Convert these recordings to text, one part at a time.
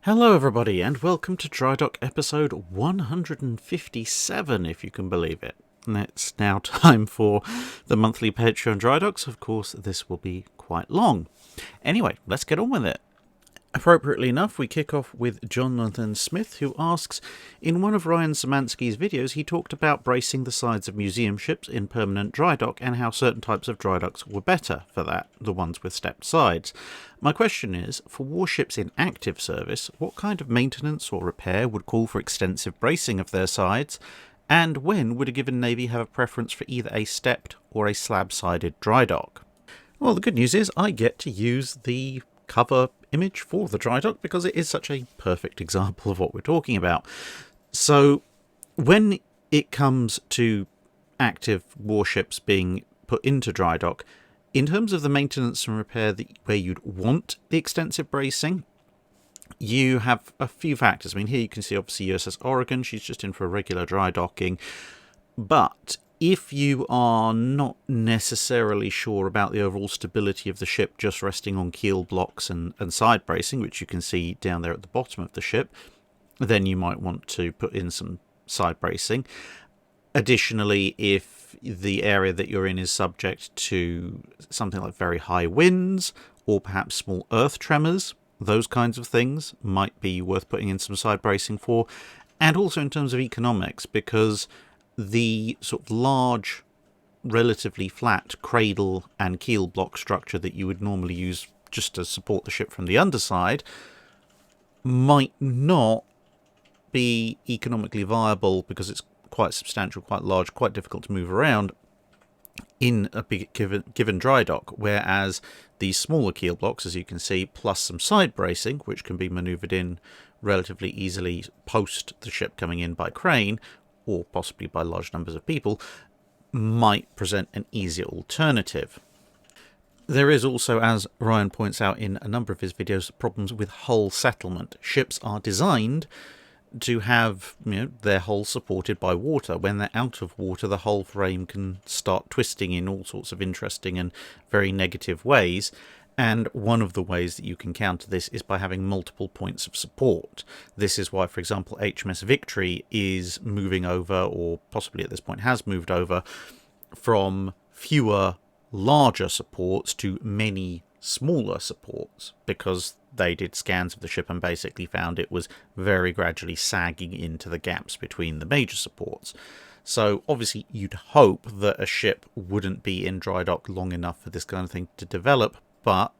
Hello everybody and welcome to Drydock episode 157, if you can believe it. And it's now time for the monthly Patreon Drydocks. Of course, this will be quite long. Anyway, let's get on with it. Appropriately enough, we kick off with Jonathan Smith, who asks, in one of Ryan Szymanski's videos, he talked about bracing the sides of museum ships in permanent drydock and how certain types of drydocks were better for that, the ones with stepped sides. My question is, for warships in active service, what kind of maintenance or repair would call for extensive bracing of their sides, and when would a given navy have a preference for either a stepped or a slab-sided drydock? Well, the good news is I get to use the cover image for the drydock because it is such a perfect example of what we're talking about. So when it comes to active warships being put into drydock, in terms of the maintenance and repair where you'd want the extensive bracing, you have a few factors. I mean, here you can see obviously USS Oregon, she's just in for a regular dry docking, but if you are not necessarily sure about the overall stability of the ship just resting on keel blocks and side bracing, which you can see down there at the bottom of the ship, then you might want to put in some side bracing. Additionally, if the area that you're in is subject to something like very high winds or perhaps small earth tremors, those kinds of things might be worth putting in some side bracing for. And also in terms of economics, because the sort of large, relatively flat cradle and keel block structure that you would normally use just to support the ship from the underside might not be economically viable because it's quite substantial, quite large, quite difficult to move around in a big given dry dock, whereas the smaller keel blocks, as you can see, plus some side bracing, which can be manoeuvred in relatively easily post the ship coming in by crane, or possibly by large numbers of people, might present an easier alternative. There is also, as Ryan points out in a number of his videos, problems with hull settlement. Ships are designed to have their hull supported by water. When they're out of water, the hull frame can start twisting in all sorts of interesting and very negative ways. And one of the ways that you can counter this is by having multiple points of support. This is why, for example, HMS Victory is moving over, or possibly at this point has moved over, from fewer larger supports to many smaller supports, because they did scans of the ship and basically found it was very gradually sagging into the gaps between the major supports. So obviously you'd hope that a ship wouldn't be in dry dock long enough for this kind of thing to develop, but,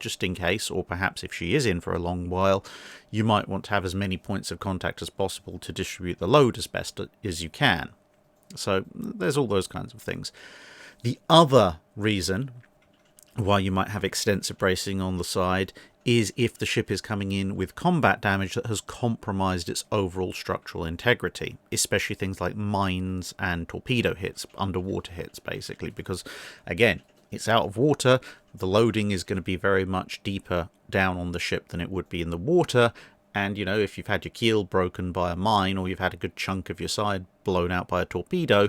just in case, or perhaps if she is in for a long while, you might want to have as many points of contact as possible to distribute the load as best as you can. So there's all those kinds of things. The other reason why you might have extensive bracing on the side is if the ship is coming in with combat damage that has compromised its overall structural integrity, especially things like mines and torpedo hits, underwater hits basically, because again, it's out of water, the loading is going to be very much deeper down on the ship than it would be in the water, and if you've had your keel broken by a mine or you've had a good chunk of your side blown out by a torpedo,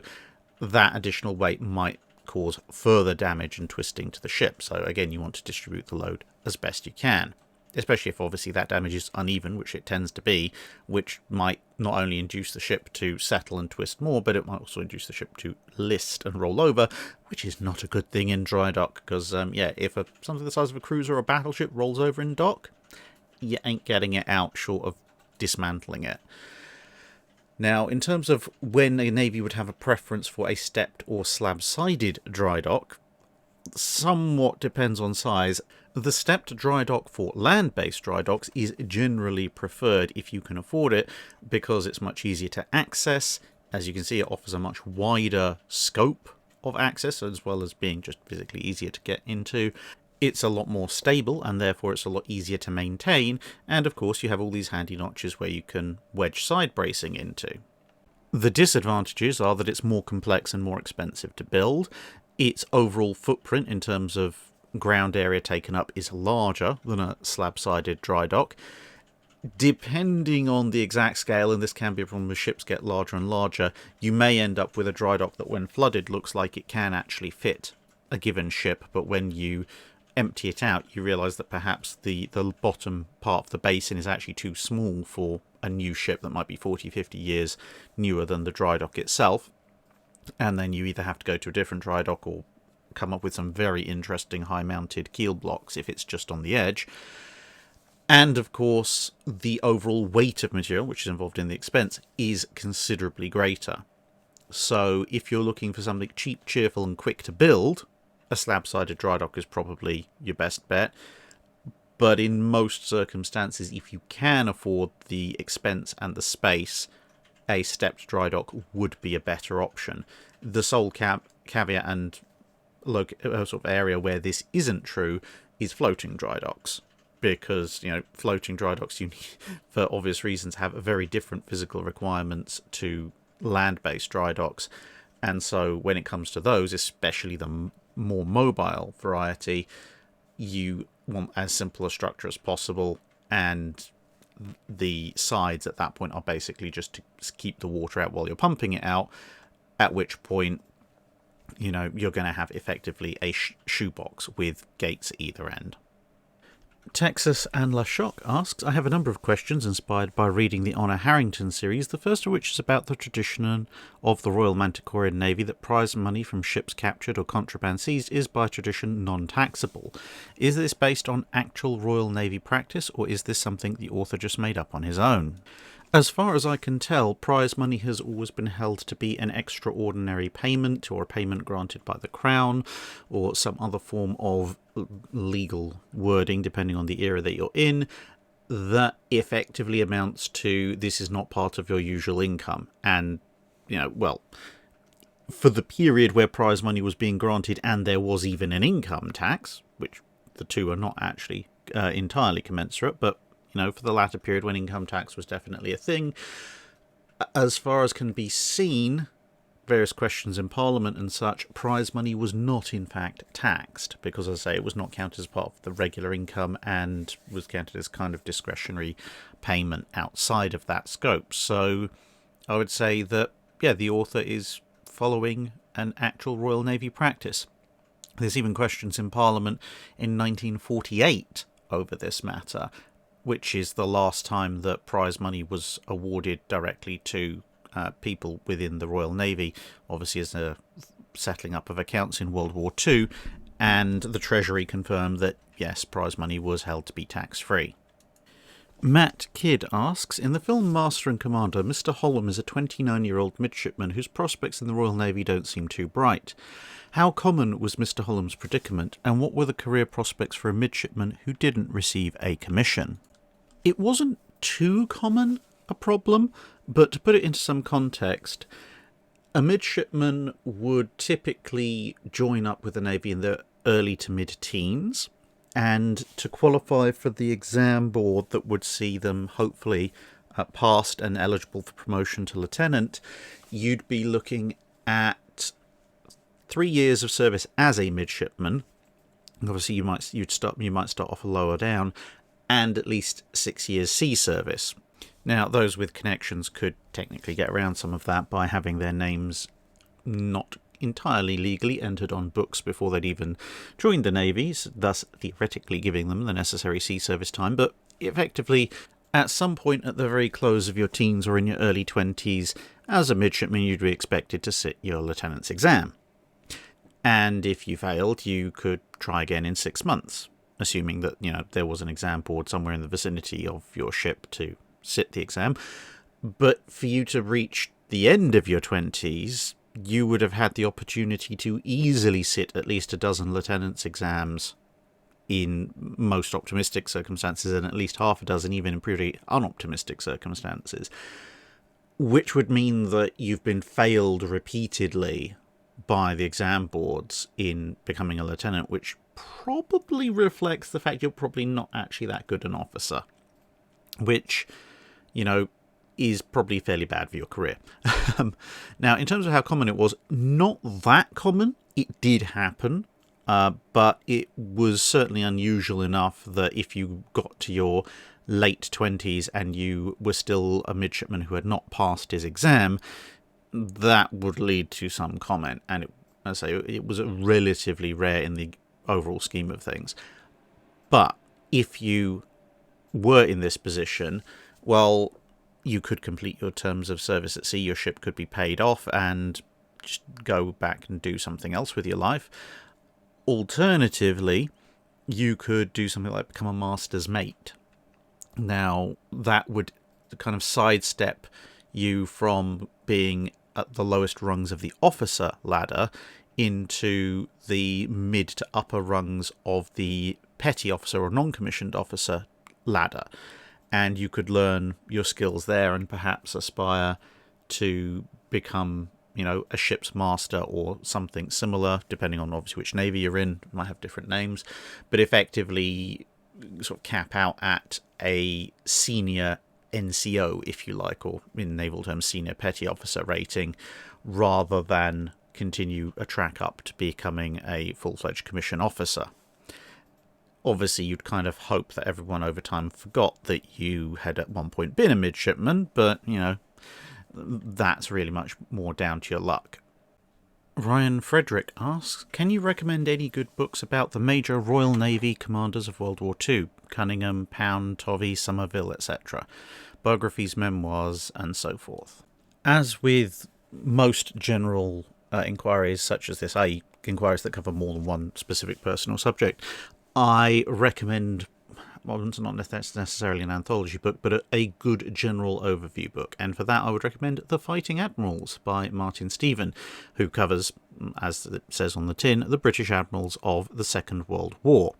that additional weight might cause further damage and twisting to the ship. So again, you want to distribute the load as best you can, especially if obviously that damage is uneven, which it tends to be, which might not only induce the ship to settle and twist more, but it might also induce the ship to list and roll over, which is not a good thing in dry dock, because if something the size of a cruiser or a battleship rolls over in dock, you ain't getting it out short of dismantling it. Now, in terms of when a navy would have a preference for a stepped or slab-sided dry dock, somewhat depends on size. The stepped dry dock for land-based dry docks is generally preferred if you can afford it, because it's much easier to access. As you can see, it offers a much wider scope of access, as well as being just physically easier to get into. It's a lot more stable, and therefore it's a lot easier to maintain, and of course you have all these handy notches where you can wedge side bracing into. The disadvantages are that it's more complex and more expensive to build. Its overall footprint in terms of ground area taken up is larger than a slab-sided dry dock. Depending on the exact scale, and this can be a problem as ships get larger and larger, you may end up with a dry dock that when flooded looks like it can actually fit a given ship, but when you empty it out, you realise that perhaps the bottom part of the basin is actually too small for a new ship that might be 40, 50 years newer than the dry dock itself. And then you either have to go to a different dry dock or come up with some very interesting high-mounted keel blocks if it's just on the edge. And, of course, the overall weight of material, which is involved in the expense, is considerably greater. So if you're looking for something cheap, cheerful and quick to build, a slab-sided dry dock is probably your best bet. But in most circumstances, if you can afford the expense and the space, a stepped dry dock would be a better option. The sole caveat and sort of area where this isn't true is floating dry docks. Because, floating dry docks, you need, for obvious reasons, have very different physical requirements to land-based dry docks. And so when it comes to those, especially the more mobile variety, you want as simple a structure as possible, and the sides at that point are basically just to keep the water out while you're pumping it out, at which point, you're going to have effectively a shoebox with gates at either end. Texas and LaShock asks, I have a number of questions inspired by reading the Honor Harrington series, the first of which is about the tradition of the Royal Manticorian Navy that prize money from ships captured or contraband seized is by tradition non-taxable. Is this based on actual Royal Navy practice, or is this something the author just made up on his own? As far as I can tell, prize money has always been held to be an extraordinary payment, or a payment granted by the Crown, or some other form of legal wording, depending on the era that you're in, that effectively amounts to this is not part of your usual income. And, for the period where prize money was being granted and there was even an income tax, which the two are not actually entirely commensurate, but for the latter period when income tax was definitely a thing, as far as can be seen, various questions in Parliament and such, prize money was not in fact taxed, because, as I say, it was not counted as part of the regular income and was counted as kind of discretionary payment outside of that scope. So I would say that, the author is following an actual Royal Navy practice. There's even questions in Parliament in 1948 over this matter, which is the last time that prize money was awarded directly to people within the Royal Navy, obviously as a settling up of accounts in World War II, and the Treasury confirmed that, yes, prize money was held to be tax-free. Matt Kidd asks, in the film Master and Commander, Mr. Hollom is a 29-year-old midshipman whose prospects in the Royal Navy don't seem too bright. How common was Mr. Hollom's predicament, and what were the career prospects for a midshipman who didn't receive a commission? It wasn't too common a problem, but to put it into some context, a midshipman would typically join up with the Navy in the early to mid-teens, and to qualify for the exam board that would see them hopefully passed and eligible for promotion to lieutenant, you'd be looking at 3 years of service as a midshipman. Obviously, you might start off lower down, and at least 6 years sea service. Now, those with connections could technically get around some of that by having their names not entirely legally entered on books before they'd even joined the Navy, thus theoretically giving them the necessary sea service time. But effectively, at some point at the very close of your teens or in your early 20s, as a midshipman, you'd be expected to sit your lieutenant's exam. And if you failed, you could try again in 6 months, assuming that, there was an exam board somewhere in the vicinity of your ship to sit the exam. But for you to reach the end of your 20s, you would have had the opportunity to easily sit at least a dozen lieutenant's exams in most optimistic circumstances, and at least half a dozen even in pretty unoptimistic circumstances, which would mean that you've been failed repeatedly by the exam boards in becoming a lieutenant, which probably reflects the fact you're probably not actually that good an officer, which, is probably fairly bad for your career. Now, in terms of how common it was, not that common. It did happen, but it was certainly unusual enough that if you got to your late 20s and you were still a midshipman who had not passed his exam, that would lead to some comment. And it was relatively rare in the overall scheme of things. But if you were in this position, well, you could complete your terms of service at sea, your ship could be paid off, and just go back and do something else with your life. Alternatively, you could do something like become a master's mate. Now, that would kind of sidestep you from being at the lowest rungs of the officer ladder into the mid to upper rungs of the petty officer or non-commissioned officer ladder. And you could learn your skills there and perhaps aspire to become, a ship's master or something similar, depending on obviously which navy you're in. It might have different names, but effectively sort of cap out at a senior NCO, if you like, or in naval terms, senior petty officer rating, rather than continue a track up to becoming a full-fledged commission officer. Obviously, you'd kind of hope that everyone over time forgot that you had at one point been a midshipman, but, that's really much more down to your luck. Ryan Frederick asks, can you recommend any good books about the major Royal Navy commanders of World War II? Cunningham, Pound, Tovey, Somerville, etc. Biographies, memoirs, and so forth. As with most general inquiries such as this, i.e. inquiries that cover more than one specific person or subject, I recommend, well, it's not necessarily an anthology book, but a good general overview book. And for that, I would recommend The Fighting Admirals by Martin Stephen, who covers, as it says on the tin, the British admirals of the Second World War.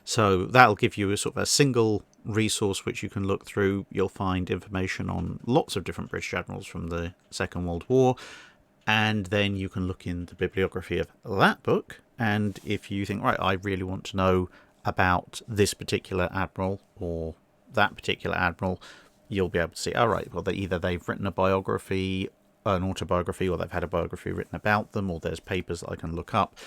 So that'll give you a sort of a single resource which you can look through. You'll find information on lots of different British admirals from the Second World War, and then you can look in the bibliography of that book. And if you think, right, I really want to know about this particular admiral or that particular admiral, you'll be able to see, all right, well, either they've written a biography, an autobiography, or they've had a biography written about them, or there's papers that I can look up.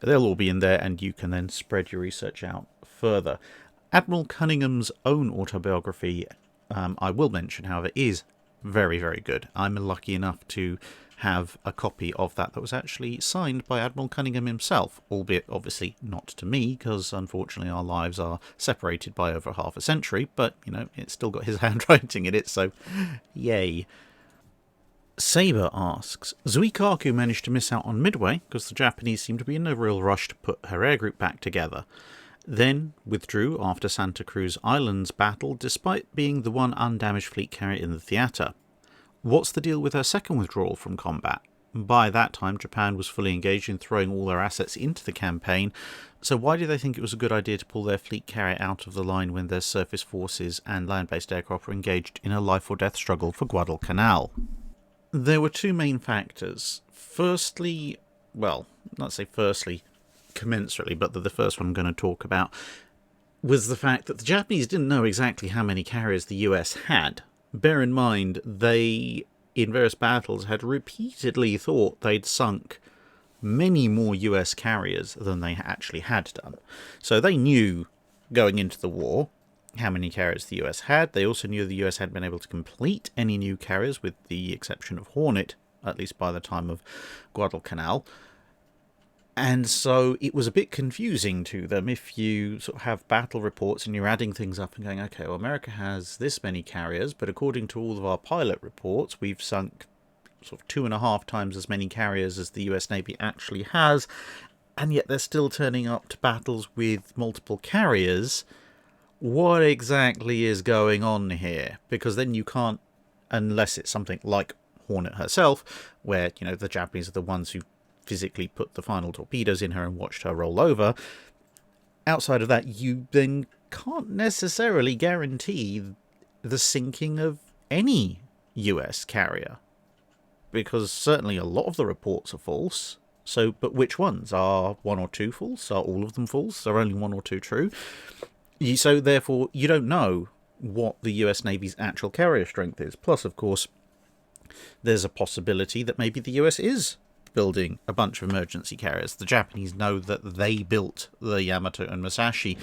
They'll all be in there, and you can then spread your research out further. Admiral Cunningham's own autobiography, I will mention, however, is very, very good. I'm lucky enough to have a copy of that was actually signed by Admiral Cunningham himself, albeit obviously not to me, because unfortunately our lives are separated by over half a century, but, it's still got his handwriting in it, so yay. Saber asks, Zuikaku managed to miss out on Midway because the Japanese seemed to be in no real rush to put her air group back together. Then withdrew after Santa Cruz Islands battle, despite being the one undamaged fleet carrier in the theatre. What's the deal with her second withdrawal from combat? By that time, Japan was fully engaged in throwing all their assets into the campaign, so why did they think it was a good idea to pull their fleet carrier out of the line when their surface forces and land-based aircraft were engaged in a life-or-death struggle for Guadalcanal? There were two main factors. Firstly, well, not say firstly, commensurately, but the first one I'm going to talk about was the fact that the Japanese didn't know exactly how many carriers the US had. Bear in mind, they, in various battles, had repeatedly thought they'd sunk many more US carriers than they actually had done. So they knew, going into the war, how many carriers the US had. They also knew the US hadn't been able to complete any new carriers, with the exception of Hornet, at least by the time of Guadalcanal. And so it was a bit confusing to them if you sort of have battle reports and you're adding things up and going, okay, well, America has this many carriers, but according to all of our pilot reports, we've sunk sort of 2.5 times as many carriers as the US Navy actually has, and yet they're still turning up to battles with multiple carriers. What exactly is going on here? Because then you can't, unless it's something like Hornet herself, where, the Japanese are the ones who physically put the final torpedoes in her and watched her roll over. Outside of that, you then can't necessarily guarantee the sinking of any US carrier, because certainly a lot of the reports are false. So, but which ones? Are one or two false? Are all of them false? Are only one or two true? So therefore, you don't know what the US Navy's actual carrier strength is. Plus, of course, there's a possibility that maybe the US is building a bunch of emergency carriers. The Japanese know that they built the Yamato and Musashi,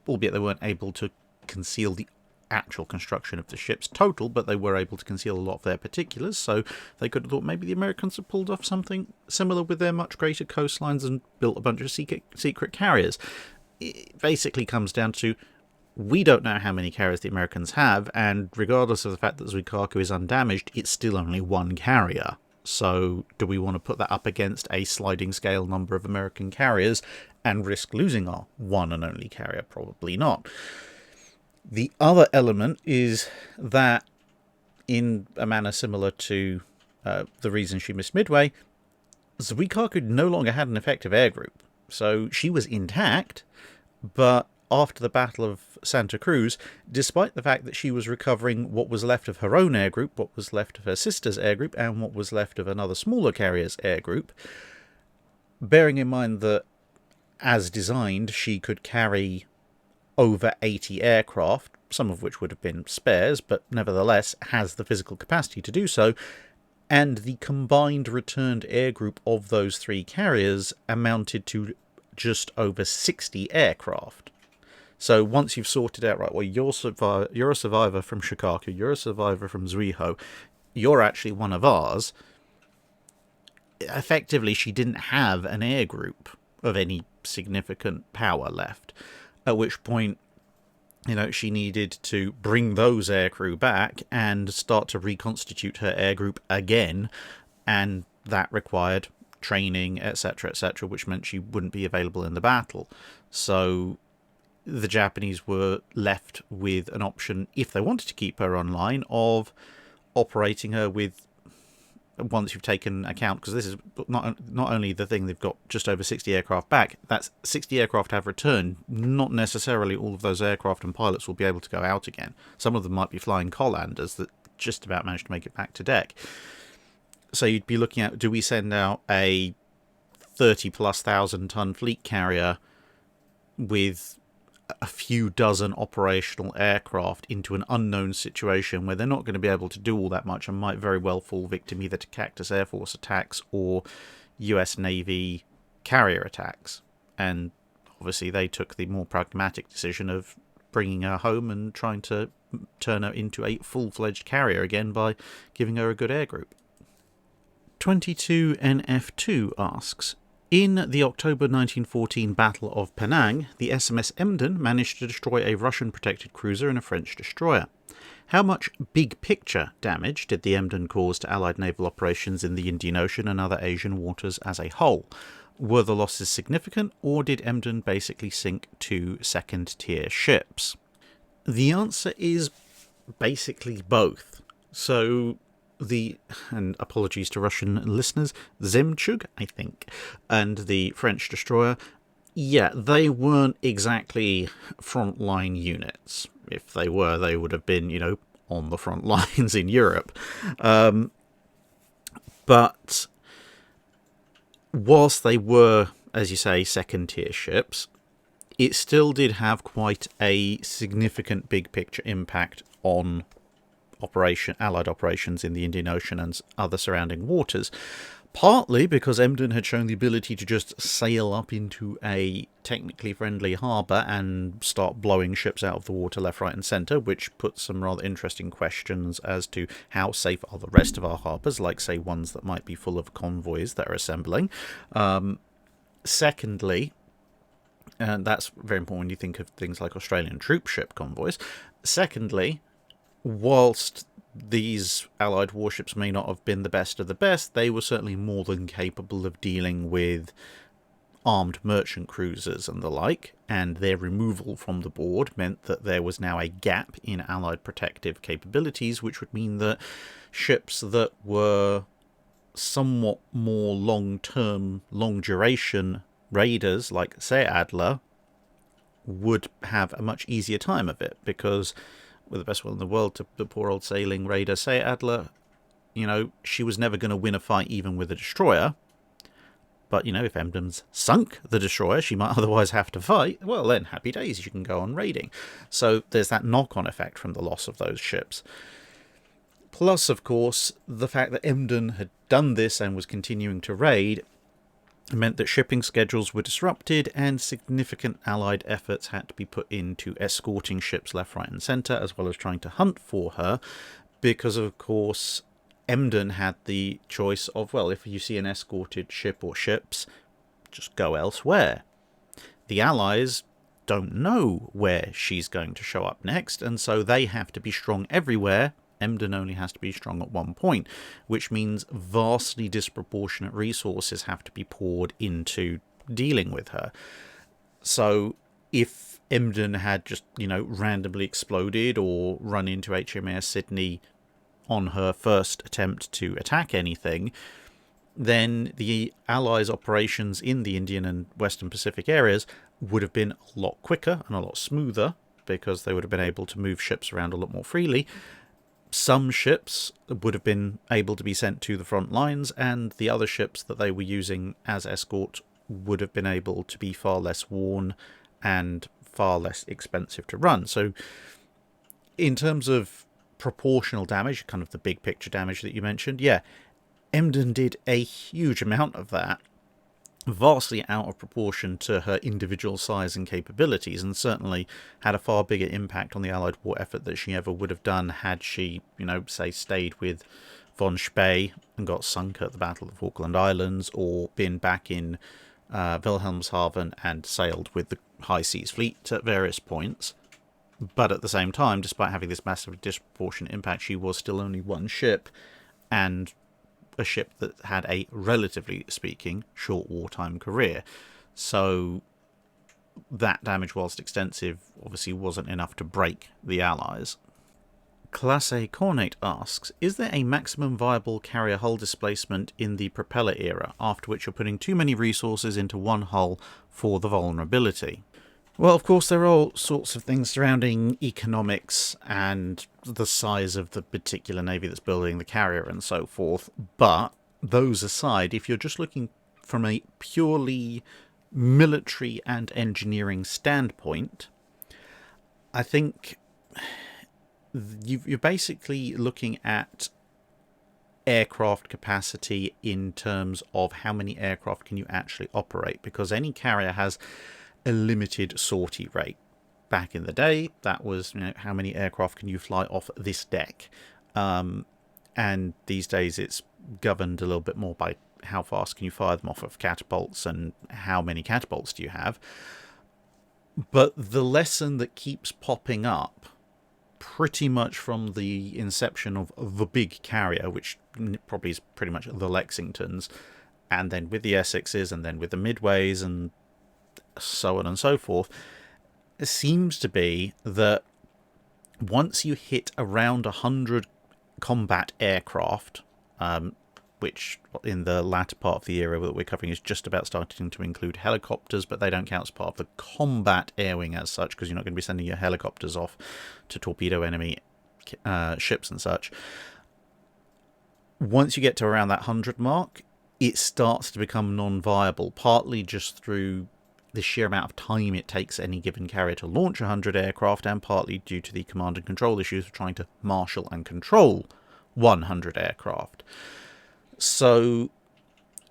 albeit they weren't able to conceal the actual construction of the ship's total, but they were able to conceal a lot of their particulars, so they could have thought maybe the Americans had pulled off something similar with their much greater coastlines and built a bunch of secret carriers. It basically comes down to, we don't know how many carriers the Americans have, and regardless of the fact that Zuikaku is undamaged, it's still only one carrier. So do we want to put that up against a sliding scale number of American carriers and risk losing our one and only carrier? Probably not. The other element is that, in a manner similar to the reason she missed Midway, Zuikaku no longer had an effective air group. So she was intact, but after the Battle of Santa Cruz, despite the fact that she was recovering what was left of her own air group, what was left of her sister's air group, and what was left of another smaller carrier's air group, bearing in mind that, as designed, she could carry over 80 aircraft, some of which would have been spares, but nevertheless has the physical capacity to do so, and the combined returned air group of those three carriers amounted to just over 60 aircraft. So once you've sorted out, right, well, you're a survivor from Shikaku, you're a survivor from Zuiho, you're actually one of ours. Effectively, she didn't have an air group of any significant power left, at which point, she needed to bring those aircrew back and start to reconstitute her air group again, and that required training, etc., etc., which meant she wouldn't be available in the battle. So the Japanese were left with an option, if they wanted to keep her online, of operating her with, once you've taken account, because this is not only the thing, they've got just over 60 aircraft back, that's 60 aircraft have returned. Not necessarily all of those aircraft and pilots will be able to go out again. Some of them might be flying Collanders that just about managed to make it back to deck. So you'd be looking at, do we send out a 30+ thousand ton fleet carrier with a few dozen operational aircraft into an unknown situation where they're not going to be able to do all that much and might very well fall victim either to Cactus Air Force attacks or US Navy carrier attacks? And obviously they took the more pragmatic decision of bringing her home and trying to turn her into a full-fledged carrier again by giving her a good air group. 22NF2 asks, in the October 1914 Battle of Penang, the SMS Emden managed to destroy a Russian-protected cruiser and a French destroyer. How much big-picture damage did the Emden cause to Allied naval operations in the Indian Ocean and other Asian waters as a whole? Were the losses significant, or did Emden basically sink two second-tier ships? The answer is basically both. So and apologies to Russian listeners, Zemchug, I think, and the French destroyer, yeah, they weren't exactly frontline units. If they were, they would have been, on the front lines in Europe. But whilst they were, as you say, second-tier ships, it still did have quite a significant big-picture impact on Allied operations in the Indian Ocean and other surrounding waters, partly because Emden had shown the ability to just sail up into a technically friendly harbour and start blowing ships out of the water left, right and centre, which puts some rather interesting questions as to how safe are the rest of our harbours, like, say, ones that might be full of convoys that are assembling. Secondly, and that's very important when you think of things like Australian troop ship convoys, secondly, whilst these Allied warships may not have been the best of the best, they were certainly more than capable of dealing with armed merchant cruisers and the like, and their removal from the board meant that there was now a gap in Allied protective capabilities, which would mean that ships that were somewhat more long-term, long-duration raiders, like, say, Adler, would have a much easier time of it, because with the best will in the world to the poor old sailing raider, say, Adler, she was never going to win a fight even with a destroyer. But, if Emden's sunk the destroyer she might otherwise have to fight, well, then happy days, you can go on raiding. So there's that knock-on effect from the loss of those ships. Plus, of course, the fact that Emden had done this and was continuing to raid It meant that shipping schedules were disrupted and significant Allied efforts had to be put into escorting ships left, right and centre, as well as trying to hunt for her, because of course Emden had the choice of, well, if you see an escorted ship or ships, just go elsewhere. The Allies don't know where she's going to show up next, and so they have to be strong everywhere. Emden only has to be strong at one point, which means vastly disproportionate resources have to be poured into dealing with her. So if Emden had just, randomly exploded or run into HMS Sydney on her first attempt to attack anything, then the Allies' operations in the Indian and Western Pacific areas would have been a lot quicker and a lot smoother, because they would have been able to move ships around a lot more freely. Some ships would have been able to be sent to the front lines, and the other ships that they were using as escort would have been able to be far less worn and far less expensive to run. So in terms of proportional damage, kind of the big picture damage that you mentioned, yeah, Emden did a huge amount of that, vastly out of proportion to her individual size and capabilities, and certainly had a far bigger impact on the Allied war effort that she ever would have done had she, say, stayed with von Spee and got sunk at the Battle of the Falkland Islands, or been back in Wilhelmshaven and sailed with the High Seas Fleet at various points. But at the same time, despite having this massive disproportionate impact, she was still only one ship, and a ship that had a, relatively speaking, short wartime career. So that damage, whilst extensive, obviously wasn't enough to break the Allies. Classe Cornate asks, is there a maximum viable carrier hull displacement in the propeller era, after which you're putting too many resources into one hull for the vulnerability? Well, of course, there are all sorts of things surrounding economics and the size of the particular navy that's building the carrier and so forth. But those aside, if you're just looking from a purely military and engineering standpoint, I think you're basically looking at aircraft capacity in terms of how many aircraft can you actually operate, because any carrier has a limited sortie rate. Back in the day, that was, how many aircraft can you fly off this deck, and these days it's governed a little bit more by how fast can you fire them off of catapults and how many catapults do you have. But the lesson that keeps popping up pretty much from the inception of the big carrier, which probably is pretty much the Lexingtons, and then with the Essexes, and then with the Midways, and so on and so forth, it seems to be that once you hit around 100 combat aircraft, which in the latter part of the era that we're covering is just about starting to include helicopters, but they don't count as part of the combat air wing as such, because you're not going to be sending your helicopters off to torpedo enemy ships and such. Once you get to around that 100 mark, it starts to become non-viable, partly just through the sheer amount of time it takes any given carrier to launch 100 aircraft, and partly due to the command and control issues of trying to marshal and control 100 aircraft. So,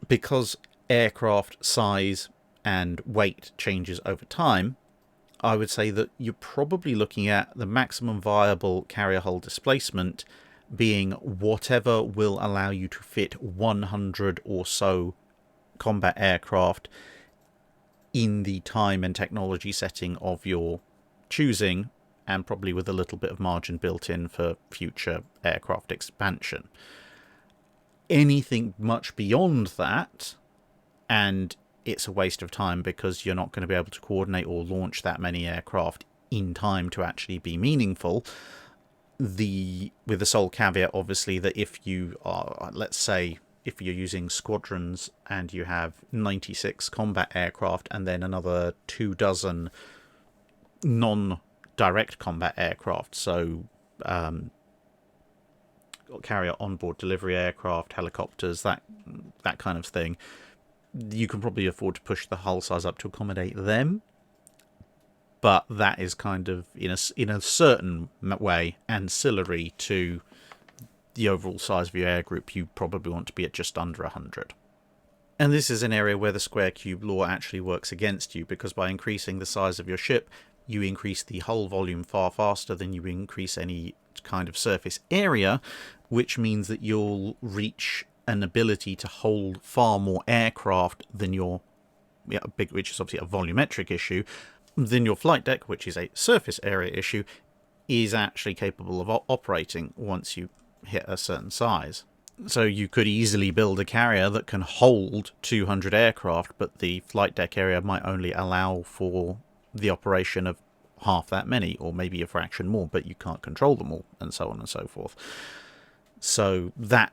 because aircraft size and weight changes over time, I would say that you're probably looking at the maximum viable carrier hull displacement being whatever will allow you to fit 100 or so combat aircraft in the time and technology setting of your choosing, and probably with a little bit of margin built in for future aircraft expansion. Anything much beyond that, and it's a waste of time, because you're not going to be able to coordinate or launch that many aircraft in time to actually be meaningful. With the sole caveat, obviously, that if you are, let's say, if you're using squadrons and you have 96 combat aircraft and then another 24 non-direct combat aircraft, so carrier onboard delivery aircraft, helicopters, that kind of thing, you can probably afford to push the hull size up to accommodate them. But that is kind of, in a certain way, ancillary to the overall size of your air group. You probably want to be at just under 100. And this is an area where the square cube law actually works against you, because by increasing the size of your ship, you increase the hull volume far faster than you increase any kind of surface area, which means that you'll reach an ability to hold far more aircraft than your which is obviously a volumetric issue, than your flight deck, which is a surface area issue, is actually capable of operating once you hit a certain size. So you could easily build a carrier that can hold 200 aircraft, but the flight deck area might only allow for the operation of half that many, or maybe a fraction more, but you can't control them all, and so on and so forth. So that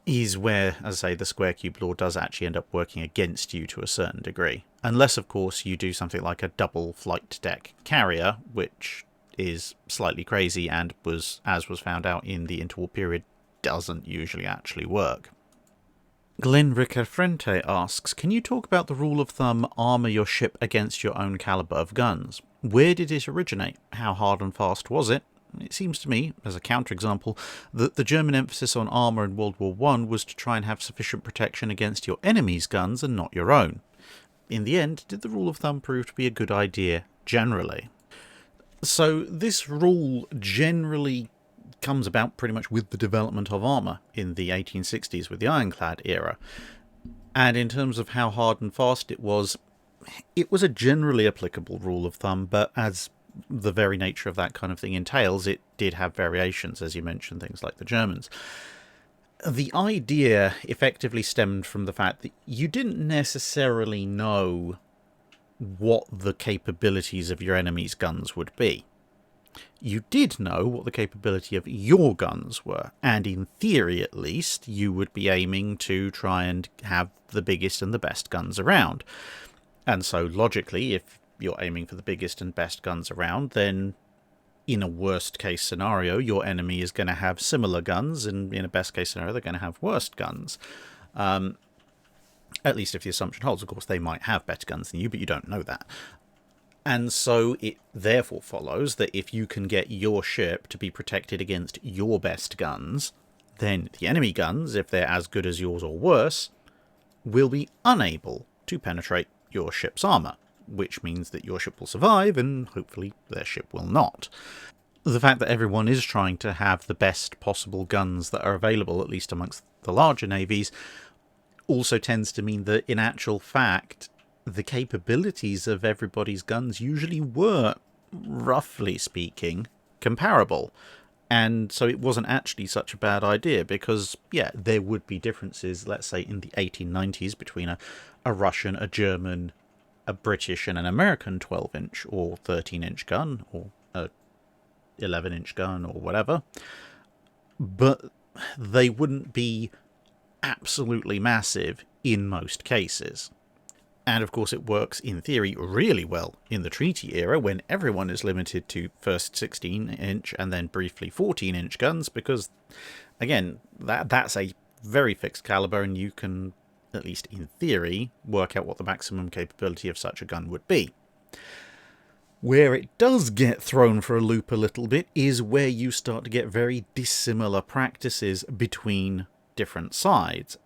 is where, as I say, the square cube law does actually end up working against you to a certain degree. Unless, of course, you do something like a double flight deck carrier, which is slightly crazy and was, as was found out in the interwar period, doesn't usually actually work. Glenn Ricafrente asks, can you talk about the rule of thumb, armour your ship against your own calibre of guns? Where did it originate? How hard and fast was it? It seems to me, as a counterexample, that the German emphasis on armour in World War I was to try and have sufficient protection against your enemy's guns and not your own. In the end, did the rule of thumb prove to be a good idea generally? So this rule generally comes about pretty much with the development of armour in the 1860s with the ironclad era. And in terms of how hard and fast it was a generally applicable rule of thumb, but as the very nature of that kind of thing entails, it did have variations, as you mentioned, things like the Germans. The idea effectively stemmed from the fact that you didn't necessarily know what the capabilities of your enemy's guns would be. You did know what the capability of your guns were, and in theory at least, you would be aiming to try and have the biggest and the best guns around. And so logically, if you're aiming for the biggest and best guns around, then in a worst case scenario, your enemy is going to have similar guns, and in a best case scenario, they're going to have worse guns. At least if the assumption holds. Of course, they might have better guns than you, but you don't know that. And so it therefore follows that if you can get your ship to be protected against your best guns, then the enemy guns, if they're as good as yours or worse, will be unable to penetrate your ship's armour, which means that your ship will survive and hopefully their ship will not. The fact that everyone is trying to have the best possible guns that are available, at least amongst the larger navies, also tends to mean that in actual fact the capabilities of everybody's guns usually were, roughly speaking, comparable. And so it wasn't actually such a bad idea because, yeah, there would be differences, let's say, in the 1890s between a Russian, a German, a British and an American 12-inch or 13-inch gun, or a 11-inch gun, or whatever. But they wouldn't be absolutely massive in most cases. And of course it works in theory really well in the treaty era when everyone is limited to first 16-inch and then briefly 14-inch guns, because again that's a very fixed caliber and you can, at least in theory, work out what the maximum capability of such a gun would be. Where it does get thrown for a loop a little bit is where you start to get very dissimilar practices between different sides,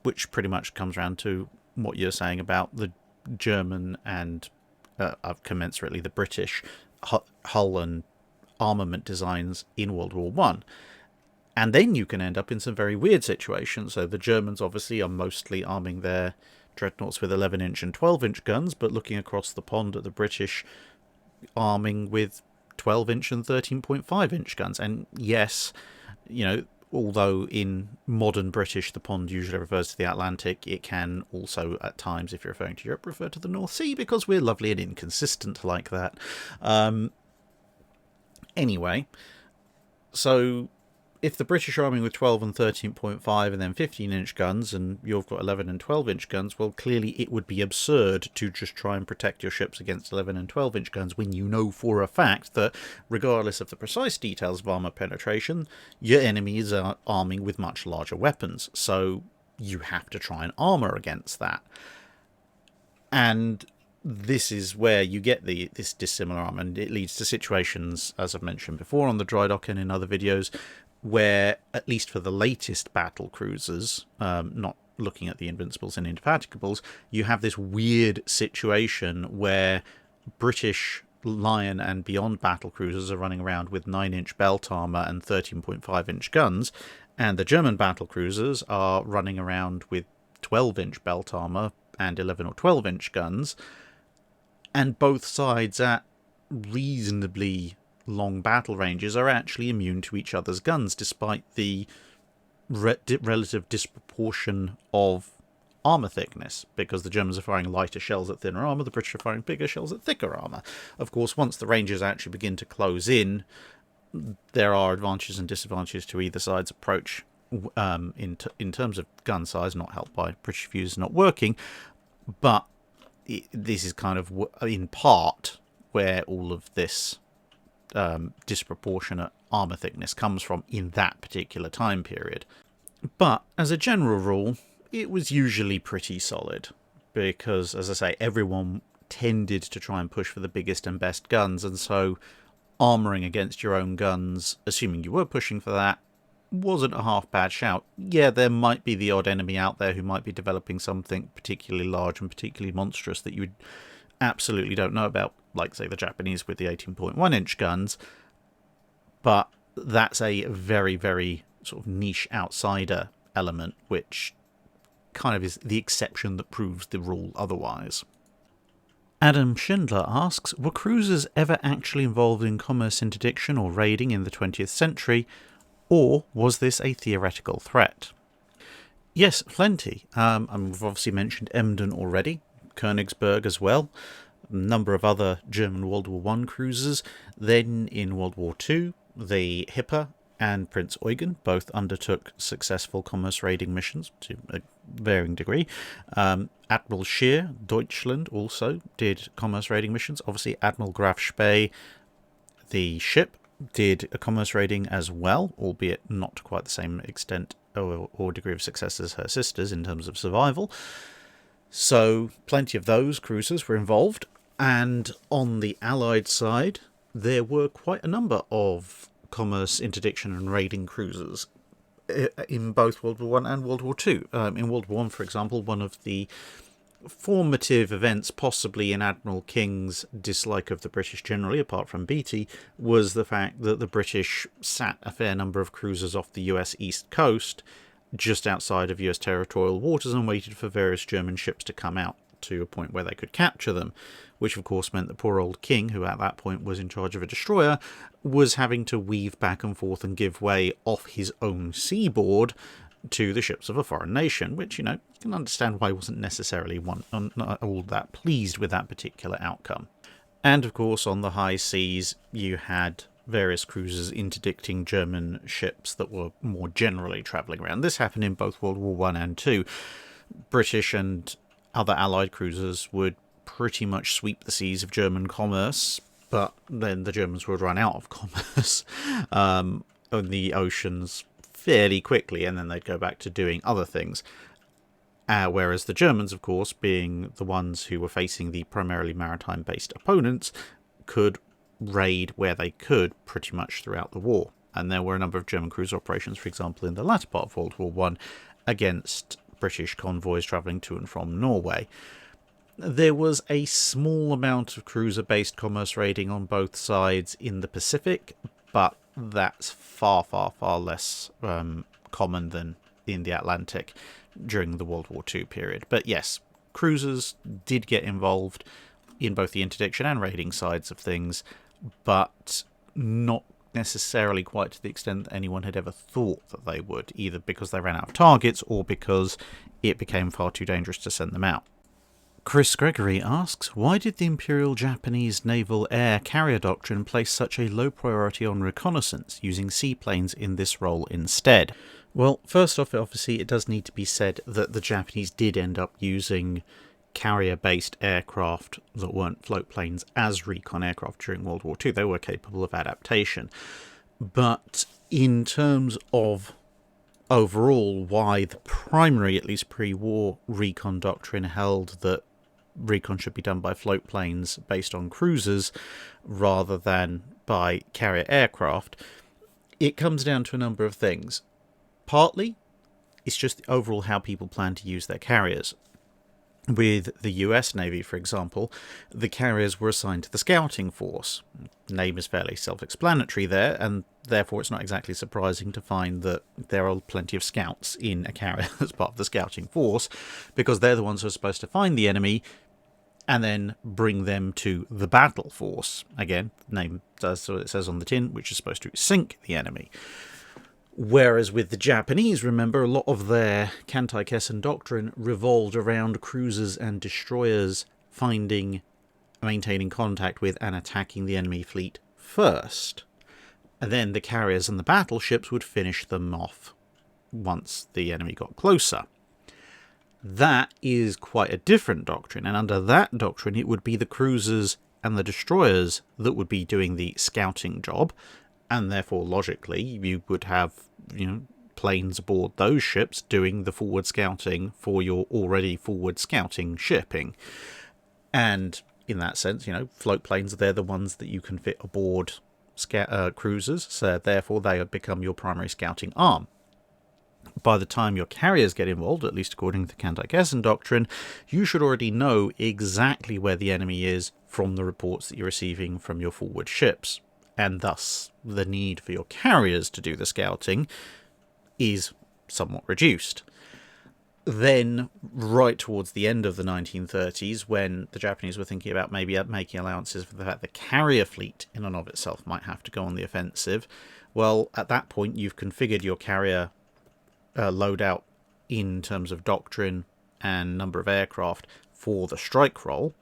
which pretty much comes around to what you're saying about the German and commensurately the British hull and armament designs in World War I. And then you can end up in some very weird situations. So the Germans obviously are mostly arming their dreadnoughts with 11-inch and 12-inch guns, but looking across the pond at the British arming with 12-inch and 13.5-inch guns. And yes, you know, although in modern British the pond usually refers to the Atlantic, it can also at times, if you're referring to Europe, refer to the North Sea, because we're lovely and inconsistent like that. Anyway, so if the British are arming with 12 and 13.5 and then 15-inch guns, and you've got 11 and 12-inch guns, well, clearly it would be absurd to just try and protect your ships against 11 and 12-inch guns when you know for a fact that, regardless of the precise details of armour penetration, your enemies are arming with much larger weapons. So you have to try and armour against that. And this is where you get this dissimilar armour, and it leads to situations, as I've mentioned before on the Drydock and in other videos, where, at least for the latest battle cruisers, not looking at the Invincibles and Indefatigables, you have this weird situation where British Lion and beyond battlecruisers are running around with 9-inch belt armour and 13.5-inch guns, and the German battlecruisers are running around with 12-inch belt armour and 11 or 12-inch guns, and both sides at reasonably long battle ranges are actually immune to each other's guns, despite the relative disproportion of armour thickness, because the Germans are firing lighter shells at thinner armour, the British are firing bigger shells at thicker armour. Of course, once the ranges actually begin to close in, there are advantages and disadvantages to either side's approach in terms of gun size, not helped by British fuses not working, but this is kind of in part where all of this disproportionate armour thickness comes from in that particular time period. But as a general rule, it was usually pretty solid, because, as I say, everyone tended to try and push for the biggest and best guns, and so armouring against your own guns, assuming you were pushing for that, wasn't a half bad shout. Yeah, there might be the odd enemy out there who might be developing something particularly large and particularly monstrous that you absolutely don't know about, like, say, the Japanese with the 18.1-inch guns, but that's a very, very sort of niche outsider element, which kind of is the exception that proves the rule otherwise. Adam Schindler asks, were cruisers ever actually involved in commerce interdiction or raiding in the 20th century, or was this a theoretical threat? Yes, plenty. We've obviously mentioned Emden already, Königsberg as well, a number of other German World War I cruisers. Then in World War II, the Hipper and Prince Eugen both undertook successful commerce raiding missions to a varying degree. Admiral Scheer, Deutschland, also did commerce raiding missions. Obviously, Admiral Graf Spee, the ship, did a commerce raiding as well, albeit not to quite the same extent or degree of success as her sisters in terms of survival. So plenty of those cruisers were involved, and on the Allied side there were quite a number of commerce interdiction and raiding cruisers in both World War I and World War II. In World War I, for example, one of the formative events, possibly in Admiral King's dislike of the British generally, apart from Beatty, was the fact that the British sat a fair number of cruisers off the US East Coast, just outside of US territorial waters, and waited for various German ships to come out to a point where they could capture them, which of course meant that poor old King, who at that point was in charge of a destroyer, was having to weave back and forth and give way off his own seaboard to the ships of a foreign nation, which, you know, you can understand why he wasn't necessarily not all that pleased with that particular outcome. And of course, on the high seas, you had various cruisers interdicting German ships that were more generally travelling around. This happened in both World War I and II. British and other Allied cruisers would pretty much sweep the seas of German commerce, but then the Germans would run out of commerce on the oceans fairly quickly, and then they'd go back to doing other things. Whereas the Germans, of course, being the ones who were facing the primarily maritime-based opponents, could raid where they could pretty much throughout the war. And there were a number of German cruiser operations, for example, in the latter part of World War I, against British convoys travelling to and from Norway. There was a small amount of cruiser-based commerce raiding on both sides in the Pacific, but that's far, far, far less common than in the Atlantic during the World War II period. But yes, cruisers did get involved in both the interdiction and raiding sides of things, but not necessarily quite to the extent that anyone had ever thought that they would, either because they ran out of targets or because it became far too dangerous to send them out. Chris Gregory asks, why did the Imperial Japanese Naval Air Carrier Doctrine place such a low priority on reconnaissance, using seaplanes in this role instead? Well, first off, obviously, it does need to be said that the Japanese did end up using carrier-based aircraft that weren't float planes as recon aircraft during World War II. They were capable of adaptation. But in terms of overall why the primary, at least pre-war, recon doctrine held that recon should be done by float planes based on cruisers rather than by carrier aircraft, it comes down to a number of things. Partly, It's just overall how people plan to use their carriers. With the US Navy, for example, the carriers were assigned to the scouting force. Name is fairly self-explanatory there, and therefore it's not exactly surprising to find that there are plenty of scouts in a carrier as part of the scouting force, because they're the ones who are supposed to find the enemy and then bring them to the battle force. Again, the name does what it says on the tin, which is supposed to sink the enemy. Whereas with the Japanese, remember, a lot of their Kantai-Kessen doctrine revolved around cruisers and destroyers finding, maintaining contact with, and attacking the enemy fleet first. And then the carriers and the battleships would finish them off once the enemy got closer. That is quite a different doctrine, and under that doctrine it would be the cruisers and the destroyers that would be doing the scouting job, and therefore logically you would have, planes aboard those ships doing the forward scouting for your already forward scouting shipping. And in that sense, float planes, they're the ones that you can fit aboard cruisers, so therefore they have become your primary scouting arm. By the time your carriers get involved, at least according to the Kantai-Kessen doctrine, you should already know exactly where the enemy is from the reports that you're receiving from your forward ships. And thus, the need for your carriers to do the scouting is somewhat reduced. Then, right towards the end of the 1930s, when the Japanese were thinking about maybe making allowances for the fact the carrier fleet in and of itself might have to go on the offensive, well, at that point you've configured your carrier loadout in terms of doctrine and number of aircraft for the strike role.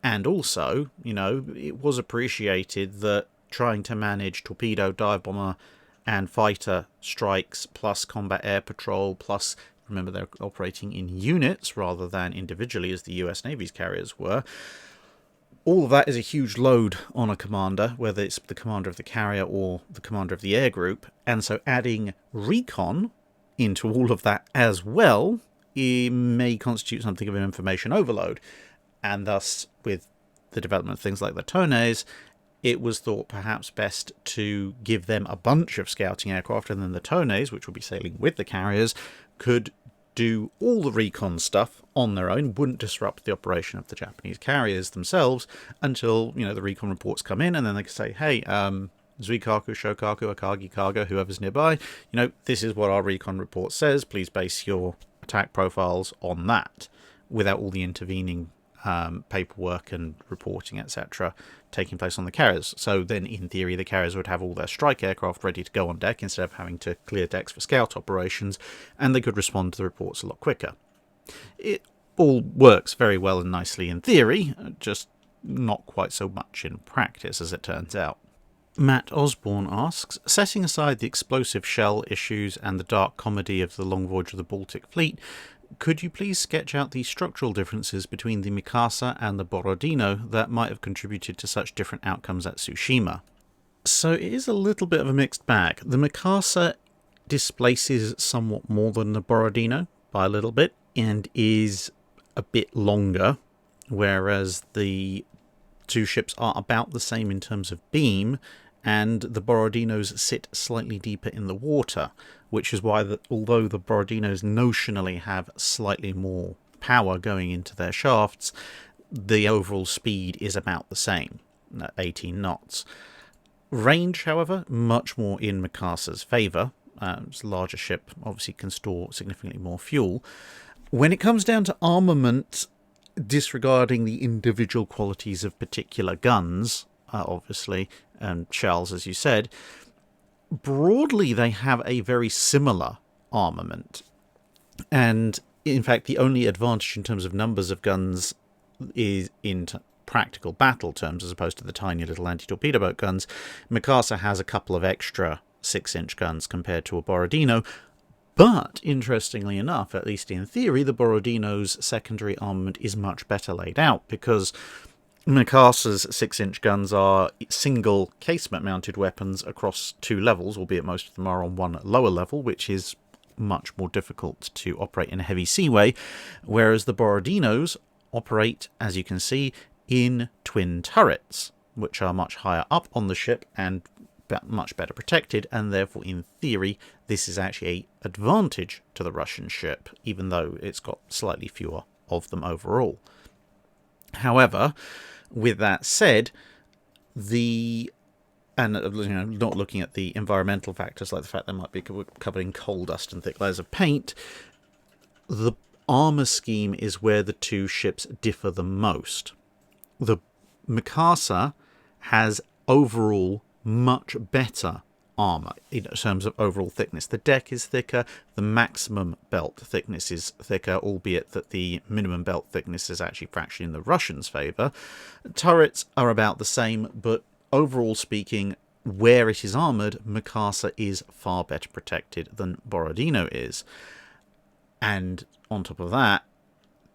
And also, it was appreciated that trying to manage torpedo, dive bomber, and fighter strikes, plus combat air patrol, plus, remember, they're operating in units rather than individually as the US Navy's carriers were. All of that is a huge load on a commander, whether it's the commander of the carrier or the commander of the air group. And so adding recon into all of that as well, it may constitute something of an information overload. And thus, with the development of things like the Tones, it was thought perhaps best to give them a bunch of scouting aircraft, and then the Tones, which would be sailing with the carriers, could do all the recon stuff on their own, wouldn't disrupt the operation of the Japanese carriers themselves until, the recon reports come in, and then they can say, hey, Zuikaku, Shokaku, Akagi, Kaga, whoever's nearby, this is what our recon report says, please base your attack profiles on that, without all the intervening paperwork and reporting, etc., taking place on the carriers. So then, in theory, the carriers would have all their strike aircraft ready to go on deck instead of having to clear decks for scout operations, and they could respond to the reports a lot quicker. It all works very well and nicely in theory, just not quite so much in practice, as it turns out. Matt Osborne asks, setting aside the explosive shell issues and the dark comedy of the long voyage of the Baltic Fleet, could you please sketch out the structural differences between the Mikasa and the Borodino that might have contributed to such different outcomes at Tsushima? So it is a little bit of a mixed bag. The Mikasa displaces somewhat more than the Borodino by a little bit and is a bit longer, whereas the two ships are about the same in terms of beam, and the Borodinos sit slightly deeper in the water, which is why, although the Borodinos notionally have slightly more power going into their shafts, the overall speed is about the same, at 18 knots. Range, however, much more in Mikasa's favour. It's a larger ship, obviously can store significantly more fuel. When it comes down to armament, disregarding the individual qualities of particular guns, obviously, and shells, as you said, broadly they have a very similar armament. And in fact, the only advantage in terms of numbers of guns is in practical battle terms, as opposed to the tiny little anti-torpedo boat guns. Mikasa has a couple of extra 6-inch guns compared to a Borodino. But, interestingly enough, at least in theory, the Borodino's secondary armament is much better laid out, because Mikasa's 6-inch guns are single casement-mounted weapons across 2 levels, albeit most of them are on one lower level, which is much more difficult to operate in a heavy seaway, whereas the Borodinos operate, as you can see, in twin turrets, which are much higher up on the ship and much better protected, and therefore, in theory, this is actually an advantage to the Russian ship, even though it's got slightly fewer of them overall. However, with that said, not looking at the environmental factors, like the fact they might be covered in coal dust and thick layers of paint, the armour scheme is where the two ships differ the most. The Mikasa has overall much better armour in terms of overall thickness. The deck is thicker, the maximum belt thickness is thicker, albeit that the minimum belt thickness is actually fractionally in the Russians' favour. Turrets are about the same, but overall speaking, where it is armoured, Mikasa is far better protected than Borodino is. And on top of that,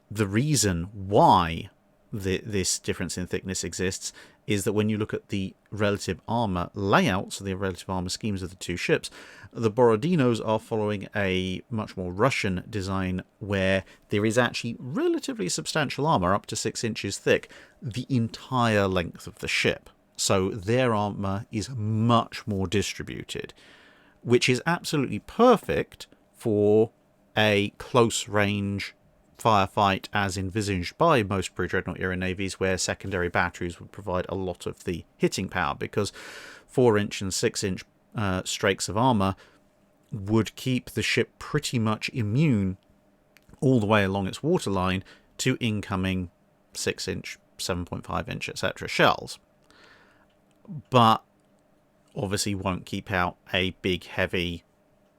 the reason why this difference in thickness exists is that when you look at the relative armour layouts, the relative armour schemes of the two ships, the Borodinos are following a much more Russian design where there is actually relatively substantial armour, up to 6 inches thick, the entire length of the ship. So their armour is much more distributed, which is absolutely perfect for a close-range firefight as envisaged by most pre-dreadnought era navies, where secondary batteries would provide a lot of the hitting power, because 4-inch and 6-inch strakes of armour would keep the ship pretty much immune all the way along its waterline to incoming 6-inch, 7.5-inch, etc. shells. But obviously won't keep out a big, heavy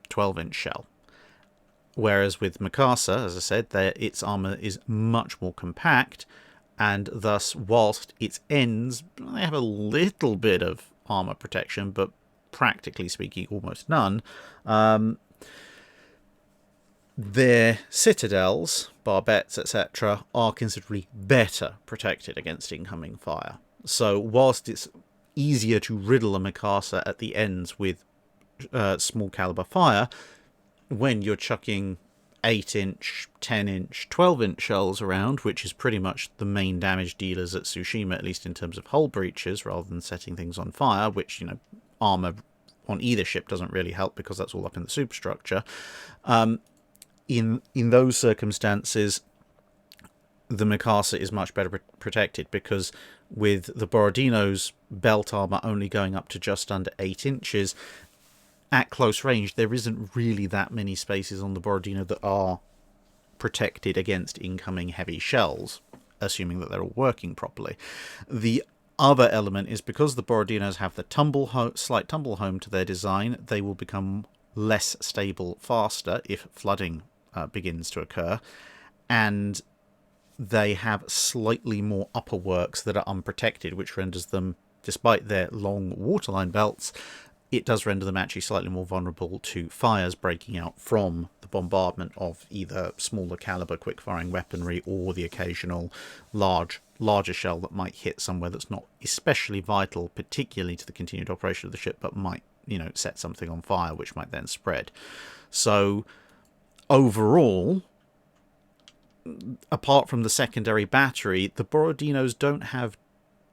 12-inch shell. Whereas with Mikasa, as I said, its armour is much more compact, and thus, whilst its ends, they have a little bit of armour protection, but practically speaking, almost none. Their citadels, barbettes, etc., are considerably better protected against incoming fire. So, whilst it's easier to riddle a Mikasa at the ends with small caliber fire, when you're chucking 8-inch, 10-inch, 12-inch shells around, which is pretty much the main damage dealers at Tsushima, at least in terms of hull breaches, rather than setting things on fire, which, armour on either ship doesn't really help because that's all up in the superstructure. In those circumstances, the Mikasa is much better protected, because with the Borodino's belt armour only going up to just under 8 inches, at close range, there isn't really that many spaces on the Borodino that are protected against incoming heavy shells, assuming that they're all working properly. The other element is, because the Borodinos have the slight tumble home to their design, they will become less stable faster if flooding begins to occur, and they have slightly more upper works that are unprotected, which renders them, despite their long waterline belts, it does render them actually slightly more vulnerable to fires breaking out from the bombardment of either smaller caliber quick-firing weaponry or the occasional larger shell that might hit somewhere that's not especially vital, particularly to the continued operation of the ship, but might, set something on fire, which might then spread. So, overall, apart from the secondary battery, the Borodinos don't have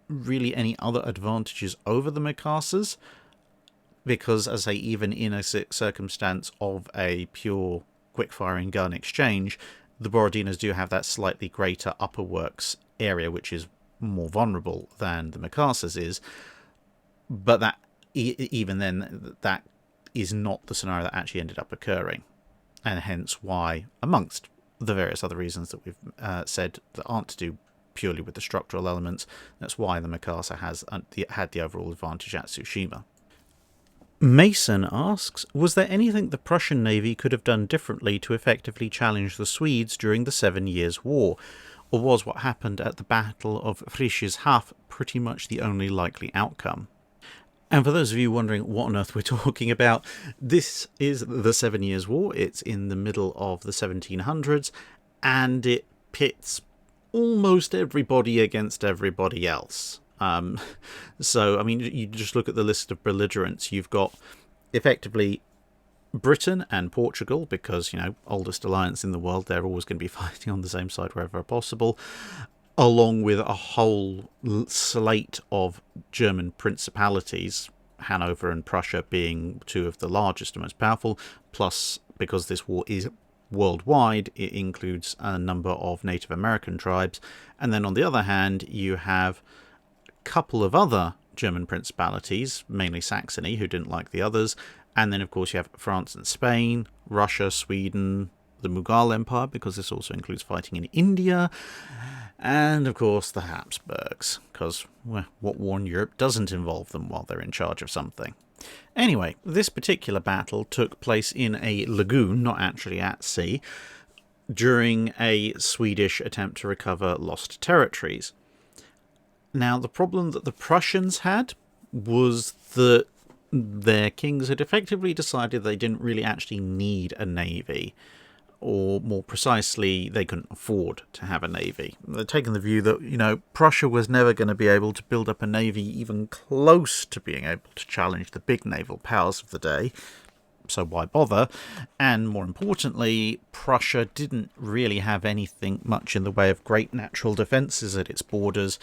really any other advantages over the Mikasas, because, as I say, even in a circumstance of a pure quick-firing gun exchange, the Borodinos do have that slightly greater upper works area, which is more vulnerable than the Mikasas is. But that, even then, that is not the scenario that actually ended up occurring, and hence why, amongst the various other reasons that we've said that aren't to do purely with the structural elements, that's why the Mikasa has had the overall advantage at Tsushima. Mason asks, was there anything the Prussian Navy could have done differently to effectively challenge the Swedes during the 7 Years' War, or was what happened at the Battle of Friedrichshafen pretty much the only likely outcome? And for those of you wondering what on earth we're talking about, this is the 7 Years' War. It's in the middle of the 1700s, and it pits almost everybody against everybody else. So, I mean, you just look at the list of belligerents. You've got, effectively, Britain and Portugal, because, oldest alliance in the world, they're always going to be fighting on the same side wherever possible, along with a whole slate of German principalities, Hanover and Prussia being two of the largest and most powerful, plus because this war is worldwide, it includes a number of Native American tribes. And then on the other hand, you have a couple of other German principalities, mainly Saxony, who didn't like the others. And then, of course, you have France and Spain, Russia, Sweden, the Mughal Empire, because this also includes fighting in India, and, of course, the Habsburgs, because, well, what war in Europe doesn't involve them while they're in charge of something? Anyway, this particular battle took place in a lagoon, not actually at sea, during a Swedish attempt to recover lost territories. Now, the problem that the Prussians had was that their kings had effectively decided they didn't really actually need a navy, or more precisely, they couldn't afford to have a navy. They'd taken the view that, Prussia was never going to be able to build up a navy even close to being able to challenge the big naval powers of the day, so why bother? And more importantly, Prussia didn't really have anything much in the way of great natural defences at its borders,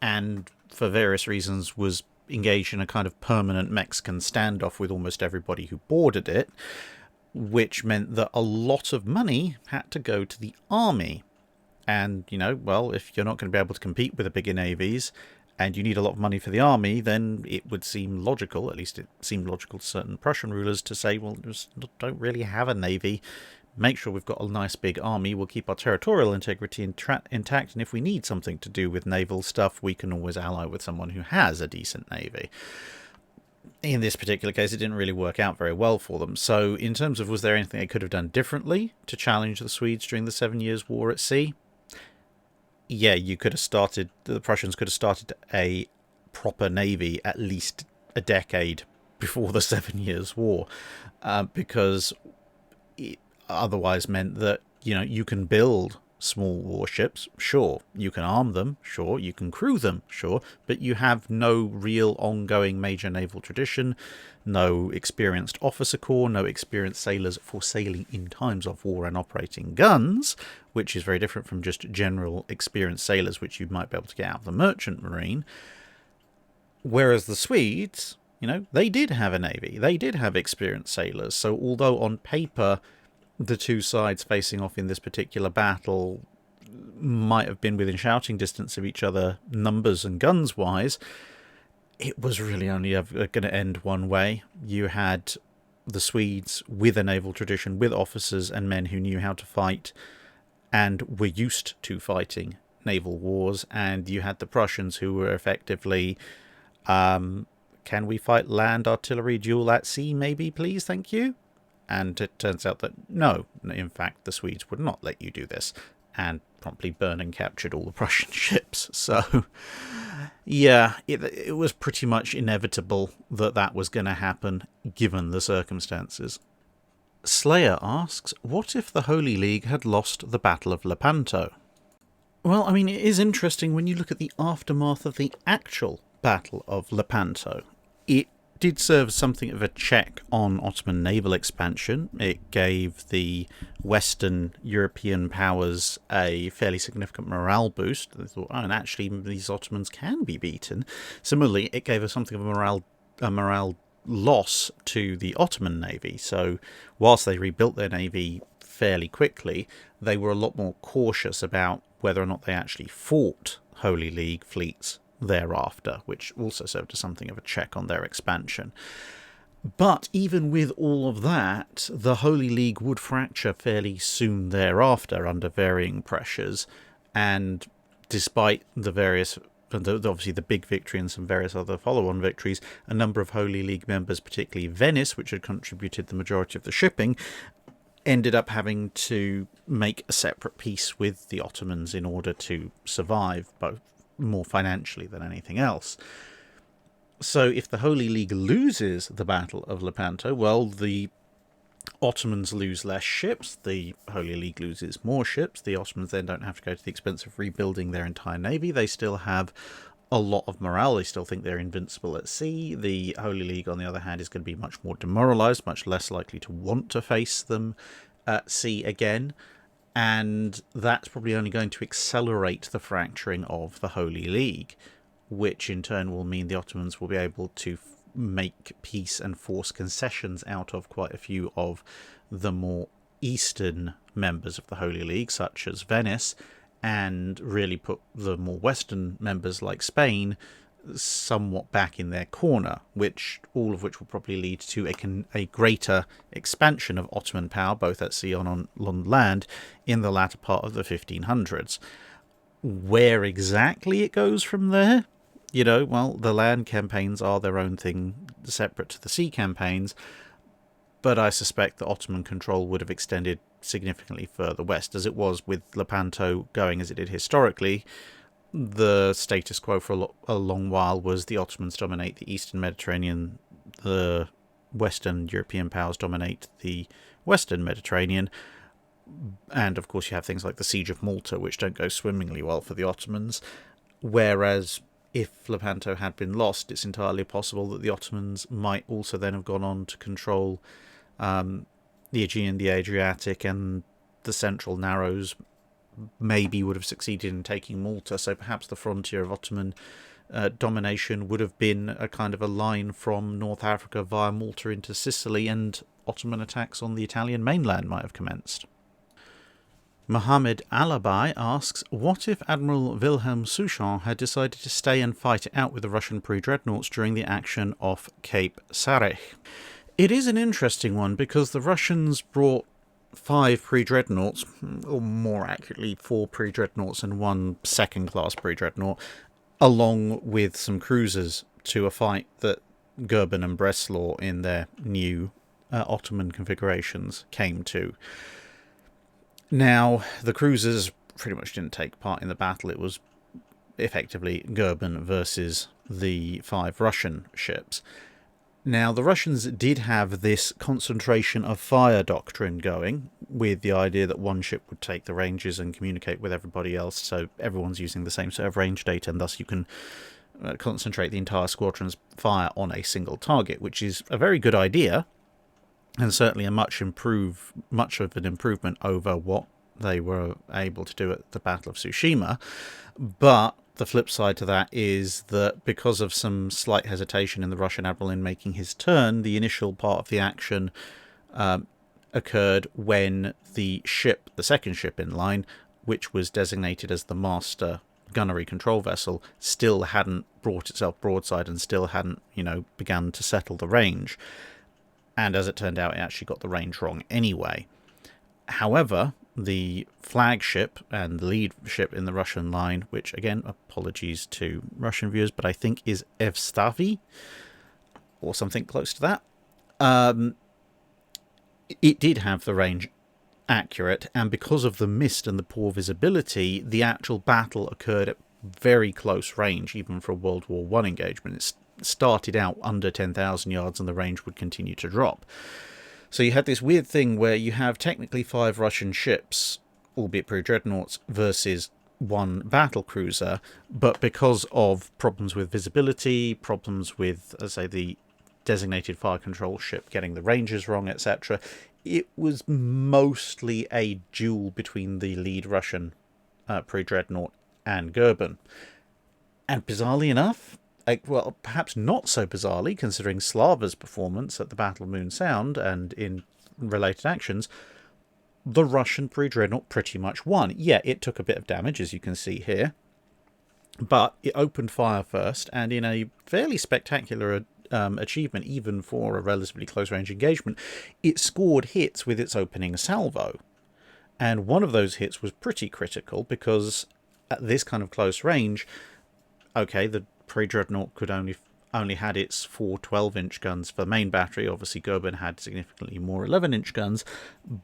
and for various reasons was engaged in a kind of permanent Mexican standoff with almost everybody who bordered it, which meant that a lot of money had to go to the army. And, if you're not going to be able to compete with the bigger navies, and you need a lot of money for the army, then it would seem logical, at least it seemed logical to certain Prussian rulers, to say, well, just don't really have a navy, make sure we've got a nice big army, we'll keep our territorial integrity intact, and if we need something to do with naval stuff, we can always ally with someone who has a decent navy. In this particular case, it didn't really work out very well for them. So in terms of was there anything they could have done differently to challenge the Swedes during the 7 Years' War at sea? Yeah, the Prussians could have started a proper navy at least a decade before the 7 Years' War, because it otherwise meant that, you can build small warships, sure, you can arm them, sure, you can crew them, sure, but you have no real ongoing major naval tradition, no experienced officer corps, no experienced sailors for sailing in times of war and operating guns, which is very different from just general experienced sailors, which you might be able to get out of the merchant marine. Whereas the Swedes, they did have a navy, they did have experienced sailors, so although on paper the two sides facing off in this particular battle might have been within shouting distance of each other, numbers and guns-wise, it was really only ever going to end one way. You had the Swedes with a naval tradition, with officers and men who knew how to fight and were used to fighting naval wars, and you had the Prussians who were effectively, can we fight land artillery duel at sea, maybe, please, thank you? And it turns out that no, in fact, the Swedes would not let you do this, and promptly burned and captured all the Prussian ships. So, yeah, it was pretty much inevitable that was going to happen, given the circumstances. Slayer asks, what if the Holy League had lost the Battle of Lepanto? Well, it is interesting when you look at the aftermath of the actual Battle of Lepanto. It did serve something of a check on Ottoman naval expansion. It gave the Western European powers a fairly significant morale boost. They thought, and actually these Ottomans can be beaten. Similarly, it gave us something of a morale loss to the Ottoman Navy. So whilst they rebuilt their navy fairly quickly, they were a lot more cautious about whether or not they actually fought Holy League fleets thereafter, which also served as something of a check on their expansion. But even with all of that, the Holy League would fracture fairly soon thereafter under varying pressures, and despite the various, obviously the big victory and some various other follow-on victories, a number of Holy League members, particularly Venice, which had contributed the majority of the shipping, ended up having to make a separate peace with the Ottomans in order to survive, both more financially than anything else. So if the Holy League loses the Battle of Lepanto, well, the Ottomans lose less ships, the Holy League loses more ships, the Ottomans then don't have to go to the expense of rebuilding their entire navy, they still have a lot of morale, they still think they're invincible at sea. The Holy League, on the other hand, is going to be much more demoralised, much less likely to want to face them at sea again. And that's probably only going to accelerate the fracturing of the Holy League, which in turn will mean the Ottomans will be able to make peace and force concessions out of quite a few of the more eastern members of the Holy League, such as Venice, and really put the more western members like Spain somewhat back in their corner, all of which will probably lead to a greater expansion of Ottoman power, both at sea and on land, in the latter part of the 1500s. Where exactly it goes from there, well, the land campaigns are their own thing, separate to the sea campaigns, but I suspect that Ottoman control would have extended significantly further west, as it was with Lepanto going as it did historically. The status quo for a long while was the Ottomans dominate the eastern Mediterranean, the Western European powers dominate the western Mediterranean, and of course you have things like the Siege of Malta, which don't go swimmingly well for the Ottomans, whereas if Lepanto had been lost, it's entirely possible that the Ottomans might also then have gone on to control the Aegean, the Adriatic, and the central narrows. Maybe would have succeeded in taking Malta, so perhaps the frontier of Ottoman domination would have been a kind of a line from North Africa via Malta into Sicily, and Ottoman attacks on the Italian mainland might have commenced. Mohammed Alabai asks, what if Admiral Wilhelm Souchon had decided to stay and fight it out with the Russian pre-dreadnoughts during the action off Cape Sarych? It is an interesting one, because the Russians brought 5 pre-dreadnoughts, or more accurately 4 pre-dreadnoughts and 1 second-class pre-dreadnought, along with some cruisers to a fight that Goeben and Breslau in their new Ottoman configurations came to. Now, the cruisers pretty much didn't take part in the battle. It was effectively Goeben versus the 5 Russian ships. Now, the Russians did have this concentration of fire doctrine going, with the idea that one ship would take the ranges and communicate with everybody else, so everyone's using the same set of range data, and thus you can concentrate the entire squadron's fire on a single target, which is a very good idea, and certainly a much of an improvement over what they were able to do at the Battle of Tsushima. But the flip side to that is that because of some slight hesitation in the Russian admiral in making his turn, the initial part of the action occurred when the second ship in line, which was designated as the master gunnery control vessel, still hadn't brought itself broadside and still hadn't, begun to settle the range. And as it turned out, it actually got the range wrong anyway. However, the flagship and the lead ship in the Russian line, which, again, apologies to Russian viewers, but I think is Evstavi, or something close to that, it did have the range accurate, and because of the mist and the poor visibility, the actual battle occurred at very close range, even for a World War I engagement. It started out under 10,000 yards, and the range would continue to drop. So you had this weird thing where you have technically 5 Russian ships, albeit pre-dreadnoughts, versus 1 battle cruiser, but because of problems with visibility, problems with, as I say, the designated fire control ship getting the ranges wrong, etc., it was mostly a duel between the lead Russian pre-dreadnought and Goeben. And bizarrely enough, well, perhaps not so bizarrely, considering Slava's performance at the Battle of Moon Sound and in related actions, the Russian pre-dreadnought pretty much won. Yeah, it took a bit of damage, as you can see here, but it opened fire first, and in a fairly spectacular achievement, even for a relatively close-range engagement, it scored hits with its opening salvo. And one of those hits was pretty critical, because at this kind of close range, okay, the pre-dreadnought could only had its 4 12-inch guns for the main battery. Obviously, Goeben had significantly more 11-inch guns,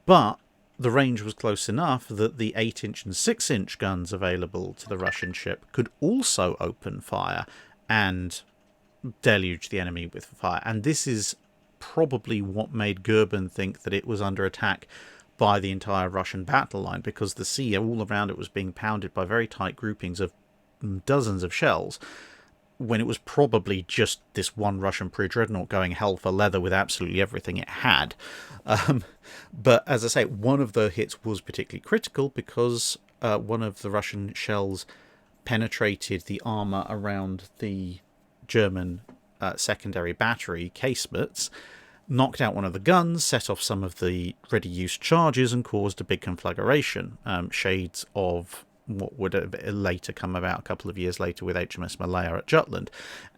but the range was close enough that the 8-inch and 6-inch guns available to the Russian ship could also open fire and deluge the enemy with fire. And this is probably what made Goeben think that it was under attack by the entire Russian battle line, because the sea all around it was being pounded by very tight groupings of dozens of shells, when it was probably just this one Russian pre-dreadnought going hell for leather with absolutely everything it had. But as I say, one of the hits was particularly critical because one of the Russian shells penetrated the armour around the German secondary battery casemates, knocked out one of the guns, set off some of the ready-use charges, and caused a big conflagration, shades of what would have later come about a couple of years later with HMS Malaya at Jutland.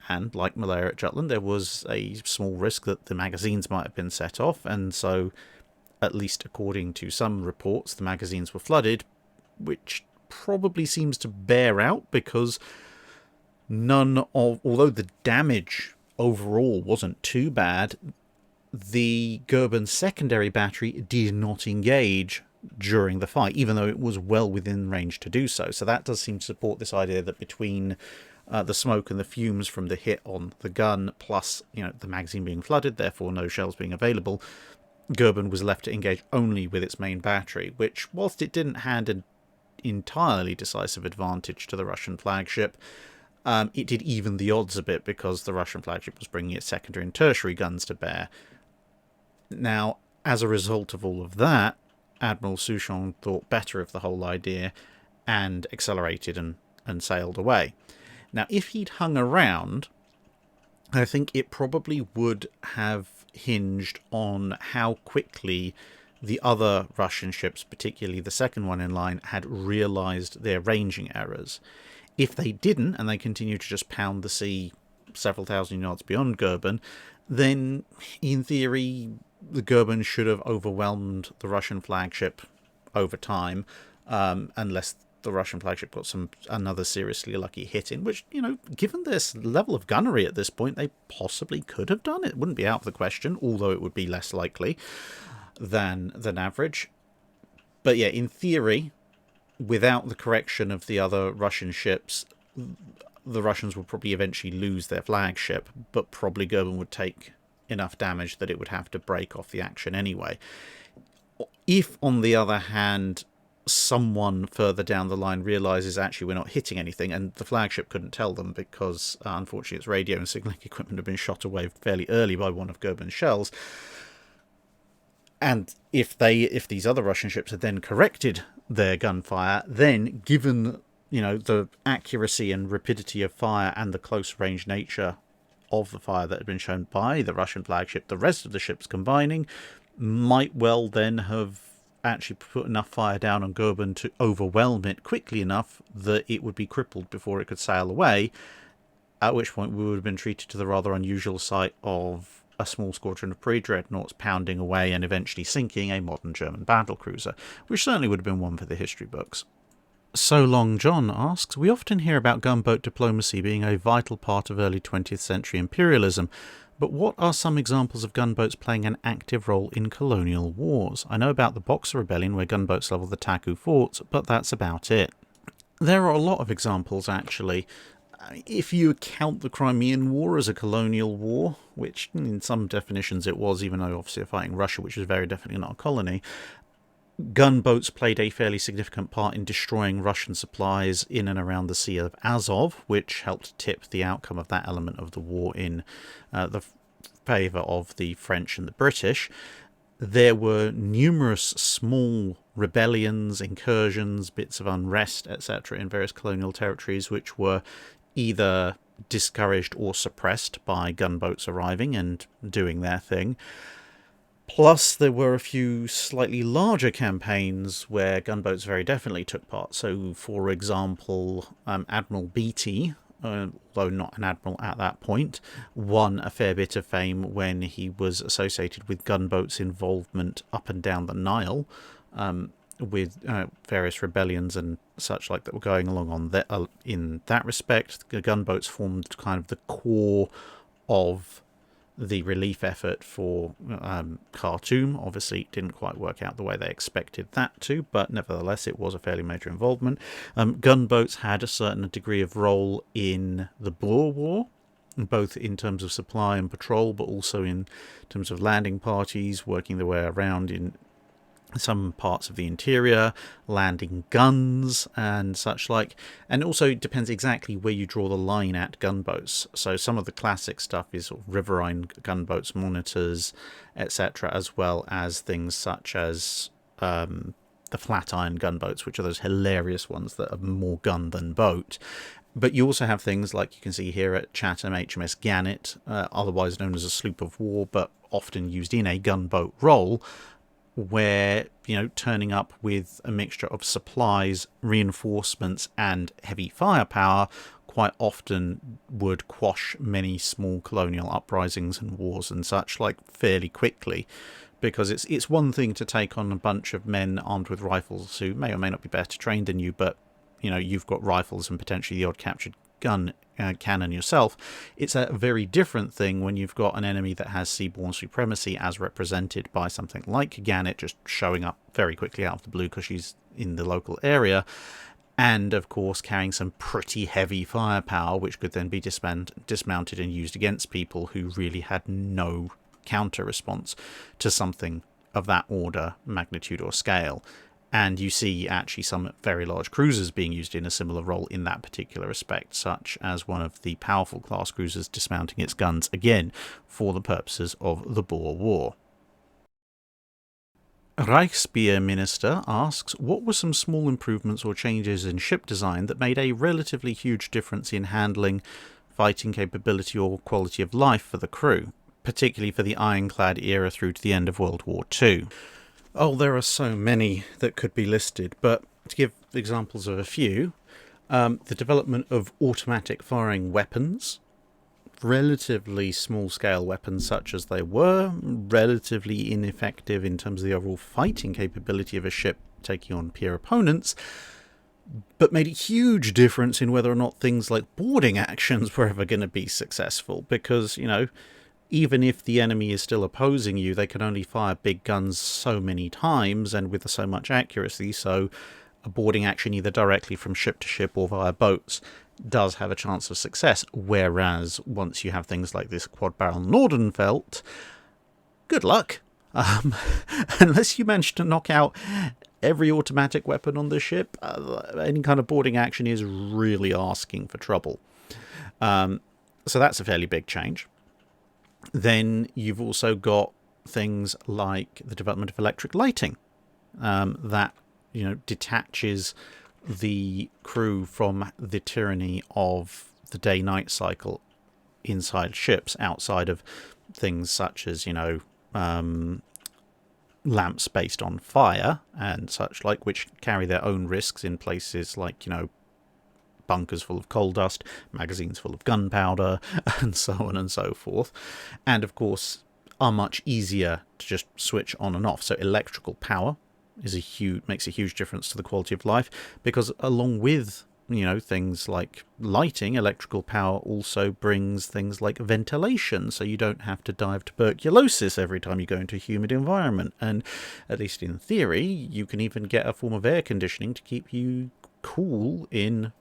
And like Malaya at Jutland, there was a small risk that the magazines might have been set off, and so, at least according to some reports, the magazines were flooded, which probably seems to bear out because although the damage overall wasn't too bad, the Goeben secondary battery did not engage during the fight, even though it was well within range to do so. So that does seem to support this idea that between the smoke and the fumes from the hit on the gun, plus the magazine being flooded, therefore no shells being available, Goeben was left to engage only with its main battery, which, whilst it didn't hand an entirely decisive advantage to the Russian flagship, it did even the odds a bit because the Russian flagship was bringing its secondary and tertiary guns to bear. Now, as a result of all of that, Admiral Souchon thought better of the whole idea and accelerated and sailed away. Now, if he'd hung around, I think it probably would have hinged on how quickly the other Russian ships, particularly the second one in line, had realised their ranging errors. If they didn't, and they continued to just pound the sea several thousand yards beyond Goeben, then, in theory, the Goeben should have overwhelmed the Russian flagship over time, unless the Russian flagship got another seriously lucky hit in, which, given this level of gunnery at this point, they possibly could have done. It wouldn't be out of the question, although it would be less likely than average. But yeah, in theory, without the correction of the other Russian ships, the Russians would probably eventually lose their flagship, but probably Goeben would take enough damage that it would have to break off the action anyway. If, on the other hand, someone further down the line realises actually we're not hitting anything, and the flagship couldn't tell them because unfortunately its radio and signalling equipment had been shot away fairly early by one of Goeben's shells, and if these other Russian ships had then corrected their gunfire, then given the accuracy and rapidity of fire and the close range nature of the fire that had been shown by the Russian flagship, the rest of the ships combining might well then have actually put enough fire down on Goeben to overwhelm it quickly enough that it would be crippled before it could sail away, at which point we would have been treated to the rather unusual sight of a small squadron of pre-dreadnoughts pounding away and eventually sinking a modern German battlecruiser, which certainly would have been one for the history books. So Long John asks, we often hear about gunboat diplomacy being a vital part of early 20th century imperialism, but what are some examples of gunboats playing an active role in colonial wars? I know about the Boxer Rebellion where gunboats leveled the Taku forts, but that's about it. There are a lot of examples, actually. If you count the Crimean War as a colonial war, which in some definitions it was, even though obviously they're fighting Russia, which is very definitely not a colony, gunboats played a fairly significant part in destroying Russian supplies in and around the Sea of Azov, which helped tip the outcome of that element of the war in the favour of the French and the British. There were numerous small rebellions, incursions, bits of unrest, etc. in various colonial territories, which were either discouraged or suppressed by gunboats arriving and doing their thing. Plus, there were a few slightly larger campaigns where gunboats very definitely took part. So, for example, Admiral Beatty, although not an admiral at that point, won a fair bit of fame when he was associated with gunboats' involvement up and down the Nile, with various rebellions and such like that were going along in that respect. The gunboats formed kind of the core of the relief effort for Khartoum. Obviously, it didn't quite work out the way they expected that to, but nevertheless, it was a fairly major involvement. Gunboats had a certain degree of role in the Boer War, both in terms of supply and patrol, but also in terms of landing parties, working their way around in some parts of the interior, landing guns and such like. And also it depends exactly where you draw the line at gunboats. So some of the classic stuff is sort of riverine gunboats, monitors, etc., as well as things such as the flat iron gunboats, which are those hilarious ones that are more gun than boat. But you also have things like you can see here at Chatham HMS Gannet, otherwise known as a sloop of war, but often used in a gunboat role, where, turning up with a mixture of supplies, reinforcements, and heavy firepower quite often would quash many small colonial uprisings and wars and such like fairly quickly. Because it's one thing to take on a bunch of men armed with rifles who may or may not be better trained than you, but you've got rifles and potentially the odd captured gun cannon yourself. It's a very different thing when you've got an enemy that has seaborne supremacy, as represented by something like Gannet just showing up very quickly out of the blue because she's in the local area, and of course carrying some pretty heavy firepower, which could then be dismounted and used against people who really had no counter response to something of that order, magnitude, or scale. And you see actually some very large cruisers being used in a similar role in that particular respect, such as one of the powerful class cruisers dismounting its guns again for the purposes of the Boer War. Reichsbeer Minister asks, what were some small improvements or changes in ship design that made a relatively huge difference in handling, fighting capability, or quality of life for the crew, particularly for the ironclad era through to the end of World War II? Oh, there are so many that could be listed, but to give examples of a few, the development of automatic firing weapons, relatively small-scale weapons such as they were, relatively ineffective in terms of the overall fighting capability of a ship taking on peer opponents, but made a huge difference in whether or not things like boarding actions were ever going to be successful, because, even if the enemy is still opposing you, they can only fire big guns so many times and with so much accuracy, so a boarding action either directly from ship to ship or via boats does have a chance of success, whereas once you have things like this quad-barrel Nordenfeldt, good luck. Unless you manage to knock out every automatic weapon on the ship, any kind of boarding action is really asking for trouble. So that's a fairly big change. Then you've also got things like the development of electric lighting that detaches the crew from the tyranny of the day-night cycle inside ships, outside of things such as lamps based on fire and such like, which carry their own risks in places like bunkers full of coal dust, magazines full of gunpowder, and so on and so forth, and of course are much easier to just switch on and off. So electrical power is makes a huge difference to the quality of life, because along with things like lighting, electrical power also brings things like ventilation, so you don't have to die of tuberculosis every time you go into a humid environment, and at least in theory you can even get a form of air conditioning to keep you cool in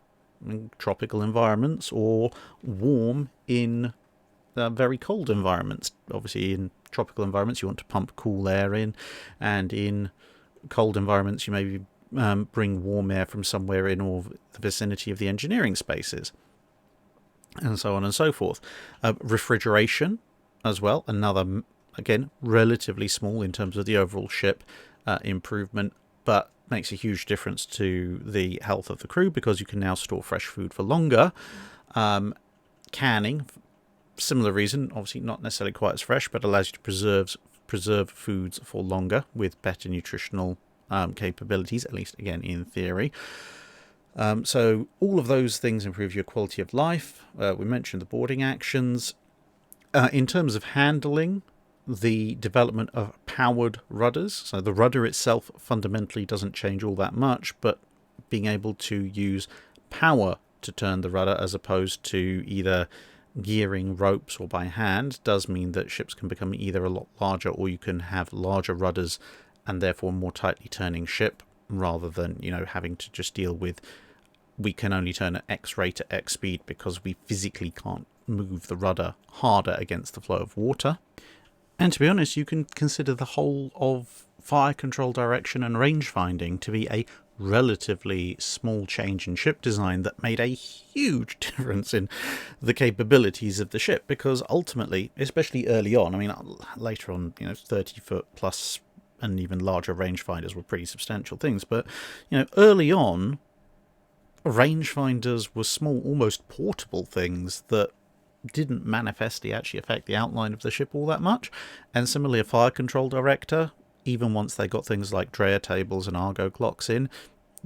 tropical environments, or warm in very cold environments. Obviously in tropical environments you want to pump cool air in, and in cold environments you maybe bring warm air from somewhere in or the vicinity of the engineering spaces, and so on and so forth. Refrigeration as well, another, again, relatively small in terms of the overall ship improvement, but makes a huge difference to the health of the crew, because you can now store fresh food for longer. Canning, similar reason, obviously not necessarily quite as fresh, but allows you to preserve foods for longer with better nutritional capabilities, at least again in theory. So all of those things improve your quality of life. We mentioned the boarding actions. In terms of handling, the development of powered rudders. So the rudder itself fundamentally doesn't change all that much, but being able to use power to turn the rudder as opposed to either gearing ropes or by hand does mean that ships can become either a lot larger, or you can have larger rudders and therefore more tightly turning ship, rather than having to just deal with, we can only turn at X rate at X speed because we physically can't move the rudder harder against the flow of water. And to be honest, you can consider the whole of fire control, direction and range finding to be a relatively small change in ship design that made a huge difference in the capabilities of the ship, because ultimately, especially early on, I mean later on 30-foot plus and even larger rangefinders were pretty substantial things, but early on rangefinders were small, almost portable things that didn't manifestly actually affect the outline of the ship all that much. And similarly, a fire control director, even once they got things like Dreyer tables and Argo clocks in,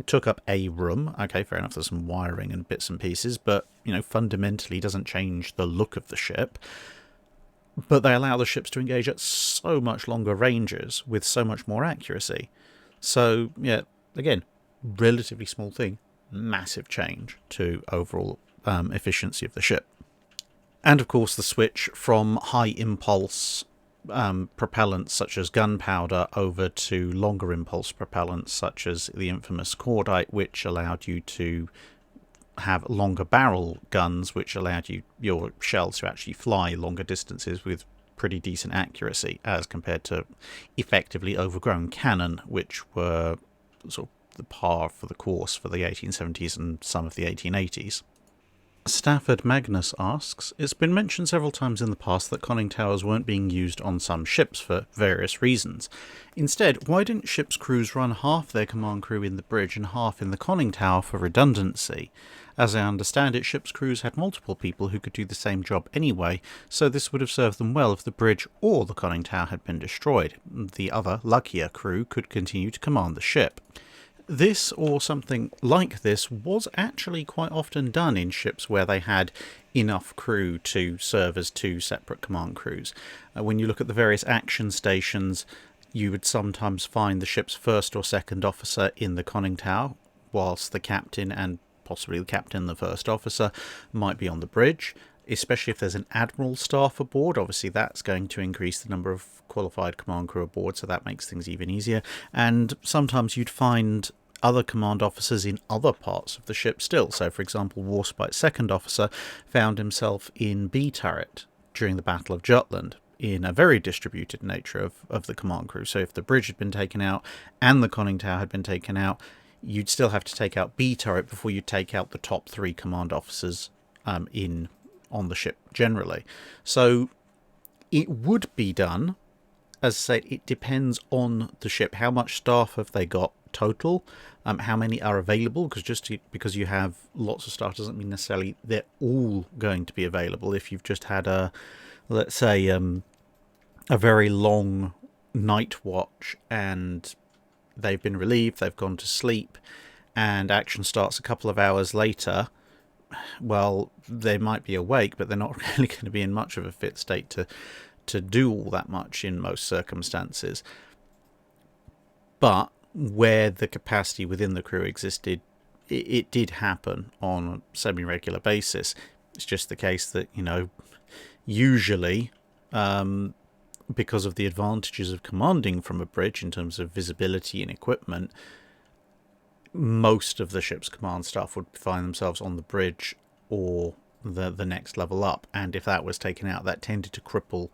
took up a room. Okay, fair enough, there's some wiring and bits and pieces, but, fundamentally doesn't change the look of the ship. But they allow the ships to engage at so much longer ranges with so much more accuracy. So, yeah, again, relatively small thing, massive change to overall efficiency of the ship. And of course the switch from high impulse propellants such as gunpowder over to longer impulse propellants such as the infamous cordite, which allowed you to have longer barrel guns, which allowed your shells to actually fly longer distances with pretty decent accuracy, as compared to effectively overgrown cannon, which were sort of the par for the course for the 1870s and some of the 1880s. Stafford Magnus asks, it's been mentioned several times in the past that conning towers weren't being used on some ships for various reasons. Instead, why didn't ships' crews run half their command crew in the bridge and half in the conning tower for redundancy? As I understand it, ships' crews had multiple people who could do the same job anyway, so this would have served them well if the bridge or the conning tower had been destroyed. The other, luckier crew could continue to command the ship. This, or something like this, was actually quite often done in ships where they had enough crew to serve as two separate command crews. When you look at the various action stations, you would sometimes find the ship's first or second officer in the conning tower, whilst the captain and possibly the captain and the first officer might be on the bridge. Especially if there's an admiral staff aboard, obviously that's going to increase the number of qualified command crew aboard, so that makes things even easier. And sometimes you'd find other command officers in other parts of the ship still. So, for example, Warspite's second officer found himself in B turret during the Battle of Jutland, in a very distributed nature of the command crew. So if the bridge had been taken out and the conning tower had been taken out, you'd still have to take out B turret before you take out the top three command officers on the ship generally. So it would be done. As I say, it depends on the ship. How much staff have they got total? How many are available? Because because you have lots of staff doesn't mean necessarily they're all going to be available. If you've just had let's say, a very long night watch and they've been relieved, they've gone to sleep, and action starts a couple of hours later, well, they might be awake, but they're not really going to be in much of a fit state to do all that much in most circumstances. But where the capacity within the crew existed, it did happen on a semi-regular basis. It's just the case that, usually, because of the advantages of commanding from a bridge in terms of visibility and equipment, most of the ship's command staff would find themselves on the bridge or the next level up, and if that was taken out, that tended to cripple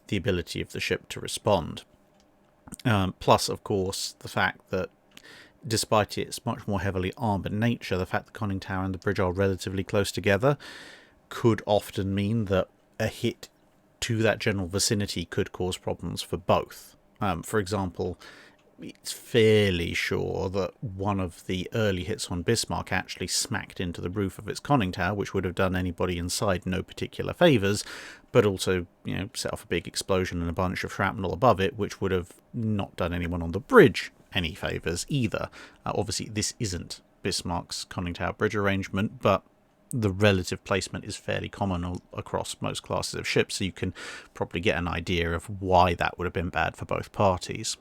the ability of the ship to respond. Plus, of course, the fact that despite its much more heavily armoured nature, the fact the conning tower and the bridge are relatively close together could often mean that a hit to that general vicinity could cause problems for both. For example, it's fairly sure that one of the early hits on Bismarck actually smacked into the roof of its conning tower, which would have done anybody inside no particular favours, but also, set off a big explosion and a bunch of shrapnel above it, which would have not done anyone on the bridge any favours either. Obviously, this isn't Bismarck's conning tower bridge arrangement, but the relative placement is fairly common across most classes of ships, so you can probably get an idea of why that would have been bad for both parties.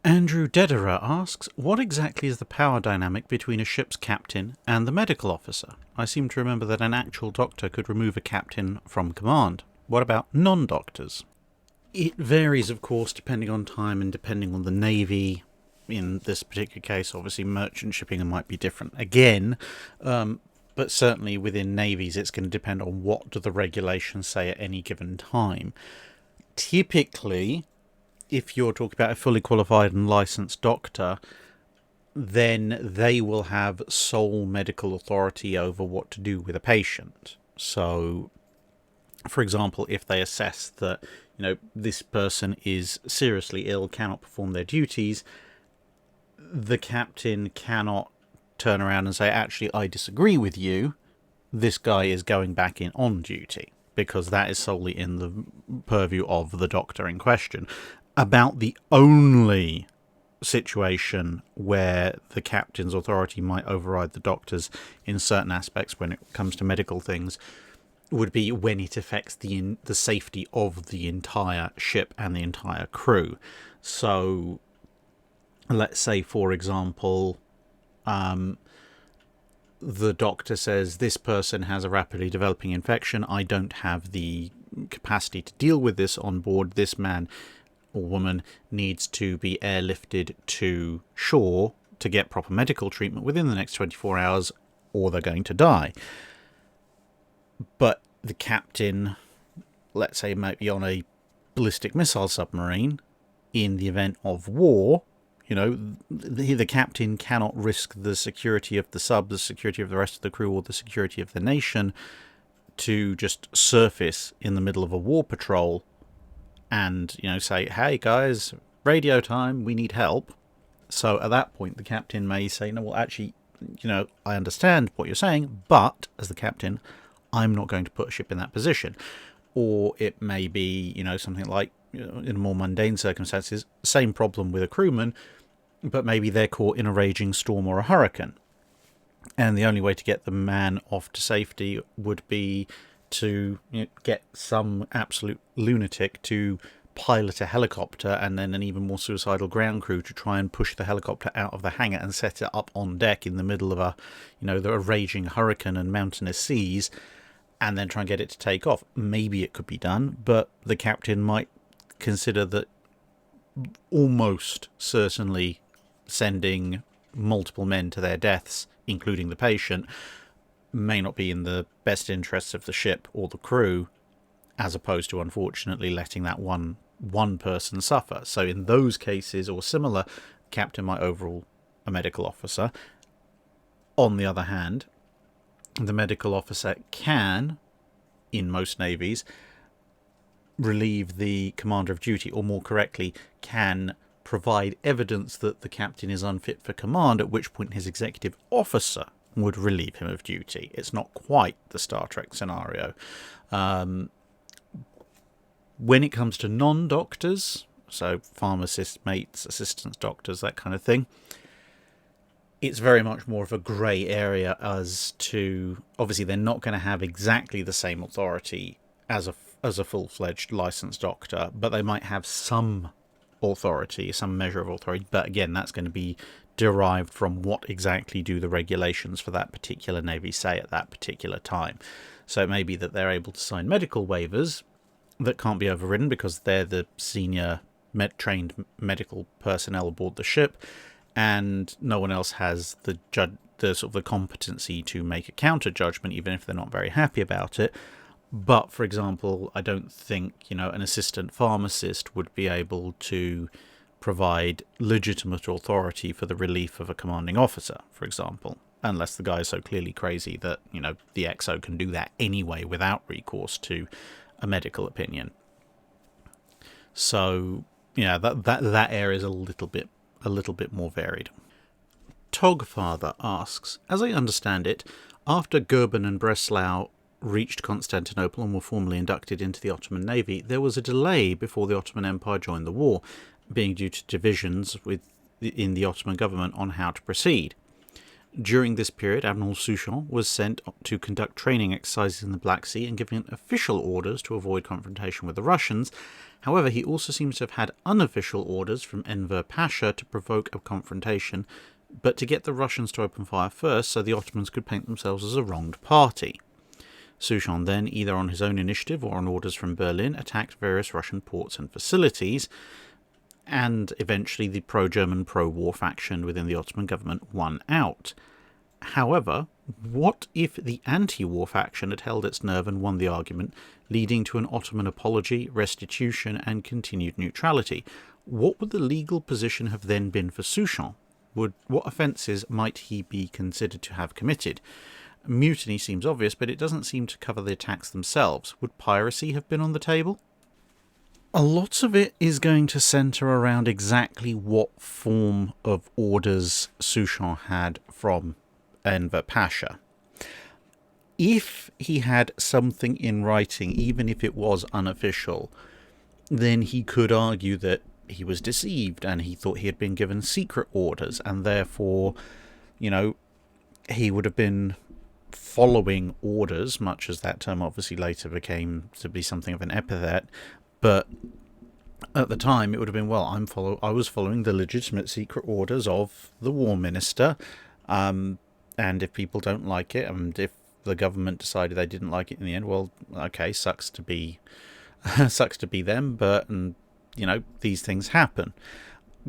Andrew Dederer asks, what exactly is the power dynamic between a ship's captain and the medical officer? I seem to remember that an actual doctor could remove a captain from command. What about non-doctors? It varies, of course, depending on time and depending on the navy. In this particular case, obviously, merchant shipping might be different again, but certainly within navies, it's going to depend on what do the regulations say at any given time. Typically, if you're talking about a fully qualified and licensed doctor, then they will have sole medical authority over what to do with a patient. So, for example, if they assess that, this person is seriously ill, cannot perform their duties, the captain cannot turn around and say, actually, I disagree with you, this guy is going back in on duty, because that is solely in the purview of the doctor in question. About the only situation where the captain's authority might override the doctor's in certain aspects when it comes to medical things would be when it affects the safety of the entire ship and the entire crew. So let's say, for example, the doctor says, this person has a rapidly developing infection, I don't have the capacity to deal with this on board, this man or woman needs to be airlifted to shore to get proper medical treatment within the next 24 hours or they're going to die. But the captain, let's say, might be on a ballistic missile submarine. In the event of war, you know, the captain cannot risk the security of the sub, the security of the rest of the crew, or the security of the nation to just surface in the middle of a war patrol and, you know, say, hey guys, radio time, we need help. So at that point, the captain may say, no, well, actually, you know, I understand what you're saying, but as the captain, I'm not going to put a ship in that position. Or it may be, you know, something like, you know, in more mundane circumstances, same problem with a crewman, but maybe they're caught in a raging storm or a hurricane. And the only way to get the man off to safety would be to, you know, get some absolute lunatic to pilot a helicopter and then an even more suicidal ground crew to try and push the helicopter out of the hangar and set it up on deck in the middle of a, you know, a raging hurricane and mountainous seas, and then try and get it to take off. Maybe it could be done, but the captain might consider that almost certainly sending multiple men to their deaths, including the patient, may not be in the best interests of the ship or the crew, as opposed to, unfortunately, letting that one person suffer. So in those cases, or similar, captain might overrule a medical officer. On the other hand, the medical officer can, in most navies, relieve the commander of duty, or more correctly, can provide evidence that the captain is unfit for command, at which point his executive officer would relieve him of duty. It's not quite the Star Trek scenario. When it comes to non-doctors, so pharmacists, mates, assistants, doctors, that kind of thing, it's very much more of a grey area as to, obviously they're not going to have exactly the same authority as a full-fledged licensed doctor, but they might have some authority, some measure of authority, but again, that's going to be derived from what exactly do the regulations for that particular navy say at that particular time. So it may be that they're able to sign medical waivers that can't be overridden because they're the senior trained medical personnel aboard the ship, and no one else has the sort of the competency to make a counter judgment, even if they're not very happy about it. But, for example, I don't think, you know, an assistant pharmacist would be able to provide legitimate authority for the relief of a commanding officer, for example, unless the guy is so clearly crazy that, you know, the XO can do that anyway without recourse to a medical opinion. So, yeah, that area is a little bit more varied. Togfather asks, as I understand it, after Goeben and Breslau reached Constantinople and were formally inducted into the Ottoman Navy, there was a delay before the Ottoman Empire joined the war, being due to divisions in the Ottoman government on how to proceed. During this period, Admiral Souchon was sent to conduct training exercises in the Black Sea and given official orders to avoid confrontation with the Russians. However, he also seems to have had unofficial orders from Enver Pasha to provoke a confrontation, but to get the Russians to open fire first so the Ottomans could paint themselves as a wronged party. Souchon then, either on his own initiative or on orders from Berlin, attacked various Russian ports and facilities, and eventually the pro-German, pro-war faction within the Ottoman government won out. However, what if the anti-war faction had held its nerve and won the argument, leading to an Ottoman apology, restitution, and continued neutrality? What would the legal position have then been for Souchon? What offences might he be considered to have committed? Mutiny seems obvious, but it doesn't seem to cover the attacks themselves. Would piracy have been on the table? A lot of it is going to centre around exactly what form of orders Souchon had from Enver Pasha. If he had something in writing, even if it was unofficial, then he could argue that he was deceived and he thought he had been given secret orders, and therefore, he would have been following orders, much as that term obviously later became to be something of an epithet. But at the time, it would have been, well, I was following the legitimate secret orders of the War Minister, and if people don't like it, and if the government decided they didn't like it in the end, well, okay, sucks to be them, but these things happen.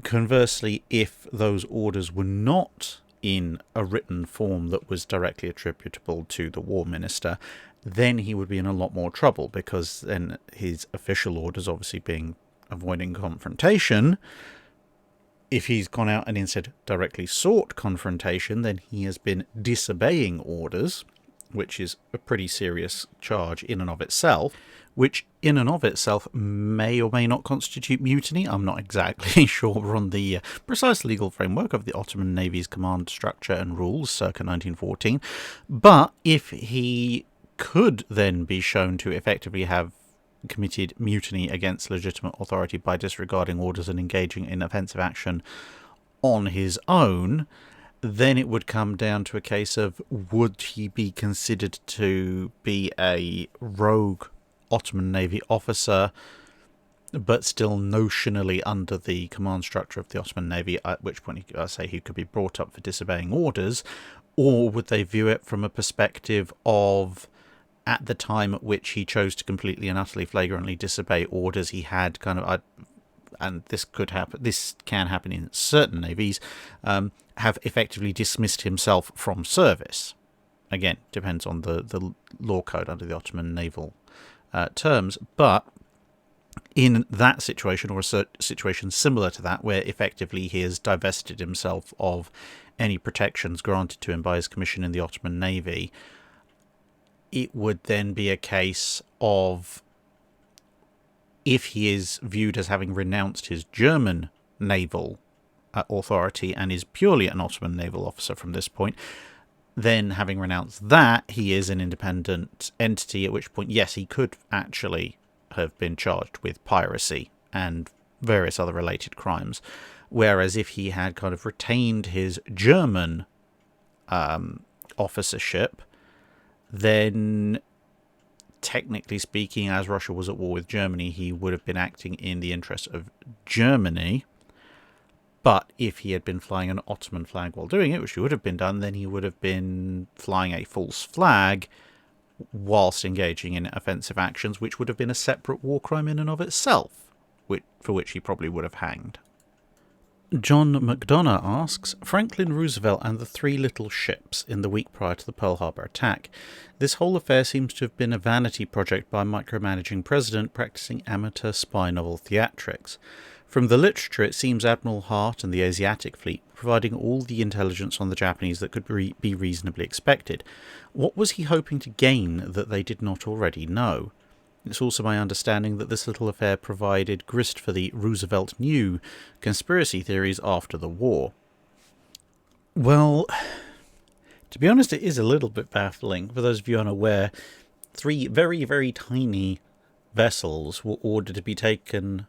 Conversely, if those orders were not in a written form that was directly attributable to the War Minister, then he would be in a lot more trouble, because then his official orders obviously being avoiding confrontation. If he's gone out and instead directly sought confrontation, then he has been disobeying orders, which is a pretty serious charge in and of itself, which in and of itself may or may not constitute mutiny. I'm not exactly sure on the precise legal framework of the Ottoman Navy's command structure and rules circa 1914, but if he could then be shown to effectively have committed mutiny against legitimate authority by disregarding orders and engaging in offensive action on his own, then it would come down to a case of, would he be considered to be a rogue Ottoman Navy officer, but still notionally under the command structure of the Ottoman Navy, at which point he could be brought up for disobeying orders, or would they view it from a perspective of, at the time at which he chose to completely and utterly flagrantly disobey orders, he had and this can happen in certain navies, have effectively dismissed himself from service. Again, depends on the law code under the Ottoman naval terms, but in that situation, or a situation similar to that, where effectively he has divested himself of any protections granted to him by his commission in the Ottoman Navy, it would then be a case of, if he is viewed as having renounced his German naval authority and is purely an Ottoman naval officer from this point, then having renounced that, he is an independent entity, at which point, yes, he could actually have been charged with piracy and various other related crimes. Whereas if he had kind of retained his German officership, then technically speaking, as Russia was at war with Germany, he would have been acting in the interest of Germany. But if he had been flying an Ottoman flag while doing it, which he would have been done, then he would have been flying a false flag whilst engaging in offensive actions, which would have been a separate war crime in and of itself, for which he probably would have hanged. John McDonough asks, Franklin Roosevelt and the three little ships in the week prior to the Pearl Harbor attack. This whole affair seems to have been a vanity project by a micromanaging president practicing amateur spy novel theatrics. From the literature, it seems Admiral Hart and the Asiatic Fleet were providing all the intelligence on the Japanese that could be reasonably expected. What was he hoping to gain that they did not already know? It's also my understanding that this little affair provided grist for the Roosevelt knew conspiracy theories after the war. Well, to be honest, it is a little bit baffling. For those of you unaware, 3 very, very tiny vessels were ordered to be taken,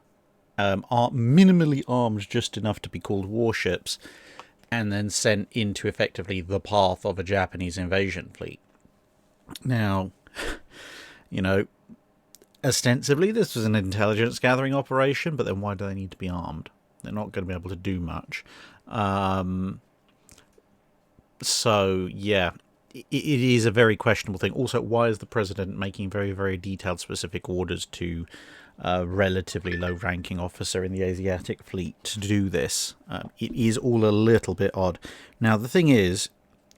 minimally armed just enough to be called warships, and then sent into effectively the path of a Japanese invasion fleet. Now, ostensibly this was an intelligence gathering operation, but then why do they need to be armed? They're not going to be able to do much. So, yeah, it is a very questionable thing. Also, why is the president making very, very detailed specific orders to a relatively low-ranking officer in the Asiatic Fleet to do this? It is all a little bit odd. Now, the thing is,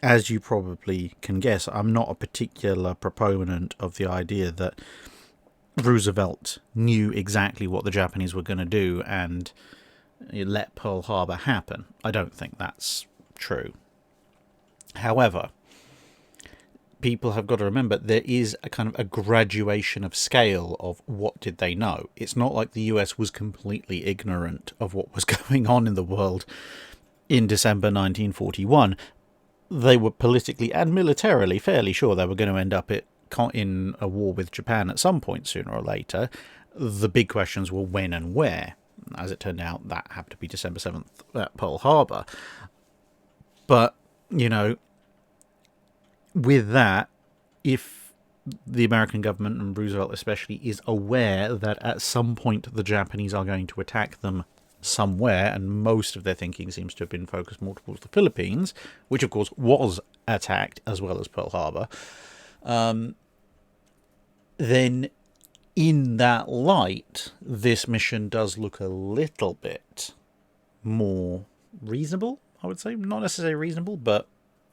as you probably can guess, I'm not a particular proponent of the idea that Roosevelt knew exactly what the Japanese were going to do and let Pearl Harbor happen. I don't think that's true. However, people have got to remember there is a kind of a graduation of scale of what did they know. It's not like the US was completely ignorant of what was going on in the world in December 1941. they were politically and militarily fairly sure they were going to end up in a war with Japan at some point sooner or later. The big questions were when and where. As it turned out, that happened to be December 7th at Pearl Harbor. But, with that, if the American government, and Roosevelt especially, is aware that at some point the Japanese are going to attack them somewhere, and most of their thinking seems to have been focused more towards the Philippines, which of course was attacked as well as Pearl Harbor, then in that light, this mission does look a little bit more reasonable, I would say. Not necessarily reasonable, but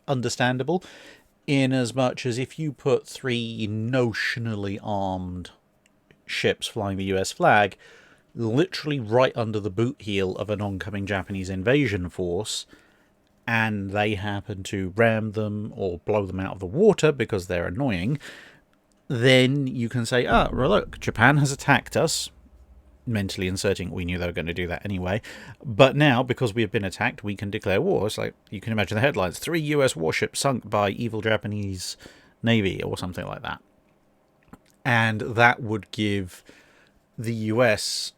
understandable, in as much as if you put 3 notionally armed ships flying the US flag literally right under the boot heel of an oncoming Japanese invasion force, and they happen to ram them or blow them out of the water because they're annoying, then you can say, well, look, Japan has attacked us, mentally inserting, we knew they were going to do that anyway, but now, because we have been attacked, we can declare war. It's like, you can imagine the headlines, 3 US warships sunk by evil Japanese Navy, or something like that. And that would give the US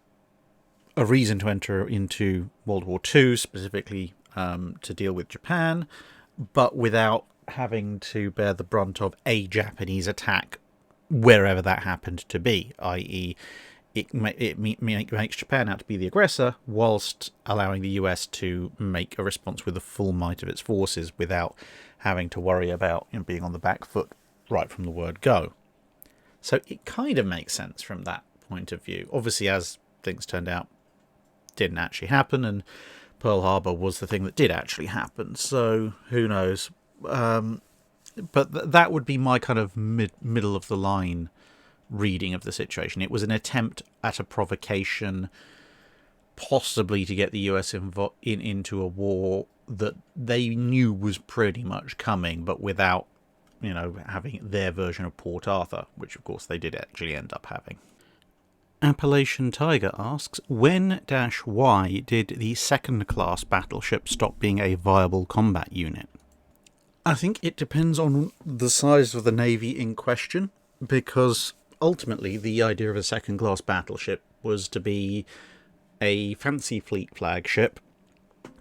a reason to enter into World War II, specifically to deal with Japan, but without having to bear the brunt of a Japanese attack wherever that happened to be, i.e. it makes Japan out to be the aggressor, whilst allowing the US to make a response with the full might of its forces without having to worry about being on the back foot right from the word go. So it kind of makes sense from that point of view. Obviously, as things turned out, didn't actually happen, and Pearl Harbor was the thing that did actually happen, so who knows. But that would be my kind of middle of the line reading of the situation. It was an attempt at a provocation, possibly to get the US into a war that they knew was pretty much coming, but without, having their version of Port Arthur, which of course they did actually end up having. Appalachian Tiger asks, when-y did the second-class battleship stop being a viable combat unit? I think it depends on the size of the navy in question, because ultimately the idea of a second-class battleship was to be a fancy fleet flagship,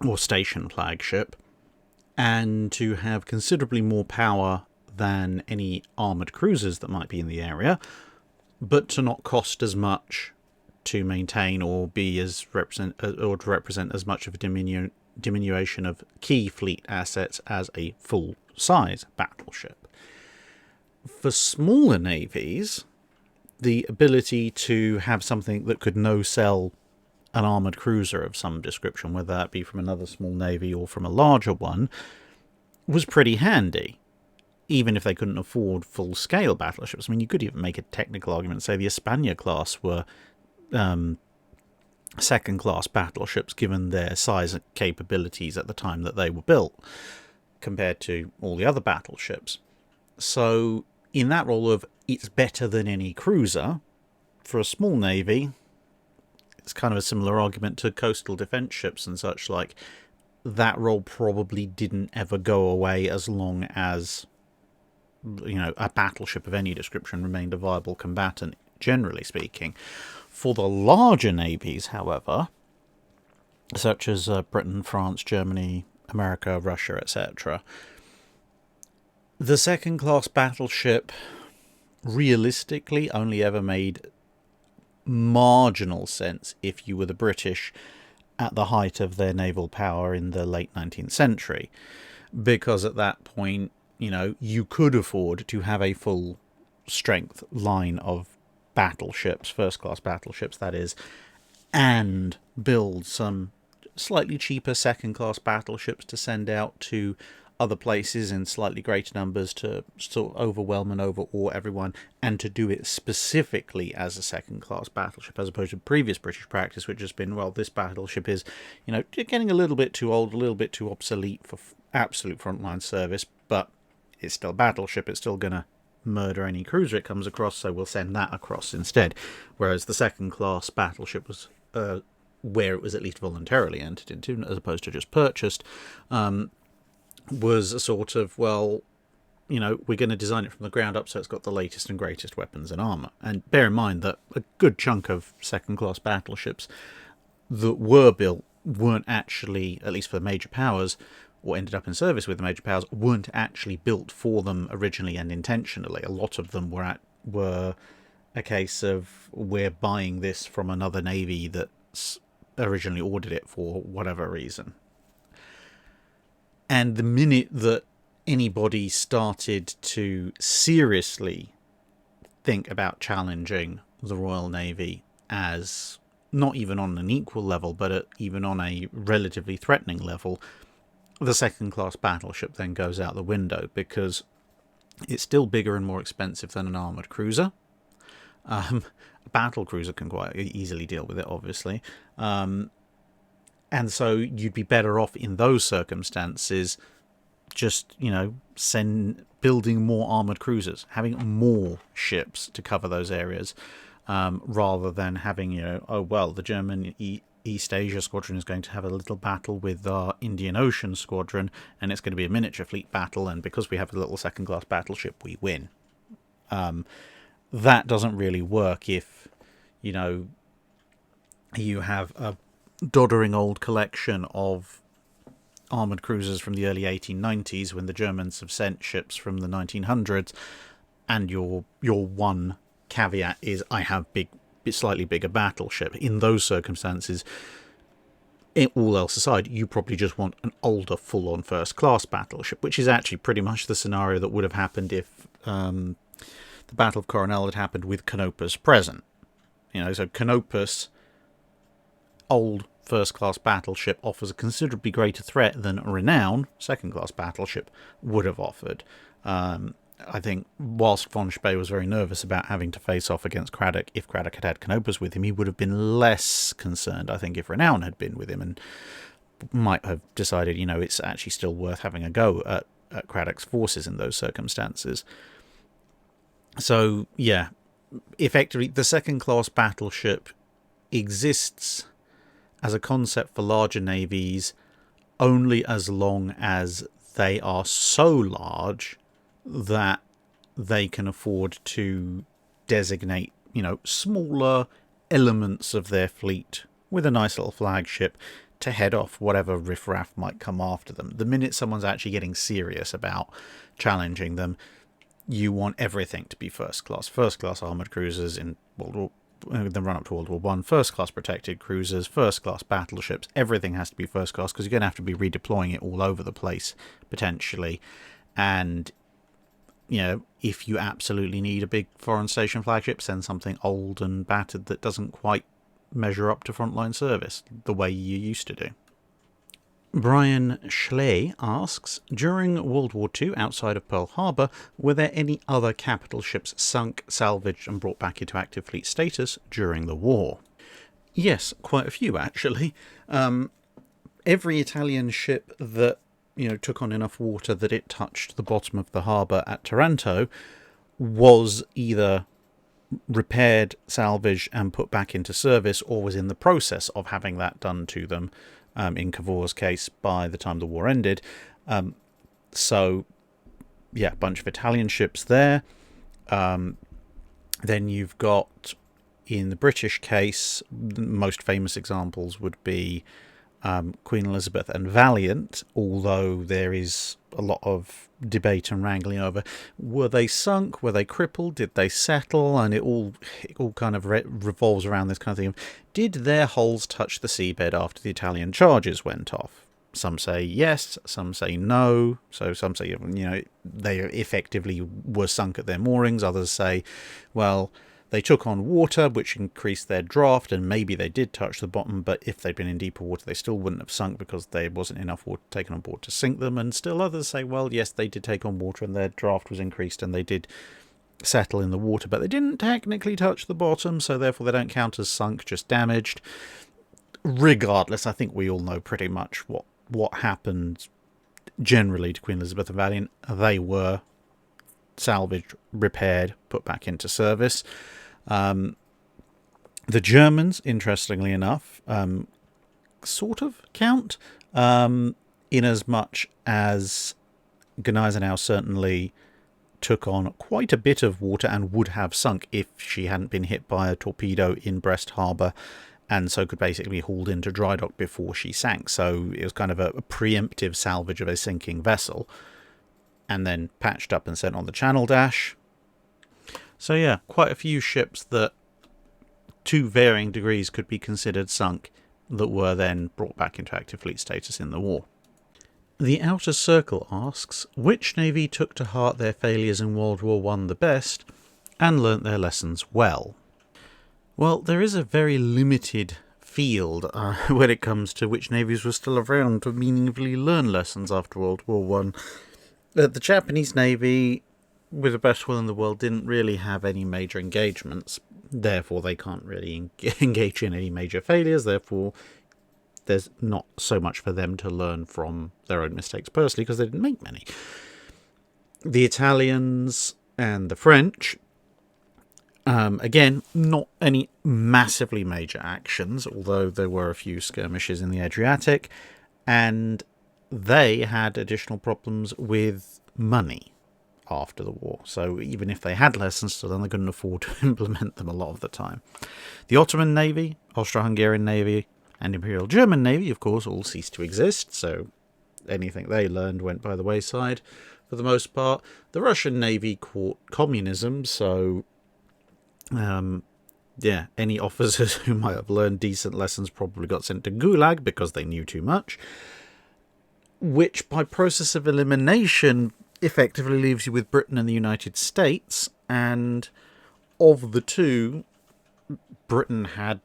or station flagship, and to have considerably more power than any armoured cruisers that might be in the area, but to not cost as much to maintain or to represent as much of a diminution of key fleet assets as a full-size battleship. For smaller navies, the ability to have something that could no-sell an armoured cruiser of some description, whether that be from another small navy or from a larger one, was pretty handy, even if they couldn't afford full-scale battleships. I mean, you could even make a technical argument, say the España class were second-class battleships given their size and capabilities at the time that they were built, compared to all the other battleships. So, in that role of it's better than any cruiser, for a small navy, it's kind of a similar argument to coastal defence ships and such like. That role probably didn't ever go away as long as a battleship of any description remained a viable combatant, generally speaking. For the larger navies, however, such as Britain, France, Germany, America, Russia, etc., the second-class battleship realistically only ever made marginal sense if you were the British at the height of their naval power in the late 19th century, because at that point, you could afford to have a full-strength line of battleships, first-class battleships, that is, and build some slightly cheaper second-class battleships to send out to other places in slightly greater numbers to sort of overwhelm and overawe everyone, and to do it specifically as a second-class battleship, as opposed to previous British practice, which has been, well, this battleship is, getting a little bit too old, a little bit too obsolete for absolute frontline service, but it's still a battleship, it's still going to murder any cruiser it comes across, so we'll send that across instead. Whereas the second-class battleship was where it was at least voluntarily entered into, as opposed to just purchased, was a sort of, well, we're going to design it from the ground up so it's got the latest and greatest weapons and armour. And bear in mind that a good chunk of second-class battleships that were built weren't actually, at least for the major powers, or ended up in service with the major powers, weren't actually built for them originally and intentionally. A lot of them were a case of, we're buying this from another navy that's originally ordered it for whatever reason. And the minute that anybody started to seriously think about challenging the Royal Navy as not even on an equal level, but even on a relatively threatening level, the second-class battleship then goes out the window, because it's still bigger and more expensive than an armoured cruiser. A battle cruiser can quite easily deal with it, obviously. And so you'd be better off in those circumstances just, building more armoured cruisers, having more ships to cover those areas, rather than having, the German East Asia Squadron is going to have a little battle with our Indian Ocean Squadron, and it's going to be a miniature fleet battle, and because we have a little second-class battleship, we win. That doesn't really work if, you have a doddering old collection of armoured cruisers from the early 1890s when the Germans have sent ships from the 1900s, and your one caveat is, I have slightly bigger battleship. In those circumstances, all else aside, you probably just want an older full-on first-class battleship, which is actually pretty much the scenario that would have happened if the Battle of Coronel had happened with Canopus present. So Canopus, old first-class battleship, offers a considerably greater threat than Renown, second-class battleship, would have offered. I think whilst von Spee was very nervous about having to face off against Craddock, if Craddock had had Canopus with him, he would have been less concerned, I think, if Renown had been with him, and might have decided, it's actually still worth having a go at Craddock's forces in those circumstances. So, yeah, effectively, the second-class battleship exists as a concept for larger navies only as long as they are so large that they can afford to designate, smaller elements of their fleet with a nice little flagship to head off whatever riffraff might come after them. The minute someone's actually getting serious about challenging them, you want everything to be first class. First class armoured cruisers in the run up to World War One, first class protected cruisers, first class battleships. Everything has to be first class, because you're going to have to be redeploying it all over the place potentially. And if you absolutely need a big foreign station flagship, send something old and battered that doesn't quite measure up to frontline service the way you used to do. Brian Schley asks, during World War II, outside of Pearl Harbor, were there any other capital ships sunk, salvaged and brought back into active fleet status during the war? Yes, quite a few actually. Every Italian ship that took on enough water that it touched the bottom of the harbour at Taranto was either repaired, salvaged and put back into service, or was in the process of having that done to them, in Cavour's case, by the time the war ended. So, yeah, a bunch of Italian ships there. Then you've got, in the British case, the most famous examples would be Queen Elizabeth and Valiant, although there is a lot of debate and wrangling over, were they sunk, were they crippled, did they settle, and it all kind of revolves around this kind of thing. Did their hulls touch the seabed after the Italian charges went off? Some say yes, some say no. So some say, they effectively were sunk at their moorings. Others say, well, they took on water, which increased their draft, and maybe they did touch the bottom, but if they'd been in deeper water, they still wouldn't have sunk because there wasn't enough water taken on board to sink them. And still others say, well, yes, they did take on water and their draft was increased and they did settle in the water, but they didn't technically touch the bottom, so therefore they don't count as sunk, just damaged. Regardless, I think we all know pretty much what happened generally to Queen Elizabeth and Valiant. They were salvaged, repaired, put back into service. The Germans, interestingly enough, sort of count. in as much as Gneisenau certainly took on quite a bit of water and would have sunk if she hadn't been hit by a torpedo in Brest Harbour, and so could basically be hauled into Drydock before she sank. So it was kind of a preemptive salvage of a sinking vessel, and then patched up and sent on the Channel Dash. So yeah, quite a few ships that, to varying degrees, could be considered sunk that were then brought back into active fleet status in the war. The Outer Circle asks, which navy took to heart their failures in World War I the best and learnt their lessons well? Well, there is a very limited field when it comes to which navies were still around to meaningfully learn lessons after World War I. The Japanese Navy, with the best will in the world, didn't really have any major engagements. Therefore, they can't really engage in any major failures. Therefore, there's not so much for them to learn from their own mistakes personally, because they didn't make many. The Italians and the French, again, not any massively major actions, although there were a few skirmishes in the Adriatic, and they had additional problems with money after the war. So even if they had lessons to learn, they couldn't afford to implement them a lot of the time. The Ottoman Navy, Austro-Hungarian Navy, and Imperial German Navy, of course, all ceased to exist, so anything they learned went by the wayside for the most part. The Russian Navy caught communism, so yeah, any officers who might have learned decent lessons probably got sent to Gulag because they knew too much, which by process of elimination effectively leaves you with Britain and the United States, and of the two, Britain had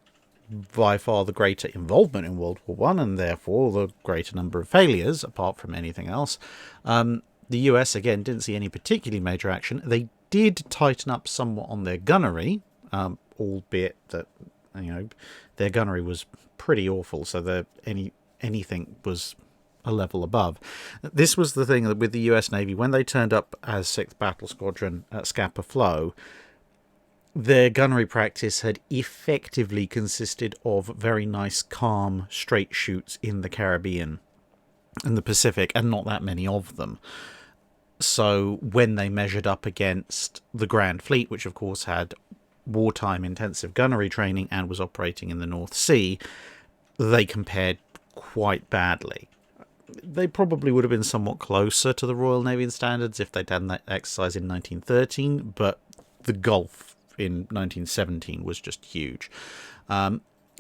by far the greater involvement in World War I, and therefore the greater number of failures, apart from anything else. The US, again, didn't see any particularly major action. They did tighten up somewhat on their gunnery, albeit that, their gunnery was pretty awful, so anything was a level above. This was the thing with the US Navy. When they turned up as 6th Battle Squadron at Scapa Flow, their gunnery practice had effectively consisted of very nice, calm, straight shoots in the Caribbean and the Pacific, and not that many of them. So when they measured up against the Grand Fleet, which of course had wartime intensive gunnery training and was operating in the North Sea, they compared quite badly. They probably would have been somewhat closer to the Royal Navy standards if they'd done that exercise in 1913, but the gulf in 1917 was just huge.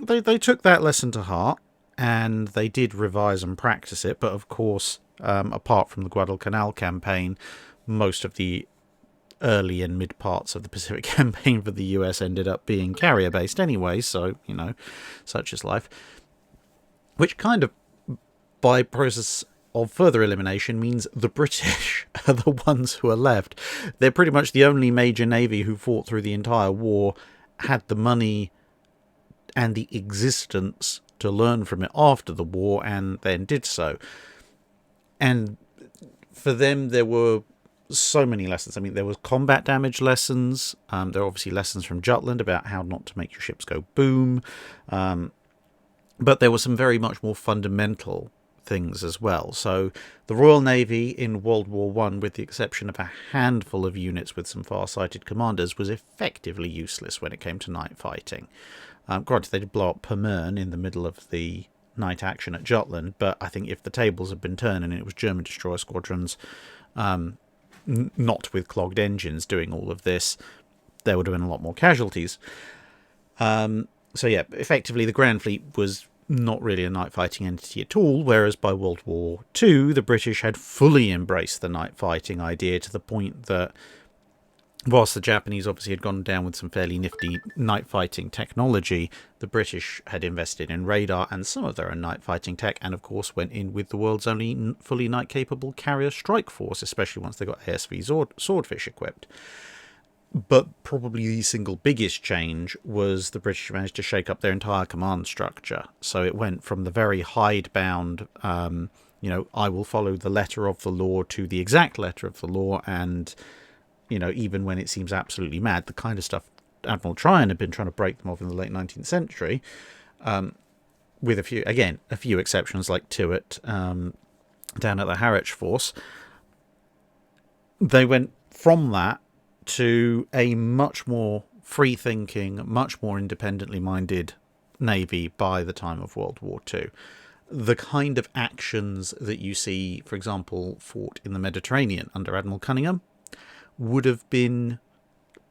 They took that lesson to heart, and they did revise and practice it, but of course, apart from the Guadalcanal Campaign, most of the early and mid parts of the Pacific Campaign for the US ended up being carrier-based anyway, so, such is life. Which kind of, by process of further elimination, means the British are the ones who are left. They're pretty much the only major navy who fought through the entire war, had the money and the existence to learn from it after the war, and then did so. And for them, there were so many lessons. I mean, there was combat damage lessons. There were obviously lessons from Jutland about how not to make your ships go boom. But there were some very much more fundamental things as well. So the Royal Navy in World War I, with the exception of a handful of units with some far-sighted commanders, was effectively useless when it came to night fighting. Granted, they did blow up Pommern in the middle of the night action at Jutland, but I think if the tables had been turned and it was German destroyer squadrons, not with clogged engines doing all of this, there would have been a lot more casualties. So yeah, effectively the Grand Fleet was not really a night fighting entity at all, whereas by World War II, the British had fully embraced the night fighting idea to the point that, whilst the Japanese obviously had gone down with some fairly nifty night fighting technology, the British had invested in radar and some of their own night fighting tech, and of course went in with the world's only fully night capable carrier strike force, especially once they got ASV Swordfish equipped. But probably the single biggest change was the British managed to shake up their entire command structure. So it went from the very hidebound, I will follow the letter of the law, to the exact letter of the law, and, even when it seems absolutely mad, the kind of stuff Admiral Tryon had been trying to break them off in the late 19th century, with a few exceptions like Tewett, down at the Harwich Force, they went from that to a much more free-thinking, much more independently minded Navy by the time of World War II. The kind of actions that you see, for example, fought in the Mediterranean under Admiral Cunningham would have been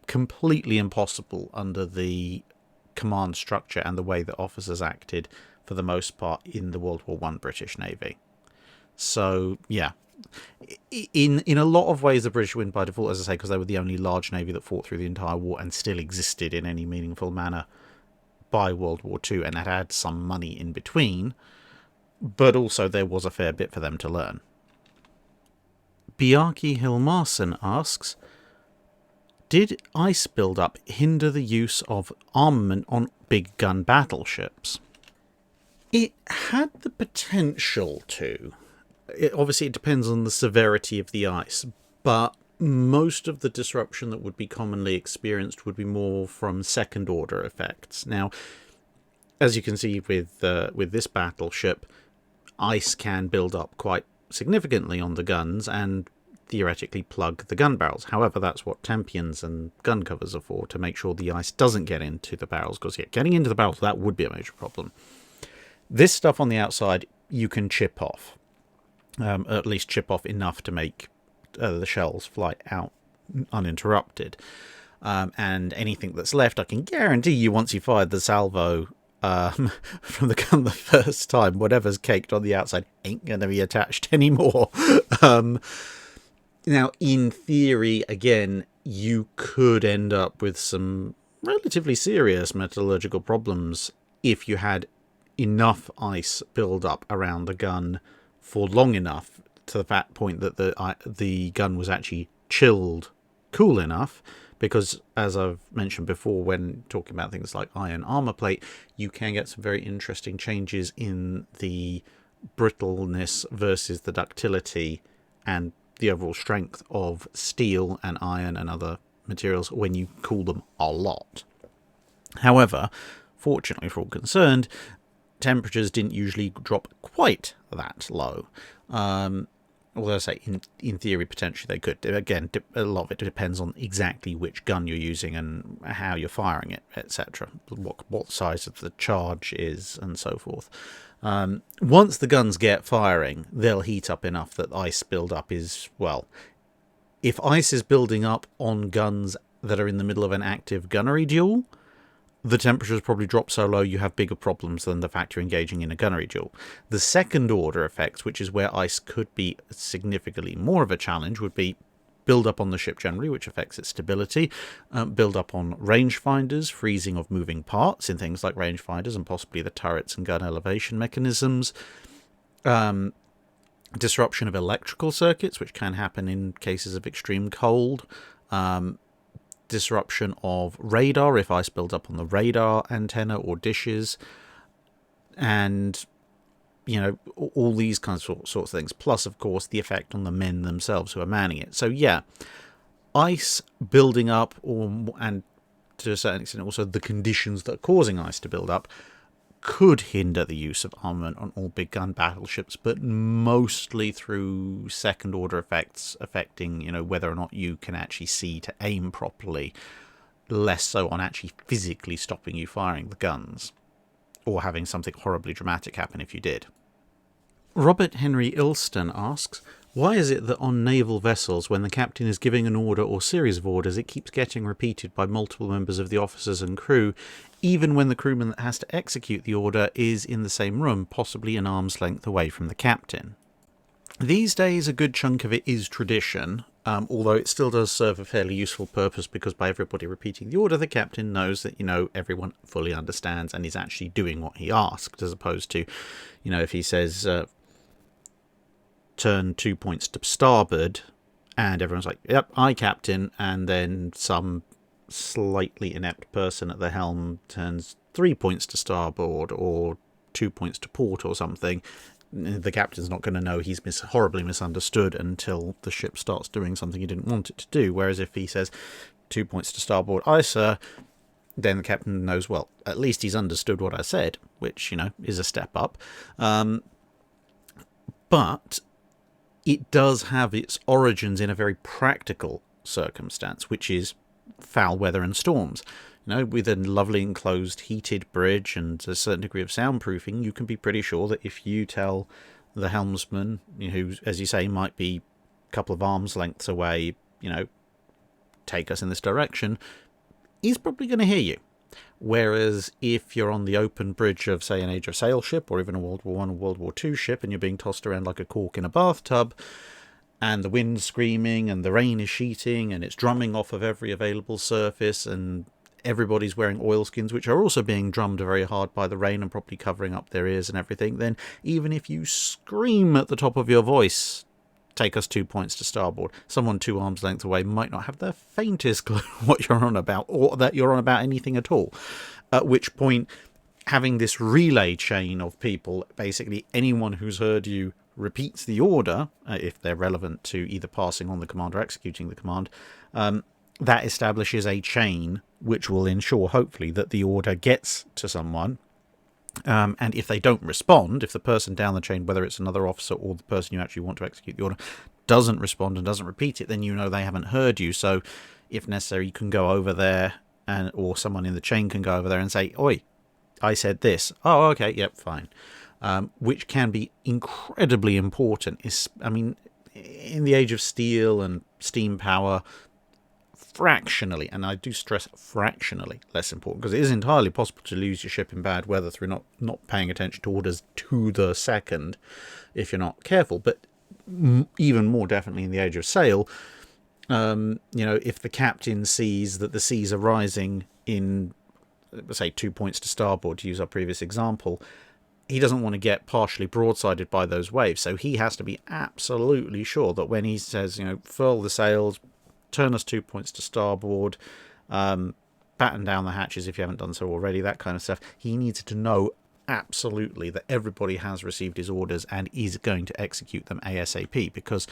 completely impossible under the command structure and the way that officers acted for the most part in the World War I British Navy. So, yeah. In a lot of ways, the British win by default, as I say, because they were the only large navy that fought through the entire war and still existed in any meaningful manner by World War II, and had some money in between. But also there was a fair bit for them to learn. Bjarki Hilmarsen asks, did ice build-up hinder the use of armament on big gun battleships? It had the potential to. Obviously, it depends on the severity of the ice, but most of the disruption that would be commonly experienced would be more from second-order effects. Now, as you can see with this battleship, ice can build up quite significantly on the guns and theoretically plug the gun barrels. However, that's what tempions and gun covers are for, to make sure the ice doesn't get into the barrels, because getting into the barrels, that would be a major problem. This stuff on the outside you can chip off, at least chip off enough to make the shells fly out uninterrupted. And anything that's left, I can guarantee you, once you fired the salvo from the gun the first time, whatever's caked on the outside ain't going to be attached anymore. Now, in theory, again, you could end up with some relatively serious metallurgical problems if you had enough ice build up around the gun for long enough, to that point that the gun was actually chilled cool enough. Because, as I've mentioned before, when talking about things like iron armor plate, you can get some very interesting changes in the brittleness versus the ductility and the overall strength of steel and iron and other materials when you cool them a lot. However, fortunately for all concerned, temperatures didn't usually drop quite that low. Although I say, in theory, potentially they could. Again, a lot of it depends on exactly which gun you're using and how you're firing it, etc. What size of the charge is, and so forth. Once the guns get firing, they'll heat up enough that ice build-up is, well, if ice is building up on guns that are in the middle of an active gunnery duel, the temperatures probably drop so low you have bigger problems than the fact you're engaging in a gunnery duel. The second order effects, which is where ice could be significantly more of a challenge, would be build up on the ship generally, which affects its stability, build up on rangefinders, freezing of moving parts in things like rangefinders and possibly the turrets and gun elevation mechanisms, disruption of electrical circuits, which can happen in cases of extreme cold, disruption of radar if ice builds up on the radar antenna or dishes, and all these kinds of sorts of things, plus of course the effect on the men themselves who are manning it. So yeah, ice building up, and to a certain extent also the conditions that are causing ice to build up, could hinder the use of armament on all big gun battleships, but mostly through second order effects affecting, whether or not you can actually see to aim properly, less so on actually physically stopping you firing the guns, or having something horribly dramatic happen if you did. Robert Henry Ilston asks, why is it that on naval vessels, when the captain is giving an order or series of orders, it keeps getting repeated by multiple members of the officers and crew, even when the crewman that has to execute the order is in the same room, possibly an arm's length away from the captain? These days, a good chunk of it is tradition, although it still does serve a fairly useful purpose, because by everybody repeating the order, the captain knows that, everyone fully understands and is actually doing what he asked, as opposed to, if he says, turn 2 points to starboard, and everyone's like, yep, aye, captain, and then some slightly inept person at the helm turns 3 points to starboard or 2 points to port or something. The captain's not going to know he's horribly misunderstood until the ship starts doing something he didn't want it to do. Whereas if he says 2 points to starboard, aye, sir, then the captain knows, well, at least he's understood what I said, which, is a step up. But it does have its origins in a very practical circumstance, which is foul weather and storms. You know, with a lovely enclosed heated bridge and a certain degree of soundproofing, you can be pretty sure that if you tell the helmsman, who, as you say, might be a couple of arms lengths away, take us in this direction, he's probably going to hear you. Whereas if you're on the open bridge of, say, an Age of Sail ship, or even a World War I or World War II ship, and you're being tossed around like a cork in a bathtub, and the wind's screaming, and the rain is sheeting, and it's drumming off of every available surface, and everybody's wearing oilskins, which are also being drummed very hard by the rain and probably covering up their ears and everything, then even if you scream at the top of your voice, take us 2 points to starboard, someone 2 arms length away might not have the faintest clue what you're on about, or that you're on about anything at all. At which point, having this relay chain of people, basically anyone who's heard you repeats the order, if they're relevant to either passing on the command or executing the command, that establishes a chain which will ensure, hopefully, that the order gets to someone. And if they don't respond, if the person down the chain, whether it's another officer or the person you actually want to execute the order, doesn't respond and doesn't repeat it, then you know they haven't heard you. So, if necessary, you can go over there, or someone in the chain can go over there and say, "Oi, I said this." "Oh, okay, yep, fine." Which can be incredibly important. In the age of steel and steam power, fractionally, and I do stress fractionally, less important, because it is entirely possible to lose your ship in bad weather through not paying attention to orders to the second if you're not careful. But even more definitely in the age of sail, if the captain sees that the seas are rising in, say, 2 points to starboard, to use our previous example, he doesn't want to get partially broadsided by those waves, so he has to be absolutely sure that when he says, furl the sails, turn us 2 points to starboard, batten down the hatches if you haven't done so already, that kind of stuff. He needs to know absolutely that everybody has received his orders and is going to execute them ASAP, because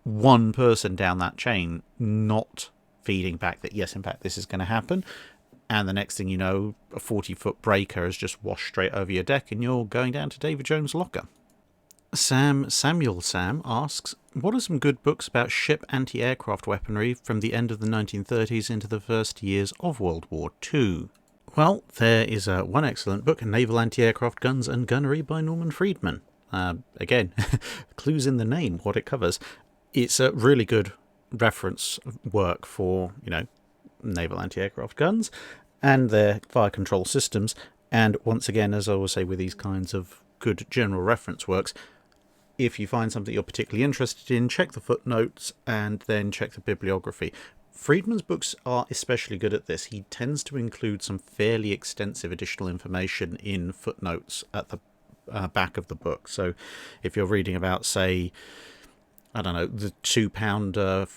one person down that chain not feeding back that, yes, in fact, this is going to happen, and the next thing you know, a 40-foot breaker has just washed straight over your deck and you're going down to David Jones' locker. Samuel asks, what are some good books about ship anti-aircraft weaponry from the end of the 1930s into the first years of World War II? Well, there is one excellent book, Naval Anti-Aircraft Guns and Gunnery by Norman Friedman. Again, clues in the name, what it covers. It's a really good reference work for, naval anti-aircraft guns and their fire control systems. And once again, as I always say with these kinds of good general reference works, if you find something you're particularly interested in, check the footnotes and then check the bibliography. Friedman's books are especially good at this. He tends to include some fairly extensive additional information in footnotes at the back of the book. So if you're reading about, say, I don't know, the 2-pounder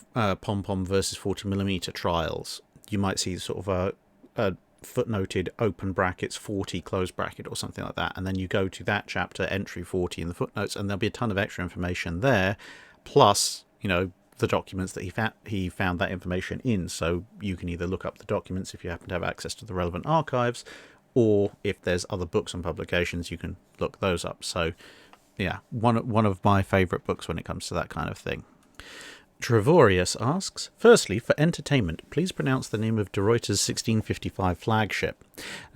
pom-pom versus 40mm trials, you might see sort of a footnoted open brackets 40 close bracket or something like that, and then you go to that chapter, entry 40 in the footnotes, and there'll be a ton of extra information there, plus the documents that he found that information in. So you can either look up the documents if you happen to have access to the relevant archives, or if there's other books and publications, you can look those up. So yeah, one of my favourite books when it comes to that kind of thing. Trevorius asks, firstly, for entertainment, please pronounce the name of De Ruyter's 1655 flagship.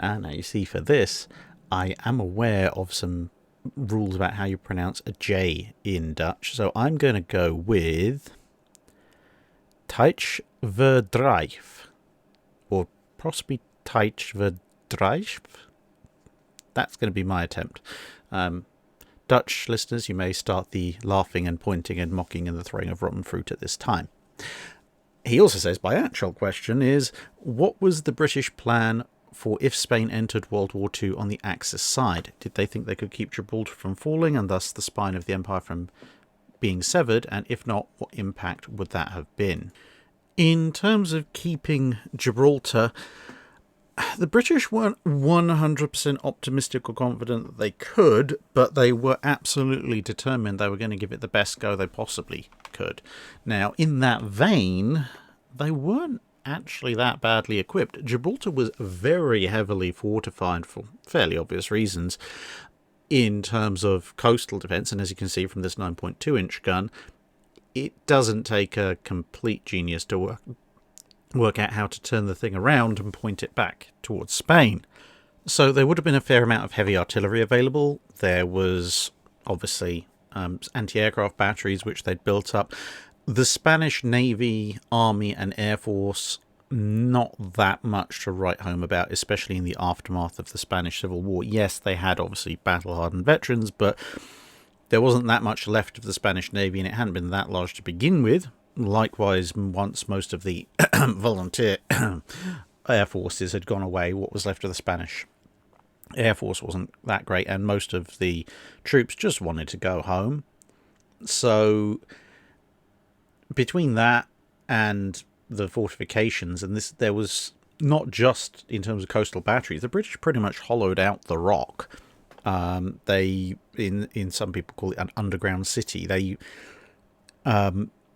Now you see, for this, I am aware of some rules about how you pronounce a J in Dutch, so I'm going to go with Tijdsverdrijf, or possibly Tijdsverdrijf. That's going to be my attempt. Dutch listeners, you may start the laughing and pointing and mocking and the throwing of rotten fruit at this time. He also says, my actual question is, what was the British plan for if Spain entered World War II on the Axis side? Did they think they could keep Gibraltar from falling and thus the spine of the empire from being severed? And if not, what impact would that have been? In terms of keeping Gibraltar, the British weren't 100% optimistic or confident that they could, but they were absolutely determined they were going to give it the best go they possibly could. Now, in that vein, they weren't actually that badly equipped. Gibraltar was very heavily fortified for fairly obvious reasons. in terms of coastal defence, and as you can see from this 9.2-inch gun, it doesn't take a complete genius to work out how to turn the thing around and point it back towards Spain. So there would have been a fair amount of heavy artillery available. There was obviously anti-aircraft batteries which they'd built up. The Spanish Navy, Army and Air Force, not that much to write home about, especially in the aftermath of the Spanish Civil War. Yes, they had obviously battle-hardened veterans, but there wasn't that much left of the Spanish Navy, and it hadn't been that large to begin with. Likewise, once most of the volunteer air forces had gone away, what was left of the Spanish Air Force wasn't that great, and most of the troops just wanted to go home. So between that and the fortifications, and this, there was not just in terms of coastal batteries, the British pretty much hollowed out the rock. They, in some people call it an underground city, they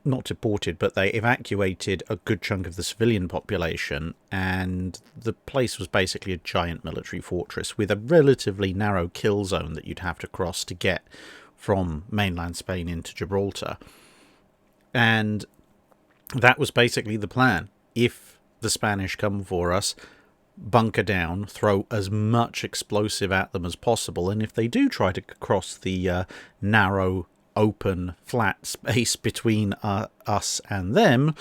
not deported, but they evacuated a good chunk of the civilian population, and the place was basically a giant military fortress with a relatively narrow kill zone that you'd have to cross to get from mainland Spain into Gibraltar. And that was basically the plan. If the Spanish come for us, bunker down, throw as much explosive at them as possible, and if they do try to cross the narrow, open, flat space between us and them,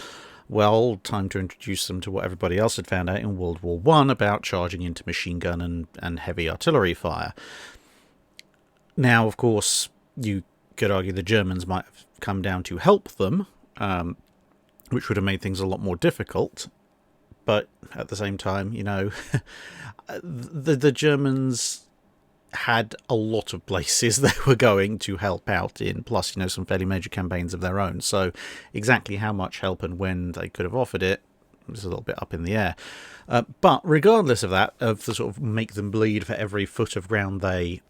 well, time to introduce them to what everybody else had found out in World War I about charging into machine gun and heavy artillery fire. Now, of course, you could argue the Germans might have come down to help them, which would have made things a lot more difficult. But at the same time, you know, the Germans had a lot of places they were going to help out in, plus, you know, some fairly major campaigns of their own. So exactly how much help and when they could have offered it was a little bit up in the air. But regardless of that, of the sort of make them bleed for every foot of ground they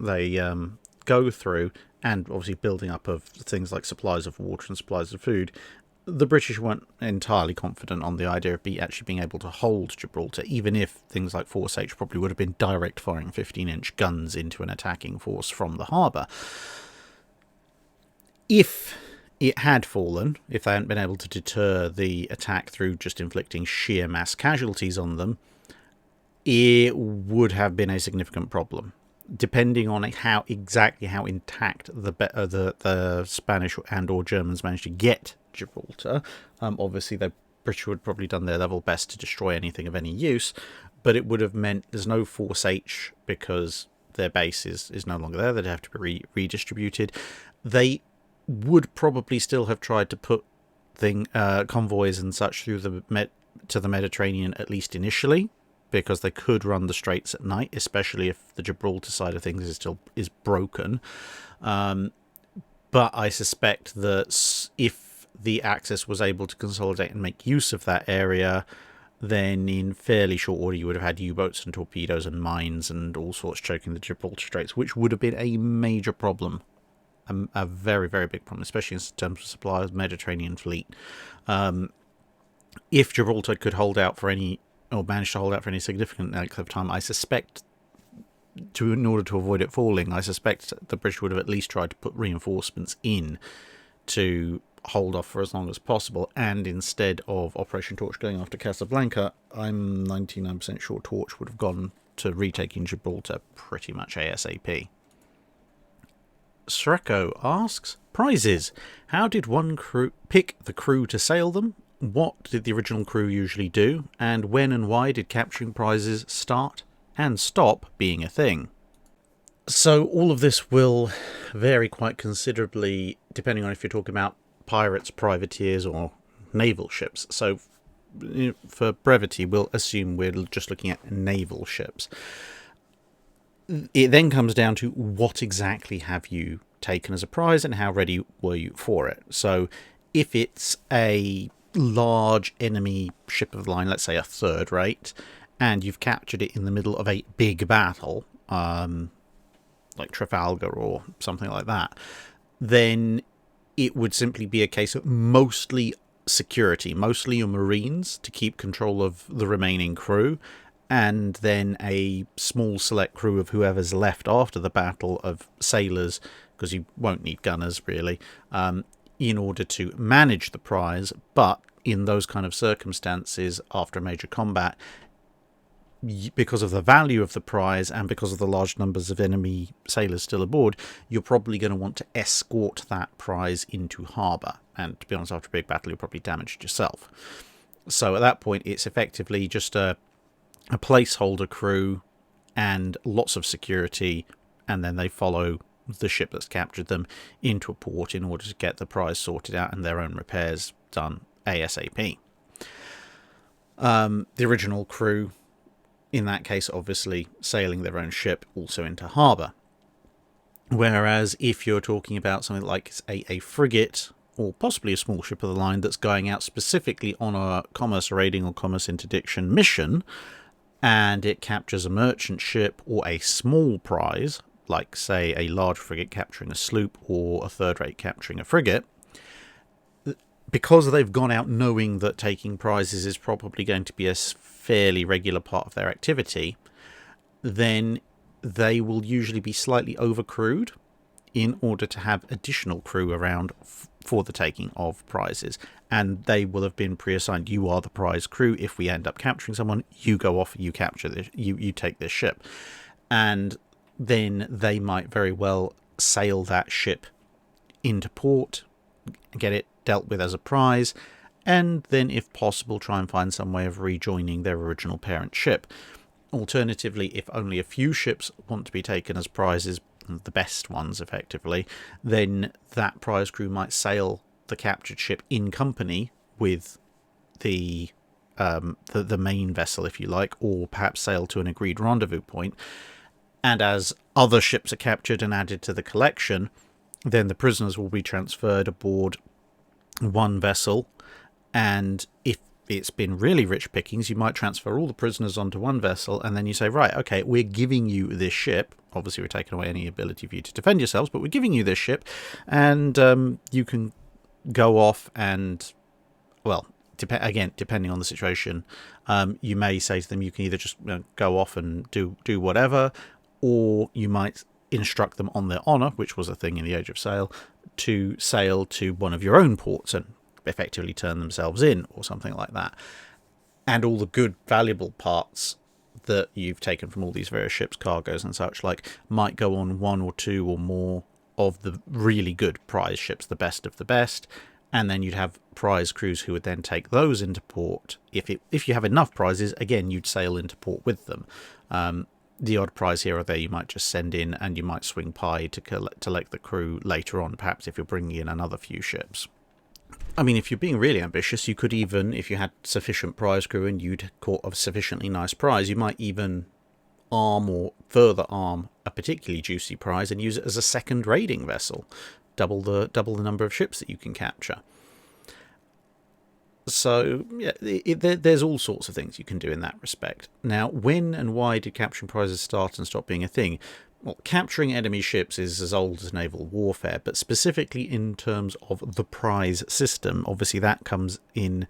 go through, and obviously building up of things like supplies of water and supplies of food, the British weren't entirely confident on the idea of actually being able to hold Gibraltar, even if things like Force H probably would have been direct firing 15-inch guns into an attacking force from the harbour. If it had fallen, if they hadn't been able to deter the attack through just inflicting sheer mass casualties on them, it would have been a significant problem. Depending on how intact the Spanish and or Germans managed to get Gibraltar, obviously the British would have probably done their level best to destroy anything of any use, but it would have meant there's no Force H because their base is no longer there. They'd have to be redistributed. They would probably still have tried to put convoys and such through to the Mediterranean, at least initially, because they could run the straits at night, especially if the Gibraltar side of things is broken. But I suspect that if the Axis was able to consolidate and make use of that area, then in fairly short order you would have had U-boats and torpedoes and mines and all sorts choking the Gibraltar Straits, which would have been a major problem, a very, very big problem, especially in terms of supply of the Mediterranean fleet. If Gibraltar could hold out for any, or manage to hold out for any significant length of time, I suspect, in order to avoid it falling, I suspect the British would have at least tried to put reinforcements in to hold off for as long as possible, and instead of Operation Torch going after Casablanca, I'm 99% sure Torch would have gone to retaking Gibraltar pretty much ASAP. Sreko asks, prizes. How did one crew pick the crew to sail them? What did the original crew usually do? And when and why did capturing prizes start and stop being a thing? So all of this will vary quite considerably depending on if you're talking about pirates, privateers, or naval ships. So for brevity, we'll assume we're just looking at naval ships. It then comes down to what exactly have you taken as a prize and how ready were you for it. So if it's a large enemy ship of the line, let's say a third rate, and you've captured it in the middle of a big battle, like Trafalgar or something like that, then it would simply be a case of mostly security, mostly your Marines to keep control of the remaining crew, and then a small select crew of whoever's left after the battle of sailors, because you won't need gunners really, in order to manage the prize. But in those kind of circumstances, after a major combat, because of the value of the prize and because of the large numbers of enemy sailors still aboard, you're probably going to want to escort that prize into harbour. And to be honest, after a big battle, you'll probably damage it yourself. So at that point, it's effectively just a placeholder crew and lots of security, and then they follow the ship that's captured them into a port in order to get the prize sorted out and their own repairs done ASAP. The original crew, in that case, obviously sailing their own ship also into harbour. Whereas if you're talking about something like a frigate, or possibly a small ship of the line that's going out specifically on a commerce raiding or commerce interdiction mission, and it captures a merchant ship or a small prize, like, say, a large frigate capturing a sloop or a third rate capturing a frigate, because they've gone out knowing that taking prizes is probably going to be a fairly regular part of their activity, then they will usually be slightly overcrewed in order to have additional crew around for the taking of prizes. And they will have been pre-assigned. You are the prize crew. If we end up capturing someone, you go off, you capture this, you take this ship. And then they might very well sail that ship into port, get it dealt with as a prize, and then, if possible, try and find some way of rejoining their original parent ship. Alternatively, if only a few ships want to be taken as prizes, the best ones effectively, then that prize crew might sail the captured ship in company with the main vessel, if you like, or perhaps sail to an agreed rendezvous point. And as other ships are captured and added to the collection, then the prisoners will be transferred aboard one vessel. And if it's been really rich pickings, you might transfer all the prisoners onto one vessel, and then you say, right, okay, we're giving you this ship. Obviously, we're taking away any ability for you to defend yourselves, but we're giving you this ship, and you can go off and, well, depending on the situation, you may say to them, you can either just go off and do whatever, or you might instruct them on their honour, which was a thing in the Age of Sail, to sail to one of your own ports and effectively turn themselves in, or something like that. And all the good, valuable parts that you've taken from all these various ships, cargoes and such like, might go on one or two or more of the really good prize ships, the best of the best, and then you'd have prize crews who would then take those into port. If you have enough prizes, again, you'd sail into port with them. The odd prize here or there you might just send in, and you might swing pie to collect the crew later on, perhaps if you're bringing in another few ships. I mean, if you're being really ambitious, you could even, if you had sufficient prize crew and you'd caught a sufficiently nice prize, you might even arm or further arm a particularly juicy prize and use it as a second raiding vessel. Double the number of ships that you can capture. So, yeah, there's all sorts of things you can do in that respect. Now, when and why did capturing prizes start and stop being a thing? Well, capturing enemy ships is as old as naval warfare, but specifically in terms of the prize system, obviously that comes in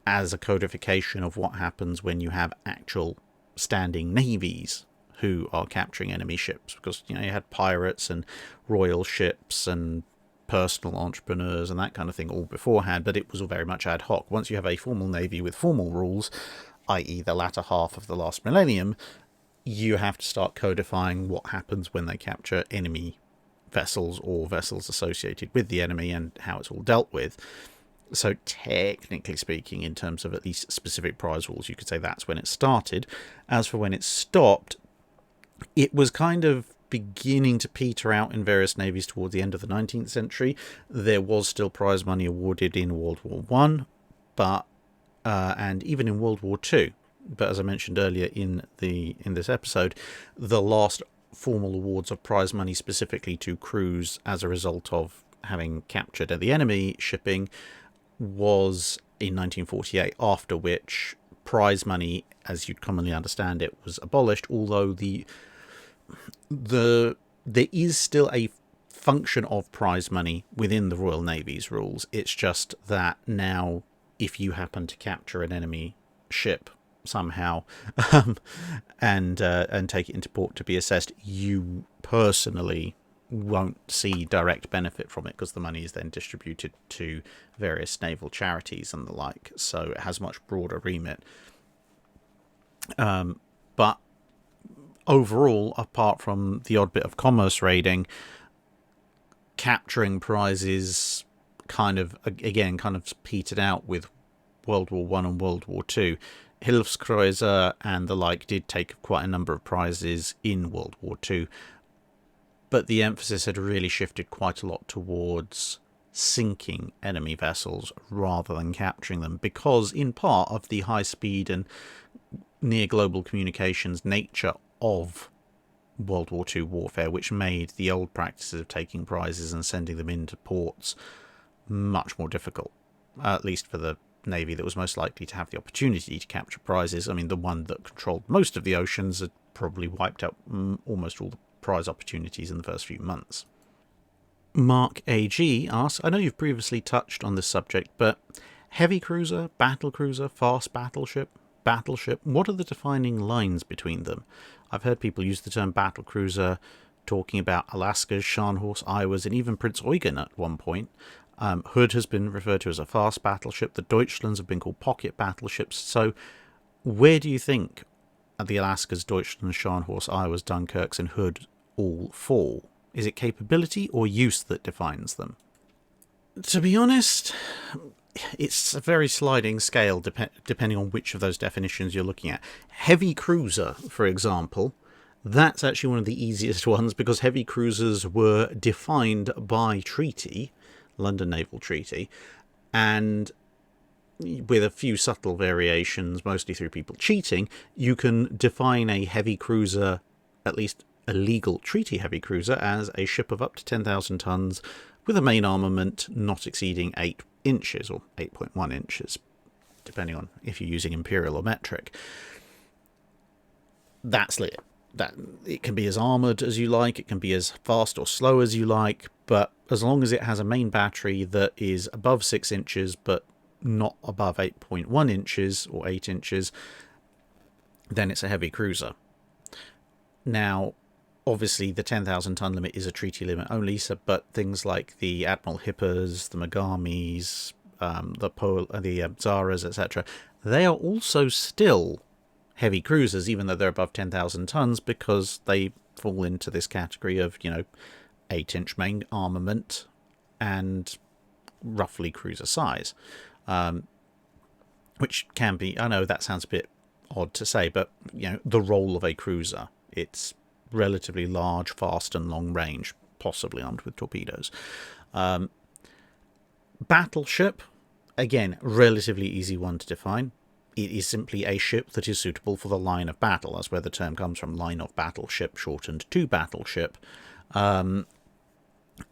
as a codification of what happens when you have actual standing navies who are capturing enemy ships. Because, you had pirates and royal ships and personal entrepreneurs and that kind of thing all beforehand, but it was all very much ad hoc. Once you have a formal navy with formal rules, i.e. the latter half of the last millennium, you have to start codifying what happens when they capture enemy vessels or vessels associated with the enemy and how it's all dealt with. So technically speaking, in terms of at least specific prize rules, you could say that's when it started. As for when it stopped, it was kind of beginning to peter out in various navies towards the end of the 19th century. There was still prize money awarded in World War One, and even in World War Two. But as I mentioned earlier in this episode, the last formal awards of prize money specifically to crews as a result of having captured the enemy shipping was in 1948, after which prize money, as you'd commonly understand it, was abolished, although there is still a function of prize money within the Royal Navy's rules. It's just that now, if you happen to capture an enemy ship somehow, and take it into port to be assessed, you personally won't see direct benefit from it, because the money is then distributed to various naval charities and the like, so it has much broader remit. But overall, apart from the odd bit of commerce raiding, capturing prizes kind of petered out with World War One and World War Two. Hilfskreuzer and the like did take quite a number of prizes in World War Two, but the emphasis had really shifted quite a lot towards sinking enemy vessels rather than capturing them, because in part of the high speed and near global communications nature of World War II warfare, which made the old practices of taking prizes and sending them into ports much more difficult, at least for the Navy that was most likely to have the opportunity to capture prizes. I mean, the one that controlled most of the oceans had probably wiped out almost all the prize opportunities in the first few months. Mark AG asks, I know you've previously touched on this subject, but heavy cruiser, battle cruiser, fast battleship, what are the defining lines between them? I've heard people use the term battle cruiser talking about Alaska's, Scharnhorst, Iowa's, and even Prince Eugen at one point. Hood has been referred to as a fast battleship. The Deutschlands have been called pocket battleships. So where do you think the Alaskas, Deutschlands, Scharnhorst, Iowa's, Dunkirks, and Hood all fall? Is it capability or use that defines them? To be honest, it's a very sliding scale depending on which of those definitions you're looking at. Heavy cruiser, for example, that's actually one of the easiest ones, because heavy cruisers were defined by treaty, London Naval Treaty, and with a few subtle variations, mostly through people cheating, you can define a heavy cruiser, at least a legal treaty heavy cruiser, as a ship of up to 10,000 tons with a main armament not exceeding 8 inches or 8.1 inches, depending on if you're using imperial or metric. That's it. That it can be as armoured as you like, it can be as fast or slow as you like, but as long as it has a main battery that is above 6 inches but not above 8.1 inches or 8 inches, then it's a heavy cruiser. Now, obviously, the 10,000 ton limit is a treaty limit only, but things like the Admiral Hippers, the Megamis, the Zaras, etc., they are also still heavy cruisers, even though they're above 10,000 tons, because they fall into this category of, 8-inch main armament and roughly cruiser size, which can be, I know that sounds a bit odd to say, but, the role of a cruiser. It's relatively large, fast and long range, possibly armed with torpedoes. Battleship, again, relatively easy one to define. It is simply a ship that is suitable for the line of battle. That's where the term comes from, line of battleship, shortened to battleship, and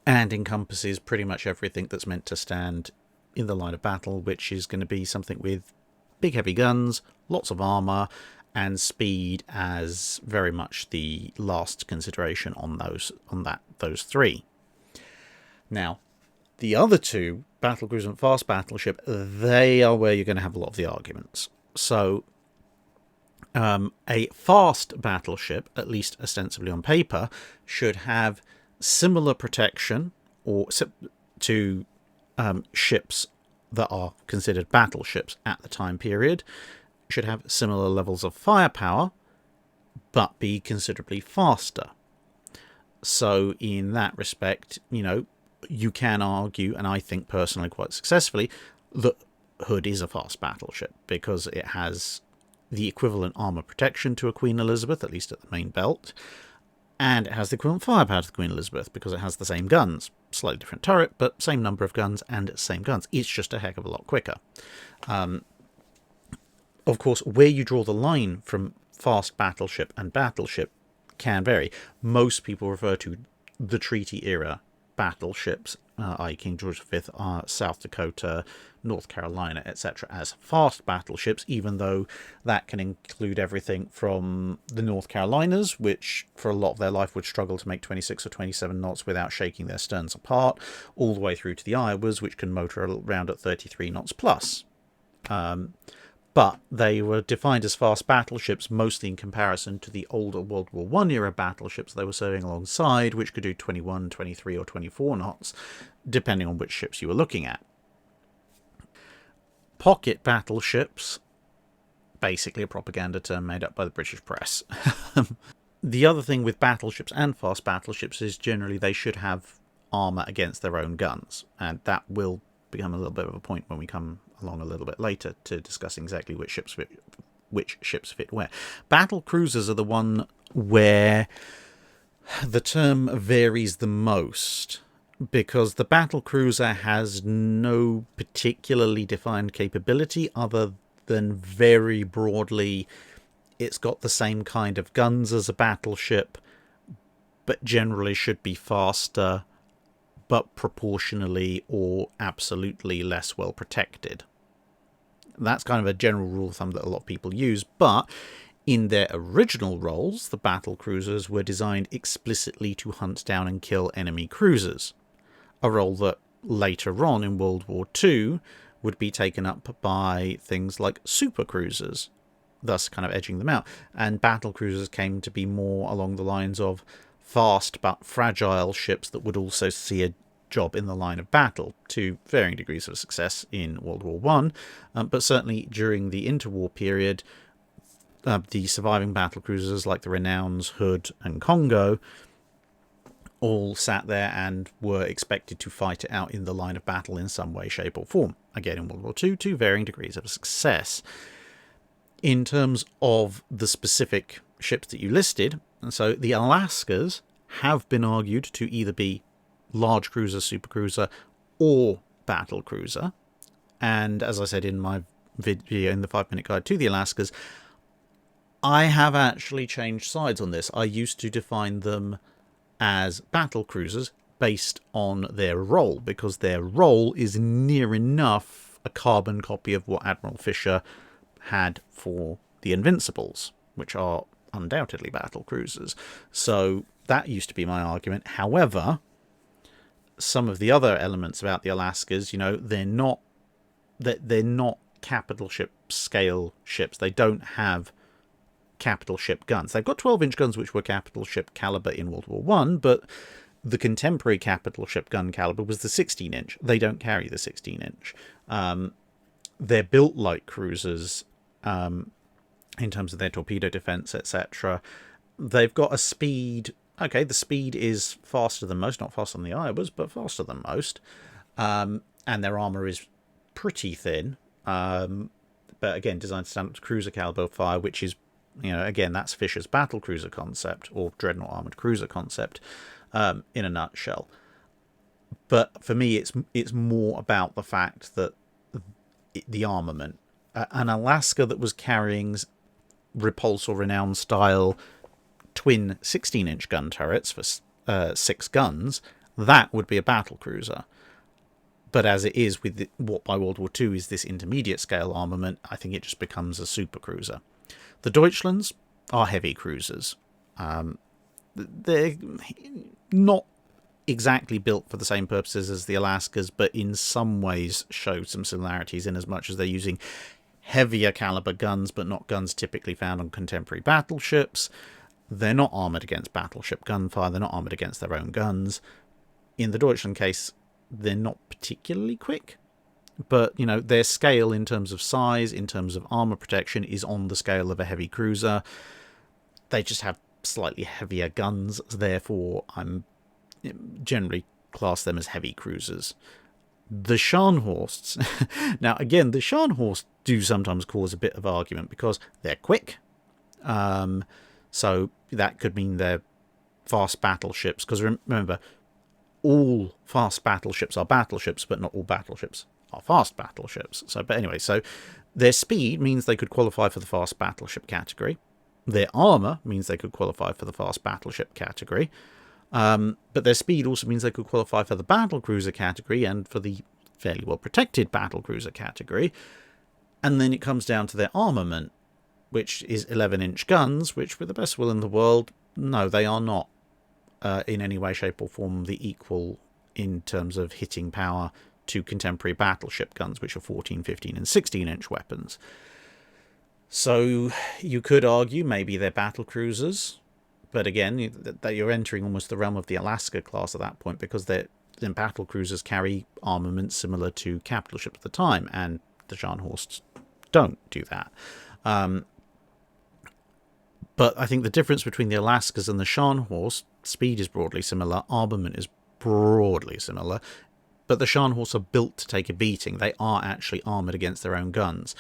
encompasses pretty much everything that's meant to stand in the line of battle, which is going to be something with big heavy guns, lots of armour, and speed as very much the last consideration on those three. Now, the other two, battle cruiser and fast battleship, they are where you're going to have a lot of the arguments. So, a fast battleship, at least ostensibly on paper, should have similar protection to ships that are considered battleships at the time period, should have similar levels of firepower, but be considerably faster. So in that respect, you can argue, and I think personally quite successfully, that Hood is a fast battleship, because it has the equivalent armour protection to a Queen Elizabeth, at least at the main belt, and it has the equivalent firepower to the Queen Elizabeth, because it has the same guns. Slightly different turret, but same number of guns and same guns. It's just a heck of a lot quicker. Of course, where you draw the line from fast battleship and battleship can vary. Most people refer to the treaty-era battleships, i.e. King George V, South Dakota, North Carolina, etc., as fast battleships, even though that can include everything from the North Carolinas, which for a lot of their life would struggle to make 26 or 27 knots without shaking their sterns apart, all the way through to the Iowas, which can motor around at 33 knots plus. but they were defined as fast battleships mostly in comparison to the older World War I era battleships they were serving alongside, which could do 21, 23 or 24 knots, depending on which ships you were looking at. Pocket battleships, basically a propaganda term made up by the British press. The other thing with battleships and fast battleships is generally they should have armour against their own guns, and that will become a little bit of a point when we come along a little bit later to discuss exactly which ships fit where. Battle cruisers are the one where the term varies the most, because the battle cruiser has no particularly defined capability other than very broadly it's got the same kind of guns as a battleship, but generally should be faster, but proportionally or absolutely less well protected. That's kind of a general rule of thumb that a lot of people use, but in their original roles, the battle cruisers were designed explicitly to hunt down and kill enemy cruisers, a role that later on in World War II would be taken up by things like super cruisers, thus kind of edging them out. And battle cruisers came to be more along the lines of fast but fragile ships that would also see a job in the line of battle, to varying degrees of success in World War I, but certainly during the interwar period, the surviving battle cruisers like the Renowns, Hood and Congo all sat there and were expected to fight it out in the line of battle in some way, shape or form, again in World War II, to varying degrees of success. In terms of the specific ships that you listed, and so the Alaskas have been argued to either be large cruiser, super cruiser, or battle cruiser. And as I said in my video in the 5-minute guide to the Alaskas, I have actually changed sides on this. I used to define them as battle cruisers based on their role, because their role is near enough a carbon copy of what Admiral Fisher had for the Invincibles, which are undoubtedly battle cruisers. So that used to be my argument. However, some of the other elements about the Alaskas, they're not capital ship scale ships. They don't have capital ship guns. They've got 12-inch guns, which were capital ship caliber in World War I, but the contemporary capital ship gun caliber was the 16-inch. They don't carry the 16-inch. They're built like cruisers in terms of their torpedo defense, etc. They've got a speed. Okay, the speed is faster than most, not faster than the Iowas, but faster than most. And their armour is pretty thin. But again, designed to stand up to cruiser caliber fire, which is, again, that's Fisher's battle cruiser concept, or dreadnought armoured cruiser concept, in a nutshell. But for me, it's more about the fact that the armament. An Alaska that was carrying Repulse or Renown style twin 16-inch gun turrets for 6 guns, that would be a battle cruiser. But as it is with what by World War II is this intermediate scale armament, I think it just becomes a super cruiser. The Deutschlands are heavy cruisers. They're not exactly built for the same purposes as the Alaskas, but in some ways show some similarities in as much as they're using heavier caliber guns, but not guns typically found on contemporary battleships. They're not armoured against battleship gunfire. They're not armoured against their own guns. In the Deutschland case, they're not particularly quick, but their scale in terms of size, in terms of armour protection, is on the scale of a heavy cruiser. They just have slightly heavier guns, therefore I'm generally class them as heavy cruisers. The Scharnhorsts, now again, the Scharnhorsts do sometimes cause a bit of argument because they're quick. So that could mean they're fast battleships, because remember, all fast battleships are battleships, but not all battleships are fast battleships. So their speed means they could qualify for the fast battleship category. Their armour means they could qualify for the fast battleship category. But their speed also means they could qualify for the battle cruiser category and for the fairly well protected battle cruiser category. And then it comes down to their armament, which is 11-inch guns, which, with the best will in the world, no, they are not in any way, shape or form the equal in terms of hitting power to contemporary battleship guns, which are 14, 15 and 16-inch weapons. So you could argue maybe they're battle cruisers, but again, that you're entering almost the realm of the Alaska class at that point, because then battle cruisers carry armaments similar to capital ships at the time, and the Scharnhorsts don't do that. But I think the difference between the Alaskas and the Scharnhorst, speed is broadly similar, armament is broadly similar, but the Scharnhorsts are built to take a beating. They are actually armoured against their own guns,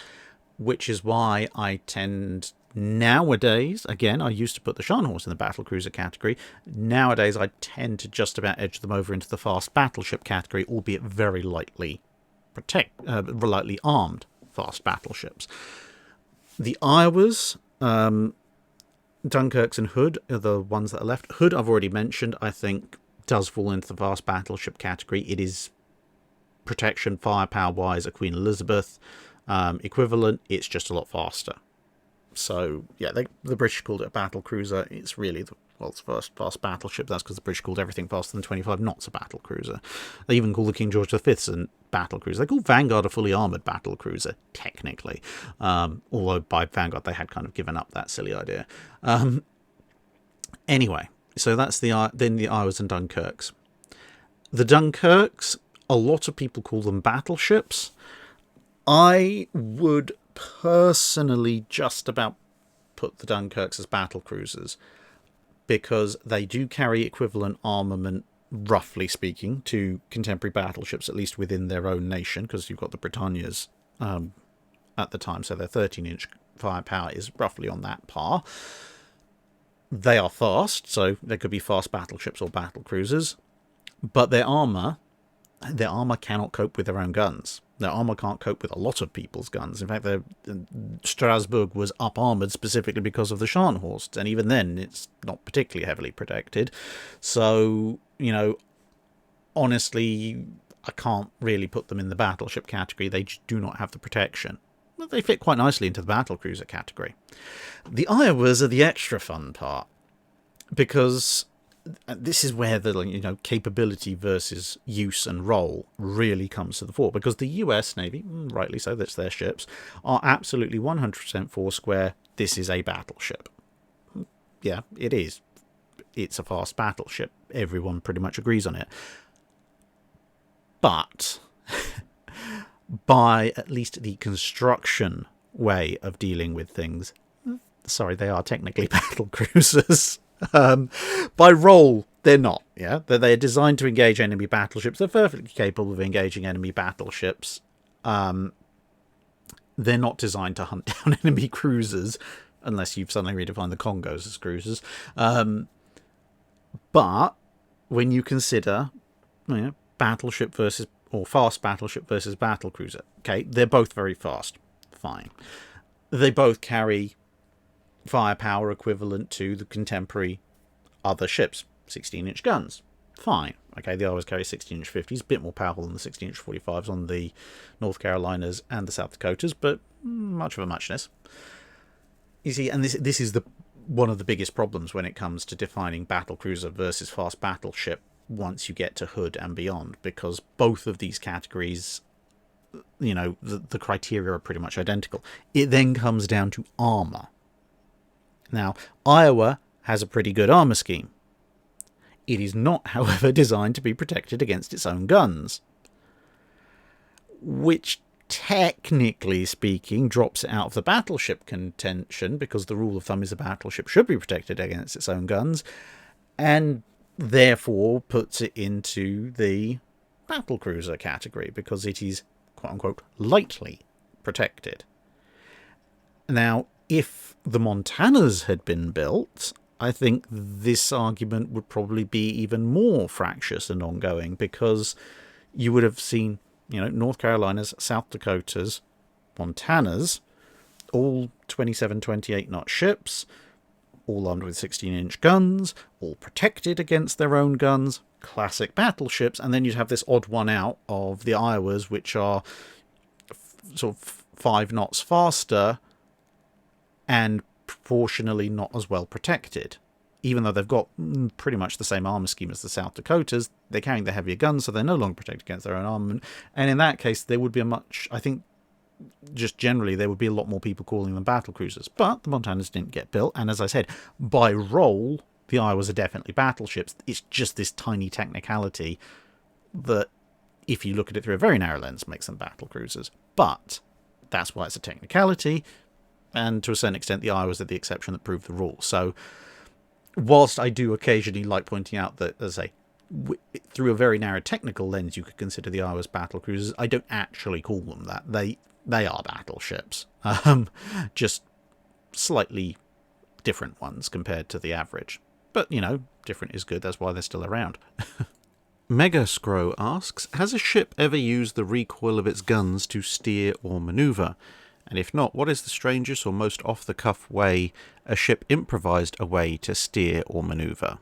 which is why I tend nowadays, again, I used to put the Scharnhorst in the battlecruiser category. Nowadays, I tend to just about edge them over into the fast battleship category, albeit very lightly armed fast battleships. The Iowas, Dunkirks and Hood are the ones that are left. Hood, I've already mentioned, I think does fall into the fast battleship category. It is protection firepower-wise a Queen Elizabeth equivalent. It's just a lot faster. So, yeah, the British called it a battle cruiser. It's really the world's first fast battleship. That's because the British called everything faster than 25 knots a battle cruiser. They even call the King George V a battle cruiser. They call Vanguard a fully armoured battle cruiser, technically. Although by Vanguard they had kind of given up that silly idea. Anyway, so that's then the Iowas and Dunkirks. The Dunkirks, a lot of people call them battleships. I would personally just about put the Dunkirks as battle cruisers, because they do carry equivalent armament, roughly speaking, to contemporary battleships, at least within their own nation, because you've got the Britannias at the time, so their 13-inch firepower is roughly on that par. They are fast, so they could be fast battleships or battle cruisers, but their armour cannot cope with their own guns. Their armour can't cope with a lot of people's guns. In fact, Strasbourg was up-armoured specifically because of the Scharnhorst, and even then, it's not particularly heavily protected. So, honestly, I can't really put them in the battleship category. They just do not have the protection. But they fit quite nicely into the battlecruiser category. The Iowas are the extra fun part, because this is where the capability versus use and role really comes to the fore, because the US Navy, rightly so, that's their ships, are absolutely 100% foursquare. This is a battleship. Yeah, it is. It's a fast battleship. Everyone pretty much agrees on it. But by at least the construction way of dealing with things, sorry, they are technically battle cruisers. By role, they're not. Yeah, they're designed to engage enemy battleships. They're perfectly capable of engaging enemy battleships. They're not designed to hunt down enemy cruisers, unless you've suddenly redefined the Congos as cruisers. But when you consider battleship versus, or fast battleship versus battle cruiser, okay, they're both very fast. Fine. They both carry firepower equivalent to the contemporary other ships, 16-inch guns. Fine. Okay, they always carry 16-inch 50s, a bit more powerful than the 16-inch 45s on the North Carolinas and the South Dakotas, but much of a muchness. You see, and this is one of the biggest problems when it comes to defining battlecruiser versus fast battleship once you get to Hood and beyond, because both of these categories, the criteria are pretty much identical. It then comes down to armour. Now, Iowa has a pretty good armour scheme. It is not, however, designed to be protected against its own guns, which, technically speaking, drops it out of the battleship contention, because the rule of thumb is a battleship should be protected against its own guns, and therefore puts it into the battlecruiser category, because it is, quote-unquote, lightly protected. Now, if the Montanas had been built, I think this argument would probably be even more fractious and ongoing, because you would have seen, North Carolinas, South Dakotas, Montanas, all 27, 28 knot ships, all armed with 16-inch guns, all protected against their own guns, classic battleships, and then you'd have this odd one out of the Iowas, which are sort of 5 knots faster and proportionally not as well protected. Even though they've got pretty much the same armour scheme as the South Dakotas, they're carrying the heavier guns, so they're no longer protected against their own armament. And in that case, there would be I think just generally there would be a lot more people calling them battle cruisers. But the Montanas didn't get built, and as I said, by role, the Iowas are definitely battleships. It's just this tiny technicality that, if you look at it through a very narrow lens, makes them battle cruisers. But that's why it's a technicality, and to a certain extent, the Iowas are the exception that proved the rule. So, whilst I do occasionally like pointing out that, as I say, through a very narrow technical lens, you could consider the Iowas battle cruisers, I don't actually call them that. They are battleships, just slightly different ones compared to the average. But, you know, different is good, that's why they're still around. Megascrow asks, has a ship ever used the recoil of its guns to steer or manoeuvre? And if not, what is the strangest or most off-the-cuff way a ship improvised a way to steer or manoeuvre?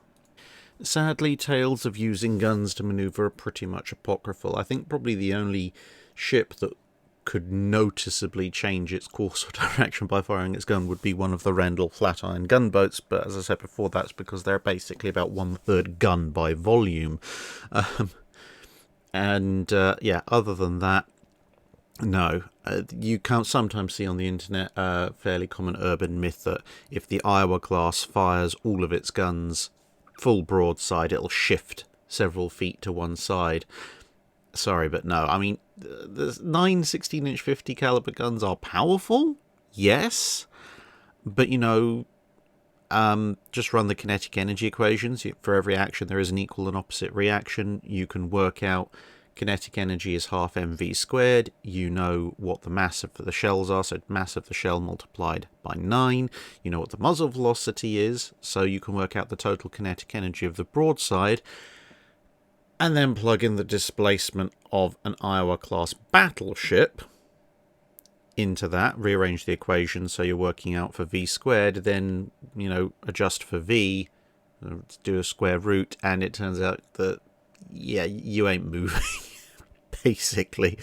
Sadly, tales of using guns to manoeuvre are pretty much apocryphal. I think probably the only ship that could noticeably change its course or direction by firing its gun would be one of the Rendell flat-iron gunboats, but as I said before, that's because they're basically about 1/3 gun by volume. Yeah, other than that, no. You can sometimes see on the internet a fairly common urban myth that if the Iowa class fires all of its guns full broadside, it'll shift several feet to one side. Sorry, but no. I mean, the 9 16-inch 50 caliber guns are powerful, yes, but you know, just run the kinetic energy equations. For every action, there is an equal and opposite reaction. You can work out kinetic energy is half mv squared. You know what the mass of the shells are, so mass of the shell multiplied by 9. You know what the muzzle velocity is, so you can work out the total kinetic energy of the broadside, and then plug in the displacement of an Iowa-class battleship into that, rearrange the equation so you're working out for v squared, then, you know, adjust for v, do a square root, and it turns out that, yeah, you ain't moving, basically.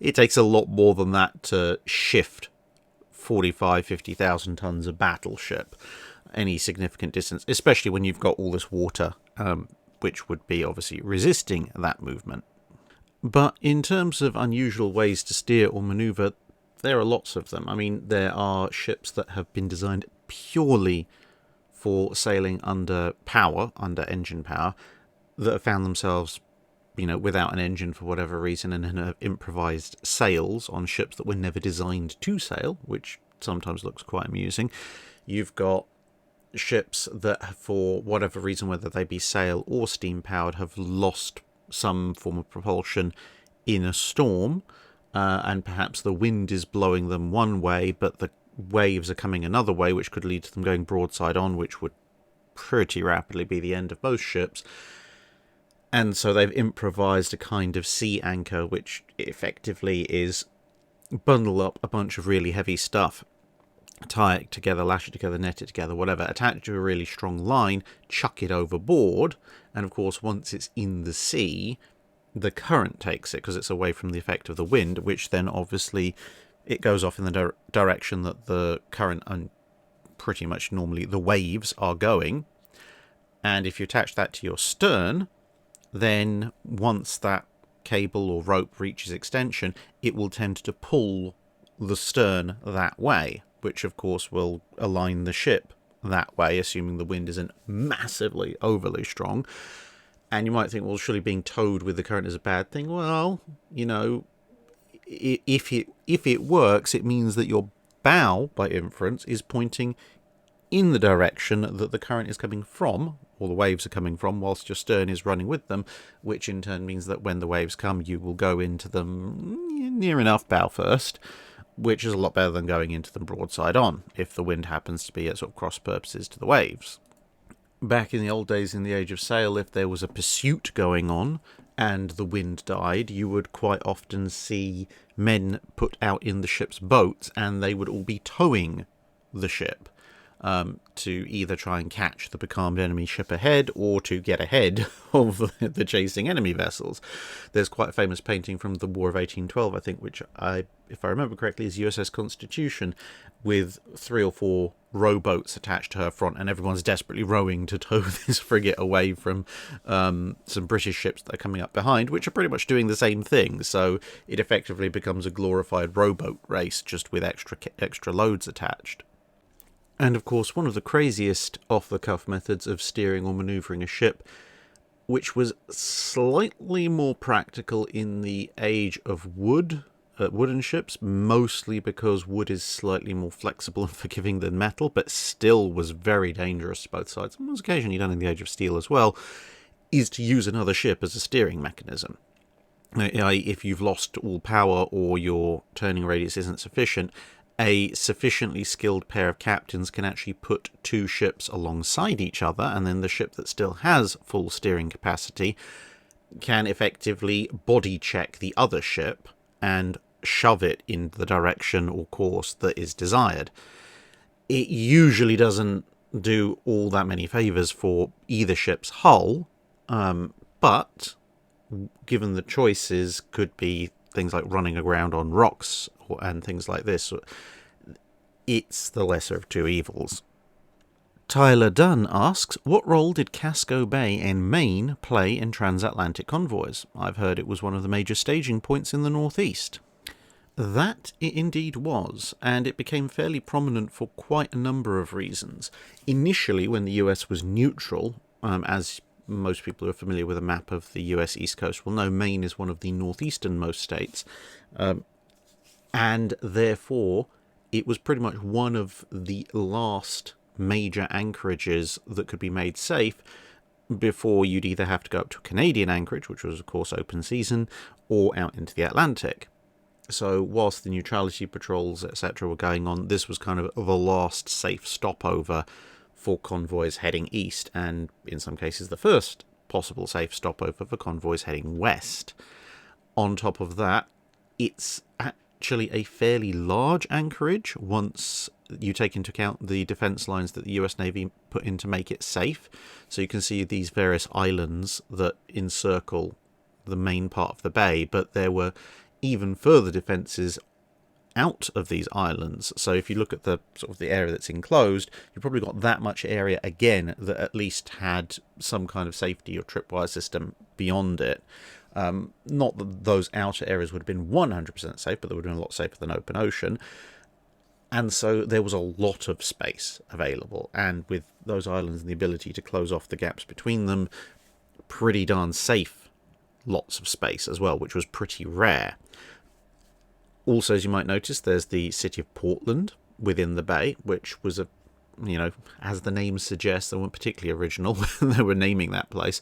It takes a lot more than that to shift 50,000 tons of battleship any significant distance, especially when you've got all this water, which would be obviously resisting that movement. But in terms of unusual ways to steer or manoeuvre, there are lots of them. I mean, there are ships that have been designed purely for sailing under power, under engine power, that have found themselves, you know, without an engine for whatever reason, and have improvised sails on ships that were never designed to sail, which sometimes looks quite amusing. You've got ships that, for whatever reason, whether they be sail or steam powered, have lost some form of propulsion in a storm, and perhaps the wind is blowing them one way, but the waves are coming another way, which could lead to them going broadside on, which would pretty rapidly be the end of most ships. And so they've improvised a kind of sea anchor, which effectively is bundle up a bunch of really heavy stuff, tie it together, lash it together, net it together, whatever, attach it to a really strong line, chuck it overboard, and of course once it's in the sea, the current takes it because it's away from the effect of the wind, which then obviously it goes off in the direction that the current and pretty much normally the waves are going. And if you attach that to your stern, then once that cable or rope reaches extension, it will tend to pull the stern that way, which of course will align the ship that way, assuming the wind isn't massively overly strong. And you might think, well, surely being towed with the current is a bad thing. Well, you know, if it works, it means that your bow, by inference, is pointing in the direction that the current is coming from, or the waves are coming from, whilst your stern is running with them, which in turn means that when the waves come, you will go into them near enough bow first, which is a lot better than going into them broadside on, if the wind happens to be at sort of cross purposes to the waves. Back in the old days, in the age of sail, if there was a pursuit going on and the wind died, you would quite often see men put out in the ship's boats, and they would all be towing the ship. to either try and catch the becalmed enemy ship ahead or to get ahead of the chasing enemy vessels. There's quite a famous painting from the War of 1812, I think, which if I remember correctly, is USS Constitution, with 3 or 4 rowboats attached to her front, and everyone's desperately rowing to tow this frigate away from some British ships that are coming up behind, which are pretty much doing the same thing. So it effectively becomes a glorified rowboat race, just with extra loads attached. And of course, one of the craziest off-the-cuff methods of steering or manoeuvring a ship, which was slightly more practical in the age of wooden ships, mostly because wood is slightly more flexible and forgiving than metal, but still was very dangerous to both sides, and was occasionally done in the age of steel as well, is to use another ship as a steering mechanism. If you've lost all power or your turning radius isn't sufficient, a sufficiently skilled pair of captains can actually put 2 ships alongside each other, and then the ship that still has full steering capacity can effectively body check the other ship and shove it in the direction or course that is desired. It usually doesn't do all that many favours for either ship's hull, but given the choices could be things like running aground on rocks and things like this, it's the lesser of 2 evils. Tyler Dunn asks, what role did Casco Bay in Maine play in transatlantic convoys? I've heard it was one of the major staging points in the northeast. That it indeed was, and it became fairly prominent for quite a number of reasons. Initially, when the US was neutral, as most people who are familiar with a map of the US East Coast will know, Maine is one of the northeasternmost states, and therefore it was pretty much one of the last major anchorages that could be made safe before you'd either have to go up to a Canadian anchorage, which was of course open season, or out into the Atlantic. So whilst the neutrality patrols, etc. were going on, this was kind of the last safe stopover for convoys heading east, and in some cases the first possible safe stopover for convoys heading west. On top of that, it's actually a fairly large anchorage once you take into account the defence lines that the US Navy put in to make it safe. So you can see these various islands that encircle the main part of the bay, but there were even further defences out of these islands. So if you look at the sort of the area that's enclosed, you've probably got that much area again that at least had some kind of safety or tripwire system beyond it. Not that those outer areas would have been 100% safe, but they would have been a lot safer than open ocean. And so there was a lot of space available, and with those islands and the ability to close off the gaps between them, pretty darn safe lots of space as well, which was pretty rare. Also, as you might notice, there's the city of Portland within the bay, which was as the name suggests, they weren't particularly original when they were naming that place.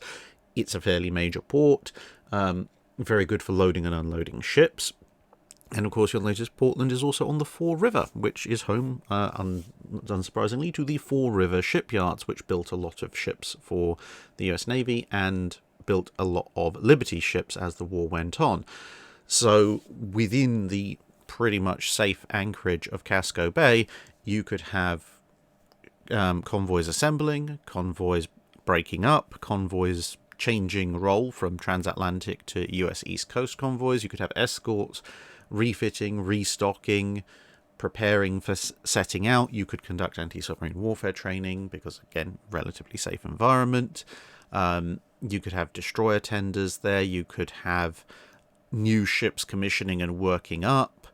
It's a fairly major port, very good for loading and unloading ships. And of course, you'll notice Portland is also on the Fall River, which is home, unsurprisingly, to the Fall River shipyards, which built a lot of ships for the US Navy and built a lot of Liberty ships as the war went on. So within the pretty much safe anchorage of Casco Bay, you could have convoys assembling, convoys breaking up, convoys changing role from transatlantic to US East Coast convoys. You could have escorts, refitting, restocking, preparing for setting out. You could conduct anti-submarine warfare training because, again, relatively safe environment. You could have destroyer tenders there. You could have new ships commissioning and working up.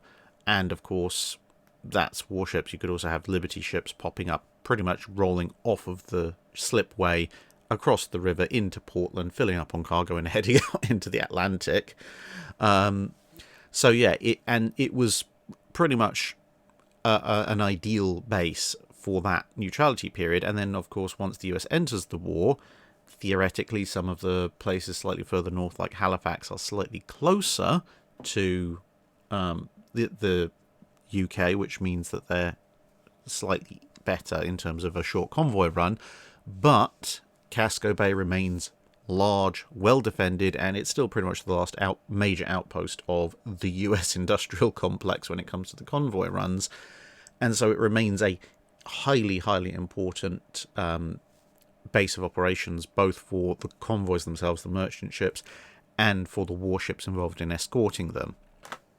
And, of course, that's warships. You could also have Liberty ships popping up, pretty much rolling off of the slipway across the river into Portland, filling up on cargo and heading out into the Atlantic. So yeah, it was pretty much an ideal base for that neutrality period. And then, of course, once the US enters the war, theoretically, some of the places slightly further north, like Halifax, are slightly closer to the UK, which means that they're slightly better in terms of a short convoy run. But Casco Bay remains large, well defended, and it's still pretty much the last major outpost of the US industrial complex when it comes to the convoy runs, and so it remains a highly, highly important base of operations, both for the convoys themselves, the merchant ships, and for the warships involved in escorting them.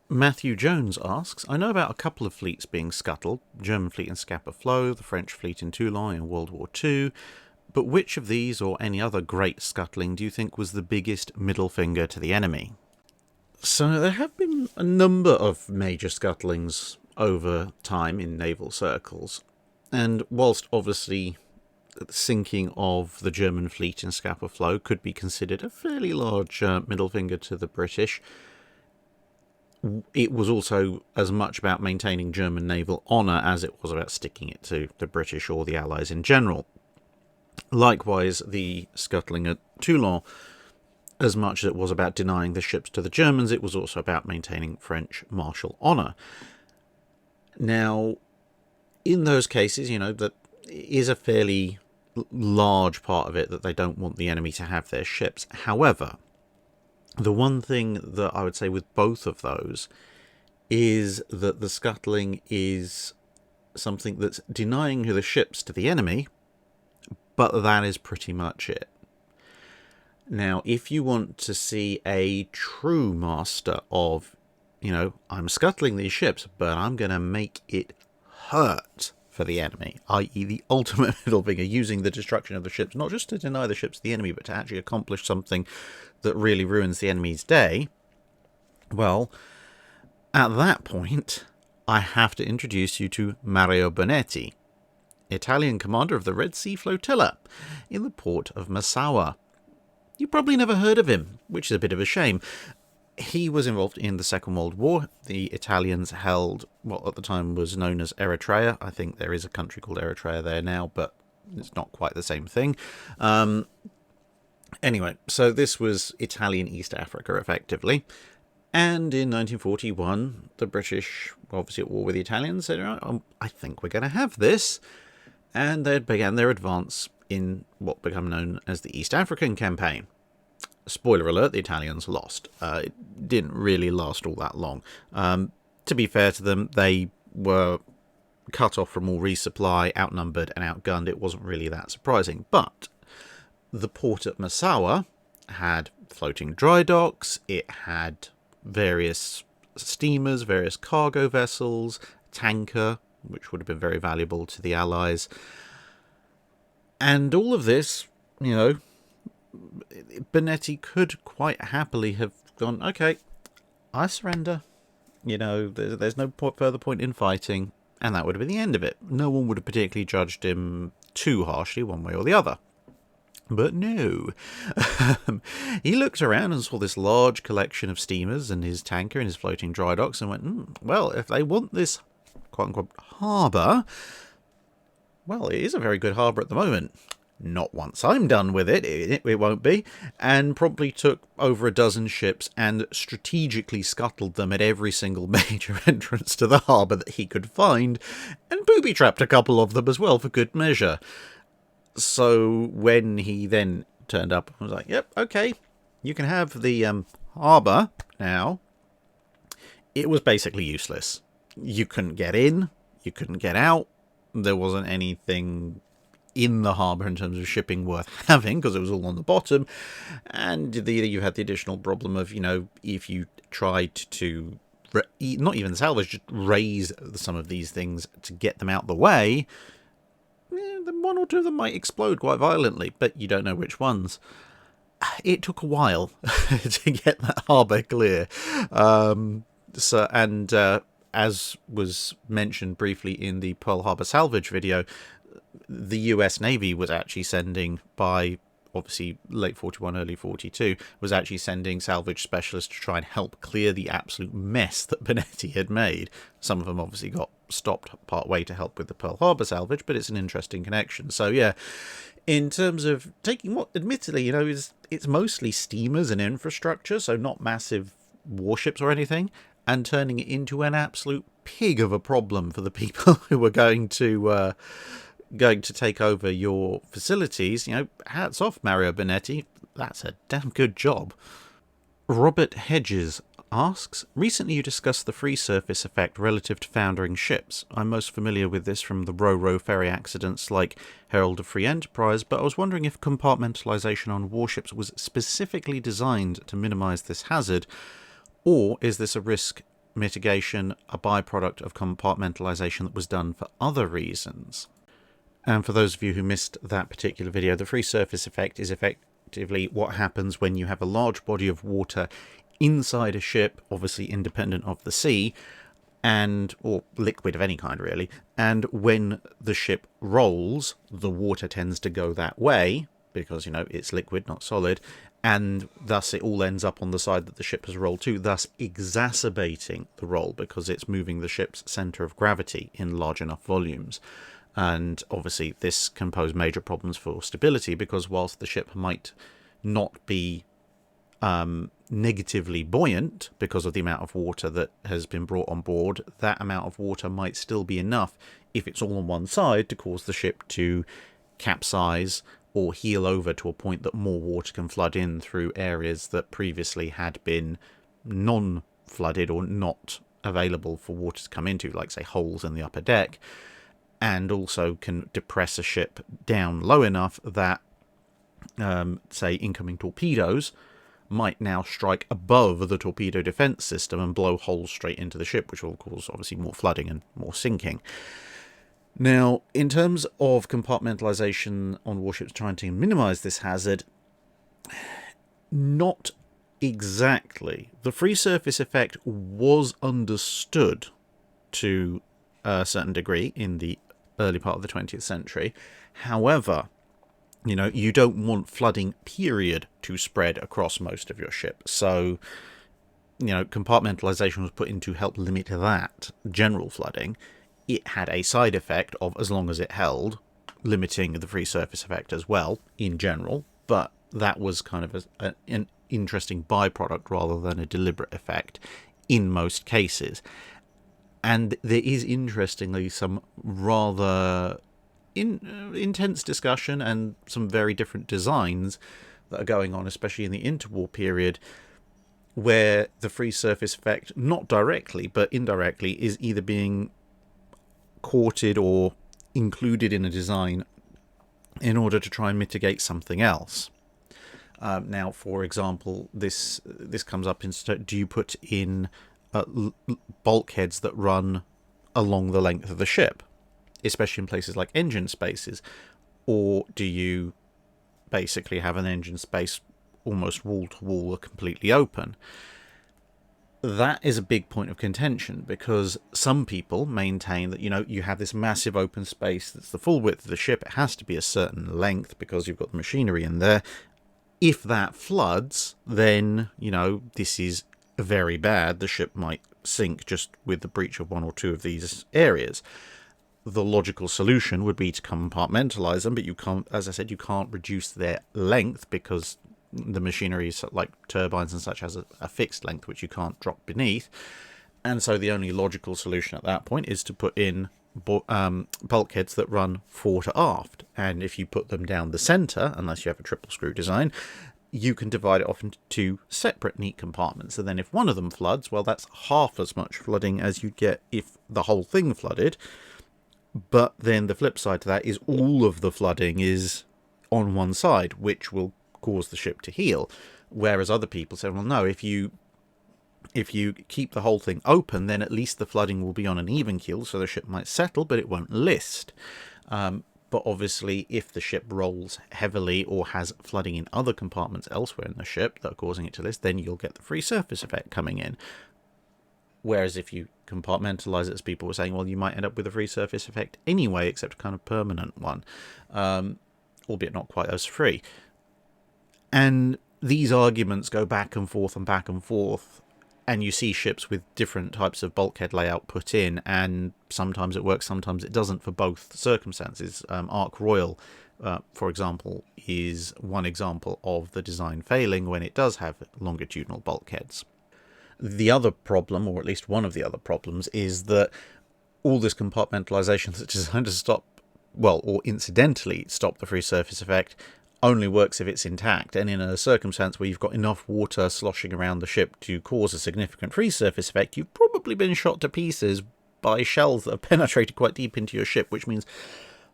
Matthew Jones asks, I know about a couple of fleets being scuttled, German fleet in Scapa Flow, the French fleet in Toulon in World War II, but which of these or any other great scuttling do you think was the biggest middle finger to the enemy? So there have been a number of major scuttlings over time in naval circles, and whilst obviously the sinking of the German fleet in Scapa Flow could be considered a fairly large middle finger to the British, it was also as much about maintaining German naval honour as it was about sticking it to the British or the Allies in general. Likewise, the scuttling at Toulon, as much as it was about denying the ships to the Germans, it was also about maintaining French martial honour. Now, in those cases, that is a fairly large part of it that they don't want the enemy to have their ships. However, the one thing that I would say with both of those is that the scuttling is something that's denying the ships to the enemy, but that is pretty much it. Now, if you want to see a true master of, I'm scuttling these ships, but I'm going to make it hurt for the enemy, i.e. the ultimate middle finger, using the destruction of the ships, not just to deny the ships to the enemy, but to actually accomplish something that really ruins the enemy's day, well, at that point, I have to introduce you to Mario Bonetti, Italian commander of the Red Sea Flotilla in the port of Massawa. You probably never heard of him, which is a bit of a shame. He was involved in the Second World War. The Italians held what at the time was known as Eritrea. I think there is a country called Eritrea there now, but it's not quite the same thing. Anyway, so this was Italian East Africa, effectively. And in 1941, the British, obviously at war with the Italians, said, I think we're going to have this. And they began their advance in what became known as the East African Campaign. Spoiler alert, the Italians lost. It didn't really last all that long. To be fair to them, they were cut off from all resupply, outnumbered and outgunned. It wasn't really that surprising. But the port at Massawa had floating dry docks. It had various steamers, various cargo vessels, tanker, which would have been very valuable to the Allies. And all of this, Bonetti could quite happily have gone, okay, I surrender. There's no further point in fighting, and that would have been the end of it. No one would have particularly judged him too harshly one way or the other. But no. He looked around and saw this large collection of steamers and his tanker and his floating dry docks and went, well, if they want this quote-unquote harbour, well, it is a very good harbour at the moment. Not once I'm done with it, it won't be, and promptly took over a dozen ships and strategically scuttled them at every single major entrance to the harbour that he could find, and booby-trapped a couple of them as well for good measure. So when he then turned up and was like, yep, okay, you can have the harbour now, it was basically useless. You couldn't get in, you couldn't get out, there wasn't anything in the harbour in terms of shipping worth having, because it was all on the bottom, and you had the additional problem of, if you tried to, not even salvage, just raise some of these things to get them out the way, then one or two of them might explode quite violently, but you don't know which ones. It took a while to get that harbour clear. As was mentioned briefly in the Pearl Harbor salvage video, the US Navy was actually sending, by obviously late 41, early 42, was actually sending salvage specialists to try and help clear the absolute mess that Bonetti had made. Some of them obviously got stopped part way to help with the Pearl Harbor salvage, but it's an interesting connection. So yeah, in terms of taking what admittedly, it's mostly steamers and infrastructure, so not massive warships or anything, and turning it into an absolute pig of a problem for the people who were going to take over your facilities. Hats off, Mario Bonetti. That's a damn good job. Robert Hedges asks, recently you discussed the free surface effect relative to foundering ships. I'm most familiar with this from the Ro-Ro ferry accidents like Herald of Free Enterprise, but I was wondering if compartmentalization on warships was specifically designed to minimize this hazard, or is this a risk mitigation, a byproduct of compartmentalization that was done for other reasons? And for those of you who missed that particular video, the free surface effect is effectively what happens when you have a large body of water inside a ship, obviously independent of the sea, or liquid of any kind really, and when the ship rolls, the water tends to go that way, because, it's liquid, not solid, and thus it all ends up on the side that the ship has rolled to, thus exacerbating the roll, because it's moving the ship's centre of gravity in large enough volumes. And obviously this can pose major problems for stability, because whilst the ship might not be negatively buoyant because of the amount of water that has been brought on board, that amount of water might still be enough, if it's all on one side, to cause the ship to capsize or heel over to a point that more water can flood in through areas that previously had been non-flooded or not available for water to come into, like, say, holes in the upper deck, and also can depress a ship down low enough that, say, incoming torpedoes might now strike above the torpedo defense system and blow holes straight into the ship, which will cause, obviously, more flooding and more sinking. Now, in terms of compartmentalization on warships trying to minimize this hazard, not exactly. The free surface effect was understood to a certain degree in the early part of the 20th century. However, you don't want flooding, period, to spread across most of your ship. So, compartmentalization was put in to help limit that general flooding. It had a side effect of, as long as it held, limiting the free surface effect as well, in general. But that was kind of an interesting byproduct rather than a deliberate effect in most cases. And there is, interestingly, some rather intense discussion and some very different designs that are going on, especially in the interwar period, where the free surface effect, not directly but indirectly, is either being courted or included in a design in order to try and mitigate something else. Now, for example, this comes up in, do you put in bulkheads that run along the length of the ship, especially in places like engine spaces, or do you basically have an engine space almost wall to wall or completely open? That is a big point of contention, because some people maintain that, you have this massive open space that's the full width of the ship. It has to be a certain length because you've got the machinery in there. If that floods, then, this is very bad. The ship might sink just with the breach of one or two of these areas. The logical solution would be to compartmentalize them, but you can't, as I said, you can't reduce their length, because the machinery, like turbines and such, has a fixed length which you can't drop beneath. And so the only logical solution at that point is to put in bulkheads that run fore to aft. And if you put them down the centre, unless you have a triple screw design, you can divide it off into two separate neat compartments. And then if one of them floods, well, that's half as much flooding as you'd get if the whole thing flooded. But then the flip side to that is all of the flooding is on one side, which will cause the ship to heel. Whereas other people say, well, no, if you keep the whole thing open, then at least the flooding will be on an even keel, so the ship might settle, but it won't list. But obviously, if the ship rolls heavily or has flooding in other compartments elsewhere in the ship that are causing it to list, then you'll get the free surface effect coming in. Whereas if you compartmentalize it, as people were saying, well, you might end up with a free surface effect anyway, except a kind of permanent one, albeit not quite as free. And these arguments go back and forth and back and forth, and you see ships with different types of bulkhead layout put in, and sometimes it works, sometimes it doesn't for both circumstances. Ark Royal, for example, is one example of the design failing when it does have longitudinal bulkheads. The other problem, or at least one of the other problems, is that all this compartmentalization that's designed to stop, well, or incidentally stop the free surface effect, only works if it's intact, and in a circumstance where you've got enough water sloshing around the ship to cause a significant free surface effect, you've probably been shot to pieces by shells that have penetrated quite deep into your ship, which means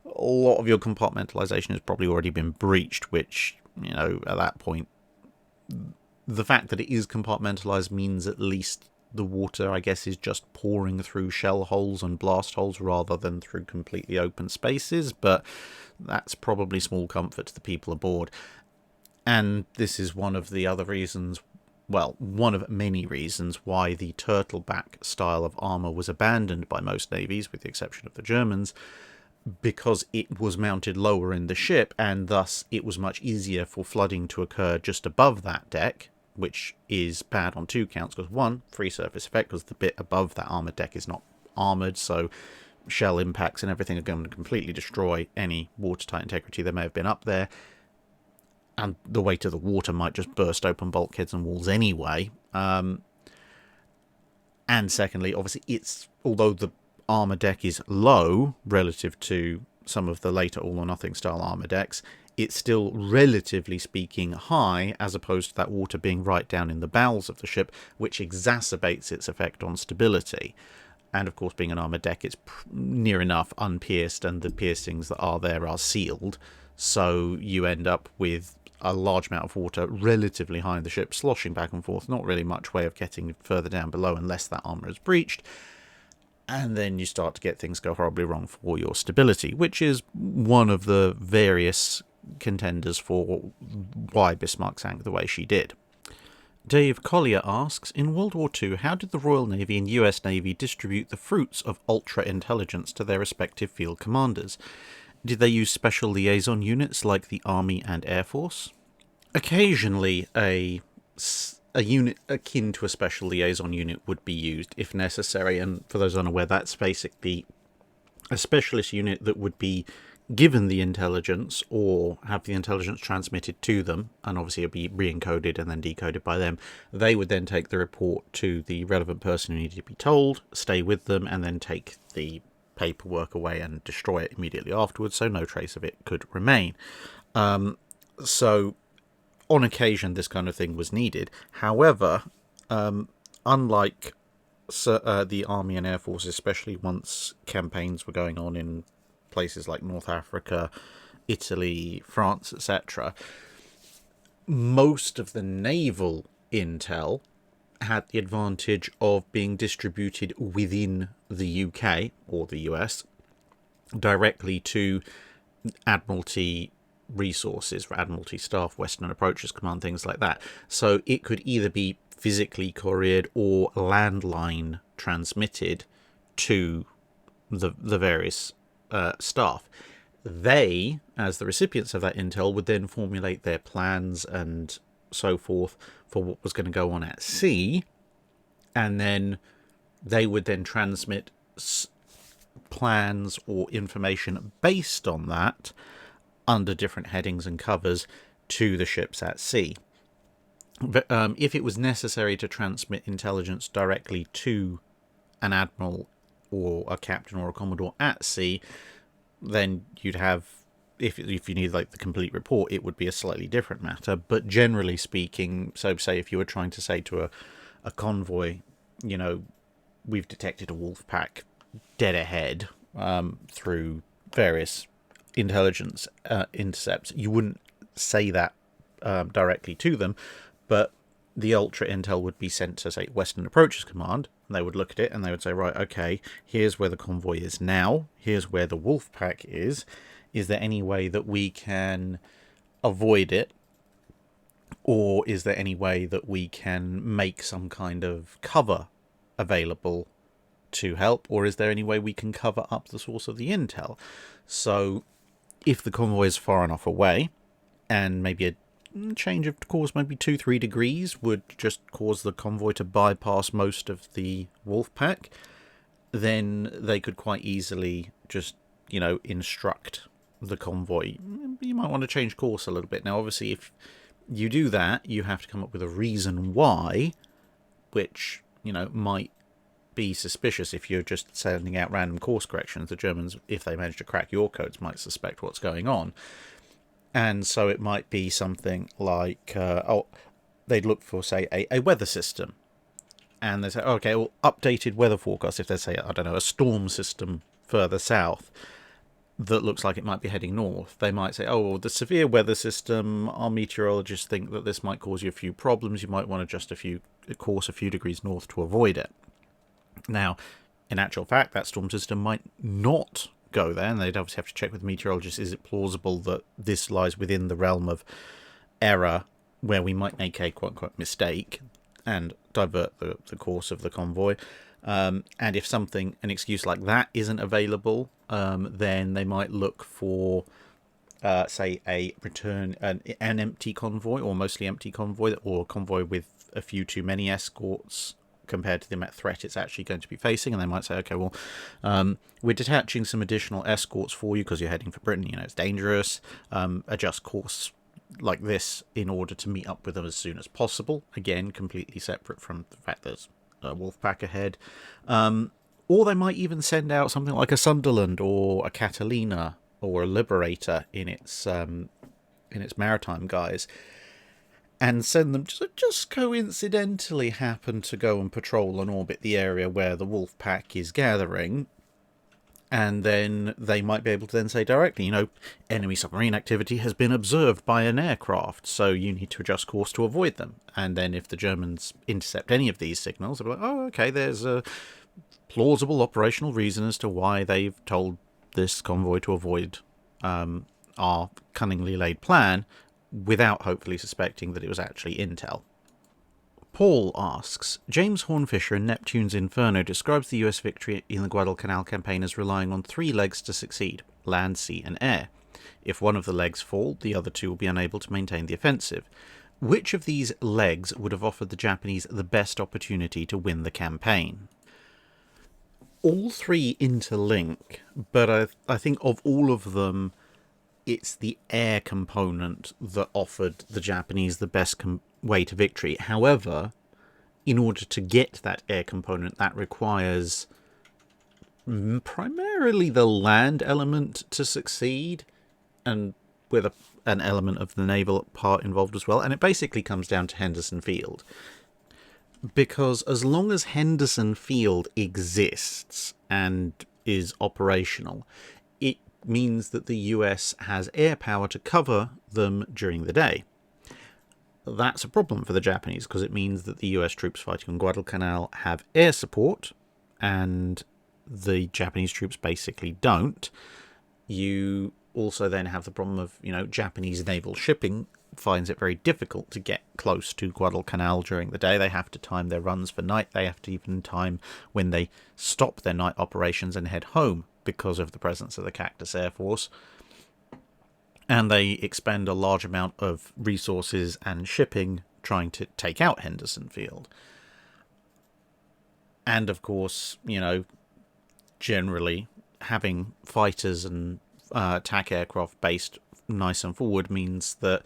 a lot of your compartmentalization has probably already been breached, which, you know, at that point, the fact that it is compartmentalized means at least the water, I guess, is just pouring through shell holes and blast holes rather than through completely open spaces, but that's probably small comfort to the people aboard. And this is one of the other reasons, well, one of many reasons why the turtleback style of armour was abandoned by most navies, with the exception of the Germans, because it was mounted lower in the ship, and thus it was much easier for flooding to occur just above that deck, which is bad on two counts, because one, free surface effect, because the bit above that armoured deck is not armoured, so shell impacts and everything are going to completely destroy any watertight integrity that may have been up there, and the weight of the water might just burst open bulkheads and walls anyway. And secondly, obviously, although the armour deck is low relative to some of the later all-or-nothing style armour decks, it's still, relatively speaking, high, as opposed to that water being right down in the bowels of the ship, which exacerbates its effect on stability. And, of course, being an armoured deck, it's near enough unpierced, and the piercings that are there are sealed. So you end up with a large amount of water relatively high in the ship, sloshing back and forth, not really much way of getting further down below unless that armour is breached. And then you start to get things go horribly wrong for your stability, which is one of the various contenders for why Bismarck sank the way she did. Dave Collier asks, in World War II, how did the Royal Navy and US Navy distribute the fruits of ultra-intelligence to their respective field commanders? Did they use special liaison units like the Army and Air Force? Occasionally, a unit akin to a special liaison unit would be used if necessary, and for those unaware, that's basically a specialist unit that would be given the intelligence or have the intelligence transmitted to them, and obviously it'd be re-encoded and then decoded by them. They would then take the report to the relevant person who needed to be told, stay with them, and then take the paperwork away and destroy it immediately afterwards, so no trace of it could remain. So on occasion this kind of thing was needed. However, unlike the Army and Air Force, especially once campaigns were going on in places like North Africa, Italy, France, etc., most of the naval intel had the advantage of being distributed within the UK or the US directly to Admiralty resources, for Admiralty staff, Western Approaches Command, things like that. So it could either be physically couriered or landline transmitted to the various staff. They, as the recipients of that intel, would then formulate their plans and so forth for what was going to go on at sea, and then they would then transmit plans or information based on that under different headings and covers to the ships at sea. But if it was necessary to transmit intelligence directly to an admiral or a captain or a commodore at sea, then you'd have, if you need like the complete report, it would be a slightly different matter. But generally speaking, so say if you were trying to say to a convoy, you know, we've detected a wolf pack dead ahead through various intelligence intercepts, you wouldn't say that directly to them, but the ultra intel would be sent to, say, Western Approaches Command, and they would look at it and they would say, right, okay, here's where the convoy is now, here's where the wolf pack is there any way that we can avoid it, or is there any way that we can make some kind of cover available to help, or is there any way we can cover up the source of the intel? So if the convoy is far enough away, and maybe a change of course, maybe 2-3 degrees, would just cause the convoy to bypass most of the wolf pack, then they could quite easily just, you know, instruct the convoy, you might want to change course a little bit. Now, obviously, if you do that, you have to come up with a reason why, which, you know, might be suspicious if you're just sending out random course corrections. The Germans, if they manage to crack your codes, might suspect what's going on. And so it might be something like, they'd look for, say, a weather system. And they say, okay, well, updated weather forecast. If they say, I don't know, a storm system further south that looks like it might be heading north, they might say, oh, well, the severe weather system, our meteorologists think that this might cause you a few problems. You might want to adjust course a few degrees north to avoid it. Now, in actual fact, that storm system might not go there, and they'd obviously have to check with meteorologists, is it plausible that this lies within the realm of error where we might make a quote-unquote mistake and divert the course of the convoy. And if an excuse like that isn't available, then they might look for, say, an empty convoy, or mostly empty convoy, or a convoy with a few too many escorts compared to the threat it's actually going to be facing. And they might say, okay, well, we're detaching some additional escorts for you because you're heading for Britain, it's dangerous, adjust course like this in order to meet up with them as soon as possible. Again, completely separate from the fact there's a wolf pack ahead. Or they might even send out something like a Sunderland or a Catalina or a Liberator in its maritime guise, and send them to just coincidentally happen to go and patrol and orbit the area where the wolf pack is gathering. And then they might be able to then say directly, enemy submarine activity has been observed by an aircraft, so you need to adjust course to avoid them. And then if the Germans intercept any of these signals, they'll be like, oh, okay, there's a plausible operational reason as to why they've told this convoy to avoid our cunningly laid plan, without hopefully suspecting that it was actually intel. Paul asks, James Hornfisher in Neptune's Inferno describes the US victory in the Guadalcanal Campaign as relying on 3 legs to succeed: land, sea and air. If one of the legs fall, the other 2 will be unable to maintain the offensive. Which of these legs would have offered the Japanese the best opportunity to win the campaign? All 3 interlink, but I think of all of them, it's the air component that offered the Japanese the best way to victory. However, in order to get that air component, that requires primarily the land element to succeed, and with an element of the naval part involved as well. And it basically comes down to Henderson Field. Because as long as Henderson Field exists and is operational, it means that the US has air power to cover them during the day. That's a problem for the Japanese, because it means that the US troops fighting on Guadalcanal have air support, and the Japanese troops basically don't. You also then have the problem of, Japanese naval shipping finds it very difficult to get close to Guadalcanal during the day. They have to time their runs for night. They have to even time when they stop their night operations and head home because of the presence of the Cactus Air Force. And they expend a large amount of resources and shipping trying to take out Henderson Field. And of course, generally having fighters and attack aircraft based nice and forward means that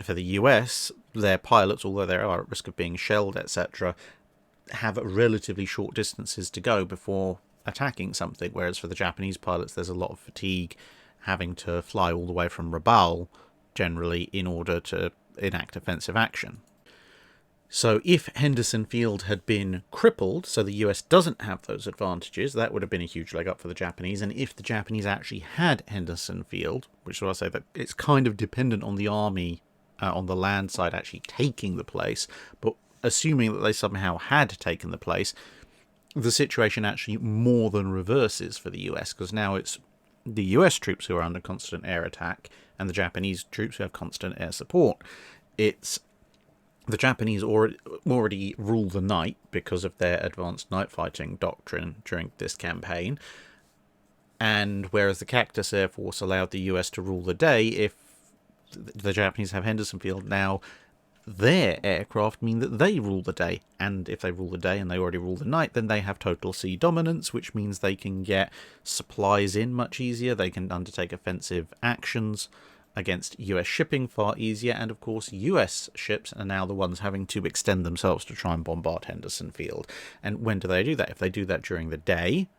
for the US, their pilots, although they are at risk of being shelled, etc., have relatively short distances to go before attacking something, whereas for the Japanese pilots, there's a lot of fatigue having to fly all the way from Rabaul, generally, in order to enact offensive action. So if Henderson Field had been crippled, so the US doesn't have those advantages, that would have been a huge leg up for the Japanese. And if the Japanese actually had Henderson Field, which is why I say that it's kind of dependent on the army on the land side actually taking the place, but assuming that they somehow had taken the place, the situation actually more than reverses for the US, because now it's the US troops who are under constant air attack and the Japanese troops who have constant air support. It's the Japanese already rule the night because of their advanced night fighting doctrine during this campaign, and whereas the Cactus Air Force allowed the US to rule the day, if the Japanese have Henderson Field now, their aircraft mean that they rule the day, and if they rule the day and they already rule the night, then they have total sea dominance, which means they can get supplies in much easier, they can undertake offensive actions against US shipping far easier, and of course US ships are now the ones having to extend themselves to try and bombard Henderson Field. And when do they do that? If they do that during the day,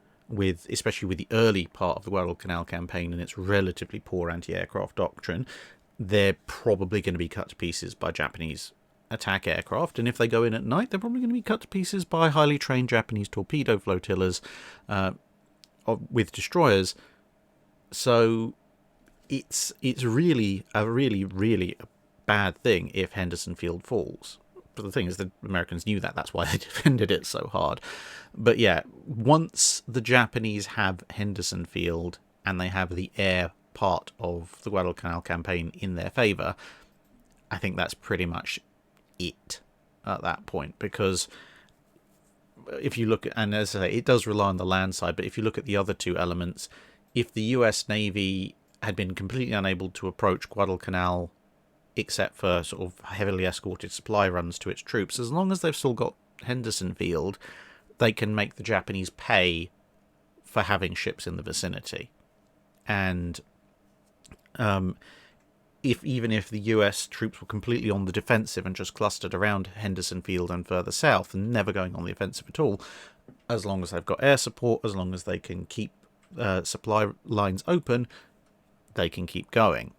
especially with the early part of the Guadalcanal campaign and its relatively poor anti-aircraft doctrine, they're probably going to be cut to pieces by Japanese attack aircraft, and if they go in at night, they're probably going to be cut to pieces by highly trained Japanese torpedo flotillas with destroyers. So it's really a bad thing if Henderson Field falls. But the thing is, the Americans knew that. That's why they defended it so hard. But yeah, once the Japanese have Henderson Field and they have the air part of the Guadalcanal Campaign in their favour, I think that's pretty much it at that point. Because if you look at, and as I say, it does rely on the land side, but if you look at the other two elements, if the US Navy had been completely unable to approach Guadalcanal except for sort of heavily escorted supply runs to its troops, as long as they've still got Henderson Field, they can make the Japanese pay for having ships in the vicinity. And even if the US troops were completely on the defensive and just clustered around Henderson Field and further south and never going on the offensive at all, as long as they've got air support, as long as they can keep supply lines open, they can keep going.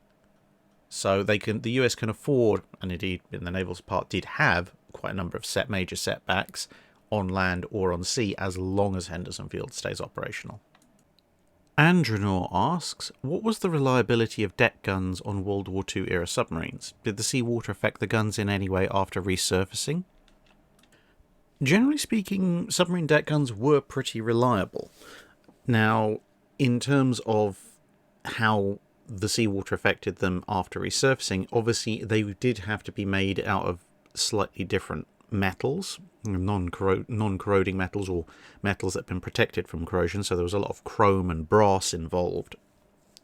So the US can afford, and indeed in the naval's part did have, quite a number of major setbacks on land or on sea, as long as Henderson Field stays operational. Andronor asks, what was the reliability of deck guns on World War II era submarines? Did the seawater affect the guns in any way after resurfacing? Generally speaking, submarine deck guns were pretty reliable. Now, in terms of how the seawater affected them after resurfacing, obviously they did have to be made out of slightly different metals, non-corroding metals, or metals that have been protected from corrosion, so there was a lot of chrome and brass involved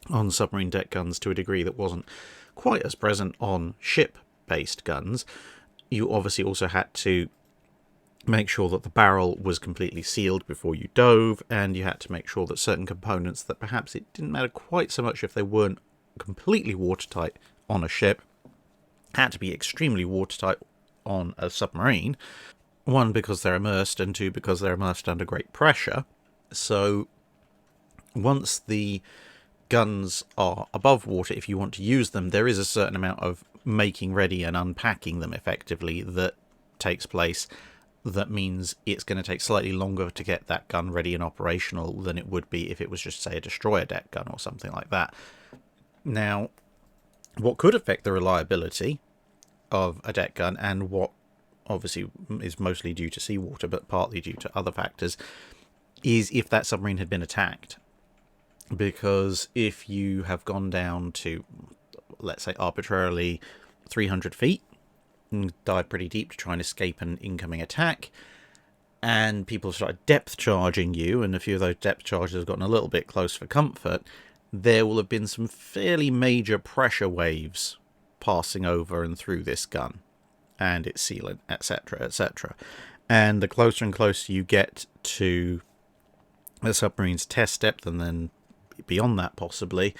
on submarine deck guns to a degree that wasn't quite as present on ship-based guns. You obviously also had to make sure that the barrel was completely sealed before you dove, and you had to make sure that certain components that perhaps it didn't matter quite so much if they weren't completely watertight on a ship, had to be extremely watertight on a submarine. One, because they're immersed, and two, because they're immersed under great pressure. So once the guns are above water, if you want to use them, there is a certain amount of making ready and unpacking them effectively that takes place. That means it's going to take slightly longer to get that gun ready and operational than it would be if it was just, say, a destroyer deck gun or something like that. Now, what could affect the reliability of a deck gun, and what obviously is mostly due to seawater but partly due to other factors, is if that submarine had been attacked. Because if you have gone down to, let's say, arbitrarily 300 feet, dive pretty deep to try and escape an incoming attack, and people started depth charging you, and a few of those depth charges have gotten a little bit close for comfort, there will have been some fairly major pressure waves passing over and through this gun and its sealant, etc., etc. And the closer and closer you get to the submarine's test depth, and then beyond that possibly,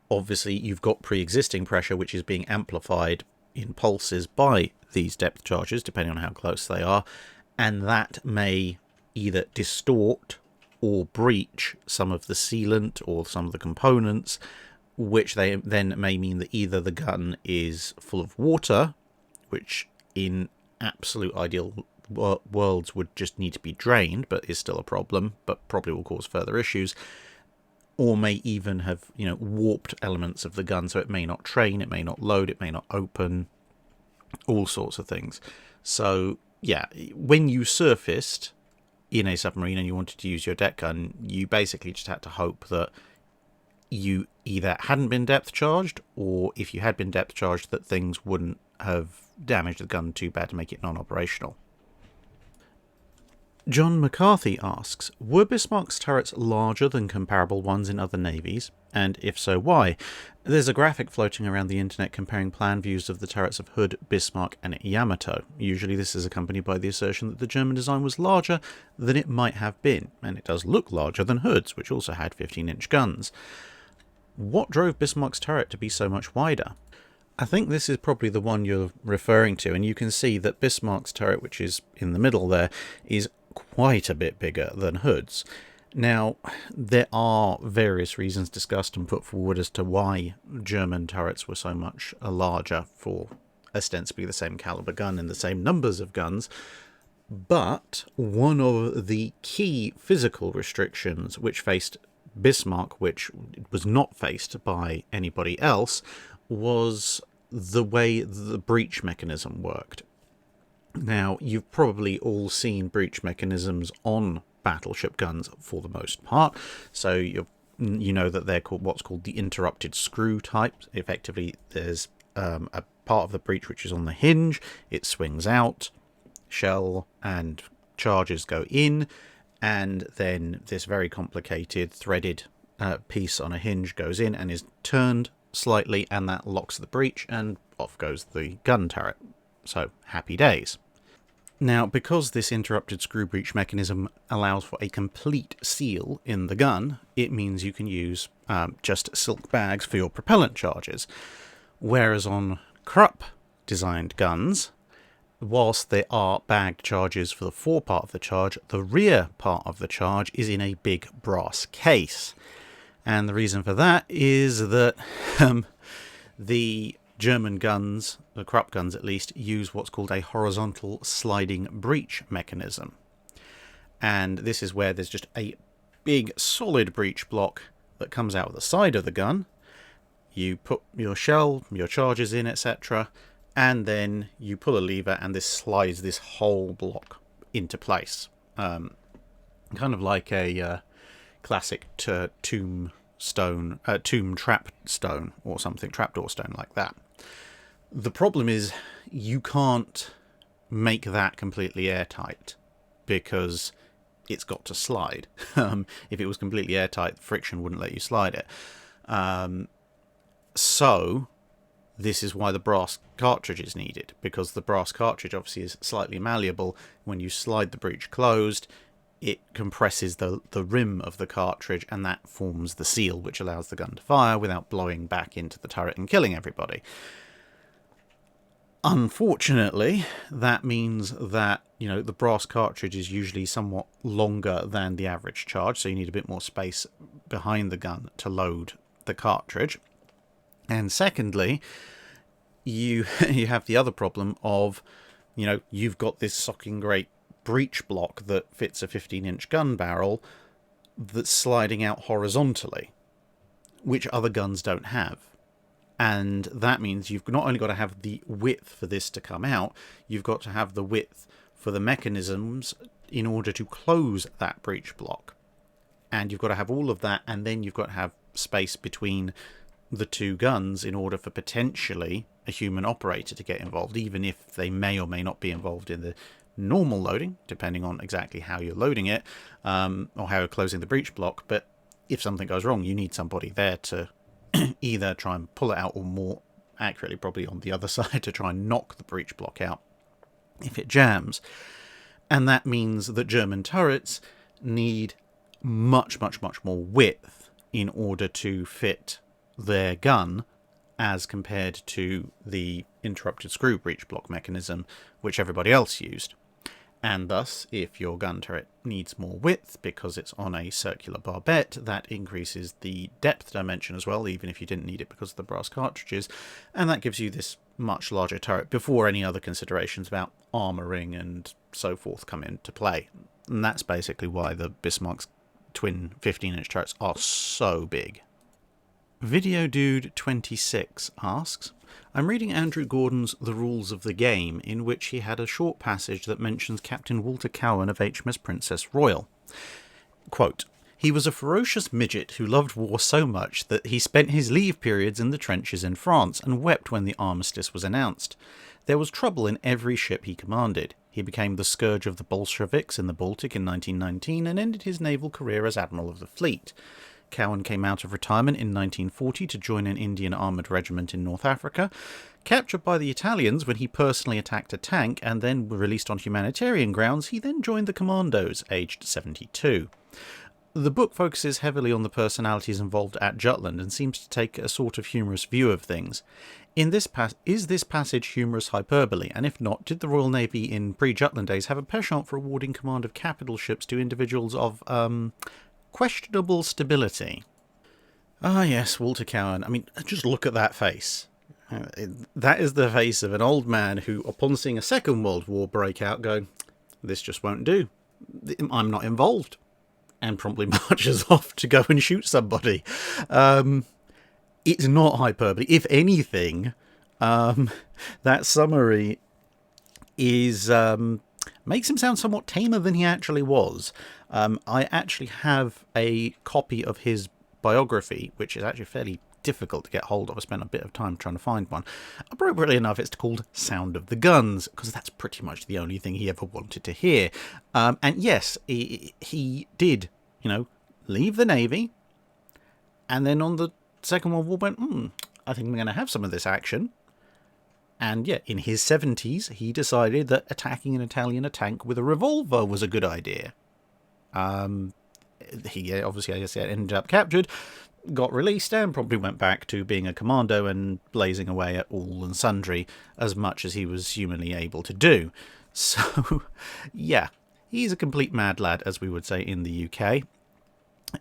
obviously you've got pre-existing pressure which is being amplified in pulses by these depth charges, depending on how close they are, and that may either distort or breach some of the sealant or some of the components, which they then may mean that either the gun is full of water, which in absolute ideal worlds would just need to be drained, but is still a problem, but probably will cause further issues, or may even have, warped elements of the gun, so it may not train, it may not load, it may not open, all sorts of things. So, yeah, when you surfaced in a submarine and you wanted to use your deck gun, you basically just had to hope that you either hadn't been depth charged, or if you had been depth charged, that things wouldn't have damaged the gun too bad to make it non-operational. John McCarthy asks, were Bismarck's turrets larger than comparable ones in other navies? And if so, why? There's a graphic floating around the internet comparing plan views of the turrets of Hood, Bismarck and Yamato. Usually this is accompanied by the assertion that the German design was larger than it might have been, and it does look larger than Hood's, which also had 15-inch guns. What drove Bismarck's turret to be so much wider? I think this is probably the one you're referring to, and you can see that Bismarck's turret, which is in the middle there, is quite a bit bigger than Hood's. Now, there are various reasons discussed and put forward as to why German turrets were so much larger for ostensibly the same caliber gun and the same numbers of guns, but one of the key physical restrictions which faced Bismarck, which was not faced by anybody else, was the way the breech mechanism worked. Now, you've probably all seen breech mechanisms on battleship guns for the most part, so you know that they're called what's called the interrupted screw type. Effectively, there's a part of the breech which is on the hinge, it swings out, shell and charges go in, and then this very complicated threaded piece on a hinge goes in and is turned slightly, and that locks the breech, and off goes the gun turret. So, happy days. Now, because this interrupted screw breech mechanism allows for a complete seal in the gun, it means you can use just silk bags for your propellant charges. Whereas on Krupp-designed guns, whilst there are bagged charges for the fore part of the charge, the rear part of the charge is in a big brass case. And the reason for that is that the German guns, the Krupp guns at least, use what's called a horizontal sliding breech mechanism. And this is where there's just a big solid breech block that comes out of the side of the gun. You put your shell, your charges in, etc., and then you pull a lever and this slides this whole block into place. Kind of like a classic tomb trap stone or something, trapdoor stone like that. The problem is you can't make that completely airtight because it's got to slide. If it was completely airtight, friction wouldn't let you slide it. So this is why the brass cartridge is needed, because the brass cartridge obviously is slightly malleable. When you slide the breech closed, it compresses the rim of the cartridge, and that forms the seal which allows the gun to fire without blowing back into the turret and killing everybody. Unfortunately, that means that, you know, the brass cartridge is usually somewhat longer than the average charge, so you need a bit more space behind the gun to load the cartridge. And secondly, you have the other problem of, you know, you've got this socking great breech block that fits a 15-inch gun barrel that's sliding out horizontally, which other guns don't have. And that means you've not only got to have the width for this to come out, you've got to have the width for the mechanisms in order to close that breech block. And you've got to have all of that, and then you've got to have space between the two guns in order for potentially a human operator to get involved, even if they may or may not be involved in the normal loading, depending on exactly how you're loading it, or how you're closing the breech block. But if something goes wrong, you need somebody there to either try and pull it out, or more accurately probably on the other side, to try and knock the breech block out if it jams. And that means that German turrets need much more width in order to fit their gun as compared to the interrupted screw breech block mechanism which everybody else used. And thus, if your gun turret needs more width because it's on a circular barbette, that increases the depth dimension as well, even if you didn't need it because of the brass cartridges, and that gives you this much larger turret before any other considerations about armouring and so forth come into play. And that's basically why the Bismarck's twin 15-inch turrets are so big. Video Dude 26 asks, I'm reading Andrew Gordon's The Rules of the Game, in which he had a short passage that mentions Captain Walter Cowan of HMS Princess Royal. Quote, he was a ferocious midget who loved war so much that he spent his leave periods in the trenches in France and wept when the armistice was announced. There was trouble in every ship he commanded. He became the scourge of the Bolsheviks in the Baltic in 1919 and ended his naval career as Admiral of the Fleet. Cowan came out of retirement in 1940 to join an Indian armoured regiment in North Africa. Captured by the Italians when he personally attacked a tank and then released on humanitarian grounds, he then joined the Commandos, aged 72. The book focuses heavily on the personalities involved at Jutland and seems to take a sort of humorous view of things. Is this passage humorous hyperbole, and if not, did the Royal Navy in pre-Jutland days have a penchant for awarding command of capital ships to individuals of, questionable stability. Ah, yes, Walter Cowan. I mean, just look at that face. That is the face of an old man who, upon seeing a Second World War break out, go, this just won't do. I'm not involved. And promptly marches off to go and shoot somebody. It's not hyperbole. If anything, that summary is makes him sound somewhat tamer than he actually was. I actually have a copy of his biography, which is actually fairly difficult to get hold of. I spent a bit of time trying to find one. Appropriately enough, it's called Sound of the Guns, because that's pretty much the only thing he ever wanted to hear. And yes, he did, leave the Navy, and then on the Second World War went, I think we're going to have some of this action. And yeah, in his 70s, he decided that attacking an Italian tank with a revolver was a good idea. He obviously, as I said, ended up captured, got released, and probably went back to being a commando and blazing away at all and sundry as much as he was humanly able to do. So, yeah, he's a complete mad lad, as we would say in the UK.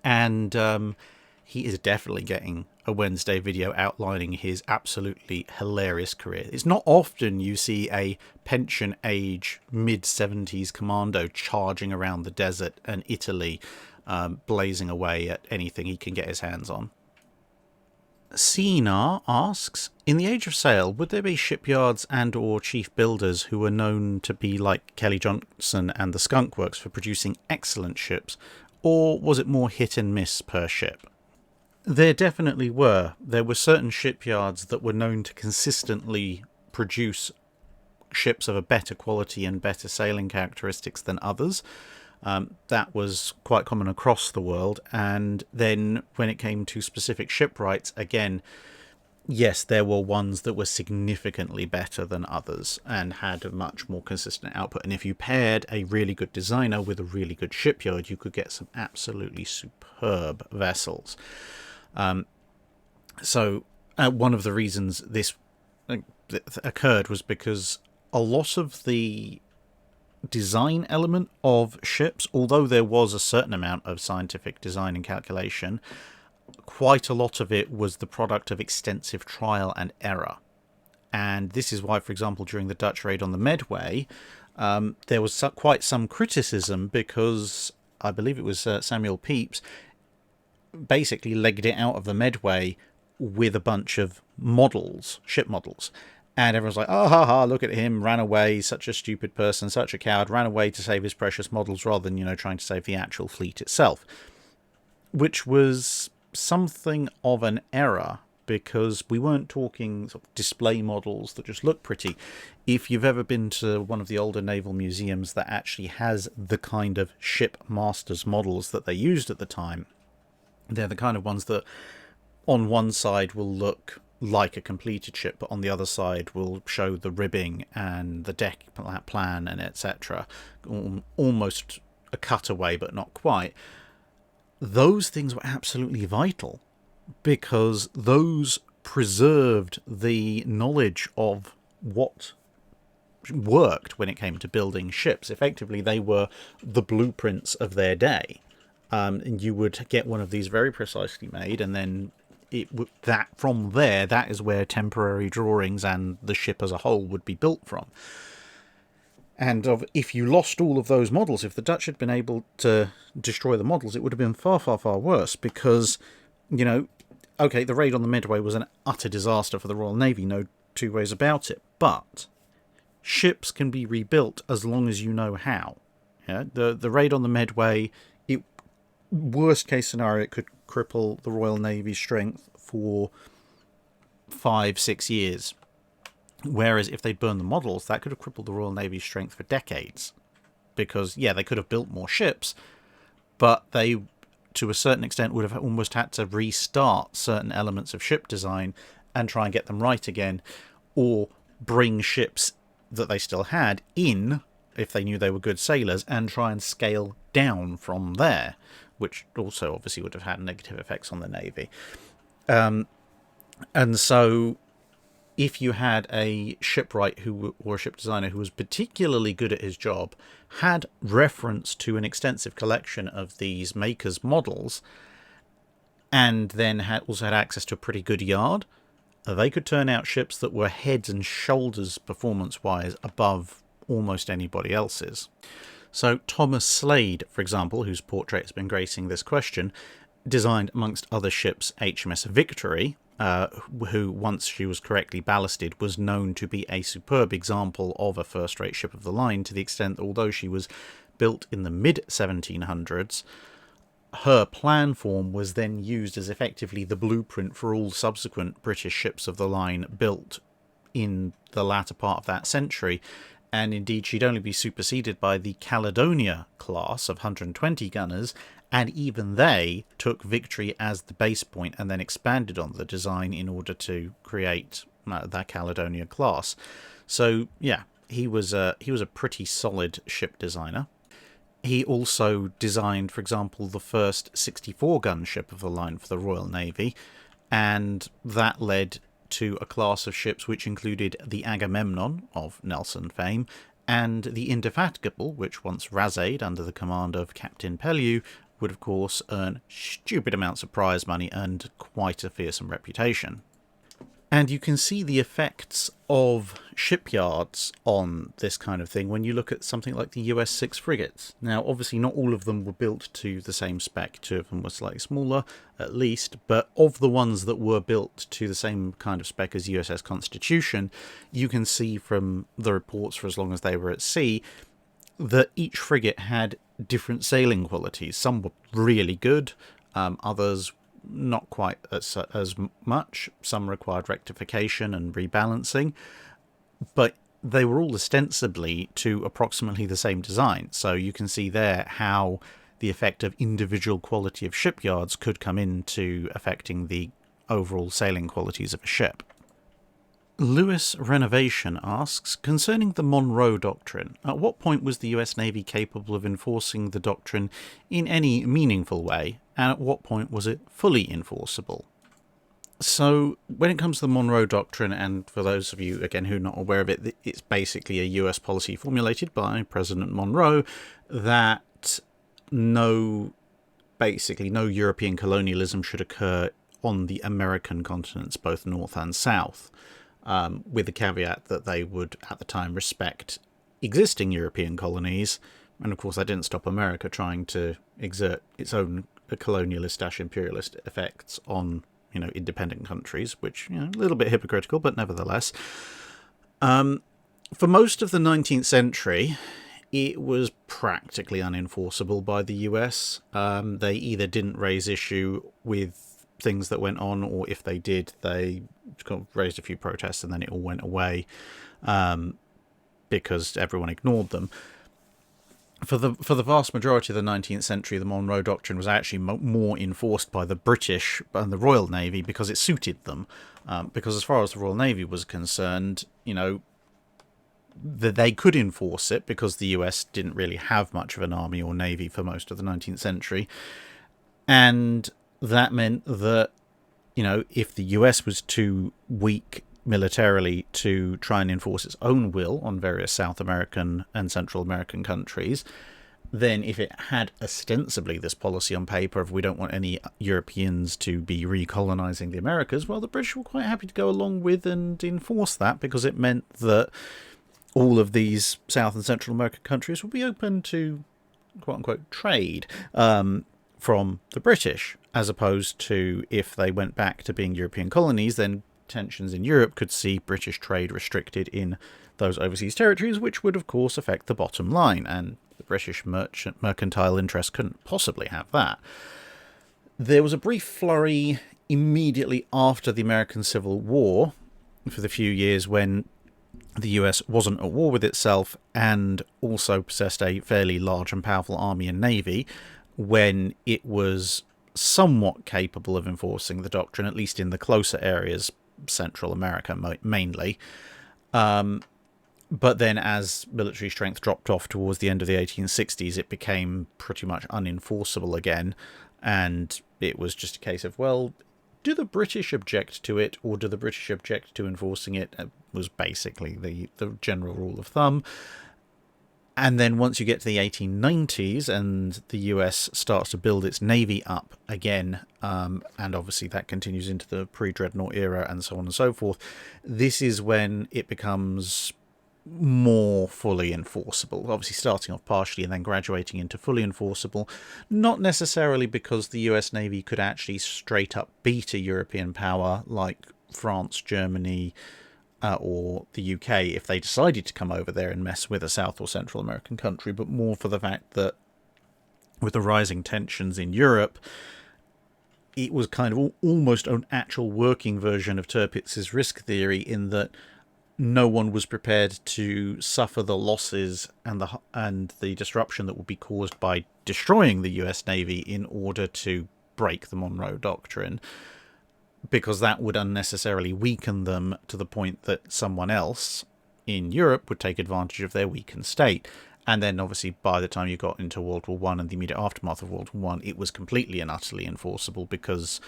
And he is definitely getting a Wednesday video outlining his absolutely hilarious career. It's not often you see a pension-age, mid-70s commando charging around the desert and Italy, blazing away at anything he can get his hands on. Sina asks, in the age of sail, would there be shipyards and or chief builders who were known to be like Kelly Johnson and the Skunk Works for producing excellent ships, or was it more hit and miss per ship? There definitely were. There were certain shipyards that were known to consistently produce ships of a better quality and better sailing characteristics than others. That was quite common across the world. And then when it came to specific shipwrights, again, yes, there were ones that were significantly better than others and had a much more consistent output. And if you paired a really good designer with a really good shipyard, you could get some absolutely superb vessels. So one of the reasons this occurred was because a lot of the design element of ships, although there was a certain amount of scientific design and calculation, quite a lot of it was the product of extensive trial and error. And this is why, for example, during the Dutch raid on the Medway, there was quite some criticism because I believe it was Samuel Pepys basically legged it out of the Medway with a bunch of models, ship models. And everyone's like, oh, ha, ha, look at him, ran away, such a stupid person, such a coward, ran away to save his precious models rather than, trying to save the actual fleet itself. Which was something of an error, because we weren't talking sort of display models that just look pretty. If you've ever been to one of the older naval museums that actually has the kind of ship masters models that they used at the time, they're the kind of ones that on one side will look like a completed ship, but on the other side will show the ribbing and the deck plan and etc. Almost a cutaway, but not quite. Those things were absolutely vital because those preserved the knowledge of what worked when it came to building ships. Effectively, they were the blueprints of their day. And you would get one of these very precisely made, and then that is where temporary drawings and the ship as a whole would be built from. And if you lost all of those models, if the Dutch had been able to destroy the models, it would have been far, far, far worse because, okay, the raid on the Medway was an utter disaster for the Royal Navy, no two ways about it, but ships can be rebuilt as long as you know how. Yeah? The raid on the Medway, worst case scenario, it could cripple the Royal Navy's strength for 5-6 years. Whereas if they'd burned the models, that could have crippled the Royal Navy's strength for decades. Because, yeah, they could have built more ships, but they, to a certain extent, would have almost had to restart certain elements of ship design and try and get them right again, or bring ships that they still had in, if they knew they were good sailors, and try and scale down from there, which also obviously would have had negative effects on the Navy. And so if you had a shipwright or a ship designer who was particularly good at his job, had reference to an extensive collection of these makers' models, and then also had access to a pretty good yard, they could turn out ships that were heads and shoulders performance-wise above almost anybody else's. So Thomas Slade, for example, whose portrait has been gracing this question, designed, amongst other ships, HMS Victory, who, once she was correctly ballasted, was known to be a superb example of a first-rate ship of the line, to the extent that although she was built in the mid-1700s, her plan form was then used as effectively the blueprint for all subsequent British ships of the line built in the latter part of that century, and indeed she'd only be superseded by the Caledonia class of 120 gunners, and even they took Victory as the base point and then expanded on the design in order to create that Caledonia class. So yeah, he was a pretty solid ship designer. He also designed, for example, the first 64-gun ship of the line for the Royal Navy, and that led to a class of ships which included the Agamemnon, of Nelson fame, and the Indefatigable, which once razzied under the command of Captain Pellew, would of course earn stupid amounts of prize money and quite a fearsome reputation. And you can see the effects of shipyards on this kind of thing when you look at something like the US 6 frigates. Now, obviously not all of them were built to the same spec. 2 of them were slightly smaller, at least. But of the ones that were built to the same kind of spec as USS Constitution, you can see from the reports for as long as they were at sea that each frigate had different sailing qualities. Some were really good, others not quite as much. Some required rectification and rebalancing, but they were all ostensibly to approximately the same design. So you can see there how the effect of individual quality of shipyards could come into affecting the overall sailing qualities of a ship. Lewis Renovation asks, concerning the Monroe Doctrine, at what point was the US Navy capable of enforcing the doctrine in any meaningful way, and at what point was it fully enforceable? So, when it comes to the Monroe Doctrine, and for those of you, again, who are not aware of it, it's basically a US policy formulated by President Monroe that no European colonialism should occur on the American continents, both north and south. With the caveat that they would, at the time, respect existing European colonies. And of course, that didn't stop America trying to exert its own colonialist-imperialist effects on, independent countries, which, a little bit hypocritical, but nevertheless. For most of the 19th century, it was practically unenforceable by the US. They either didn't raise issue with things that went on, or if they did, they raised a few protests and then it all went away because everyone ignored them. For the vast majority of the 19th century, the Monroe Doctrine was actually more enforced by the British and the Royal Navy because it suited them. Because as far as the Royal Navy was concerned, that they could enforce it because the US didn't really have much of an army or navy for most of the 19th century. And that meant that, if the US was too weak militarily to try and enforce its own will on various South American and Central American countries, then if it had ostensibly this policy on paper of we don't want any Europeans to be recolonizing the Americas, well, the British were quite happy to go along with and enforce that because it meant that all of these South and Central American countries would be open to, quote-unquote, trade from the British, as opposed to if they went back to being European colonies, then tensions in Europe could see British trade restricted in those overseas territories, which would, of course, affect the bottom line, and the British mercantile interest couldn't possibly have that. There was a brief flurry immediately after the American Civil War, for the few years when the US wasn't at war with itself and also possessed a fairly large and powerful army and navy, when it was somewhat capable of enforcing the doctrine, at least in the closer areas, Central America mainly. But then as military strength dropped off towards the end of the 1860s, it became pretty much unenforceable again. And it was just a case of, well, Do the British object to it, or do the British object to enforcing it? Was basically the general rule of thumb. And then once you get to the 1890s and the US starts to build its navy up again, and obviously that continues into the pre-dreadnought era and so on and so forth, this is when it becomes more fully enforceable. Obviously starting off partially and then graduating into fully enforceable, not necessarily because the US Navy could actually straight up beat a European power like France, Germany, or the UK if they decided to come over there and mess with a South or Central American country, but more for the fact that with the rising tensions in Europe, it was kind of almost an actual working version of Tirpitz's risk theory, in that no one was prepared to suffer the losses and the disruption that would be caused by destroying the US Navy in order to break the Monroe Doctrine, because that would unnecessarily weaken them to the point that someone else in Europe would take advantage of their weakened state. And then obviously by the time you got into World War I and the immediate aftermath of World War I, it was completely and utterly enforceable, because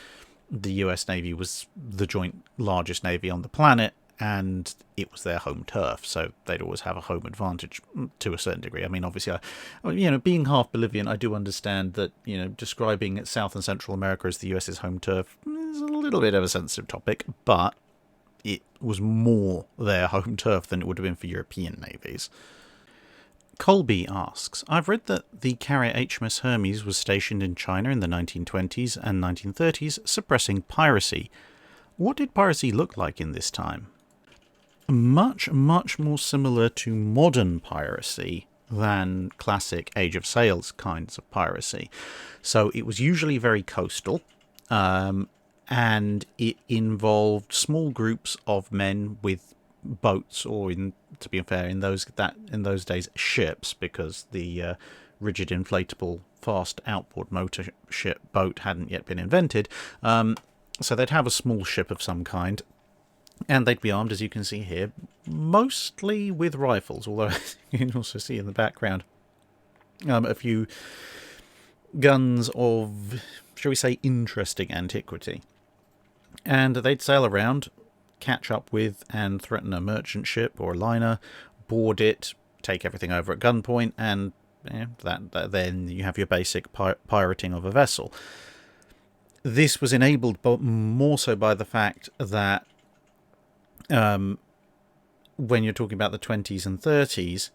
the US Navy was the joint largest navy on the planet, and it was their home turf, so they'd always have a home advantage to a certain degree. I mean, obviously, being half Bolivian, I do understand that, describing South and Central America as the US's home turf is a little bit of a sensitive topic, but it was more their home turf than it would have been for European navies. Colby asks, I've read that the carrier HMS Hermes was stationed in China in the 1920s and 1930s, suppressing piracy. What did piracy look like in this time? Much, much more similar to modern piracy than classic Age of Sails kinds of piracy. So it was usually very coastal, and it involved small groups of men with boats, or to be fair, in those days, ships, because the rigid inflatable fast outboard motor ship boat hadn't yet been invented. So they'd have a small ship of some kind, and they'd be armed, as you can see here, mostly with rifles, although you can also see in the background a few guns of, shall we say, interesting antiquity. And they'd sail around, catch up with and threaten a merchant ship or a liner, board it, take everything over at gunpoint, and then you have your basic pirating of a vessel. This was enabled more so by the fact that when you're talking about the 20s and 30s,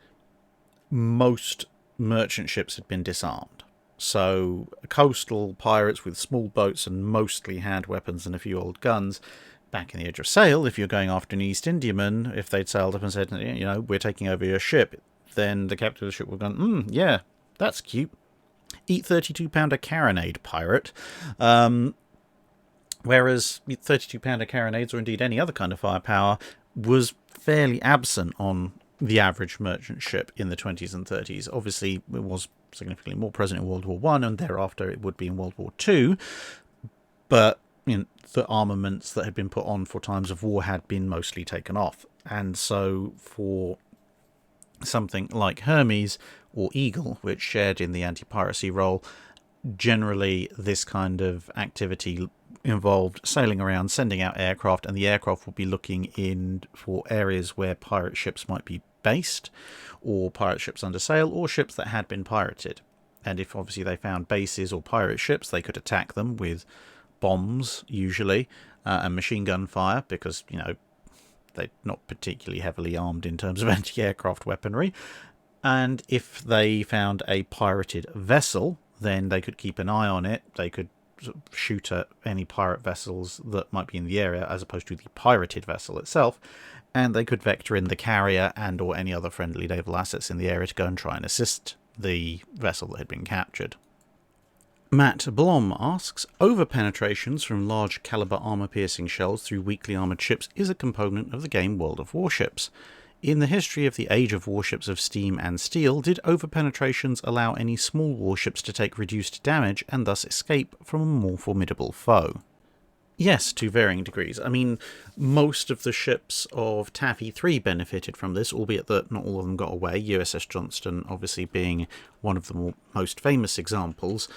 most merchant ships had been disarmed. So coastal pirates with small boats and mostly hand weapons and a few old guns, back in the Age of Sail, if you're going after an East Indiaman, if they'd sailed up and said, we're taking over your ship, then the captain of the ship would have gone, yeah, that's cute. Eat 32-pounder carronade, pirate. Whereas 32-pounder carronades, or indeed any other kind of firepower, was fairly absent on the average merchant ship in the 20s and 30s. Obviously, it was significantly more present in World War I, and thereafter it would be in World War II. But the armaments that had been put on for times of war had been mostly taken off. And so for something like Hermes or Eagle, which shared in the anti-piracy role, generally this kind of activity involved sailing around, sending out aircraft, and the aircraft would be looking in for areas where pirate ships might be based, or pirate ships under sail, or ships that had been pirated. And if obviously they found bases or pirate ships, they could attack them with bombs, usually, and machine gun fire, because, they're not particularly heavily armed in terms of anti-aircraft weaponry. And if they found a pirated vessel, then they could keep an eye on it. They could shoot at any pirate vessels that might be in the area, as opposed to the pirated vessel itself, and they could vector in the carrier and or any other friendly naval assets in the area to go and try and assist the vessel that had been captured. Matt Blom asks, over-penetrations from large caliber armour-piercing shells through weakly armoured ships is a component of the game World of Warships. In the history of the age of warships of steam and steel, did over-penetrations allow any small warships to take reduced damage and thus escape from a more formidable foe? Yes, to varying degrees. I mean, most of the ships of Taffy 3 benefited from this, albeit that not all of them got away, USS Johnston obviously being one of the most famous examples.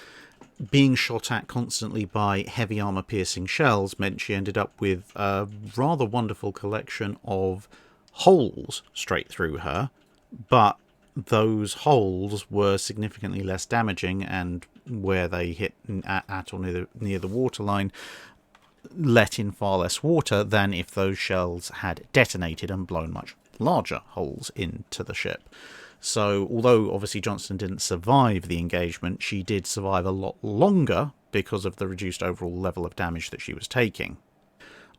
being shot at constantly by heavy armour-piercing shells meant she ended up with a rather wonderful collection of holes straight through her, but those holes were significantly less damaging, and where they hit at or near the waterline let in far less water than if those shells had detonated and blown much larger holes into the ship. So, although obviously Johnston didn't survive the engagement, she did survive a lot longer because of the reduced overall level of damage that she was taking.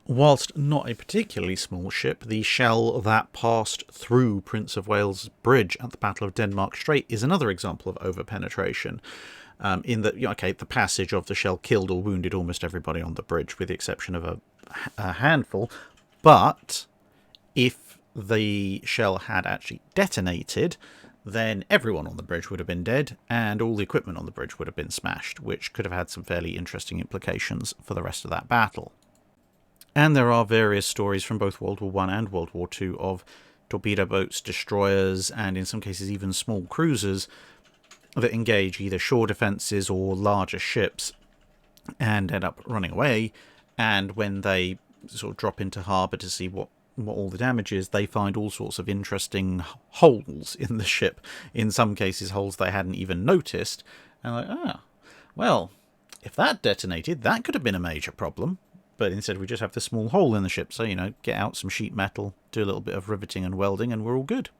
Whilst not a particularly small ship, the shell that passed through Prince of Wales Bridge at the Battle of Denmark Strait is another example of over-penetration. In that, the passage of the shell killed or wounded almost everybody on the bridge, with the exception of a handful, but if the shell had actually detonated, then everyone on the bridge would have been dead, and all the equipment on the bridge would have been smashed, which could have had some fairly interesting implications for the rest of that battle. And there are various stories from both World War I and World War II of torpedo boats, destroyers, and in some cases even small cruisers that engage either shore defences or larger ships and end up running away, and when they sort of drop into harbour to see what all the damage is, they find all sorts of interesting holes in the ship. In some cases, holes they hadn't even noticed. And well, if that detonated, that could have been a major problem. But instead we just have this small hole in the ship. So, get out some sheet metal, do a little bit of riveting and welding, and we're all good.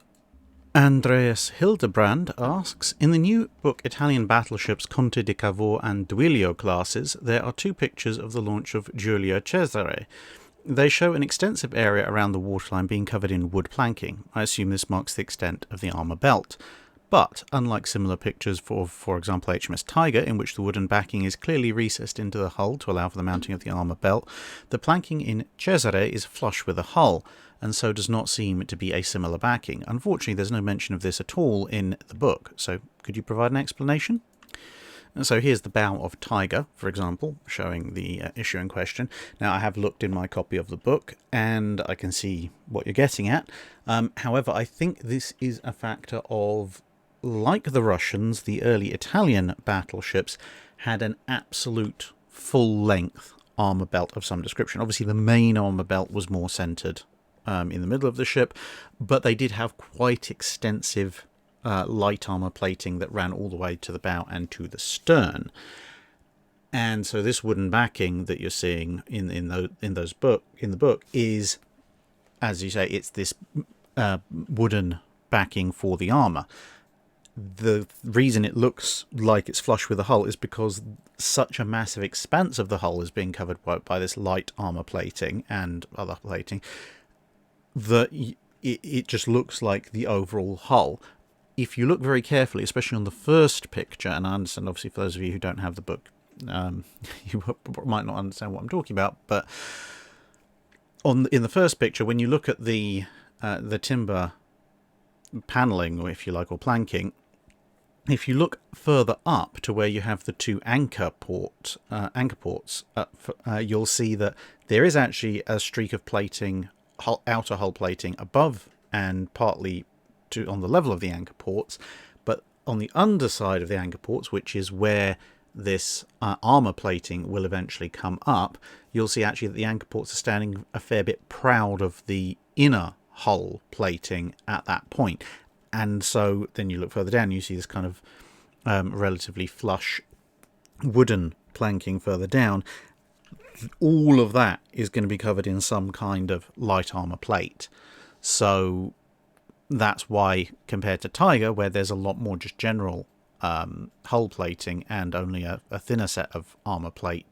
Andreas Hildebrand asks, in the new book Italian battleships Conte di Cavour and Duilio classes, there are 2 pictures of the launch of Giulia Cesare. They show an extensive area around the waterline being covered in wood planking. I assume this marks the extent of the armour belt. But, unlike similar pictures for example, HMS Tiger, in which the wooden backing is clearly recessed into the hull to allow for the mounting of the armour belt, the planking in Cesare is flush with the hull, and so does not seem to be a similar backing. Unfortunately, there's no mention of this at all in the book, so could you provide an explanation? And so here's the bow of Tiger, for example, showing the issue in question. Now, I have looked in my copy of the book, and I can see what you're getting at. However, I think this is a factor of, like the Russians, the early Italian battleships had an absolute full-length armour belt of some description. Obviously, the main armour belt was more centred in the middle of the ship, but they did have quite extensive light armour plating that ran all the way to the bow and to the stern. And so this wooden backing that you're seeing in the book is, as you say, it's this wooden backing for the armour. The reason it looks like it's flush with the hull is because such a massive expanse of the hull is being covered by this light armour plating and other plating that it just looks like the overall hull. If you look very carefully, especially on the first picture, and I understand obviously for those of you who don't have the book, you might not understand what I'm talking about, but in the first picture, when you look at the timber panelling, or if you like, or planking, if you look further up to where you have the 2 anchor ports, you'll see that there is actually a streak of plating, outer hull plating above and partly on the level of the anchor ports, but on the underside of the anchor ports, which is where this armour plating will eventually come up, you'll see actually that the anchor ports are standing a fair bit proud of the inner hull plating at that point. And so then you look further down, you see this kind of relatively flush wooden planking further down. All of that is going to be covered in some kind of light armour plate. So that's why, compared to Tiger, where there's a lot more just general hull plating and only a thinner set of armour plate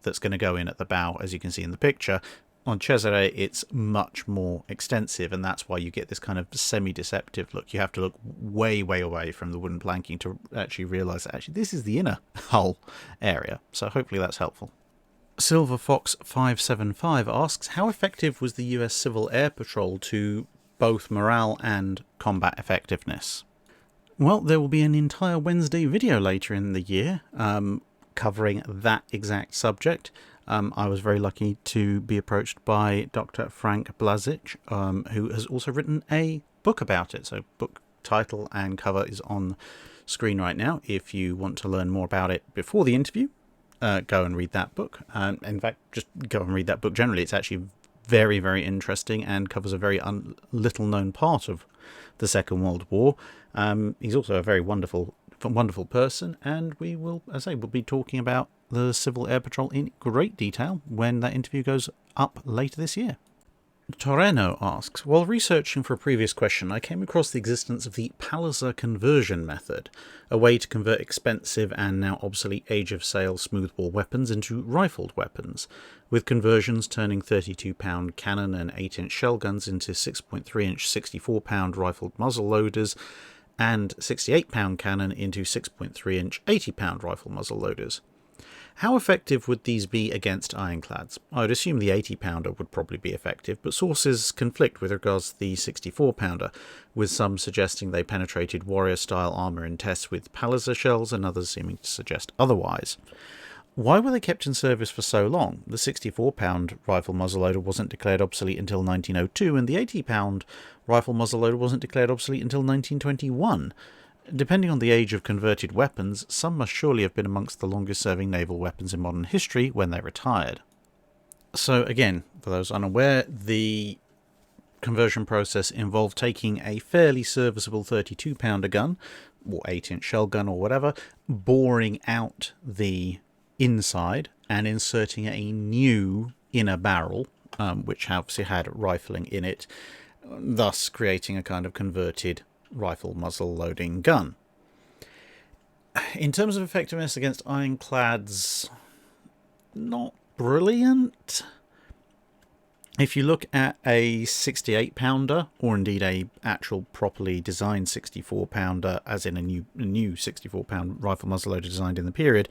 that's going to go in at the bow, as you can see in the picture, on Cesare it's much more extensive, and that's why you get this kind of semi-deceptive look. You have to look way, way away from the wooden planking to actually realise that actually this is the inner hull area. So hopefully that's helpful. Silver Fox 575 asks, how effective was the US Civil Air Patrol to both morale and combat effectiveness? Well, there will be an entire Wednesday video later in the year covering that exact subject. I was very lucky to be approached by Dr. Frank Blazic, who has also written a book about it. So book title and cover is on screen right now. If you want to learn more about it before the interview, go and read that book. In fact, just go and read that book generally. It's actually very, very interesting and covers a very little known part of the Second World War. He's also a very wonderful person, and we will, as I say, we'll be talking about the Civil Air Patrol in great detail when that interview goes up later this year. Torreno asks, while researching for a previous question, I came across the existence of the Palliser conversion method, a way to convert expensive and now obsolete age-of-sail smoothbore weapons into rifled weapons, with conversions turning 32-pound cannon and 8-inch shell guns into 6.3-inch 64-pound rifled muzzle loaders, and 68-pound cannon into 6.3-inch 80-pound rifle muzzle loaders. How effective would these be against ironclads? I would assume the 80-pounder would probably be effective, but sources conflict with regards to the 64-pounder, with some suggesting they penetrated warrior-style armour in tests with Palliser shells and others seeming to suggest otherwise. Why were they kept in service for so long? The 64-pound rifle muzzleloader wasn't declared obsolete until 1902, and the 80-pound rifle muzzleloader wasn't declared obsolete until 1921. Depending on the age of converted weapons, some must surely have been amongst the longest-serving naval weapons in modern history when they retired. So again, for those unaware, the conversion process involved taking a fairly serviceable 32-pounder gun, or 8-inch shell gun or whatever, boring out the inside and inserting a new inner barrel, which obviously had rifling in it, thus creating a kind of converted rifle muzzle loading gun. In terms of effectiveness against ironclads, not brilliant. If you look at a 68-pounder, or indeed a actual properly designed 64-pounder, as in a new 64-pound rifle muzzleloader designed in the period,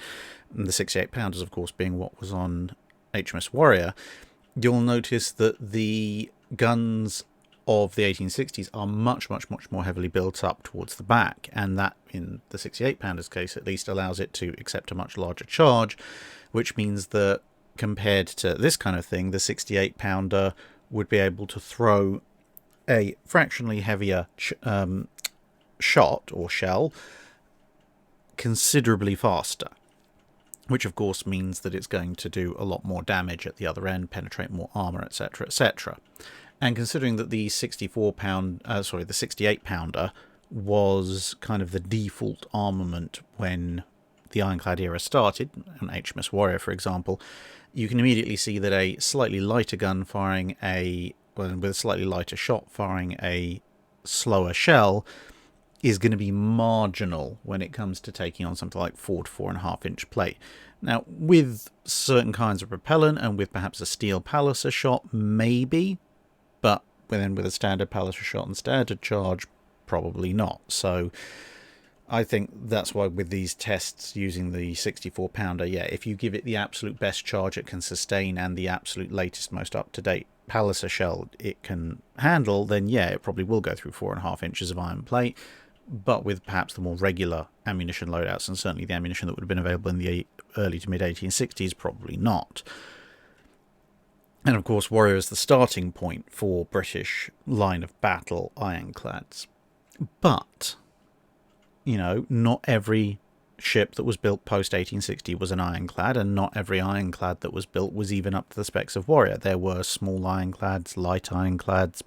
and the 68-pounders, of course, being what was on HMS Warrior, you'll notice that the guns of the 1860s are much more heavily built up towards the back, and that, in the 68-pounder's case at least, allows it to accept a much larger charge, which means that compared to this kind of thing, the 68-pounder would be able to throw a fractionally heavier shot or shell considerably faster, which of course means that it's going to do a lot more damage at the other end, penetrate more armour, etc., etc. And considering that the 68-pounder was kind of the default armament when the ironclad era started, on HMS Warrior, for example, you can immediately see that a slightly lighter gun with a slightly lighter shot firing a slower shell is going to be marginal when it comes to taking on something like 4 to 4.5-inch plate. Now, with certain kinds of propellant and with perhaps a steel Palliser shot, maybe, but then with a standard Palliser shot and standard charge, probably not. So I think that's why with these tests using the 64-pounder, yeah, if you give it the absolute best charge it can sustain and the absolute latest, most up-to-date Palliser shell it can handle, then yeah, it probably will go through 4.5 inches of iron plate. But with perhaps the more regular ammunition loadouts, and certainly the ammunition that would have been available in the early to mid-1860s, probably not. And of course, Warrior is the starting point for British line of battle ironclads. But, you know, not every ship that was built post-1860 was an ironclad, and not every ironclad that was built was even up to the specs of Warrior. There were small ironclads, light ironclads,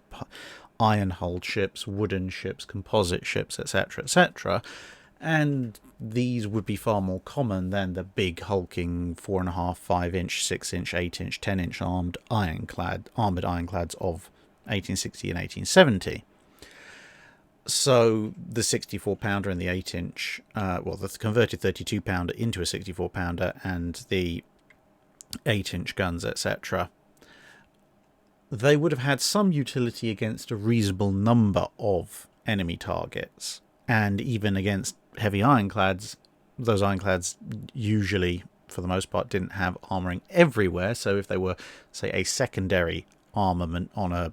iron-hulled ships, wooden ships, composite ships, etc., etc., and these would be far more common than the big hulking 4.5, 5-inch, 6-inch, 8-inch, 10-inch armored ironclads of 1860 and 1870. So the 64-pounder and the 8-inch, the converted 32-pounder into a 64-pounder and the 8-inch guns, etc., they would have had some utility against a reasonable number of enemy targets, and even against heavy ironclads. Those ironclads usually, for the most part, didn't have armouring everywhere, so if they were, say, a secondary armament on a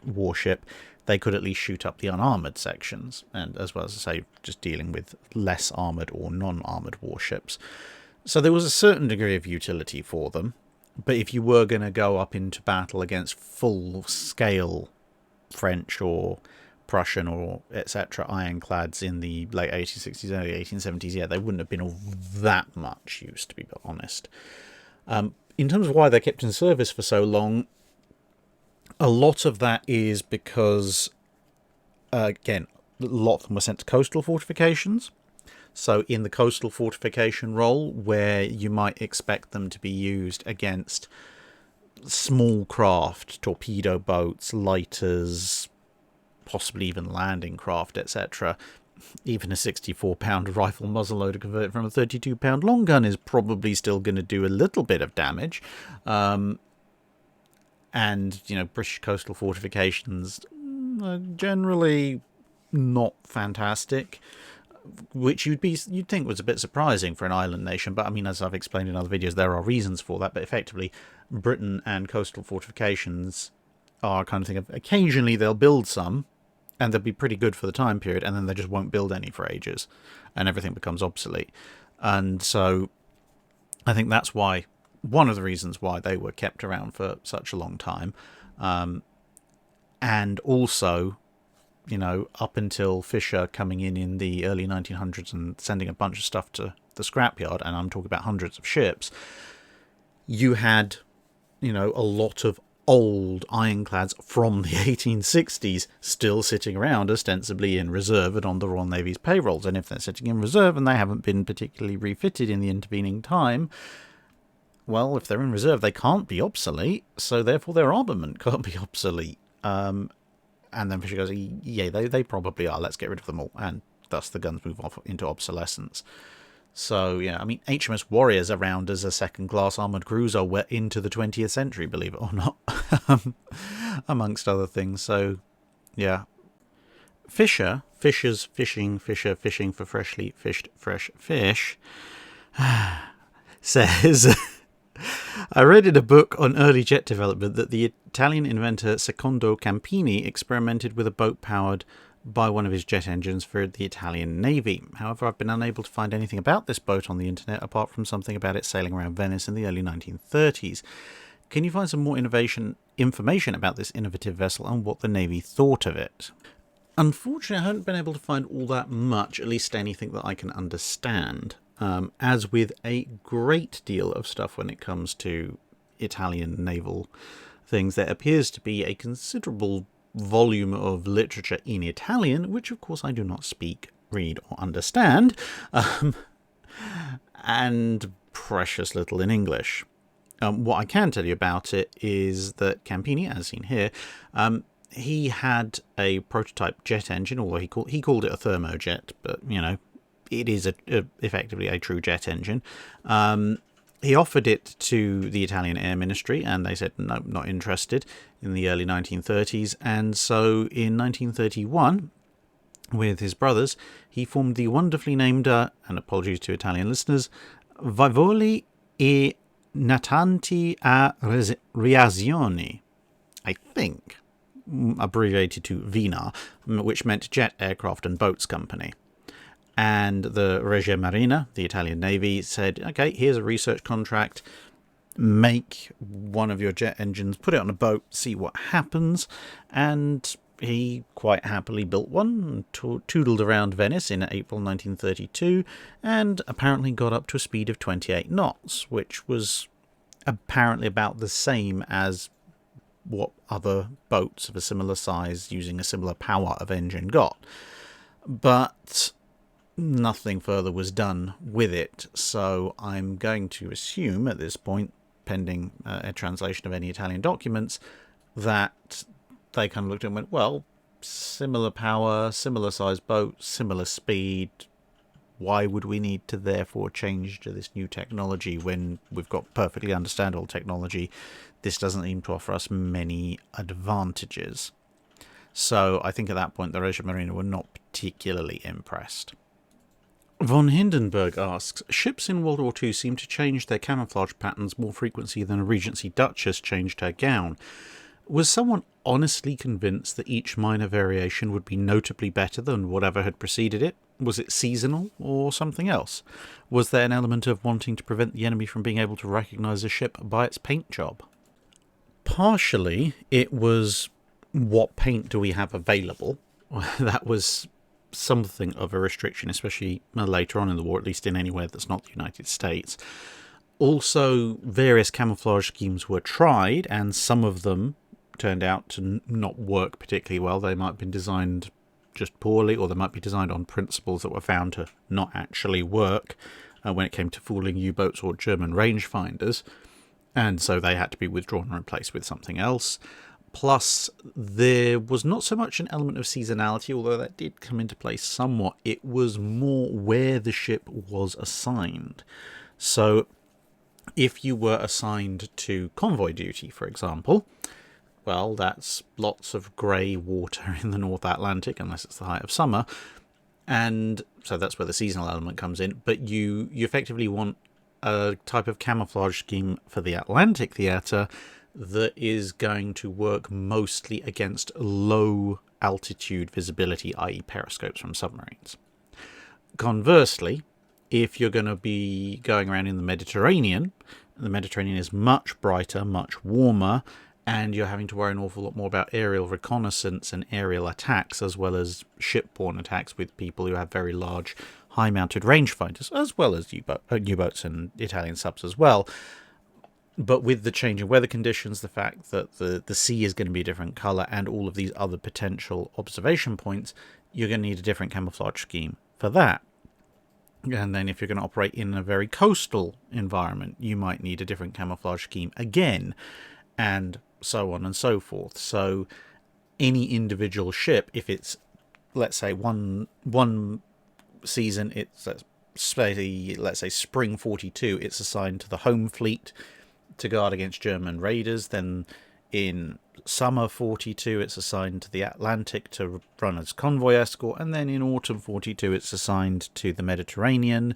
warship, they could at least shoot up the unarmoured sections, and as well as, say, just dealing with less armoured or non-armoured warships. So there was a certain degree of utility for them. But if you were going to go up into battle against full-scale French or Prussian or etc. ironclads in the late 1860s, early 1870s, yeah, they wouldn't have been all that much use, to be honest. In terms of why they're kept in service for so long, a lot of that is because, again, a lot of them were sent to coastal fortifications. So in the coastal fortification role, where you might expect them to be used against small craft, torpedo boats, lighters, possibly even landing craft, etc., even a 64-pound rifle muzzleloader converted from a 32-pound long gun is probably still going to do a little bit of damage. And, British coastal fortifications are generally not fantastic, which you'd think was a bit surprising for an island nation. But, I mean, as I've explained in other videos, there are reasons for that. But effectively, Britain and coastal fortifications are kind of thing of occasionally they'll build some, and they'll be pretty good for the time period, and then they just won't build any for ages, and everything becomes obsolete. And so I think that's why, one of the reasons why they were kept around for such a long time. And also, up until Fisher coming in the early 1900s and sending a bunch of stuff to the scrapyard, and I'm talking about hundreds of ships, you had, a lot of old ironclads from the 1860s still sitting around, ostensibly in reserve and on the Royal Navy's payrolls. And if they're sitting in reserve and they haven't been particularly refitted in the intervening time, well, if they're in reserve, they can't be obsolete, so therefore their armament can't be obsolete. And then Fisher goes, yeah, they probably are, let's get rid of them all. And thus the guns move off into obsolescence. So, yeah, I mean, HMS Warrior's around as a second-class armoured cruiser into the 20th century, believe it or not, amongst other things. So, yeah. Fisher's fishing for freshly fished fresh fish, says, I read in a book on early jet development that the Italian inventor Secondo Campini experimented with a boat powered by one of his jet engines for the Italian Navy. However, I've been unable to find anything about this boat on the internet apart from something about it sailing around Venice in the early 1930s. Can you find some more information about this innovative vessel and what the Navy thought of it? Unfortunately, I haven't been able to find all that much, at least anything that I can understand. As with a great deal of stuff when it comes to Italian naval things, there appears to be a considerable volume of literature in Italian, which of course I do not speak, read or understand, and precious little in English. What I can tell you about it is that Campini, as seen here, he had a prototype jet engine, although he called it a thermojet, but it is effectively a true jet engine. He offered it to the Italian Air Ministry, and they said, no, not interested, in the early 1930s. And so in 1931, with his brothers, he formed the wonderfully named, and apologies to Italian listeners, Vivoli e Natanti a Reazioni, I think, abbreviated to VINA, which meant Jet Aircraft and Boats Company. And the Regia Marina, the Italian Navy, said, okay, here's a research contract. Make one of your jet engines, put it on a boat, see what happens. And he quite happily built one, toodled around Venice in April 1932, and apparently got up to a speed of 28 knots, which was apparently about the same as what other boats of a similar size using a similar power of engine got. But nothing further was done with it, so I'm going to assume at this point, pending a translation of any Italian documents, that they kind of looked and went, well, similar power, similar size boat, similar speed, why would we need to therefore change to this new technology when we've got perfectly understandable technology? This doesn't seem to offer us many advantages. So I think at that point the Regia Marina were not particularly impressed. Von Hindenburg asks, ships in World War II seem to change their camouflage patterns more frequently than a Regency Duchess changed her gown. Was someone honestly convinced that each minor variation would be notably better than whatever had preceded it? Was it seasonal or something else? Was there an element of wanting to prevent the enemy from being able to recognise a ship by its paint job? Partially, it was what paint do we have available? that was something of a restriction, especially later on in the war, at least in anywhere that's not the United States. Also, various camouflage schemes were tried, and some of them turned out to not work particularly well. They might have been designed just poorly, or they might be designed on principles that were found to not actually work when it came to fooling U-boats or German rangefinders, and so they had to be withdrawn and replaced with something else. Plus, there was not so much an element of seasonality, although that did come into play somewhat. It was more where the ship was assigned. So, if you were assigned to convoy duty, for example, well, that's lots of grey water in the North Atlantic, unless it's the height of summer, and so that's where the seasonal element comes in. But you effectively want a type of camouflage scheme for the Atlantic theatre that is going to work mostly against low altitude visibility, i.e. periscopes from submarines. Conversely, if you're going to be going around in the Mediterranean is much brighter, much warmer, and you're having to worry an awful lot more about aerial reconnaissance and aerial attacks, as well as shipborne attacks with people who have very large, high-mounted rangefinders, as well as U-boats and Italian subs as well. But with the change in weather conditions, the fact that the sea is going to be a different colour, and all of these other potential observation points, you're going to need a different camouflage scheme for that. And then if you're going to operate in a very coastal environment, you might need a different camouflage scheme again, and so on and so forth. So any individual ship, if it's, let's say, one season, it's, let's say spring 42, it's assigned to the home fleet to guard against German raiders. Then in summer 42, it's assigned to the Atlantic to run as convoy escort, and then in autumn 42, it's assigned to the Mediterranean,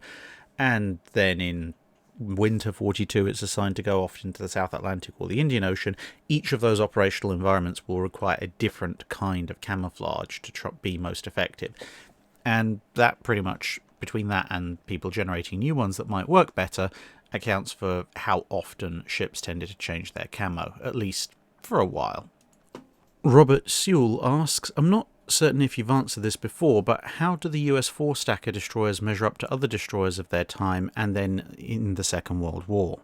and then in winter 42, it's assigned to go off into the South Atlantic or the Indian Ocean. Each of those operational environments will require a different kind of camouflage to be most effective, and that pretty much, between that and people generating new ones that might work better, accounts for how often ships tended to change their camo, at least for a while. Robert Sewell asks, I'm not certain if you've answered this before, but how do the US four-stacker destroyers measure up to other destroyers of their time and then in the Second World War?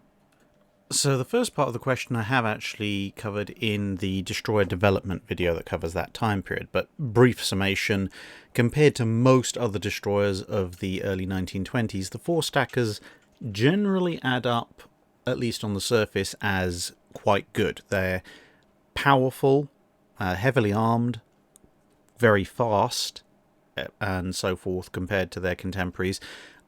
So the first part of the question I have actually covered in the destroyer development video that covers that time period, but brief summation, compared to most other destroyers of the early 1920s, the four-stackers generally add up, at least on the surface, as quite good. They're powerful, heavily armed, very fast, and so forth compared to their contemporaries,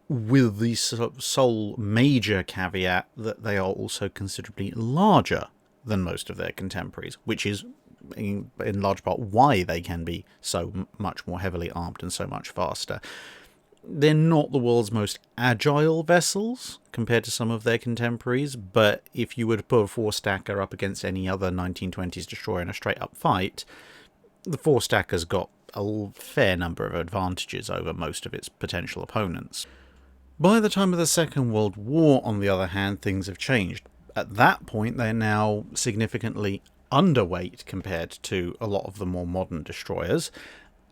with the sole major caveat that they are also considerably larger than most of their contemporaries, which is in large part why they can be so much more heavily armed and so much faster. They're not the world's most agile vessels compared to some of their contemporaries, but if you were to put a four-stacker up against any other 1920s destroyer in a straight-up fight, the four-stacker's got a fair number of advantages over most of its potential opponents. By the time of the Second World War, on the other hand, things have changed. At that point, they're now significantly underweight compared to a lot of the more modern destroyers,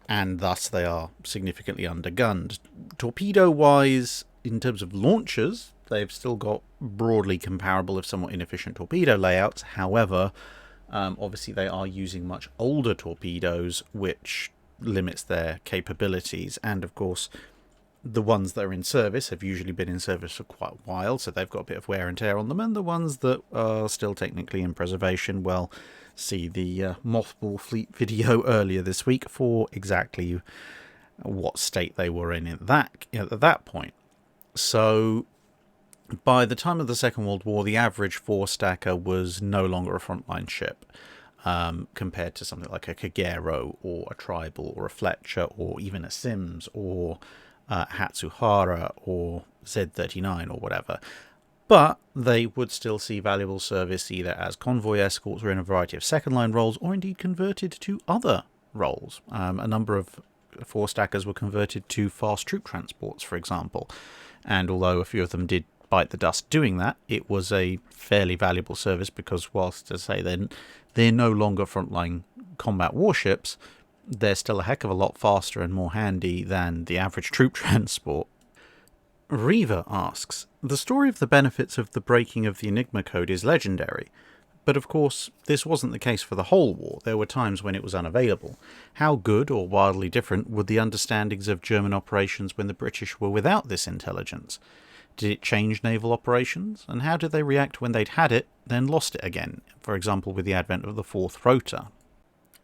and thus they are significantly undergunned. Torpedo-wise, in terms of launchers, they've still got broadly comparable, if somewhat inefficient, torpedo layouts. However, obviously they are using much older torpedoes, which limits their capabilities, and of course the ones that are in service have usually been in service for quite a while, so they've got a bit of wear and tear on them, and the ones that are still technically in preservation, well, see the Mothball Fleet video earlier this week for exactly what state they were in at that point. So by the time of the Second World War, the average four-stacker was no longer a frontline ship, compared to something like a Kagero or a Tribal or a Fletcher or even a Sims or Hatsuhara or Z-39 or whatever. But they would still see valuable service either as convoy escorts or in a variety of second-line roles, or indeed converted to other roles. A number of four-stackers were converted to fast troop transports, for example. And although a few of them did bite the dust doing that, it was a fairly valuable service because whilst, as I say, they're no longer frontline combat warships, they're still a heck of a lot faster and more handy than the average troop transport. Riva asks, the story of the benefits of the breaking of the Enigma code is legendary, but of course this wasn't the case for the whole war. There were times when it was unavailable. How good or wildly different were the understandings of German operations when the British were without this intelligence? Did it change naval operations? And how did they react when they'd had it, then lost it again, for example with the advent of the fourth rota?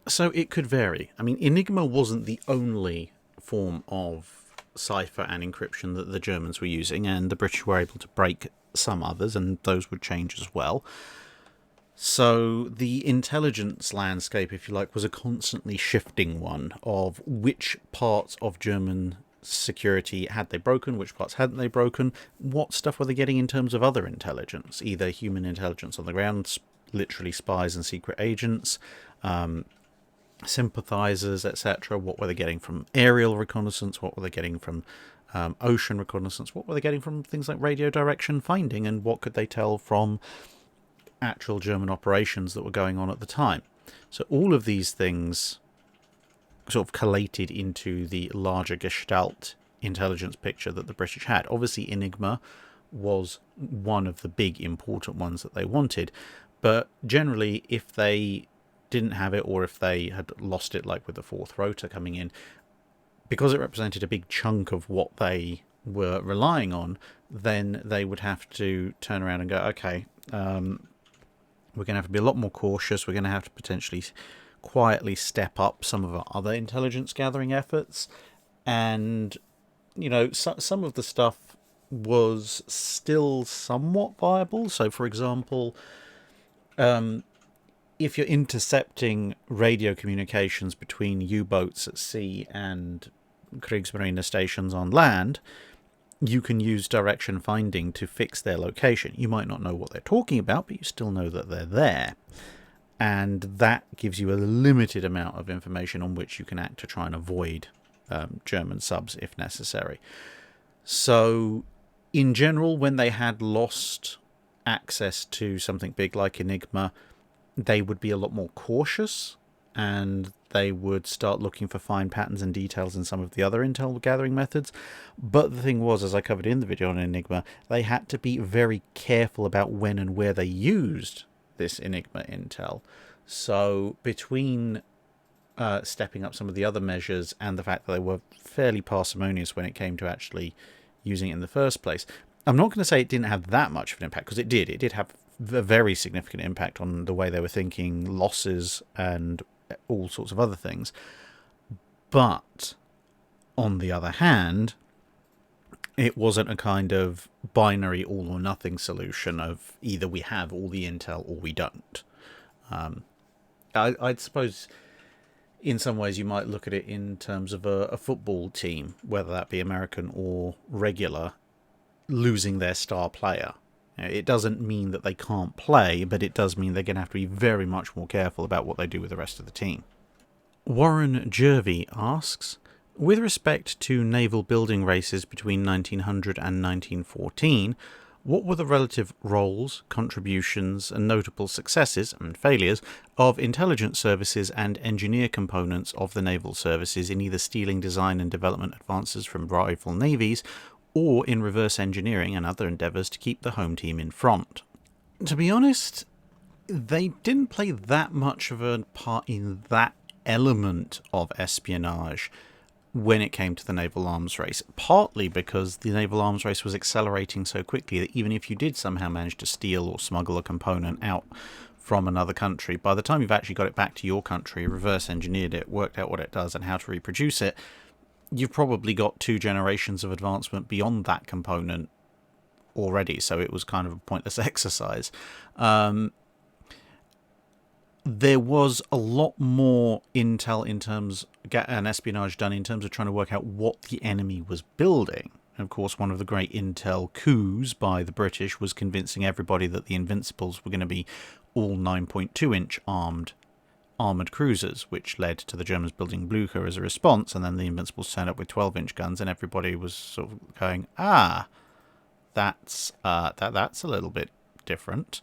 So it could vary. I mean, Enigma wasn't the only form of cipher and encryption that the Germans were using, and the British were able to break some others, and those would change as well. So the intelligence landscape, if you like, was a constantly shifting one of which parts of German security had they broken, which parts hadn't they broken, what stuff were they getting in terms of other intelligence, either human intelligence on the ground, literally spies and secret agents, sympathizers, etc. What were they getting from aerial reconnaissance? What were they getting from ocean reconnaissance? What were they getting from things like radio direction finding? And what could they tell from actual German operations that were going on at the time? So all of these things sort of collated into the larger Gestalt intelligence picture that the British had. Obviously, Enigma was one of the big important ones that they wanted, but generally, if they didn't have it, or if they had lost it, like with the fourth rota coming in, because it represented a big chunk of what they were relying on, then they would have to turn around and go, okay, we're going to have to be a lot more cautious. We're going to have to potentially quietly step up some of our other intelligence gathering efforts. And, you know, some of the stuff was still somewhat viable. So, for example, if you're intercepting radio communications between U-boats at sea and Kriegsmarine stations on land, you can use direction finding to fix their location. You might not know what they're talking about, but you still know that they're there. And that gives you a limited amount of information on which you can act to try and avoid German subs if necessary. So, in general, when they had lost access to something big like Enigma, they would be a lot more cautious, and they would start looking for fine patterns and details in some of the other intel gathering methods. But the thing was, as I covered in the video on Enigma, they had to be very careful about when and where they used this Enigma intel. So between stepping up some of the other measures and the fact that they were fairly parsimonious when it came to actually using it in the first place, I'm not going to say it didn't have that much of an impact, because it did. It did have a very significant impact on the way they were thinking, losses and all sorts of other things. But on the other hand, it wasn't a kind of binary all or nothing solution of either we have all the intel or we don't. I'd suppose in some ways you might look at it in terms of a football team, whether that be American or regular, losing their star player. It doesn't mean that they can't play, but it does mean they're going to have to be very much more careful about what they do with the rest of the team. Warren Jervey asks, with respect to naval building races between 1900 and 1914, what were the relative roles, contributions, and notable successes and failures of intelligence services and engineer components of the naval services in either stealing design and development advances from rival navies, or in reverse engineering and other endeavours to keep the home team in front? To be honest, they didn't play that much of a part in that element of espionage when it came to the naval arms race, partly because the naval arms race was accelerating so quickly that even if you did somehow manage to steal or smuggle a component out from another country, by the time you've actually got it back to your country, reverse engineered it, worked out what it does and how to reproduce it, you've probably got 2 generations of advancement beyond that component already, so it was kind of a pointless exercise. There was a lot more intel in terms and espionage done in terms of trying to work out what the enemy was building. And of course, one of the great intel coups by the British was convincing everybody that the Invincibles were going to be all 9.2-inch armoured cruisers, which led to the Germans building Blücher as a response, and then the Invincibles turned up with 12-inch guns, and everybody was sort of going, that's a little bit different.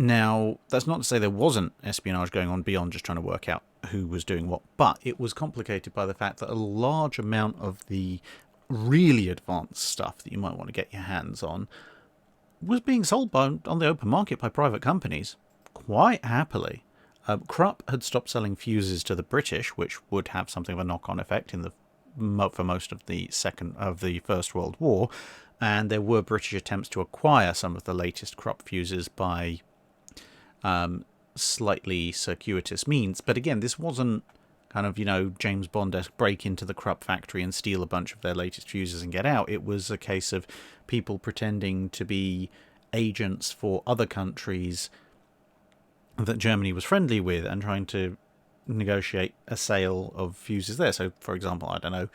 Now, that's not to say there wasn't espionage going on beyond just trying to work out who was doing what, but it was complicated by the fact that a large amount of the really advanced stuff that you might want to get your hands on was being sold on the open market by private companies quite happily. Krupp had stopped selling fuses to the British, which would have something of a knock-on effect for most of the First World War, and there were British attempts to acquire some of the latest Krupp fuses by slightly circuitous means. But again, this wasn't kind of, James Bond-esque break into the Krupp factory and steal a bunch of their latest fuses and get out. It was a case of people pretending to be agents for other countries that Germany was friendly with and trying to negotiate a sale of fuses there. So, for example, I don't know,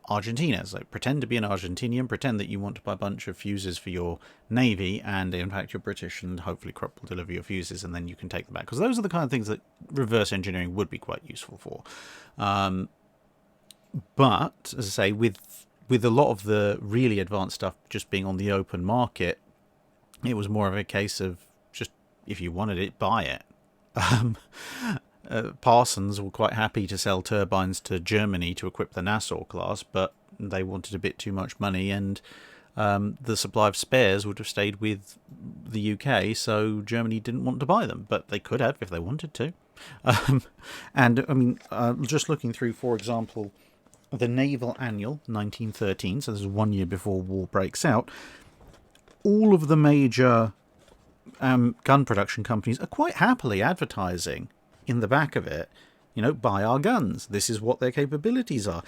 Argentina. So pretend to be an Argentinian, pretend that you want to buy a bunch of fuses for your navy, and in fact you're British, and hopefully Krupp will deliver your fuses, and then you can take them back. Because those are the kind of things that reverse engineering would be quite useful for. But, as I say, with a lot of the really advanced stuff just being on the open market, it was more of a case of just, if you wanted it, buy it. Parsons were quite happy to sell turbines to Germany to equip the Nassau class, but they wanted a bit too much money, and the supply of spares would have stayed with the UK, so Germany didn't want to buy them, but they could have if they wanted to. And, I mean, just looking through, for example, the Naval Annual, 1913, so this is 1 year before war breaks out, all of the major gun production companies are quite happily advertising in the back of it, buy our guns. This is what their capabilities are.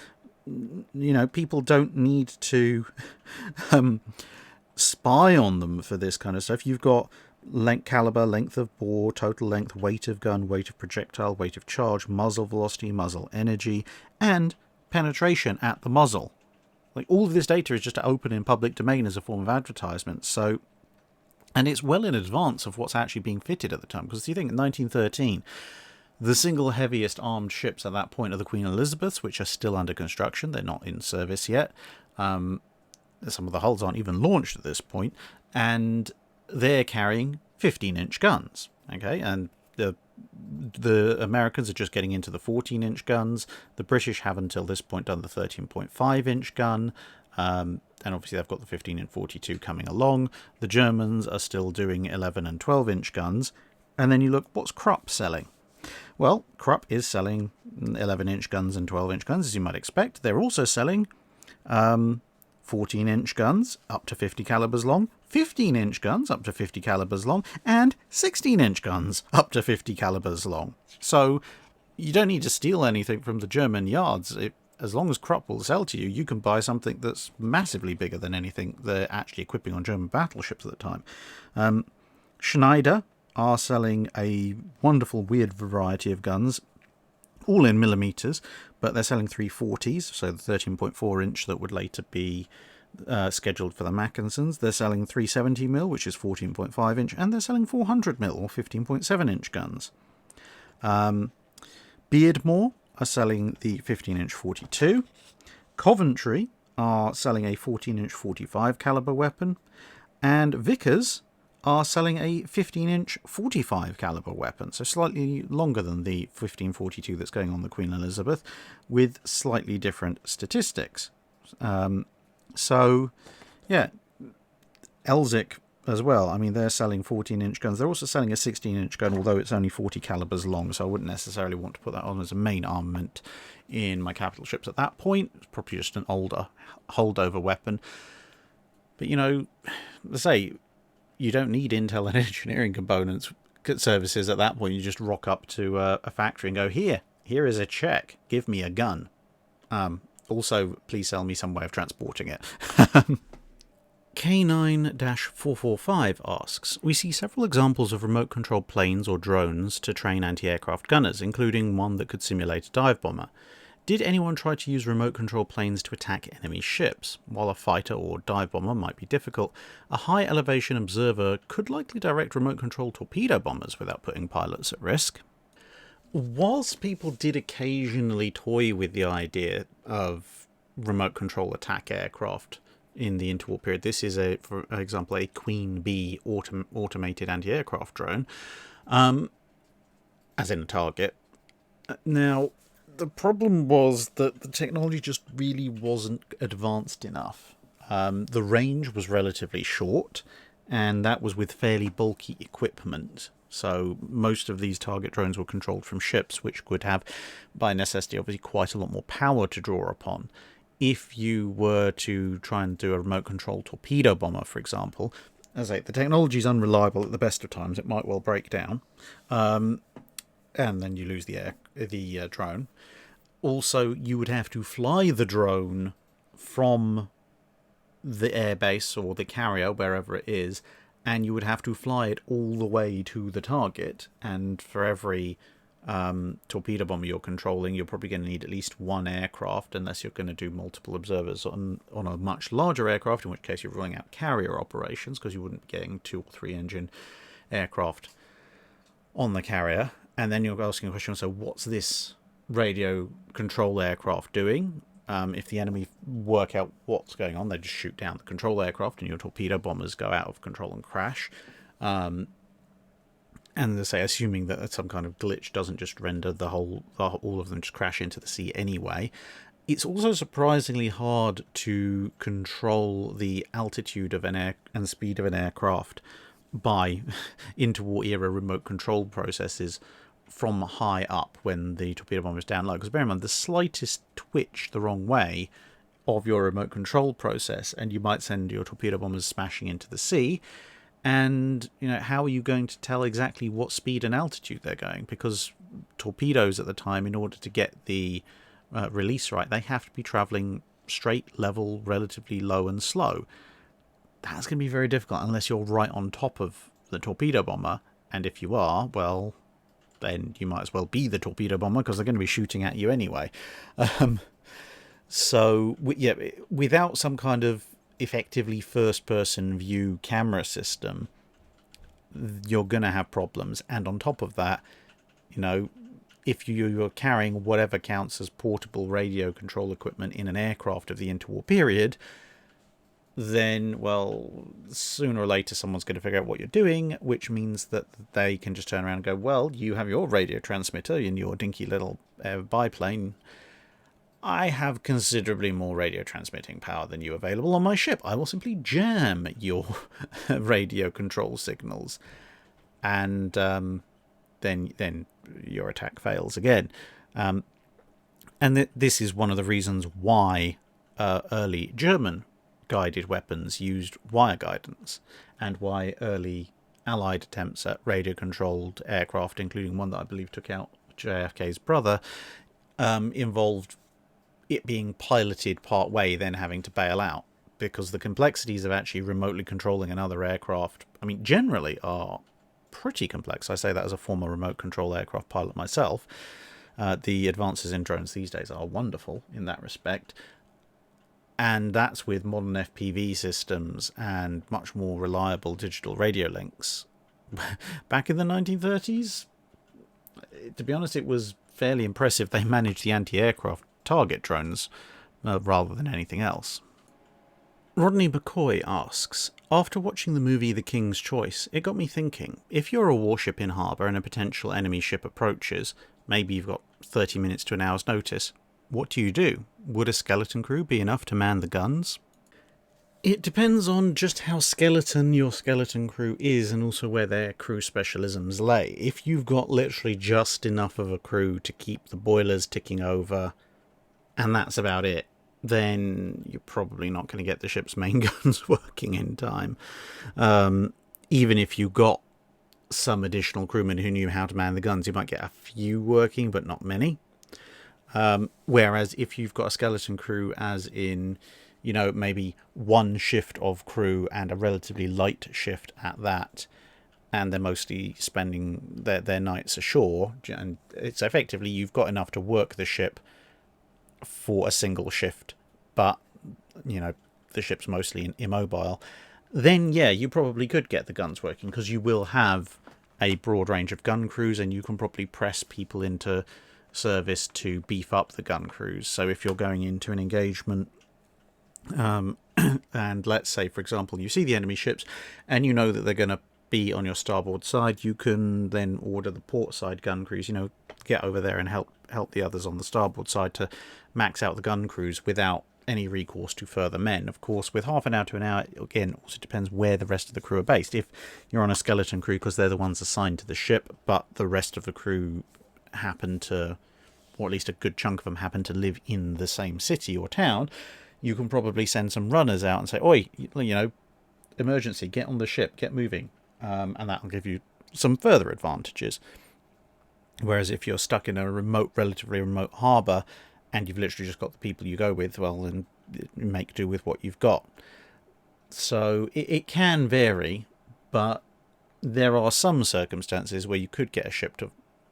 People don't need to spy on them for this kind of stuff. You've got length, caliber, length of bore, total length, weight of gun, weight of projectile, weight of charge, muzzle velocity, muzzle energy, and penetration at the muzzle. Like, all of this data is just open in public domain as a form of advertisement. So, and it's well in advance of what's actually being fitted at the time. Because you think in 1913, the single heaviest armed ships at that point are the Queen Elizabeths, which are still under construction. They're not in service yet. Some of the hulls aren't even launched at this point. And they're carrying 15-inch guns. Okay, and the Americans are just getting into the 14-inch guns. The British have until this point done the 13.5-inch gun. And obviously they've got the 15 and 42 coming along. The Germans are still doing 11 and 12-inch guns. And then you look, what's Krupp selling? Well, Krupp is selling 11-inch guns and 12-inch guns, as you might expect. They're also selling 14-inch guns up to 50 calibers long, 15-inch guns up to 50 calibers long, and 16-inch guns up to 50 calibers long. So you don't need to steal anything from the German yards. As long as Krupp will sell to you, you can buy something that's massively bigger than anything they're actually equipping on German battleships at the time. Schneider are selling a wonderful, weird variety of guns, all in millimeters, but they're selling 340s, so the 13.4-inch that would later be scheduled for the Mackensons. They're selling 370mm, which is 14.5-inch, and they're selling 400mm, or 15.7-inch guns. Beardmore are selling the 15-inch 42. Coventry are selling a 14-inch 45 caliber weapon, and Vickers are selling a 15-inch 45 caliber weapon, so slightly longer than the 1542 that's going on the Queen Elizabeth, with slightly different statistics. So, yeah, Elzig as well. I mean, they're selling 14-inch guns. They're also selling a 16-inch gun, although it's only 40 calibers long, so I wouldn't necessarily want to put that on as a main armament in my capital ships at that point. It's probably just an older holdover weapon. But, let's say, you don't need intel and engineering components services at that point. You just rock up to a factory and go, here is a check. Give me a gun. Also, please sell me some way of transporting it. K9-445 asks, we see several examples of remote-controlled planes or drones to train anti-aircraft gunners, including one that could simulate a dive bomber. Did anyone try to use remote-controlled planes to attack enemy ships? While a fighter or dive bomber might be difficult, a high-elevation observer could likely direct remote-controlled torpedo bombers without putting pilots at risk. Whilst people did occasionally toy with the idea of remote-control attack aircraft in the interwar period. This is, for example, a Queen Bee automated anti-aircraft drone, as in a target. Now, the problem was that the technology just really wasn't advanced enough. The range was relatively short, and that was with fairly bulky equipment. So most of these target drones were controlled from ships, which would have, by necessity, obviously quite a lot more power to draw upon. If you were to try and do a remote control torpedo bomber, for example, as I say, the technology is unreliable at the best of times. It might well break down, and then you lose the drone. Also, you would have to fly the drone from the airbase or the carrier, wherever it is, and you would have to fly it all the way to the target. And for every torpedo bomber you're controlling, you're probably going to need at least one aircraft, unless you're going to do multiple observers on a much larger aircraft, in which case you're ruling out carrier operations, because you wouldn't be getting 2 or 3 engine aircraft on the carrier. And then you're asking a question, so what's this radio control aircraft doing? If the enemy work out what's going on, they just shoot down the control aircraft, and your torpedo bombers go out of control and crash. And they say, assuming that some kind of glitch doesn't just render all of them just crash into the sea anyway. It's also surprisingly hard to control the altitude of and speed of an aircraft by interwar era remote control processes from high up when the torpedo bomber is down low. Because bear in mind, the slightest twitch the wrong way of your remote control process, and you might send your torpedo bombers smashing into the sea. And, how are you going to tell exactly what speed and altitude they're going? Because torpedoes at the time, in order to get the release right, they have to be travelling straight, level, relatively low and slow. That's going to be very difficult unless you're right on top of the torpedo bomber. And if you are, well, then you might as well be the torpedo bomber, because they're going to be shooting at you anyway. So, yeah, without some kind of effectively first-person view camera system, you're going to have problems. And on top of that, if you're carrying whatever counts as portable radio control equipment in an aircraft of the interwar period, then, well, sooner or later someone's going to figure out what you're doing, which means that they can just turn around and go, well, you have your radio transmitter in your dinky little biplane. I have considerably more radio transmitting power than you available on my ship. I will simply jam your radio control signals. And then your attack fails again. And this is one of the reasons why early German guided weapons used wire guidance, and why early Allied attempts at radio-controlled aircraft, including one that I believe took out JFK's brother, involved it being piloted part way, then having to bail out, because the complexities of actually remotely controlling another aircraft, generally are pretty complex. I say that as a former remote control aircraft pilot myself. The advances in drones these days are wonderful in that respect. And that's with modern FPV systems and much more reliable digital radio links. Back in the 1930s, to be honest, it was fairly impressive they managed the anti-aircraft target drones rather than anything else. Rodney McCoy asks, after watching the movie The King's Choice, it got me thinking, if you're a warship in harbour and a potential enemy ship approaches, maybe you've got 30 minutes to an hour's notice, what do? Would a skeleton crew be enough to man the guns? It depends on just how skeleton your skeleton crew is, and also where their crew specialisms lay. If you've got literally just enough of a crew to keep the boilers ticking over, and that's about it, then you're probably not going to get the ship's main guns working in time. Even if you got some additional crewmen who knew how to man the guns, you might get a few working, but not many. Whereas if you've got a skeleton crew, as in, maybe one shift of crew and a relatively light shift at that, and they're mostly spending their nights ashore, and it's effectively you've got enough to work the ship for a single shift, but, the ship's mostly immobile, then, yeah, you probably could get the guns working, because you will have a broad range of gun crews, and you can probably press people into service to beef up the gun crews. So if you're going into an engagement And let's say, for example, you see the enemy ships and you know that they're going to be on your starboard side, you can then order the port side gun crews, get over there and help the others on the starboard side to max out the gun crews without any recourse to further men. Of course, with half an hour to an hour, again, also depends where the rest of the crew are based. If you're on a skeleton crew because they're the ones assigned to the ship, but the rest of the crew happen to, or at least a good chunk of them happen to live in the same city or town, you can probably send some runners out and say, oi, emergency, get on the ship, get moving. And that'll give you some further advantages. Whereas if you're stuck in a relatively remote harbour, and you've literally just got the people you go with, well, then make do with what you've got. So it can vary, but there are some circumstances where you could get a ship to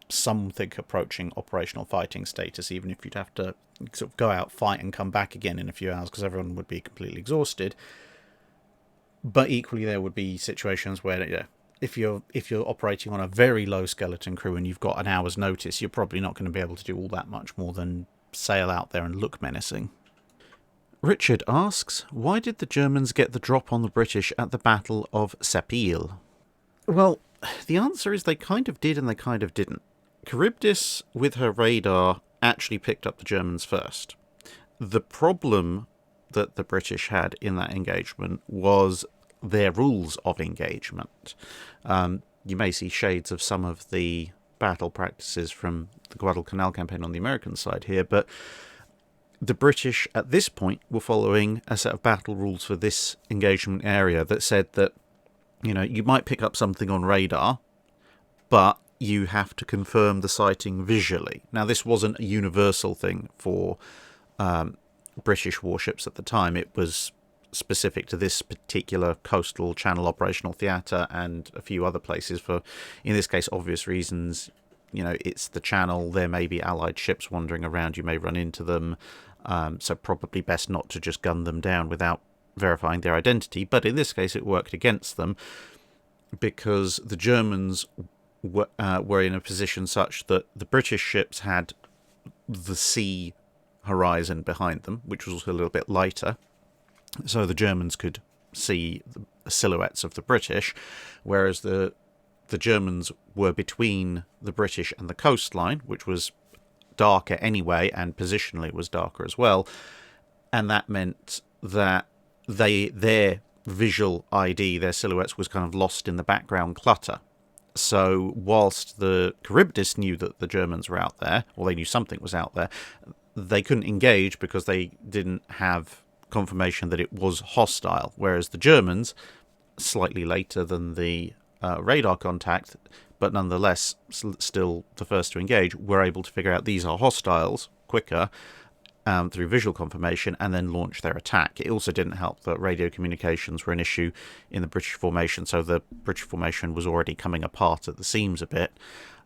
something approaching operational fighting status, even if you'd have to sort of go out, fight, and come back again in a few hours because everyone would be completely exhausted. But equally, there would be situations where, if you're operating on a very low skeleton crew and you've got an hour's notice, you're probably not going to be able to do all that much more than sail out there and look menacing. Richard asks, why did the Germans get the drop on the British at the Battle of Sepil? Well, the answer is they kind of did and they kind of didn't. Charybdis, with her radar, actually picked up the Germans first. The problem that the British had in that engagement was their rules of engagement. You may see shades of some of the battle practices from the Guadalcanal Campaign on the American side here, but the British at this point were following a set of battle rules for this engagement area that said that, you might pick up something on radar, but you have to confirm the sighting visually. Now, this wasn't a universal thing for British warships at the time. It was specific to this particular coastal channel operational theatre and a few other places for, in this case, obvious reasons. It's the channel, there may be allied ships wandering around, you may run into them, so probably best not to just gun them down without verifying their identity. But in this case it worked against them because the Germans were in a position such that the British ships had the sea horizon behind them, which was also a little bit lighter, so the Germans could see the silhouettes of the British, whereas the Germans were between the British and the coastline, which was darker anyway, and positionally was darker as well, and that meant that their visual ID, their silhouettes, was kind of lost in the background clutter. So whilst the Charybdis knew that the Germans were out there, or they knew something was out there, they couldn't engage because they didn't have confirmation that it was hostile, whereas the Germans, slightly later than the radar contact, but nonetheless still the first to engage, were able to figure out these are hostiles quicker through visual confirmation and then launch their attack. It also didn't help that radio communications were an issue in the British formation, so the British formation was already coming apart at the seams a bit.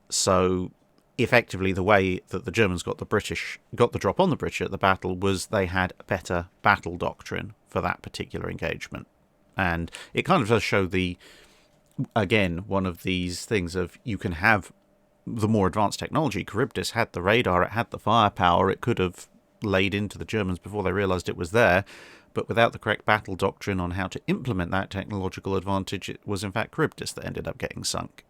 So effectively the way that the Germans got the drop on the British at the battle was they had a better battle doctrine for that particular engagement. And it kind of does show again, one of these things of you can have the more advanced technology. Charybdis had the radar, it had the firepower, it could have laid into the Germans before they realised it was there, but without the correct battle doctrine on how to implement that technological advantage, it was in fact Charybdis that ended up getting sunk.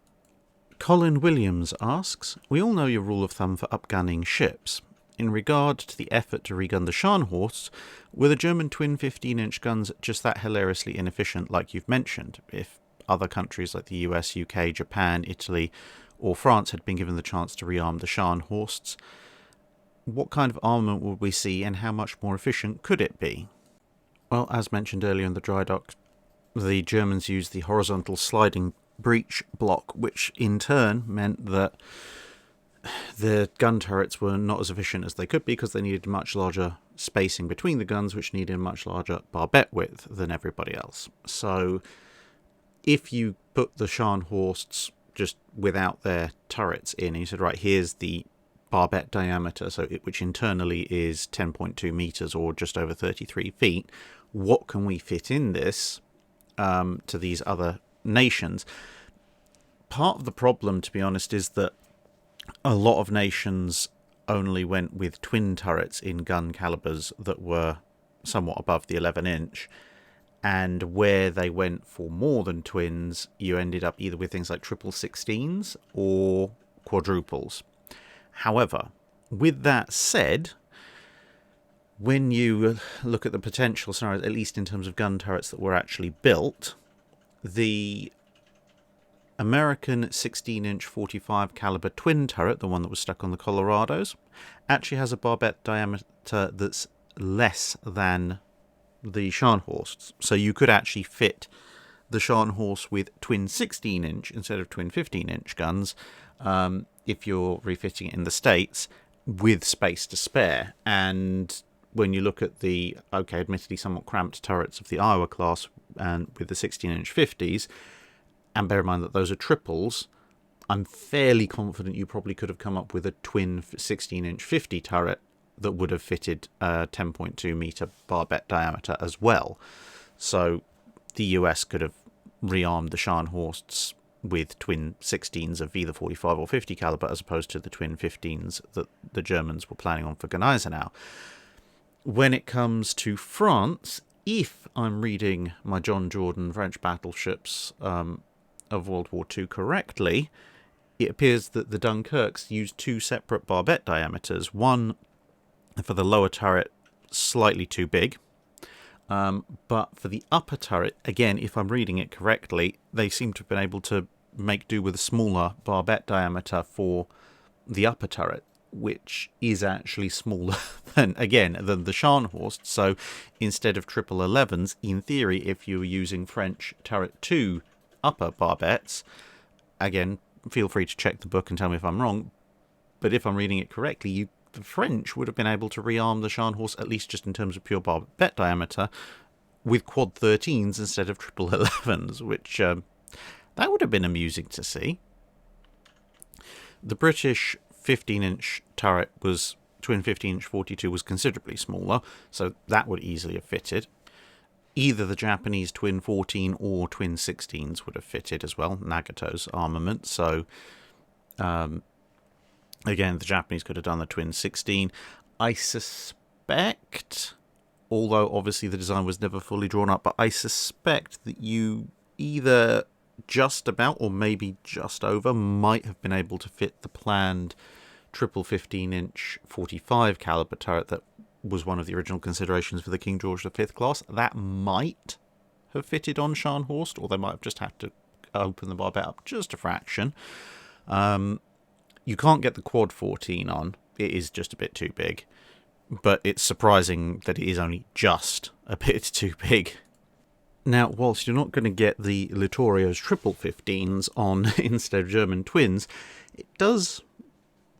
Colin Williams asks, we all know your rule of thumb for upgunning ships. In regard to the effort to regun the Scharnhorsts, were the German twin 15-inch guns just that hilariously inefficient like you've mentioned? If other countries like the US, UK, Japan, Italy or France had been given the chance to rearm the Scharnhorsts, what kind of armament would we see and how much more efficient could it be? Well, as mentioned earlier in the Drydock, the Germans used the horizontal sliding breech block, which in turn meant that the gun turrets were not as efficient as they could be because they needed much larger spacing between the guns, which needed a much larger barbette width than everybody else. So if you put the Scharnhorsts just without their turrets in, and you said, right, here's the barbette diameter, which internally is 10.2 meters or just over 33 feet, what can we fit in this to these other nations? Part of the problem, to be honest, is that a lot of nations only went with twin turrets in gun calibers that were somewhat above the 11-inch. And where they went for more than twins, you ended up either with things like triple 16s or quadruples. However, with that said, when you look at the potential scenarios, at least in terms of gun turrets that were actually built, the American 16-inch 45 caliber twin turret, the one that was stuck on the Colorados, actually has a barbette diameter that's less than the Scharnhorst. So you could actually fit the Scharnhorst with twin 16-inch instead of twin 15-inch guns if you're refitting it in the States with space to spare. And when you look at the, okay, admittedly somewhat cramped turrets of the Iowa class and with the 16-inch 50s, and bear in mind that those are triples, I'm fairly confident you probably could have come up with a twin 16-inch 50 turret that would have fitted a 10.2 metre barbette diameter as well. So the US could have rearmed the Scharnhorsts with twin 16s of either 45 or 50 caliber as opposed to the twin 15s that the Germans were planning on for Gneisenau. When it comes to France, if I'm reading my John Jordan French battleships of World War II correctly, it appears that the Dunkirks used two separate barbette diameters. One for the lower turret, slightly too big. But for the upper turret, again, if I'm reading it correctly, they seem to have been able to make do with a smaller barbette diameter for the upper turret, which is actually smaller than the Scharnhorst. So instead of triple 11s, in theory, if you were using French turret 2 upper barbettes, again, feel free to check the book and tell me if I'm wrong, but if I'm reading it correctly, the French would have been able to rearm the Scharnhorst, at least just in terms of pure barbette diameter, with quad 13s instead of triple 11s, which that would have been amusing to see. The British 15-inch turret was twin 15-inch 42 was considerably smaller, so that would easily have fitted. Either the Japanese twin 14 or twin 16s would have fitted as well, Nagato's armament, so again, the Japanese could have done the twin 16. I suspect, although obviously the design was never fully drawn up, but I suspect that you either just about or maybe just over might have been able to fit the planned triple 15-inch 45 caliber turret that was one of the original considerations for the King George V class. That might have fitted on Scharnhorst, or they might have just had to open the barbette up just a fraction. You can't get the quad 14 on. It is just a bit too big. But it's surprising that it is only just a bit too big. Now, whilst you're not going to get the Littorio's triple 15s on instead of German twins, it does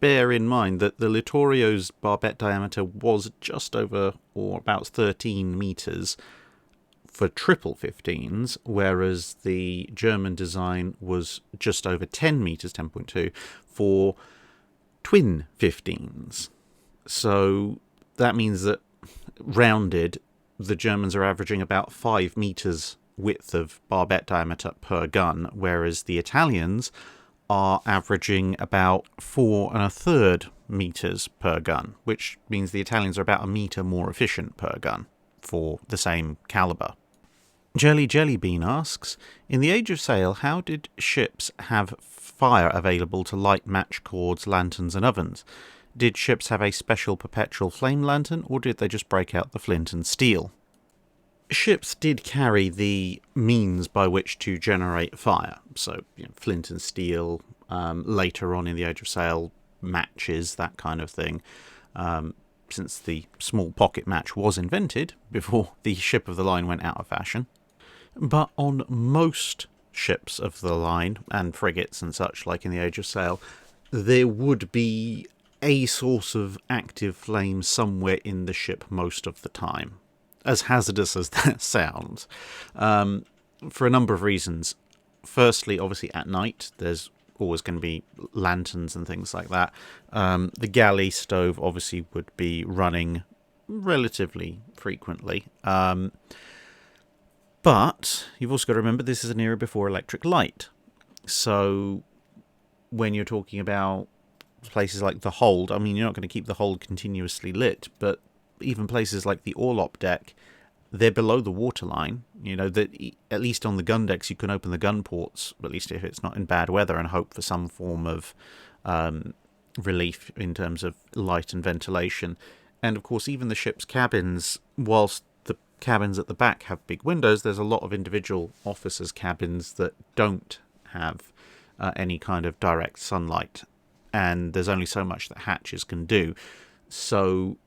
bear in mind that the Littorio's barbette diameter was just over or about 13 metres for triple 15s, whereas the German design was just over 10 metres, 10.2, for twin 15s. So that means that, rounded, the Germans are averaging about 5 metres width of barbette diameter per gun, whereas the Italians are averaging about 4 1/3 metres per gun, which means the Italians are about a metre more efficient per gun for the same calibre. Jellybean asks, in the Age of Sail, how did ships have fire available to light match cords, lanterns and ovens? Did ships have a special perpetual flame lantern, or did they just break out the flint and steel? Ships did carry the means by which to generate fire, so flint and steel, later on in the Age of Sail, matches, that kind of thing, since the small pocket match was invented before the ship of the line went out of fashion. But on most ships of the line, and frigates and such like in the Age of Sail, there would be a source of active flame somewhere in the ship most of the time, as hazardous as that sounds, for a number of reasons. Firstly, obviously at night, there's always going to be lanterns and things like that. The galley stove obviously would be running relatively frequently. But you've also got to remember this is an era before electric light. So when you're talking about places like the hold, I mean, you're not going to keep the hold continuously lit, but even places like the orlop deck, they're below the waterline. That at least on the gun decks you can open the gun ports, at least if it's not in bad weather, and hope for some form of relief in terms of light and ventilation. And of course, even the ship's cabins, whilst the cabins at the back have big windows, there's a lot of individual officers' cabins that don't have any kind of direct sunlight, and there's only so much that hatches can do. So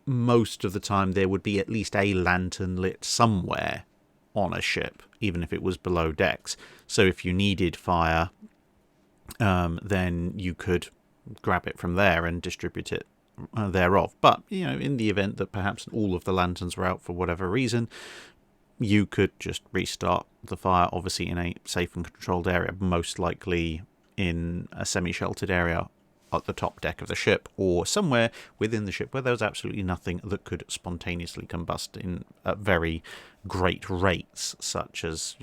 most of the time there would be at least a lantern lit somewhere on a ship, even if it was below decks. So if you needed fire, then you could grab it from there and distribute it thereof. But in the event that perhaps all of the lanterns were out for whatever reason, you could just restart the fire, obviously in a safe and controlled area, most likely in a semi-sheltered area at the top deck of the ship, or somewhere within the ship where there was absolutely nothing that could spontaneously combust in at very great rates, such as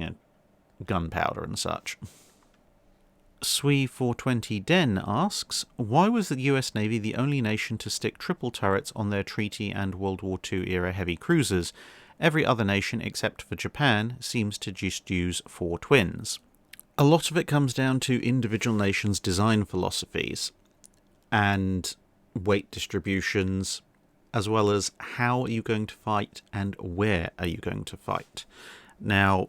gunpowder and such. Swede 420 Den asks, why was the US Navy the only nation to stick triple turrets on their Treaty and World War II era heavy cruisers? Every other nation, except for Japan, seems to just use 4 twins. A lot of it comes down to individual nations' design philosophies and weight distributions, as well as how are you going to fight and where are you going to fight. Now,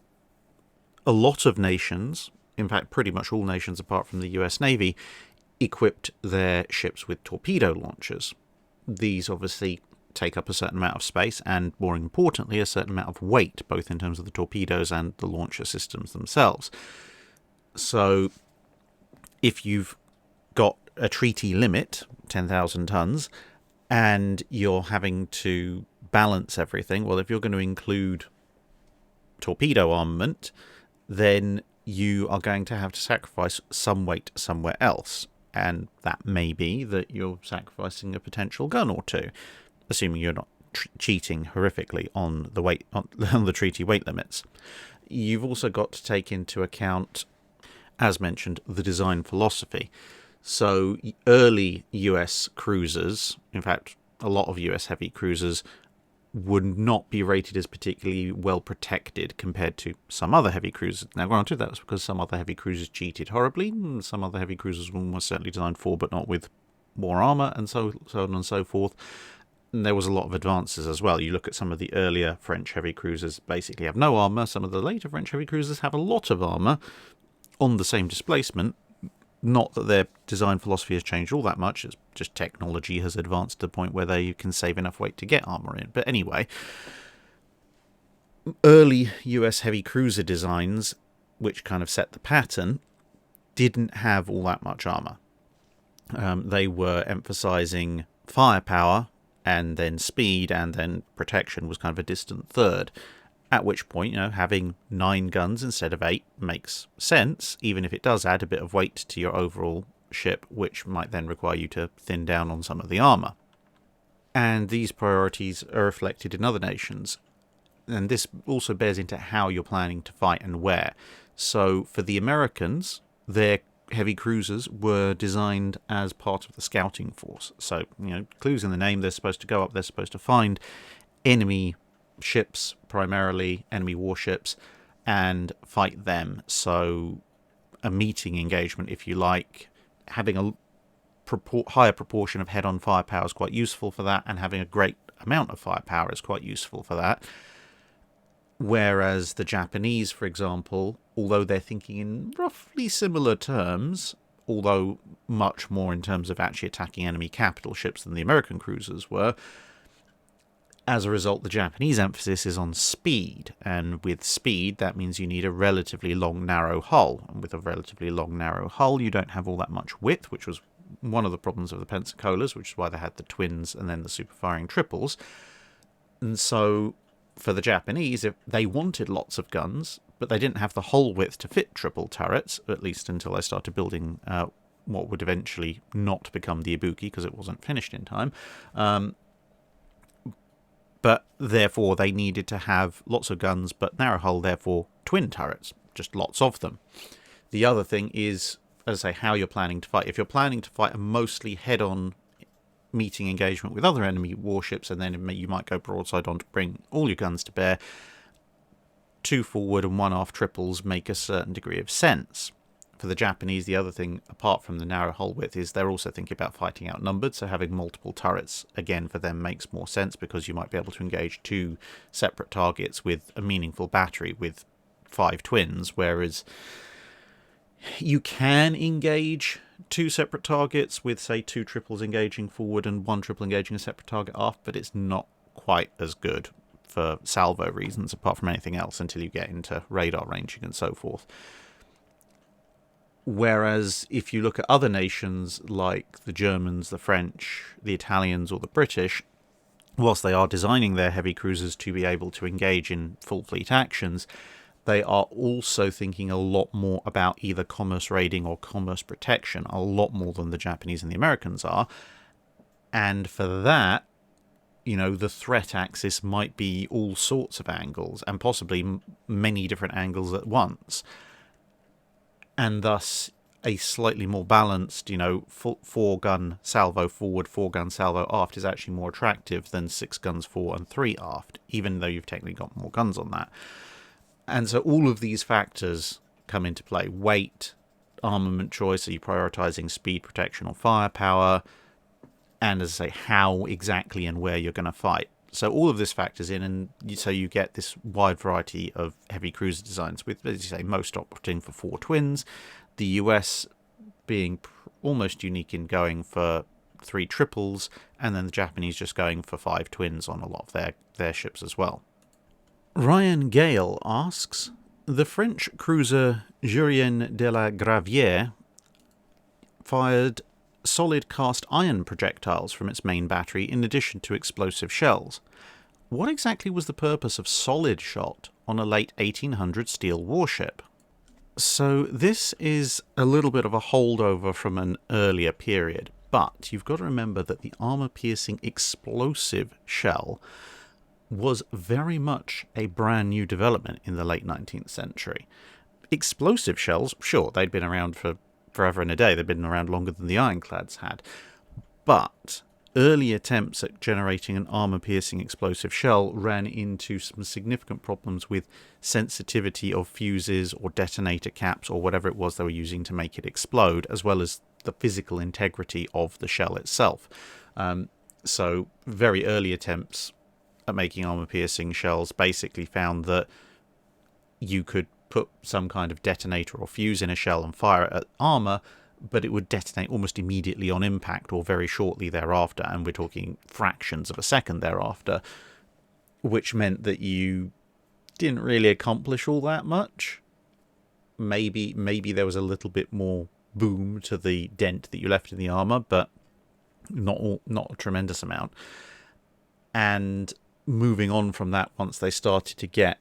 a lot of nations, in fact pretty much all nations apart from the US Navy, equipped their ships with torpedo launchers. These obviously take up a certain amount of space and, more importantly, a certain amount of weight, both in terms of the torpedoes and the launcher systems themselves. So if you've got a treaty limit, 10,000 tons, and you're having to balance everything, well, if you're going to include torpedo armament, then you are going to have to sacrifice some weight somewhere else. And that may be that you're sacrificing a potential gun or two, assuming you're not cheating horrifically on the weight on the treaty weight limits. You've also got to take into account, as mentioned, the design philosophy. So early US cruisers, in fact, a lot of US heavy cruisers, would not be rated as particularly well protected compared to some other heavy cruisers. Now, granted, that was because some other heavy cruisers cheated horribly, and some other heavy cruisers were almost certainly designed for, but not with more armour, and so on and so forth. And there was a lot of advances as well. You look at some of the earlier French heavy cruisers, basically have no armour. Some of the later French heavy cruisers have a lot of armour on the same displacement. Not that their design philosophy has changed all that much, it's just technology has advanced to the point where you can save enough weight to get armour in. But anyway, early US heavy cruiser designs, which kind of set the pattern, didn't have all that much armour. They were emphasising firepower, and then speed, and then protection was kind of a distant third. At which point, having 9 guns instead of 8 makes sense, even if it does add a bit of weight to your overall ship, which might then require you to thin down on some of the armour. And these priorities are reflected in other nations. And this also bears into how you're planning to fight and where. So for the Americans, their heavy cruisers were designed as part of the scouting force. So, clues in the name, they're supposed to go up, they're supposed to find enemy ships, primarily enemy warships, and fight them. So a meeting engagement, if you like, having a higher proportion of head-on firepower is quite useful for that, and having a great amount of firepower is quite useful for that. Whereas the Japanese, for example, although they're thinking in roughly similar terms, although much more in terms of actually attacking enemy capital ships than the American cruisers were, as a result, the Japanese emphasis is on speed, and with speed, that means you need a relatively long, narrow hull. And with a relatively long, narrow hull, you don't have all that much width, which was one of the problems of the Pensacola's, which is why they had the twins and then the super-firing triples. And so, for the Japanese, if they wanted lots of guns, but they didn't have the hull width to fit triple turrets, at least until they started building what would eventually not become the Ibuki, because it wasn't finished in time. But therefore they needed to have lots of guns, but narrow hull, therefore twin turrets, just lots of them. The other thing is, as I say, how you're planning to fight. If you're planning to fight a mostly head-on meeting engagement with other enemy warships, and then you might go broadside on to bring all your guns to bear. 2 forward and 1 aft triples make a certain degree of sense. For the Japanese, the other thing, apart from the narrow hull width, is they're also thinking about fighting outnumbered, so having multiple turrets, again, for them makes more sense, because you might be able to engage 2 separate targets with a meaningful battery with 5 twins, whereas you can engage 2 separate targets with, say, 2 triples engaging forward and 1 triple engaging a separate target aft, but it's not quite as good for salvo reasons, apart from anything else, until you get into radar ranging and so forth. Whereas if you look at other nations like the Germans, the French, the Italians, or the British, whilst they are designing their heavy cruisers to be able to engage in full fleet actions, they are also thinking a lot more about either commerce raiding or commerce protection, a lot more than the Japanese and the Americans are. And for that, the threat axis might be all sorts of angles, and possibly many different angles at once. And thus, a slightly more balanced, 4-gun salvo forward, 4-gun salvo aft is actually more attractive than 6 guns fore and 3 aft, even though you've technically got more guns on that. And so all of these factors come into play. Weight, armament choice, are you prioritising speed, protection, or firepower? And as I say, how exactly and where you're going to fight. So all of this factors in, and so you get this wide variety of heavy cruiser designs, with, as you say, most opting for 4 twins, the US being almost unique in going for 3 triples, and then the Japanese just going for 5 twins on a lot of their ships as well. Ryan Gale asks, the French cruiser Jurien de la Gravière fired solid cast iron projectiles from its main battery in addition to explosive shells. What exactly was the purpose of solid shot on a late 1800 steel warship? So this is a little bit of a holdover from an earlier period, but you've got to remember that the armour-piercing explosive shell was very much a brand new development in the late 19th century. Explosive shells, sure, they'd been around for forever and a day. They've been around longer than the ironclads had. But early attempts at generating an armour-piercing explosive shell ran into some significant problems with sensitivity of fuses or detonator caps or whatever it was they were using to make it explode, as well as the physical integrity of the shell itself. So very early attempts at making armour-piercing shells basically found that you could put some kind of detonator or fuse in a shell and fire it at armour, but it would detonate almost immediately on impact or very shortly thereafter, and we're talking fractions of a second thereafter, which meant that you didn't really accomplish all that much. Maybe there was a little bit more boom to the dent that you left in the armour, but not a tremendous amount. And moving on from that, once they started to get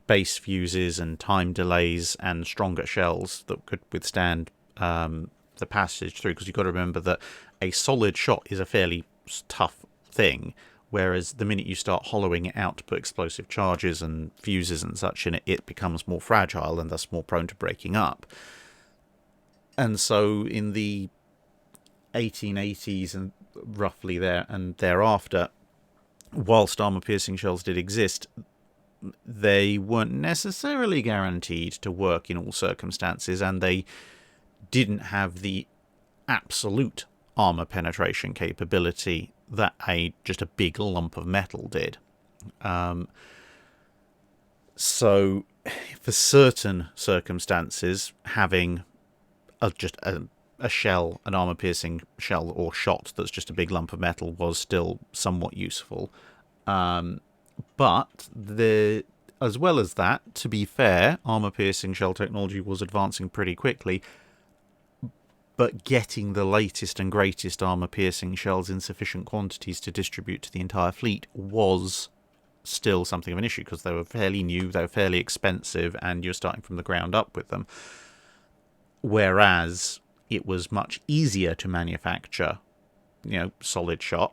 base fuses and time delays and stronger shells that could withstand the passage through, because you've got to remember that a solid shot is a fairly tough thing, whereas the minute you start hollowing it out to put explosive charges and fuses and such in it, it becomes more fragile and thus more prone to breaking up. And so in the 1880s and roughly there and thereafter, whilst armour-piercing shells did exist, they weren't necessarily guaranteed to work in all circumstances, and they didn't have the absolute armour penetration capability that just a big lump of metal did. So for certain circumstances, having just a shell, an armour-piercing shell or shot that's just a big lump of metal was still somewhat useful. But as well as that, to be fair, armour-piercing shell technology was advancing pretty quickly, but getting the latest and greatest armour-piercing shells in sufficient quantities to distribute to the entire fleet was still something of an issue, because they were fairly new, they were fairly expensive, and you're starting from the ground up with them. Whereas it was much easier to manufacture, solid shot,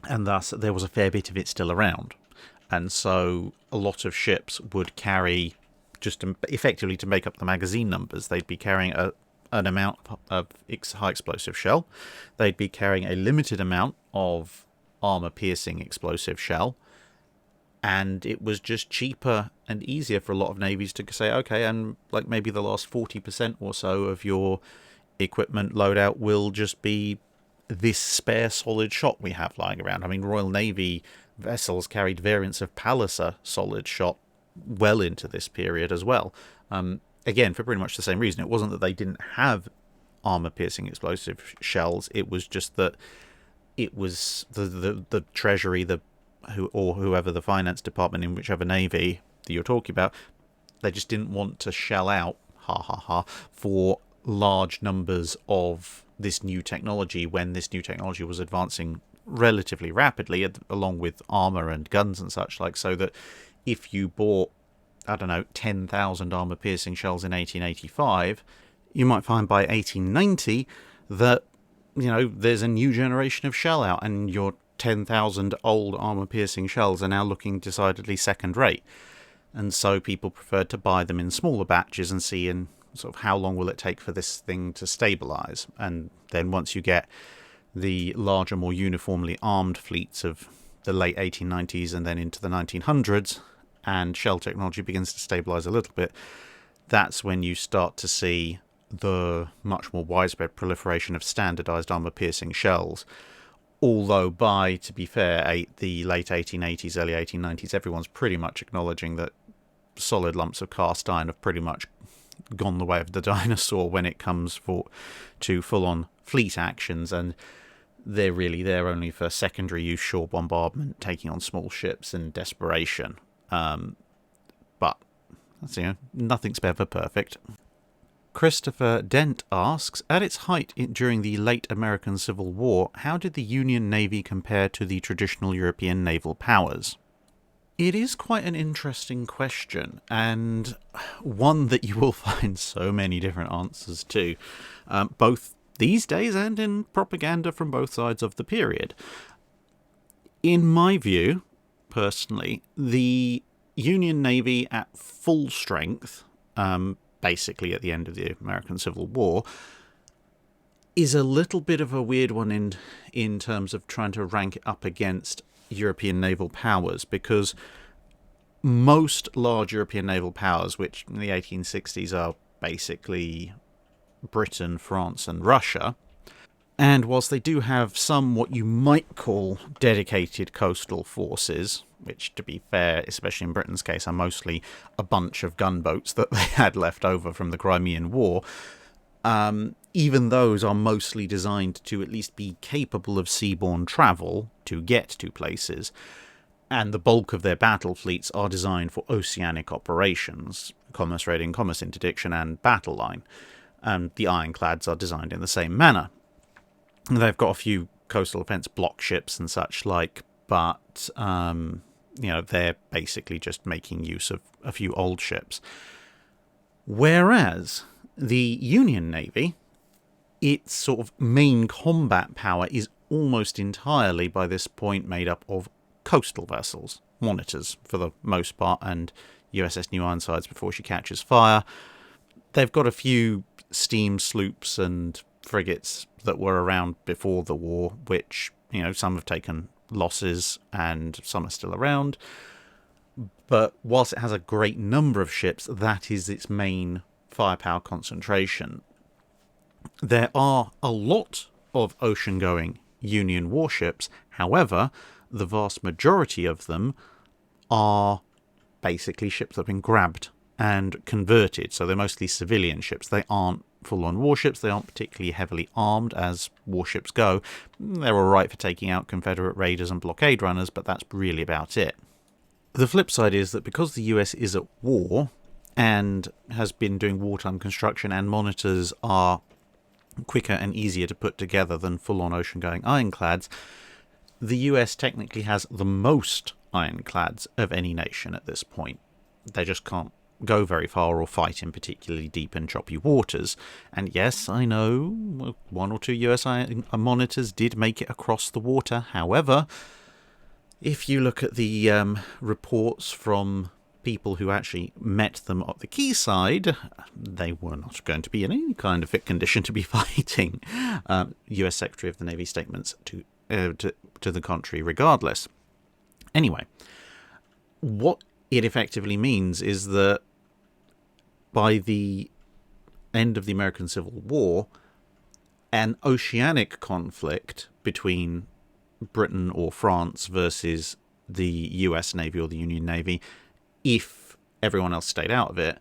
and thus there was a fair bit of it still around. And so a lot of ships would carry, just effectively to make up the magazine numbers, they'd be carrying an amount of high explosive shell. They'd be carrying a limited amount of armor-piercing explosive shell. And it was just cheaper and easier for a lot of navies to say, okay, and like maybe the last 40% or so of your equipment loadout will just be this spare solid shot we have lying around. I mean, Royal Navy vessels carried variants of Palliser solid shot well into this period as well. Again, for pretty much the same reason. It wasn't that they didn't have armor-piercing explosive shells. It was just that it was the Treasury, whoever the finance department in whichever navy that you're talking about, they just didn't want to shell out, for large numbers of this new technology when this new technology was advancing relatively rapidly, along with armor and guns and such like, so that if you bought, 10,000 armor-piercing shells in 1885, you might find by 1890 that, there's a new generation of shell out, and your 10,000 old armor-piercing shells are now looking decidedly second-rate. And so people preferred to buy them in smaller batches and see in sort of how long will it take for this thing to stabilise. And then once you get the larger, more uniformly armed fleets of the late 1890s and then into the 1900s, and shell technology begins to stabilise a little bit, that's when you start to see the much more widespread proliferation of standardised armour-piercing shells. Although to be fair, the late 1880s, early 1890s, everyone's pretty much acknowledging that solid lumps of cast iron have pretty much gone the way of the dinosaur when it comes to full-on fleet actions, and they're really there only for secondary use, shore bombardment, taking on small ships in desperation. But nothing's ever perfect. Christopher Dent asks, at its height during the late American Civil War, how did the Union Navy compare to the traditional European naval powers? It is quite an interesting question, and one that you will find so many different answers to, both these days and in propaganda from both sides of the period. In my view, personally, the Union Navy at full strength, basically at the end of the American Civil War, is a little bit of a weird one in terms of trying to rank it up against European naval powers, because most large European naval powers, which in the 1860s are basically Britain, France and Russia, and whilst they do have some what you might call dedicated coastal forces, which, to be fair, especially in Britain's case, are mostly a bunch of gunboats that they had left over from the Crimean War, even those are mostly designed to at least be capable of seaborne travel to get to places, and the bulk of their battle fleets are designed for oceanic operations, commerce raiding, commerce interdiction, and battle line. The ironclads are designed in the same manner. They've got a few coastal defence block ships and such like, but they're basically just making use of a few old ships. Whereas the Union Navy, its sort of main combat power is almost entirely by this point made up of coastal vessels, monitors for the most part, and USS New Ironsides before she catches fire. They've got a few steam sloops and frigates that were around before the war, which, some have taken losses and some are still around. But whilst it has a great number of ships, that is its main firepower concentration. There are a lot of ocean-going Union warships. However, the vast majority of them are basically ships that have been grabbed and converted. So they're mostly civilian ships. They aren't full-on warships. They aren't particularly heavily armed as warships go. They're all right for taking out Confederate raiders and blockade runners, but that's really about it. The flip side is that because the US is at war and has been doing wartime construction, and monitors are quicker and easier to put together than full-on ocean-going ironclads, the US technically has the most ironclads of any nation at this point. They just can't go very far or fight in particularly deep and choppy waters. And yes, I know one or two US monitors did make it across the water. However, if you look at the reports from people who actually met them at the quayside, they were not going to be in any kind of fit condition to be fighting. US Secretary of the Navy statements to the contrary regardless. Anyway, what it effectively means is that by the end of the American Civil War, an oceanic conflict between Britain or France versus the US Navy or the Union Navy, if everyone else stayed out of it,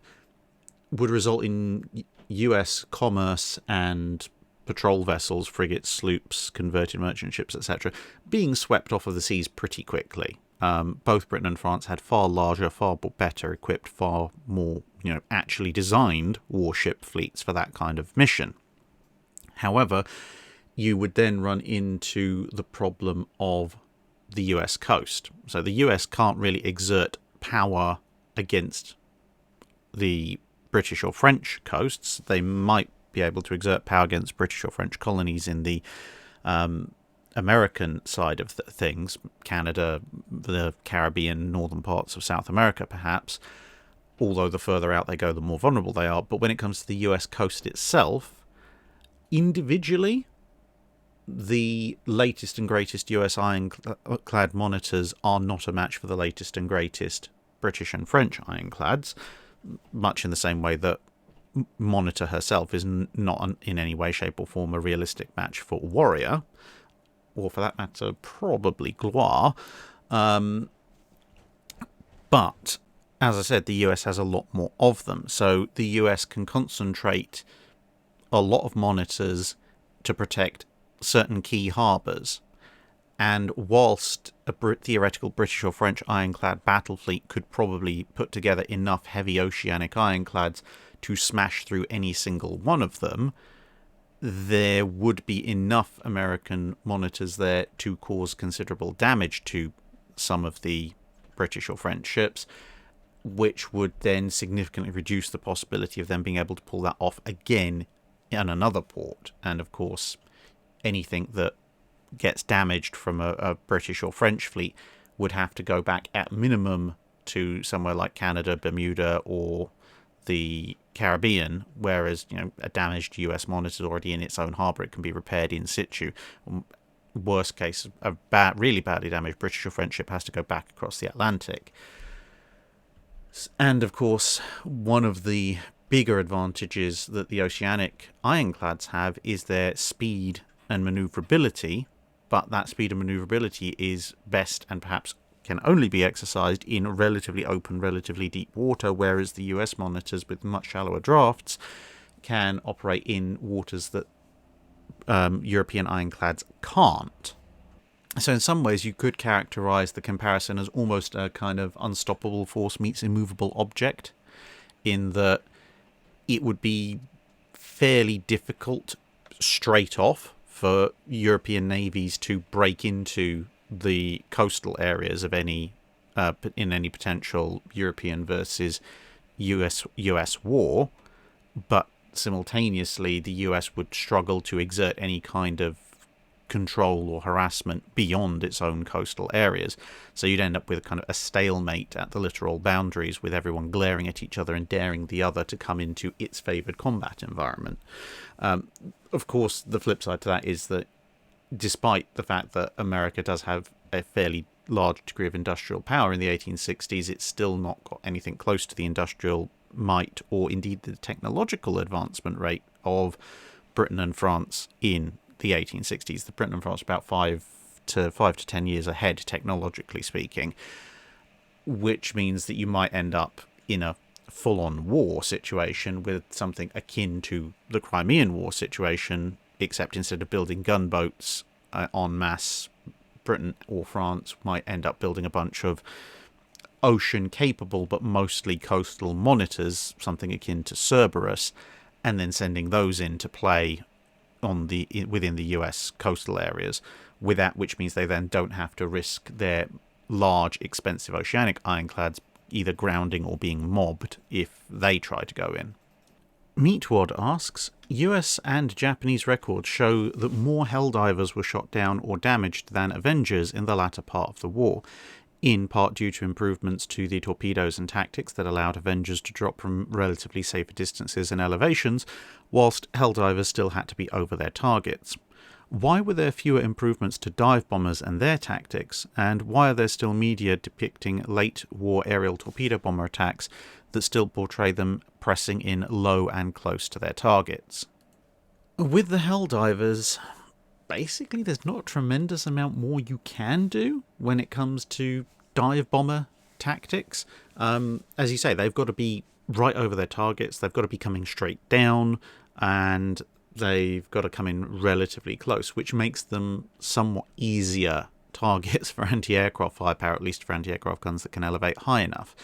would result in US commerce and patrol vessels, frigates, sloops, converted merchant ships, etc., being swept off of the seas pretty quickly. Both Britain and France had far larger, far better equipped, far more, actually designed warship fleets for that kind of mission. However, you would then run into the problem of the US coast. So the US can't really exert power against the British or French coasts. They might be able to exert power against British or French colonies in the American side of things, Canada, the Caribbean, northern parts of South America perhaps, although the further out they go, the more vulnerable they are. But when it comes to the US coast itself, individually, the latest and greatest US ironclad monitors are not a match for the latest and greatest British and French ironclads, much in the same way that Monitor herself is not in any way, shape or form a realistic match for Warrior, or for that matter, probably Gloire. But, as I said, the US has a lot more of them, so the US can concentrate a lot of monitors to protect certain key harbours. And whilst a theoretical British or French ironclad battle fleet could probably put together enough heavy oceanic ironclads to smash through any single one of them, there would be enough American monitors there to cause considerable damage to some of the British or French ships, which would then significantly reduce the possibility of them being able to pull that off again in another port. And of course, anything that gets damaged from a British or French fleet would have to go back at minimum to somewhere like Canada, Bermuda, or the Caribbean, whereas a damaged US monitor is already in its own harbour. It can be repaired in situ. Worst case, a really badly damaged British or French ship has to go back across the Atlantic. And of course, one of the bigger advantages that the oceanic ironclads have is their speed and manoeuvrability, but that speed and manoeuvrability is best and perhaps can only be exercised in relatively open, relatively deep water, whereas the US monitors with much shallower drafts can operate in waters that European ironclads can't. So in some ways you could characterize the comparison as almost a kind of unstoppable force meets immovable object, in that it would be fairly difficult straight off for European navies to break into the coastal areas of any in any potential European versus US war, but simultaneously the US would struggle to exert any kind of control or harassment beyond its own coastal areas. So you'd end up with kind of a stalemate at the littoral boundaries, with everyone glaring at each other and daring the other to come into its favoured combat environment. Of course, the flip side to that is that despite the fact that America does have a fairly large degree of industrial power in the 1860s, it's still not got anything close to the industrial might or indeed the technological advancement rate of Britain and France in the 1860s. The Britain and France are about 5 to 10 years ahead, technologically speaking, which means that you might end up in a full-on war situation with something akin to the Crimean War situation, except instead of building gunboats en masse, Britain or France might end up building a bunch of ocean-capable but mostly coastal monitors, something akin to Cerberus, and then sending those into play within the US coastal areas, which means they then don't have to risk their large, expensive oceanic ironclads either grounding or being mobbed if they try to go in. Meatwad asks, US and Japanese records show that more Helldivers were shot down or damaged than Avengers in the latter part of the war. in part due to improvements to the torpedoes and tactics that allowed Avengers to drop from relatively safer distances and elevations, whilst Helldivers still had to be over their targets. Why were there fewer improvements to dive bombers and their tactics, and why are there still media depicting late war aerial torpedo bomber attacks that still portray them pressing in low and close to their targets? With the Helldivers, basically there's not a tremendous amount more you can do when it comes to dive bomber tactics. As you say, they've got to be right over their targets, they've got to be coming straight down, and they've got to come in relatively close, which makes them somewhat easier targets for anti-aircraft firepower, at least for anti-aircraft guns that can elevate high enough.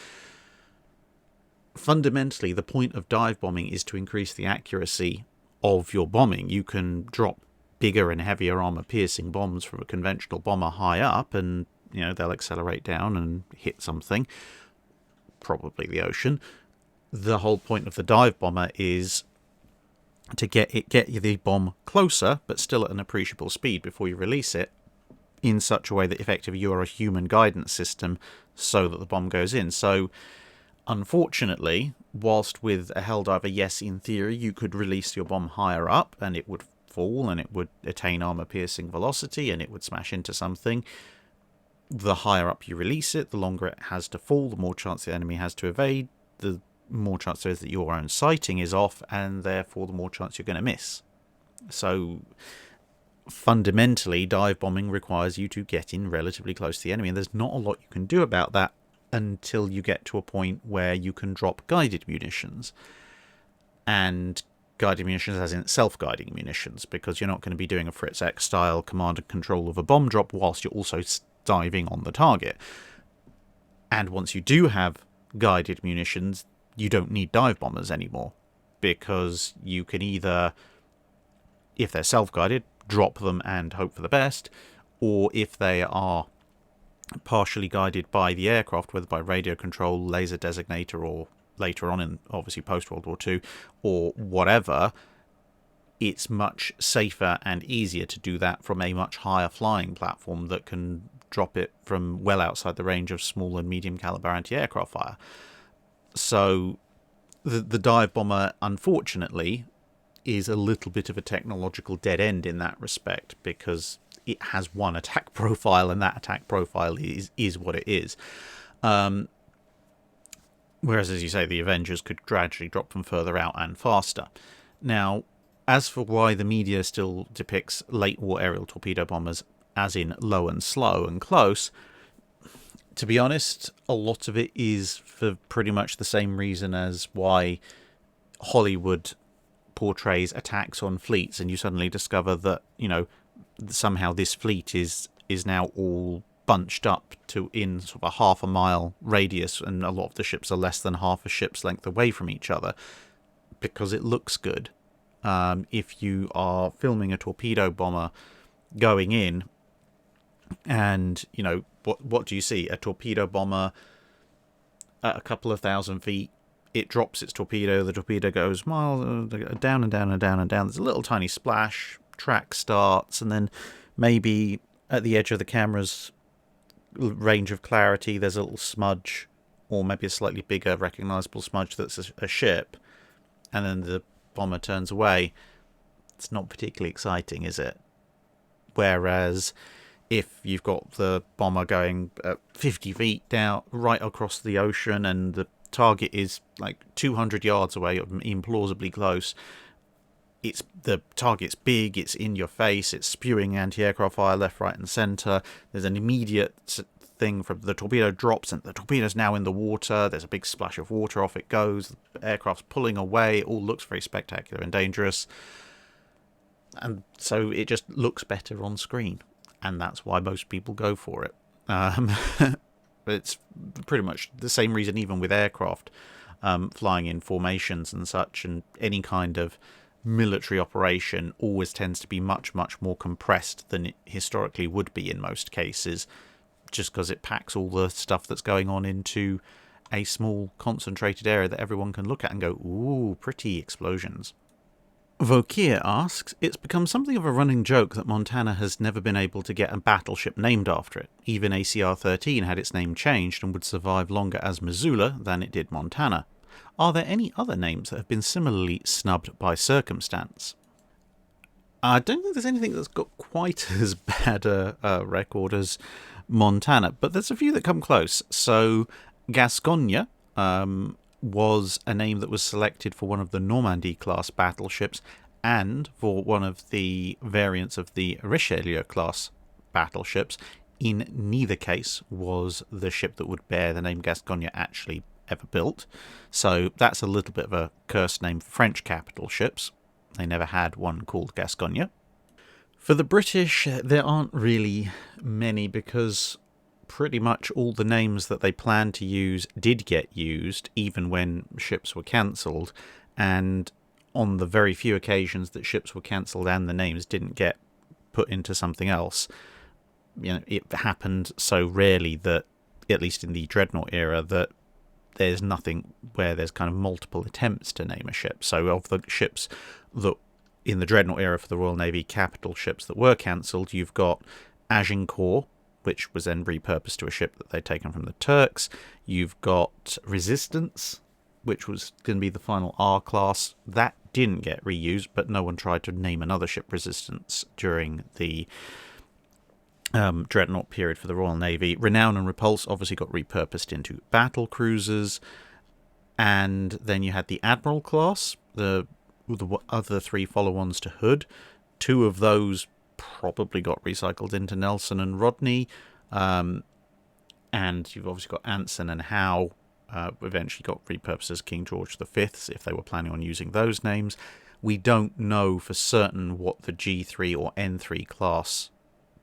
Fundamentally, the point of dive bombing is to increase the accuracy of your bombing. You can drop bigger and heavier armor-piercing bombs from a conventional bomber high up, and they'll accelerate down and hit something, probably the ocean. The whole point of the dive bomber is to get the bomb closer, but still at an appreciable speed before you release it, in such a way that effectively you are a human guidance system so that the bomb goes in. So, unfortunately, whilst with a Helldiver, yes, in theory, you could release your bomb higher up and it would fall and it would attain armor-piercing velocity and it would smash into something. The higher up you release it, the longer it has to fall, the more chance the enemy has to evade, the more chance there is that your own sighting is off, and therefore the more chance you're going to miss. So fundamentally, dive bombing requires you to get in relatively close to the enemy, and there's not a lot you can do about that until you get to a point where you can drop guided munitions. And guided munitions as in self-guiding munitions, because you're not going to be doing a Fritz X style command and control of a bomb drop whilst you're also diving on the target. And once you do have guided munitions, you don't need dive bombers anymore, because you can either, if they're self-guided, drop them and hope for the best, or if they are partially guided by the aircraft, whether by radio control, laser designator, or later on in obviously post-World War II, or whatever, it's much safer and easier to do that from a much higher flying platform that can drop it from well outside the range of small and medium caliber anti-aircraft fire. So the dive bomber, unfortunately, is a little bit of a technological dead end in that respect, because it has one attack profile, and that attack profile is what it is. Whereas, as you say, the Avengers could gradually drop them further out and faster. Now, as for why the media still depicts late war aerial torpedo bombers as in low and slow and close, to be honest, a lot of it is for pretty much the same reason as why Hollywood portrays attacks on fleets, and you suddenly discover that, somehow this fleet is now all bunched up to in sort of a half a mile radius, and a lot of the ships are less than half a ship's length away from each other, because it looks good. If you are filming a torpedo bomber going in, and what do you see? A torpedo bomber at a couple of thousand feet, it drops its torpedo, the torpedo goes miles down and down and down and down, there's a little tiny splash, track starts, and then maybe at the edge of the camera's range of clarity there's a little smudge, or maybe a slightly bigger recognisable smudge that's a ship, and then the bomber turns away. It's not particularly exciting, is it? Whereas if you've got the bomber going at 50 feet down right across the ocean, and the target is like 200 yards away, implausibly close, the target's big, it's in your face, it's spewing anti-aircraft fire left, right and centre, there's an immediate thing from the torpedo drops, and the torpedo's now in the water, there's a big splash of water, off it goes, the aircraft's pulling away, it all looks very spectacular and dangerous, and so it just looks better on screen, and that's why most people go for it. It's pretty much the same reason even with aircraft flying in formations and such, and any kind of military operation always tends to be much, much more compressed than it historically would be in most cases, just because it packs all the stuff that's going on into a small concentrated area that everyone can look at and go, ooh, pretty explosions. Vokir asks, it's become something of a running joke that Montana has never been able to get a battleship named after it. Even ACR-13 had its name changed and would survive longer as Missoula than it did Montana. Are there any other names that have been similarly snubbed by circumstance? I don't think there's anything that's got quite as bad a record as Montana, but there's a few that come close. So Gascogne was a name that was selected for one of the Normandy-class battleships and for one of the variants of the Richelieu-class battleships. In neither case was the ship that would bear the name Gascogne actually ever built. So that's a little bit of a cursed name for French capital ships. They never had one called Gascogne. For the British, there aren't really many because pretty much all the names that they planned to use did get used, even when ships were cancelled. And on the very few occasions that ships were cancelled and the names didn't get put into something else, it happened so rarely that, at least in the Dreadnought era, that there's nothing where there's kind of multiple attempts to name a ship. So of the ships that in the Dreadnought era for the Royal Navy, capital ships that were cancelled, you've got Agincourt, which was then repurposed to a ship that they'd taken from the Turks. You've got Resistance, which was going to be the final R-class. That didn't get reused, but no one tried to name another ship Resistance during the Dreadnought period for the Royal Navy. Renown and Repulse obviously got repurposed into battle cruisers. And then you had the Admiral class, the other three follow-ons to Hood. Two of those probably got recycled into Nelson and Rodney. And you've obviously got Anson and Howe, eventually got repurposed as King George V's if they were planning on using those names. We don't know for certain what the G3 or N3 class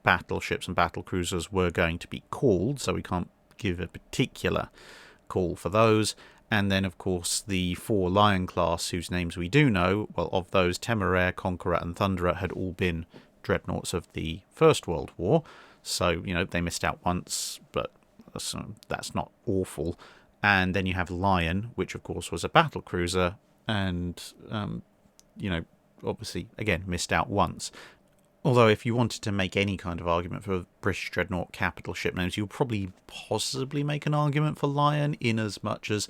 battleships and battle cruisers were going to be called, so we can't give a particular call for those. And then, of course, the 4 Lion class, whose names we do know, well, of those, Temeraire, Conqueror, and Thunderer had all been dreadnoughts of the First World War. So, they missed out once, but that's not awful. And then you have Lion, which, of course, was a battle cruiser, and, obviously, again, missed out once. Although if you wanted to make any kind of argument for British dreadnought capital ship names, you would probably possibly make an argument for Lion, in as much as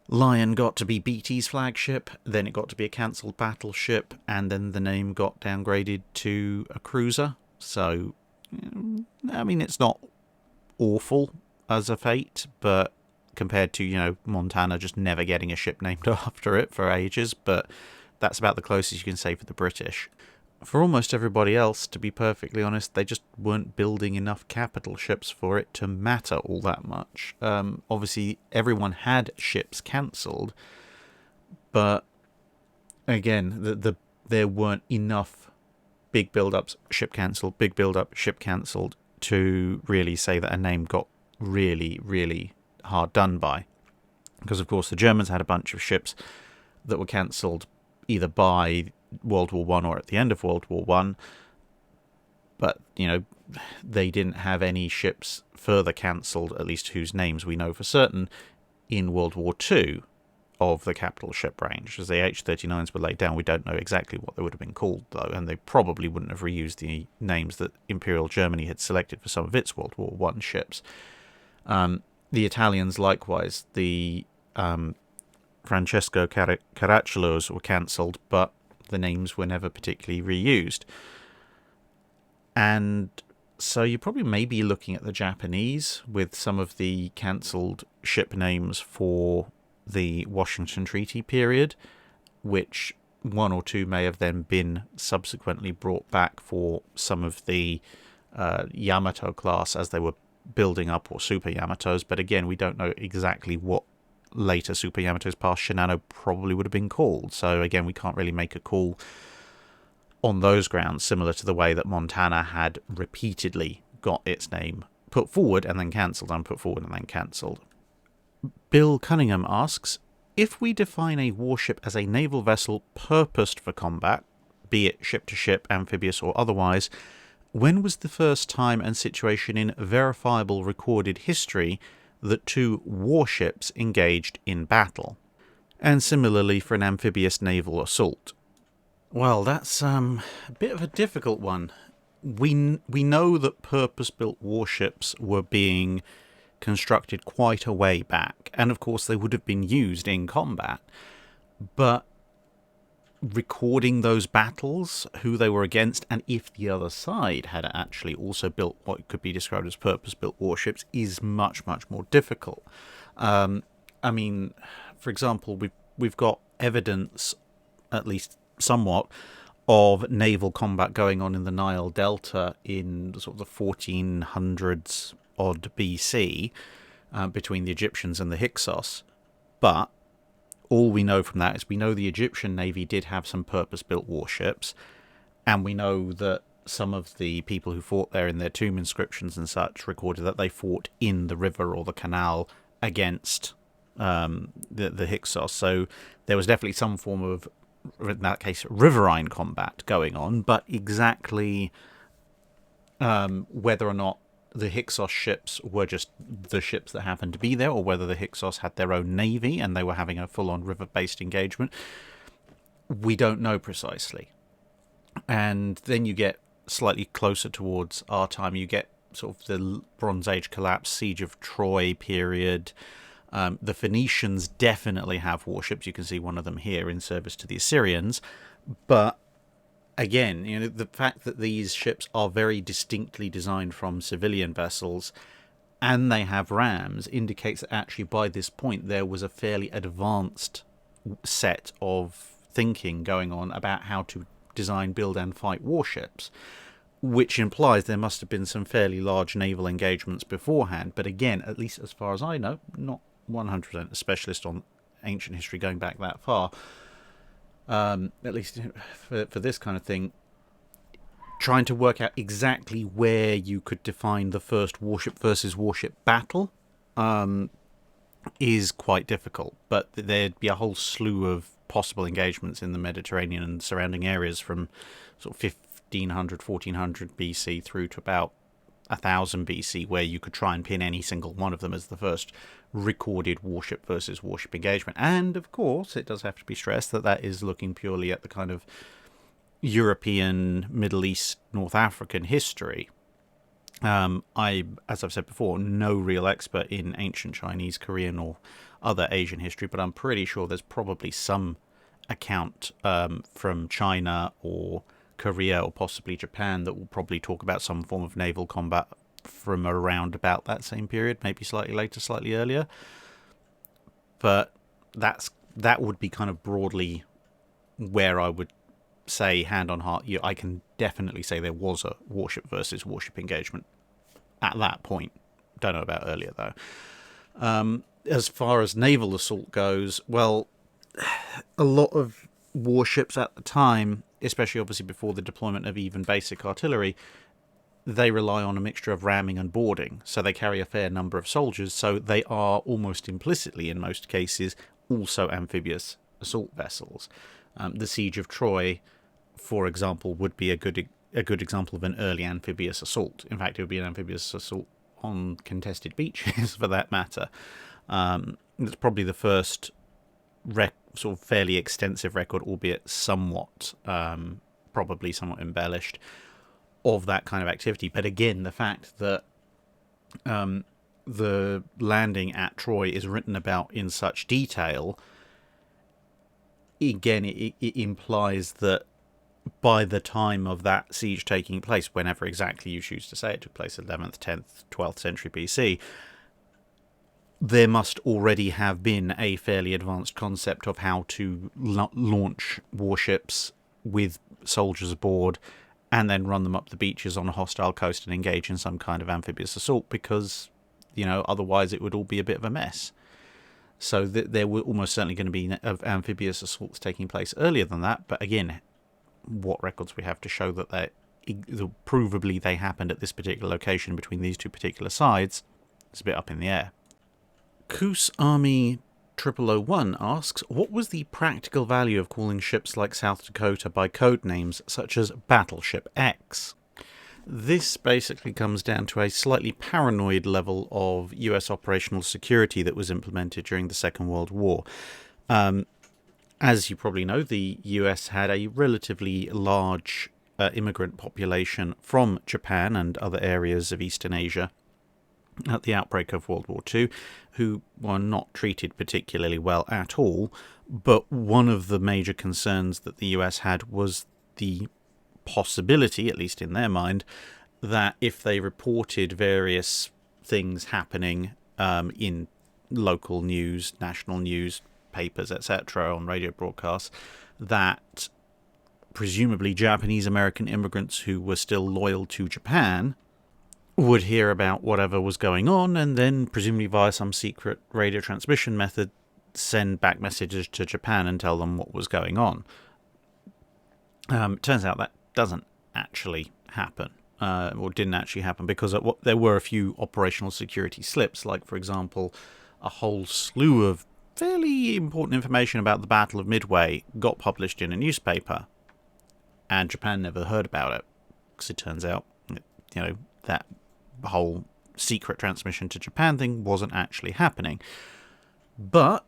Lion got to be BT's flagship, then it got to be a cancelled battleship, and then the name got downgraded to a cruiser. So, it's not awful as a fate, but compared to, Montana just never getting a ship named after it for ages, but that's about the closest you can say for the British. For almost everybody else, to be perfectly honest, they just weren't building enough capital ships for it to matter all that much. Obviously, everyone had ships cancelled, but again, there weren't enough big build-ups, ship cancelled, big build-up, ship cancelled, to really say that a name got really, really hard done by. Because, of course, the Germans had a bunch of ships that were cancelled either by World War I or at the end of World War I, but they didn't have any ships further cancelled, at least whose names we know for certain, in World War II of the capital ship range. As the H-39s were laid down, we don't know exactly what they would have been called, though, and they probably wouldn't have reused the names that Imperial Germany had selected for some of its World War I ships. The Italians, likewise, the Francesco Caracciolo's were cancelled, but the names were never particularly reused. And so you probably may be looking at the Japanese with some of the cancelled ship names for the Washington Treaty period, which one or two may have then been subsequently brought back for some of the Yamato class as they were building up, or Super Yamatos. But again, we don't know exactly what later Super Yamatos past Shinano probably would have been called. So again, we can't really make a call on those grounds, similar to the way that Montana had repeatedly got its name put forward and then cancelled, and put forward and then cancelled. Bill Cunningham asks, if we define a warship as a naval vessel purposed for combat, be it ship-to-ship, amphibious or otherwise, when was the first time and situation in verifiable recorded history that 2 warships engaged in battle? And similarly for an amphibious naval assault. Well, that's a bit of a difficult one. We know that purpose-built warships were being constructed quite a way back, and of course they would have been used in combat, but recording those battles, who they were against, and if the other side had actually also built what could be described as purpose-built warships is much, much more difficult. I mean, for example, we've got evidence, at least somewhat, of naval combat going on in the Nile Delta in sort of the 1400s odd BC between the Egyptians and the Hyksos. But all we know from that is we know the Egyptian Navy did have some purpose-built warships, and we know that some of the people who fought there in their tomb inscriptions and such recorded that they fought in the river or the canal against the Hyksos. So there was definitely some form of, in that case, riverine combat going on, but exactly whether or not the Hyksos ships were just the ships that happened to be there, or whether the Hyksos had their own navy and they were having a full-on river-based engagement, we don't know precisely. And then you get slightly closer towards our time, you get sort of the Bronze Age collapse, Siege of Troy period. The Phoenicians definitely have warships. You can see one of them here in service to the Assyrians. But again, the fact that these ships are very distinctly designed from civilian vessels and they have rams indicates that actually by this point there was a fairly advanced set of thinking going on about how to design, build and fight warships, which implies there must have been some fairly large naval engagements beforehand. But again, at least as far as I know, not 100% a specialist on ancient history going back that far, at least for this kind of thing, trying to work out exactly where you could define the first warship versus warship battle is quite difficult. But there'd be a whole slew of possible engagements in the Mediterranean and surrounding areas from sort of 1500, 1400 BC through to about 1000 BC, where you could try and pin any single one of them as the first recorded warship versus warship engagement. And of course, it does have to be stressed that that is looking purely at the kind of European, Middle East, North African history. As I've said before, no real expert in ancient Chinese, Korean, or other Asian history, but I'm pretty sure there's probably some account from China or Korea or possibly Japan that will probably talk about some form of naval combat from around about that same period, maybe slightly later, slightly earlier. But that would be kind of broadly where I would say, hand on heart, I can definitely say there was a warship versus warship engagement at that point. Don't know about earlier though. As far as naval assault goes, well, a lot of warships at the time, especially obviously before the deployment of even basic artillery, they rely on a mixture of ramming and boarding, so they carry a fair number of soldiers, so they are almost implicitly, in most cases, also amphibious assault vessels. The Siege of Troy, for example, would be a good example of an early amphibious assault. In fact, it would be an amphibious assault on contested beaches, for that matter. It's probably the first sort of fairly extensive record, albeit somewhat, probably somewhat embellished, of that kind of activity. But again, the fact that the landing at Troy is written about in such detail, again, it implies that by the time of that siege taking place, whenever exactly you choose to say it took place, 11th, 10th, 12th century BC, there must already have been a fairly advanced concept of how to launch warships with soldiers aboard and then run them up the beaches on a hostile coast and engage in some kind of amphibious assault, because, otherwise it would all be a bit of a mess. So there were almost certainly going to be amphibious assaults taking place earlier than that, but again, what records we have to show that provably they happened at this particular location between these two particular sides is a bit up in the air. Coos Army 0001 asks, what was the practical value of calling ships like South Dakota by code names such as Battleship X? This basically comes down to a slightly paranoid level of US operational security that was implemented during the Second World War. As you probably know, the US had a relatively large immigrant population from Japan and other areas of Eastern Asia at the outbreak of World War II, who were not treated particularly well at all. But one of the major concerns that the US had was the possibility, at least in their mind, that if they reported various things happening in local news, national news, papers, etc., on radio broadcasts, that presumably Japanese American immigrants who were still loyal to Japan would hear about whatever was going on, and then presumably via some secret radio transmission method send back messages to Japan and tell them what was going on. Turns out that doesn't actually happen, or didn't actually happen, because there were a few operational security slips, like, for example, a whole slew of fairly important information about the Battle of Midway got published in a newspaper, and Japan never heard about it, because it turns out, that whole secret transmission to Japan thing wasn't actually happening. But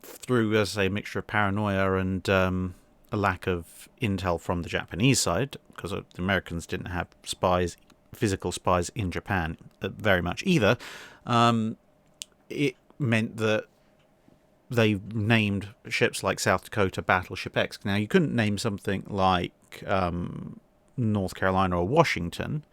through, as I say, a mixture of paranoia and a lack of intel from the Japanese side, because the Americans didn't have physical spies in Japan very much either, it meant that they named ships like South Dakota Battleship X. Now, you couldn't name something like North Carolina or Washington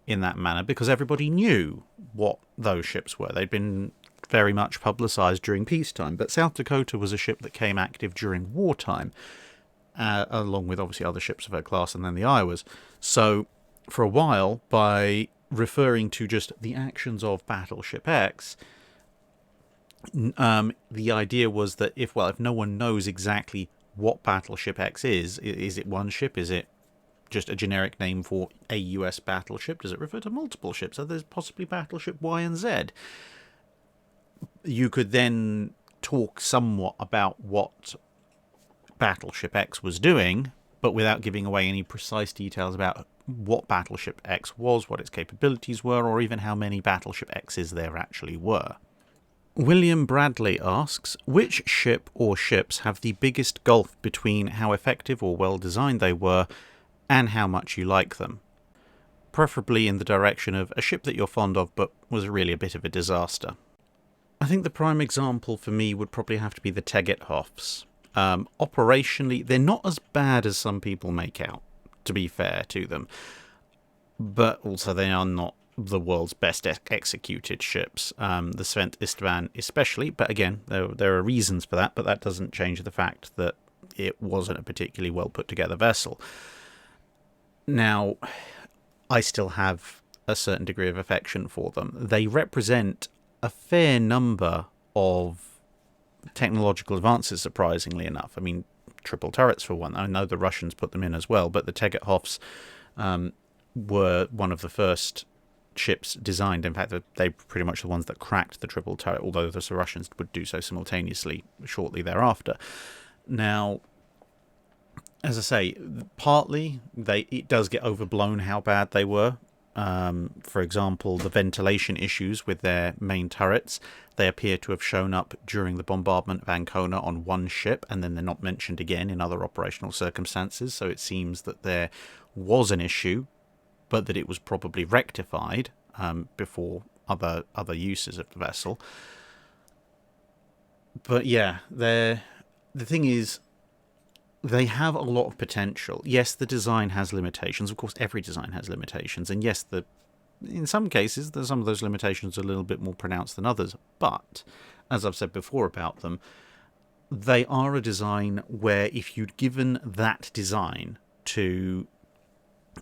in that manner, because everybody knew what those ships were. They'd been very much publicized during peacetime, but South Dakota was a ship that came active during wartime, along with obviously other ships of her class and then the Iowas. So for a while, by referring to just the actions of Battleship X, the idea was that if no one knows exactly what Battleship X is it one ship? Is it just a generic name for a US battleship? Does it refer to multiple ships? Are there possibly Battleship Y and Z? You could then talk somewhat about what Battleship X was doing, but without giving away any precise details about what Battleship X was, what its capabilities were, or even how many Battleship X's there actually were. William Bradley asks, which ship or ships have the biggest gulf between how effective or well designed they were and how much you like them? Preferably in the direction of a ship that you're fond of but was really a bit of a disaster. I think the prime example for me would probably have to be the Tegethoffs. Operationally, they're not as bad as some people make out, to be fair to them, but also they are not the world's best executed ships. The Svent Istvan especially, but again, there are reasons for that, but that doesn't change the fact that it wasn't a particularly well put together vessel. Now, I still have a certain degree of affection for them. They represent a fair number of technological advances, surprisingly enough. I mean, triple turrets for one. I know the Russians put them in as well, but the Tegethoffs were one of the first ships designed. In fact, they were pretty much the ones that cracked the triple turret, although the Russians would do so simultaneously shortly thereafter. Now, as I say, partly it does get overblown how bad they were. For example, the ventilation issues with their main turrets, they appear to have shown up during the bombardment of Ancona on one ship, and then they're not mentioned again in other operational circumstances, so it seems that there was an issue, but that it was probably rectified before other uses of the vessel. But yeah, the thing is, they have a lot of potential. Yes, the design has limitations. Of course, every design has limitations. And yes, in some cases, some of those limitations are a little bit more pronounced than others. But, as I've said before about them, they are a design where if you'd given that design to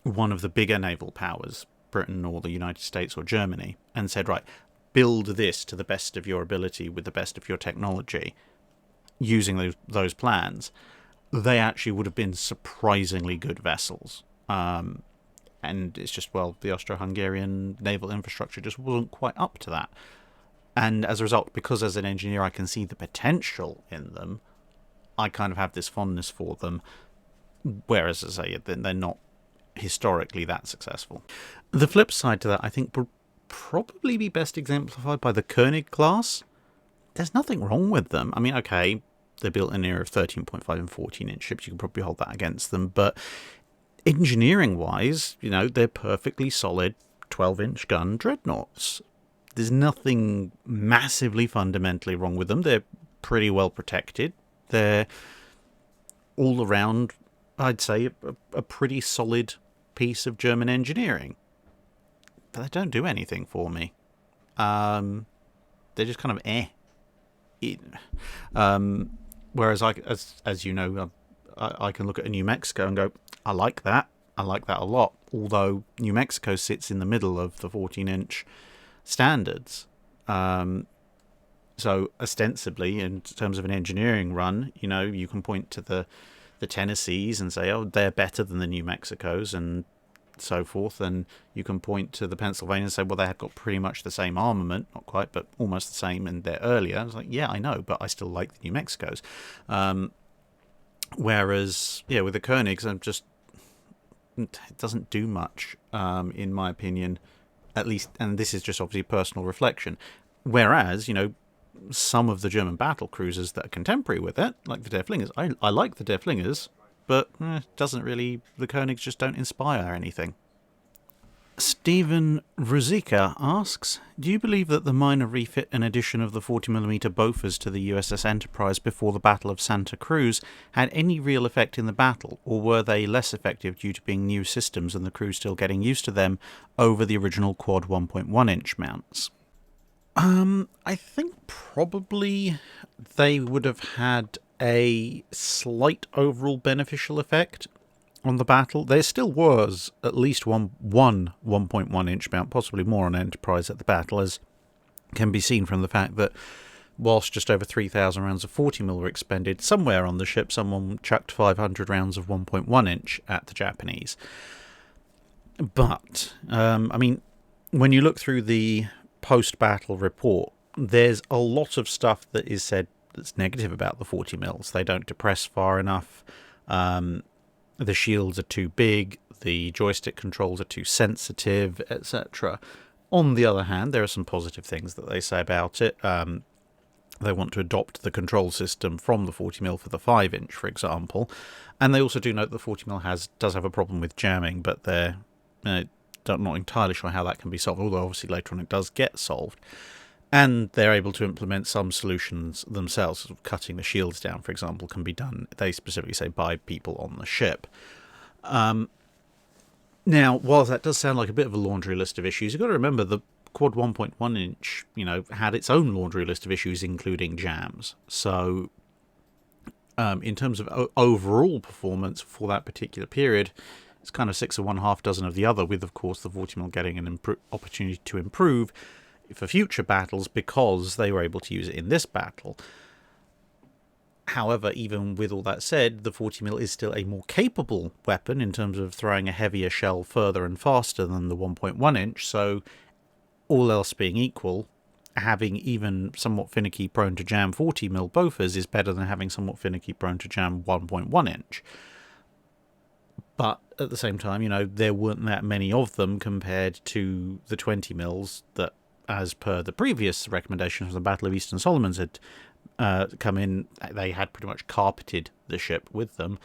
one of the bigger naval powers, Britain or the United States or Germany, and said, right, build this to the best of your ability with the best of your technology, using those plans, they actually would have been surprisingly good vessels. And it's just, the Austro-Hungarian naval infrastructure just wasn't quite up to that. And as a result, because as an engineer I can see the potential in them, I kind of have this fondness for them, whereas, as I say, they're not historically that successful. The flip side to that, I think, would probably be best exemplified by the Koenig class. There's nothing wrong with them. I mean, okay, They're built in an era of 13.5 and 14-inch ships. You can probably hold that against them. But engineering-wise, they're perfectly solid 12-inch gun dreadnoughts. There's nothing massively fundamentally wrong with them. They're pretty well protected. They're all around, I'd say, a pretty solid piece of German engineering. But they don't do anything for me. They're just kind of whereas as you know, I can look at a New Mexico and go, I like that a lot, although New Mexico sits in the middle of the 14-inch standards. So ostensibly, in terms of an engineering run, you can point to the Tennessees and say, oh, they're better than the New Mexicos and so forth, and you can point to the Pennsylvania and say, well, they have got pretty much the same armament, not quite, but almost the same, and they're earlier. I was like, yeah, I know, but I still like the New Mexicos. Whereas, with the Koenigs, it doesn't do much, in my opinion, at least, and this is just obviously personal reflection. Whereas, some of the German battle cruisers that are contemporary with it, like the Der Flingers, I like the Der Flingers, but the Koenigs just don't inspire anything. Stephen Ruzika asks, do you believe that the minor refit and addition of the 40mm Bofors to the USS Enterprise before the Battle of Santa Cruz had any real effect in the battle, or were they less effective due to being new systems and the crew still getting used to them over the original quad 1.1-inch mounts? I think probably they would have had a slight overall beneficial effect on the battle. There still was at least one 1.1-inch mount, possibly more on Enterprise at the battle, as can be seen from the fact that whilst just over 3,000 rounds of 40mm were expended, somewhere on the ship someone chucked 500 rounds of 1.1-inch at the Japanese. But, when you look through the post-battle report, there's a lot of stuff that is said that's negative about the 40mm. They don't depress far enough. The shields are too big. The joystick controls are too sensitive, etc. On the other hand, there are some positive things that they say about it. They want to adopt the control system from the 40mm for the 5-inch, for example. And they also do note the 40mm does have a problem with jamming, but they're not entirely sure how that can be solved, although obviously later on it does get solved. And they're able to implement some solutions themselves. Cutting the shields down, for example, can be done, they specifically say, by people on the ship. Now, while that does sound like a bit of a laundry list of issues, you've got to remember the quad 1.1-inch, had its own laundry list of issues, including jams. So, in terms of overall performance for that particular period, it's kind of 6 of one, half dozen of the other, with, of course, the 40mm getting an opportunity to improve for future battles because they were able to use it in this battle. However, even with all that said, the 40mm is still a more capable weapon in terms of throwing a heavier shell further and faster than the 1.1-inch, so all else being equal, having even somewhat finicky prone to jam 40mm Bofors is better than having somewhat finicky prone to jam 1.1-inch. But at the same time, there weren't that many of them compared to the 20mm that, as per the previous recommendation from the Battle of Eastern Solomons, had come in. They had pretty much carpeted the ship with them,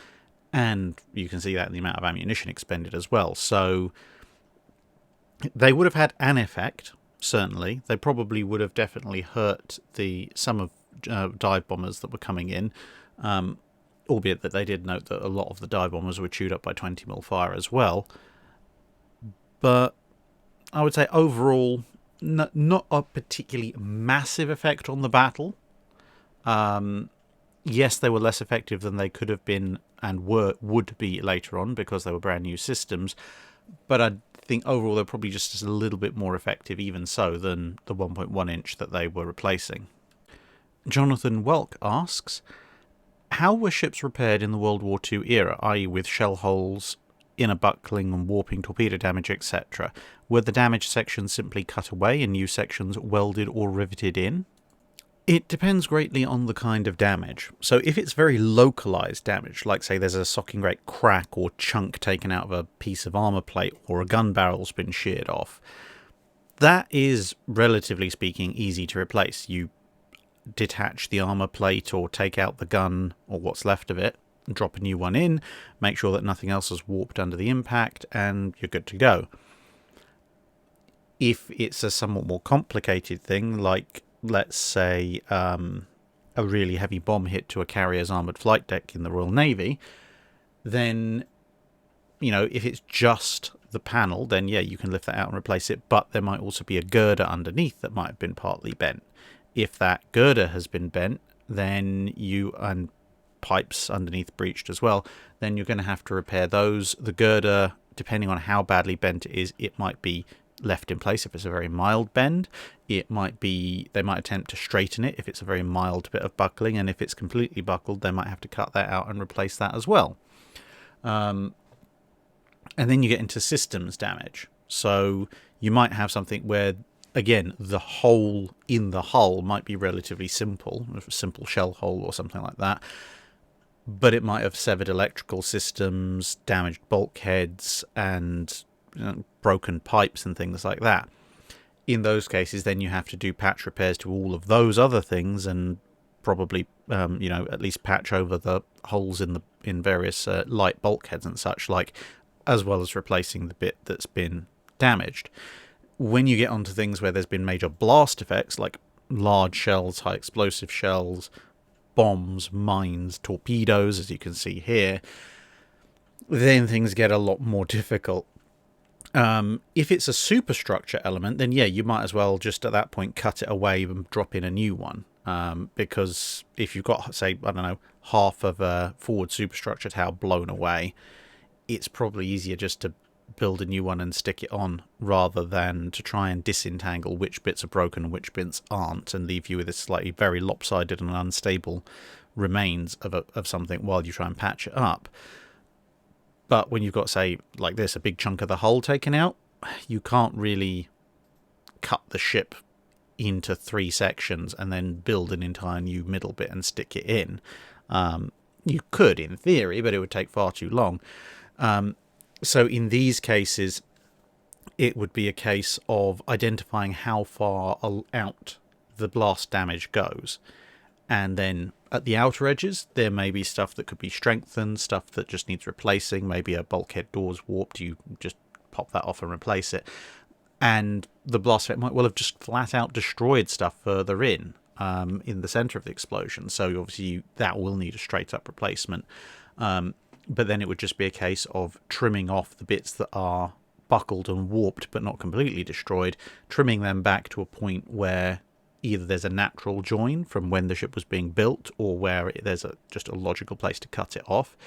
and you can see that in the amount of ammunition expended as well. So they would have had an effect, certainly. They probably would have definitely hurt some of dive bombers that were coming in, albeit that they did note that a lot of the dive bombers were chewed up by 20mm fire as well. But I would say overall, not a particularly massive effect on the battle. Yes, they were less effective than they could have been and would be later on because they were brand new systems. But I think overall they're probably just a little bit more effective, even so, than the 1.1-inch that they were replacing. Jonathan Welk asks, how were ships repaired in the World War II era, i.e. with shell holes, inner buckling and warping, torpedo damage, etc.? Were the damaged sections simply cut away and new sections welded or riveted in? It depends greatly on the kind of damage. So if it's very localized damage, like say there's a socking grate crack or chunk taken out of a piece of armor plate or a gun barrel's been sheared off, that is, relatively speaking, easy to replace. You detach the armour plate or take out the gun or what's left of it, drop a new one in, make sure that nothing else has warped under the impact, and you're good to go. If it's a somewhat more complicated thing, like, let's say, a really heavy bomb hit to a carrier's armoured flight deck in the Royal Navy, then, if it's just the panel, then yeah, you can lift that out and replace it, but there might also be a girder underneath that might have been partly bent. If that girder has been bent, then and pipes underneath breached as well, then you're going to have to repair those. The girder, depending on how badly bent it is, it might be left in place if it's a very mild bend. They might attempt to straighten it if it's a very mild bit of buckling, and if it's completely buckled, they might have to cut that out and replace that as well. And then you get into systems damage. So you might have something where, again, the hole in the hull might be relatively simple, a simple shell hole or something like that, but it might have severed electrical systems, damaged bulkheads, and broken pipes and things like that. In those cases, then you have to do patch repairs to all of those other things, and probably at least patch over the holes in various light bulkheads and such, as well as replacing the bit that's been damaged. When you get onto things where there's been major blast effects, like large shells, high explosive shells, bombs, mines, torpedoes, as you can see here, then things get a lot more difficult. If it's a superstructure element, then yeah, you might as well just at that point cut it away and drop in a new one. Because if you've got, say, half of a forward superstructure tower blown away, it's probably easier just to build a new one and stick it on, rather than to try and disentangle which bits are broken and which bits aren't, and leave you with this slightly very lopsided and unstable remains of something while you try and patch it up. But when you've got, say, like this, a big chunk of the hull taken out, you can't really cut the ship into 3 sections and then build an entire new middle bit and stick it in. You could, in theory, but it would take far too long. So in these cases, it would be a case of identifying how far out the blast damage goes. And then at the outer edges, there may be stuff that could be strengthened, stuff that just needs replacing. Maybe a bulkhead door's warped, you just pop that off and replace it. And the blast effect might well have just flat out destroyed stuff further in the centre of the explosion. So obviously that will need a straight up replacement. But then it would just be a case of trimming off the bits that are buckled and warped but not completely destroyed, trimming them back to a point where either there's a natural join from when the ship was being built, or where there's just a logical place to cut it off,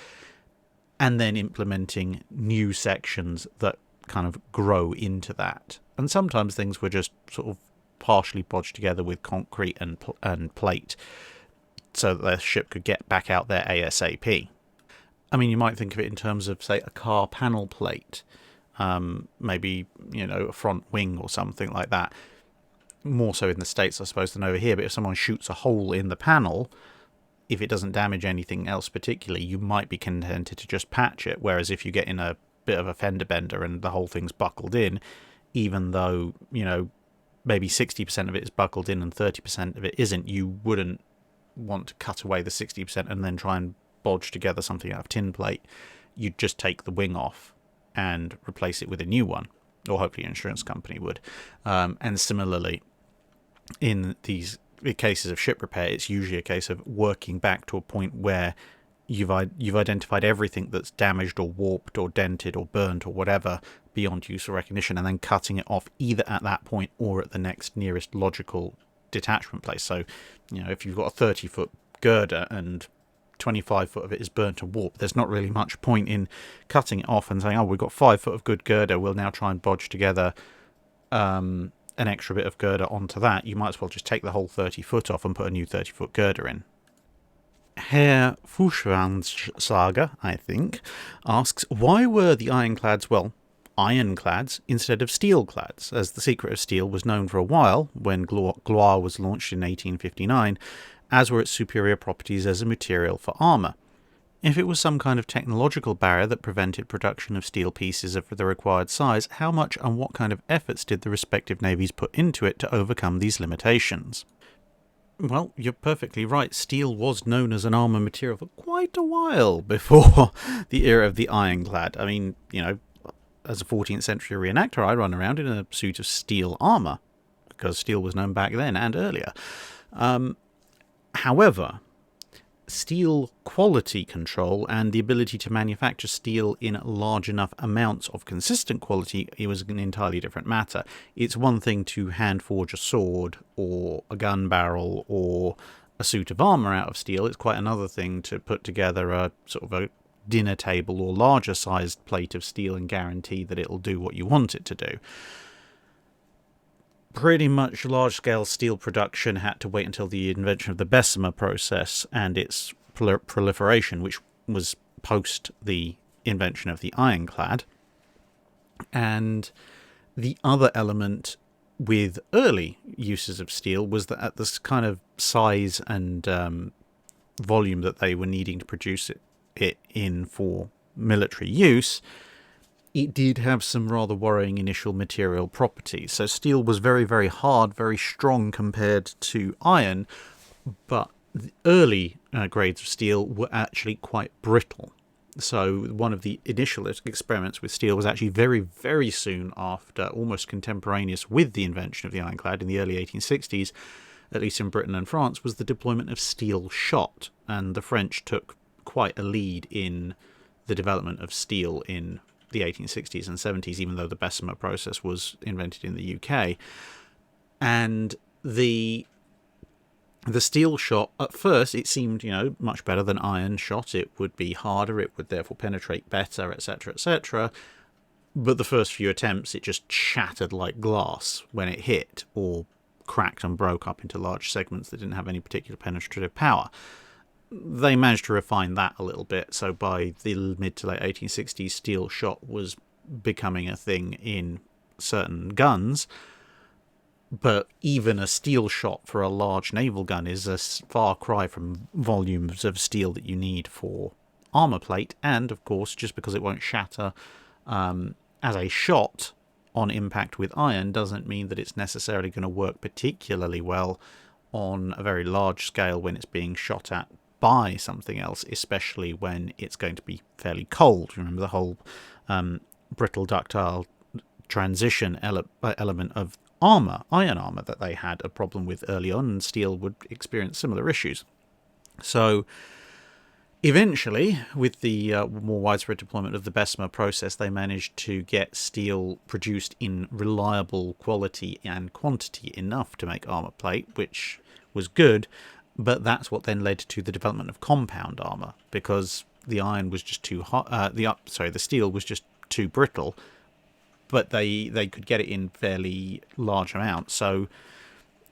and then implementing new sections that kind of grow into that. And sometimes things were just sort of partially bodged together with concrete and plate so that the ship could get back out there ASAP. I mean, you might think of it in terms of, say, a car panel plate, maybe, a front wing or something like that. More so in the States, I suppose, than over here. But if someone shoots a hole in the panel, if it doesn't damage anything else particularly, you might be contented to just patch it. Whereas if you get in a bit of a fender bender and the whole thing's buckled in, even though, maybe 60% of it is buckled in and 30% of it isn't, you wouldn't want to cut away the 60% and then try and bodge together something out of tin plate. You'd just take the wing off and replace it with a new one, or hopefully an insurance company would. And similarly, in these cases of ship repair, it's usually a case of working back to a point where you've identified everything that's damaged or warped or dented or burnt or whatever beyond use or recognition, and then cutting it off either at that point or at the next nearest logical detachment place. So, if you've got a 30-foot girder and 25 foot of it is burnt and warped, there's not really much point in cutting it off and saying, oh, we've got 5 foot of good girder, we'll now try and bodge together an extra bit of girder onto that. You might as well just take the whole 30 foot off and put a new 30 foot girder in. Herr Fuschwandssaga, I think, asks, why were the ironclads, ironclads instead of steelclads, as the secret of steel was known for a while when Gloire was launched in 1859, as were its superior properties as a material for armour. If it was some kind of technological barrier that prevented production of steel pieces of the required size, how much and what kind of efforts did the respective navies put into it to overcome these limitations? Well, you're perfectly right. Steel was known as an armour material for quite a while before the era of the ironclad. I mean, as a 14th century reenactor, I run around in a suit of steel armour, because steel was known back then and earlier. However, steel quality control and the ability to manufacture steel in large enough amounts of consistent quality, it was an entirely different matter. It's one thing to hand forge a sword or a gun barrel or a suit of armour out of steel. It's quite another thing to put together a sort of a dinner table or larger sized plate of steel and guarantee that it'll do what you want it to do. Pretty much large-scale steel production had to wait until the invention of the Bessemer process and its proliferation, which was post the invention of the ironclad. And the other element with early uses of steel was that at this kind of size and volume that they were needing to produce it in for military use, it did have some rather worrying initial material properties. So steel was very, very hard, very strong compared to iron, but the early grades of steel were actually quite brittle. So one of the initial experiments with steel was actually very, very soon after, almost contemporaneous with the invention of the ironclad in the early 1860s, at least in Britain and France, was the deployment of steel shot. And the French took quite a lead in the development of steel in the 1860s and 70s, even though the Bessemer process was invented in the UK. And the steel shot, at first, it seemed, much better than iron shot. It would be harder, it would therefore penetrate better, etc., etc. But the first few attempts, it just shattered like glass when it hit, or cracked and broke up into large segments that didn't have any particular penetrative power. They managed to refine that a little bit, so by the mid to late 1860s, steel shot was becoming a thing in certain guns. But even a steel shot for a large naval gun is a far cry from volumes of steel that you need for armour plate, and of course, just because it won't shatter as a shot on impact with iron doesn't mean that it's necessarily going to work particularly well on a very large scale when it's being shot at by something else, especially when it's going to be fairly cold. Remember the whole brittle ductile transition element of armour, iron armour, that they had a problem with early on, and steel would experience similar issues. So eventually, with the more widespread deployment of the Bessemer process, they managed to get steel produced in reliable quality and quantity enough to make armour plate, which was good. But that's what then led to the development of compound armour, because the iron was just too hot. The steel was just too brittle, but they could get it in fairly large amounts. So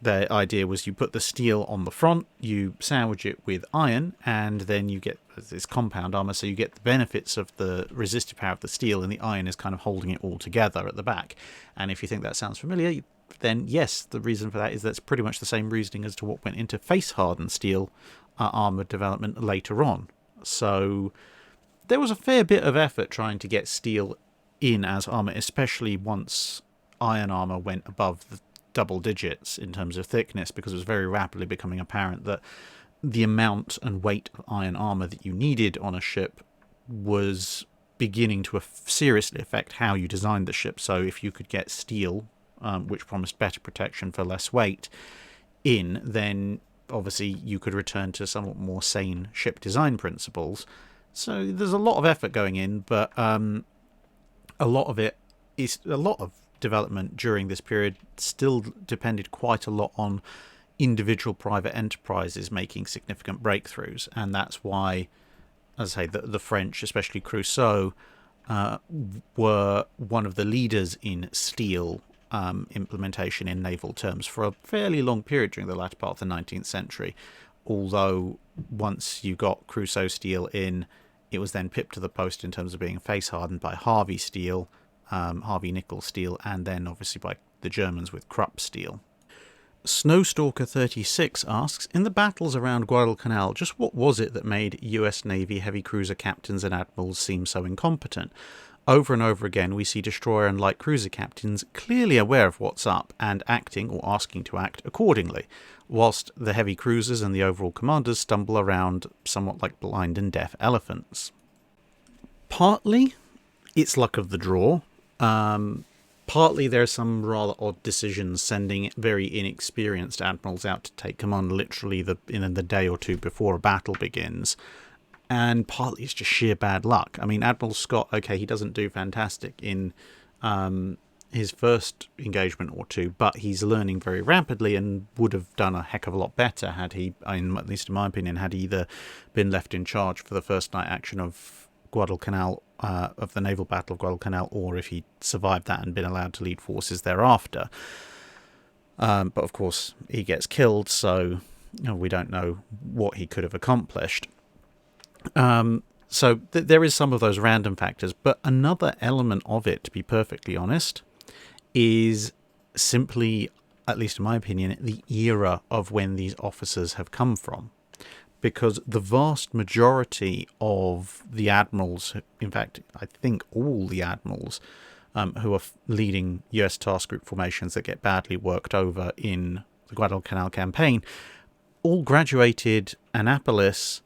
the idea was you put the steel on the front, you sandwich it with iron, and then you get this compound armour. So you get the benefits of the resistive power of the steel, and the iron is kind of holding it all together at the back. And if you think that sounds familiar, then yes, the reason for that is that's pretty much the same reasoning as to what went into face-hardened steel armour development later on. So there was a fair bit of effort trying to get steel in as armour, especially once iron armour went above the double digits in terms of thickness, because it was very rapidly becoming apparent that the amount and weight of iron armour that you needed on a ship was beginning to seriously affect how you designed the ship. So if you could get steel, which promised better protection for less weight, in, then obviously you could return to somewhat more sane ship design principles. So there's a lot of effort going in, but a lot of development during this period still depended quite a lot on individual private enterprises making significant breakthroughs, and that's why, as I say, the French, especially Crusoe, were one of the leaders in steel implementation in naval terms for a fairly long period during the latter part of the 19th century. Although once you got Crusoe steel in, it was then pipped to the post in terms of being face hardened by Harvey steel, Harvey nickel steel, and then obviously by the Germans with Krupp steel. Snowstalker 36 asks, in the battles around Guadalcanal, just what was it that made US Navy heavy cruiser captains and admirals seem so incompetent? Over and over again, we see destroyer and light cruiser captains clearly aware of what's up and acting or asking to act accordingly, whilst the heavy cruisers and the overall commanders stumble around somewhat like blind and deaf elephants. Partly, it's luck of the draw. Partly, there are some rather odd decisions sending very inexperienced admirals out to take command literally in the day or two before a battle begins. And partly it's just sheer bad luck. I mean, Admiral Scott, okay, he doesn't do fantastic in his first engagement or two, but he's learning very rapidly and would have done a heck of a lot better had he, at least in my opinion, had he either been left in charge for the first night action of Guadalcanal, of the naval battle of Guadalcanal, or if he survived that and been allowed to lead forces thereafter. But of course, he gets killed, so we don't know what he could have accomplished. So there is some of those random factors, but another element of it, to be perfectly honest, is simply, at least in my opinion, the era of when these officers have come from. Because the vast majority of the admirals, in fact, I think all the admirals who are leading US task group formations that get badly worked over in the Guadalcanal Campaign, all graduated Annapolis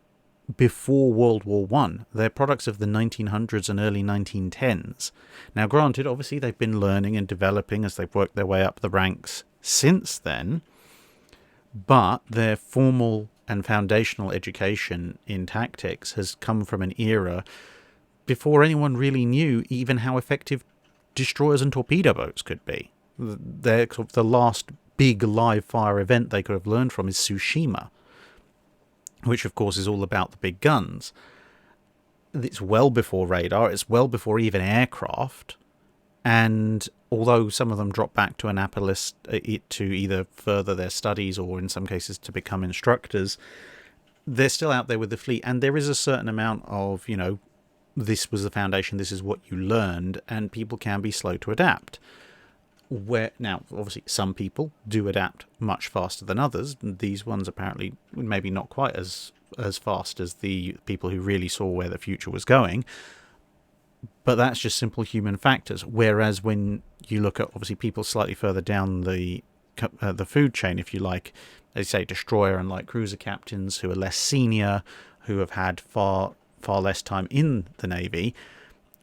before World War I. They're products of the 1900s and early 1910s. Now, granted, obviously they've been learning and developing as they've worked their way up the ranks since then, but their formal and foundational education in tactics has come from an era before anyone really knew even how effective destroyers and torpedo boats could be. The last big live fire event they could have learned from is Tsushima, which of course is all about the big guns. It's well before radar, it's well before even aircraft, and although some of them drop back to Annapolis to either further their studies or in some cases to become instructors, they're still out there with the fleet, and there is a certain amount of, this was the foundation, this is what you learned, and people can be slow to adapt. Now, obviously, some people do adapt much faster than others. These ones apparently maybe not quite as fast as the people who really saw where the future was going. But that's just simple human factors. Whereas when you look at, obviously, people slightly further down the food chain, if you like, they say destroyer and light cruiser captains who are less senior, who have had far less time in the Navy,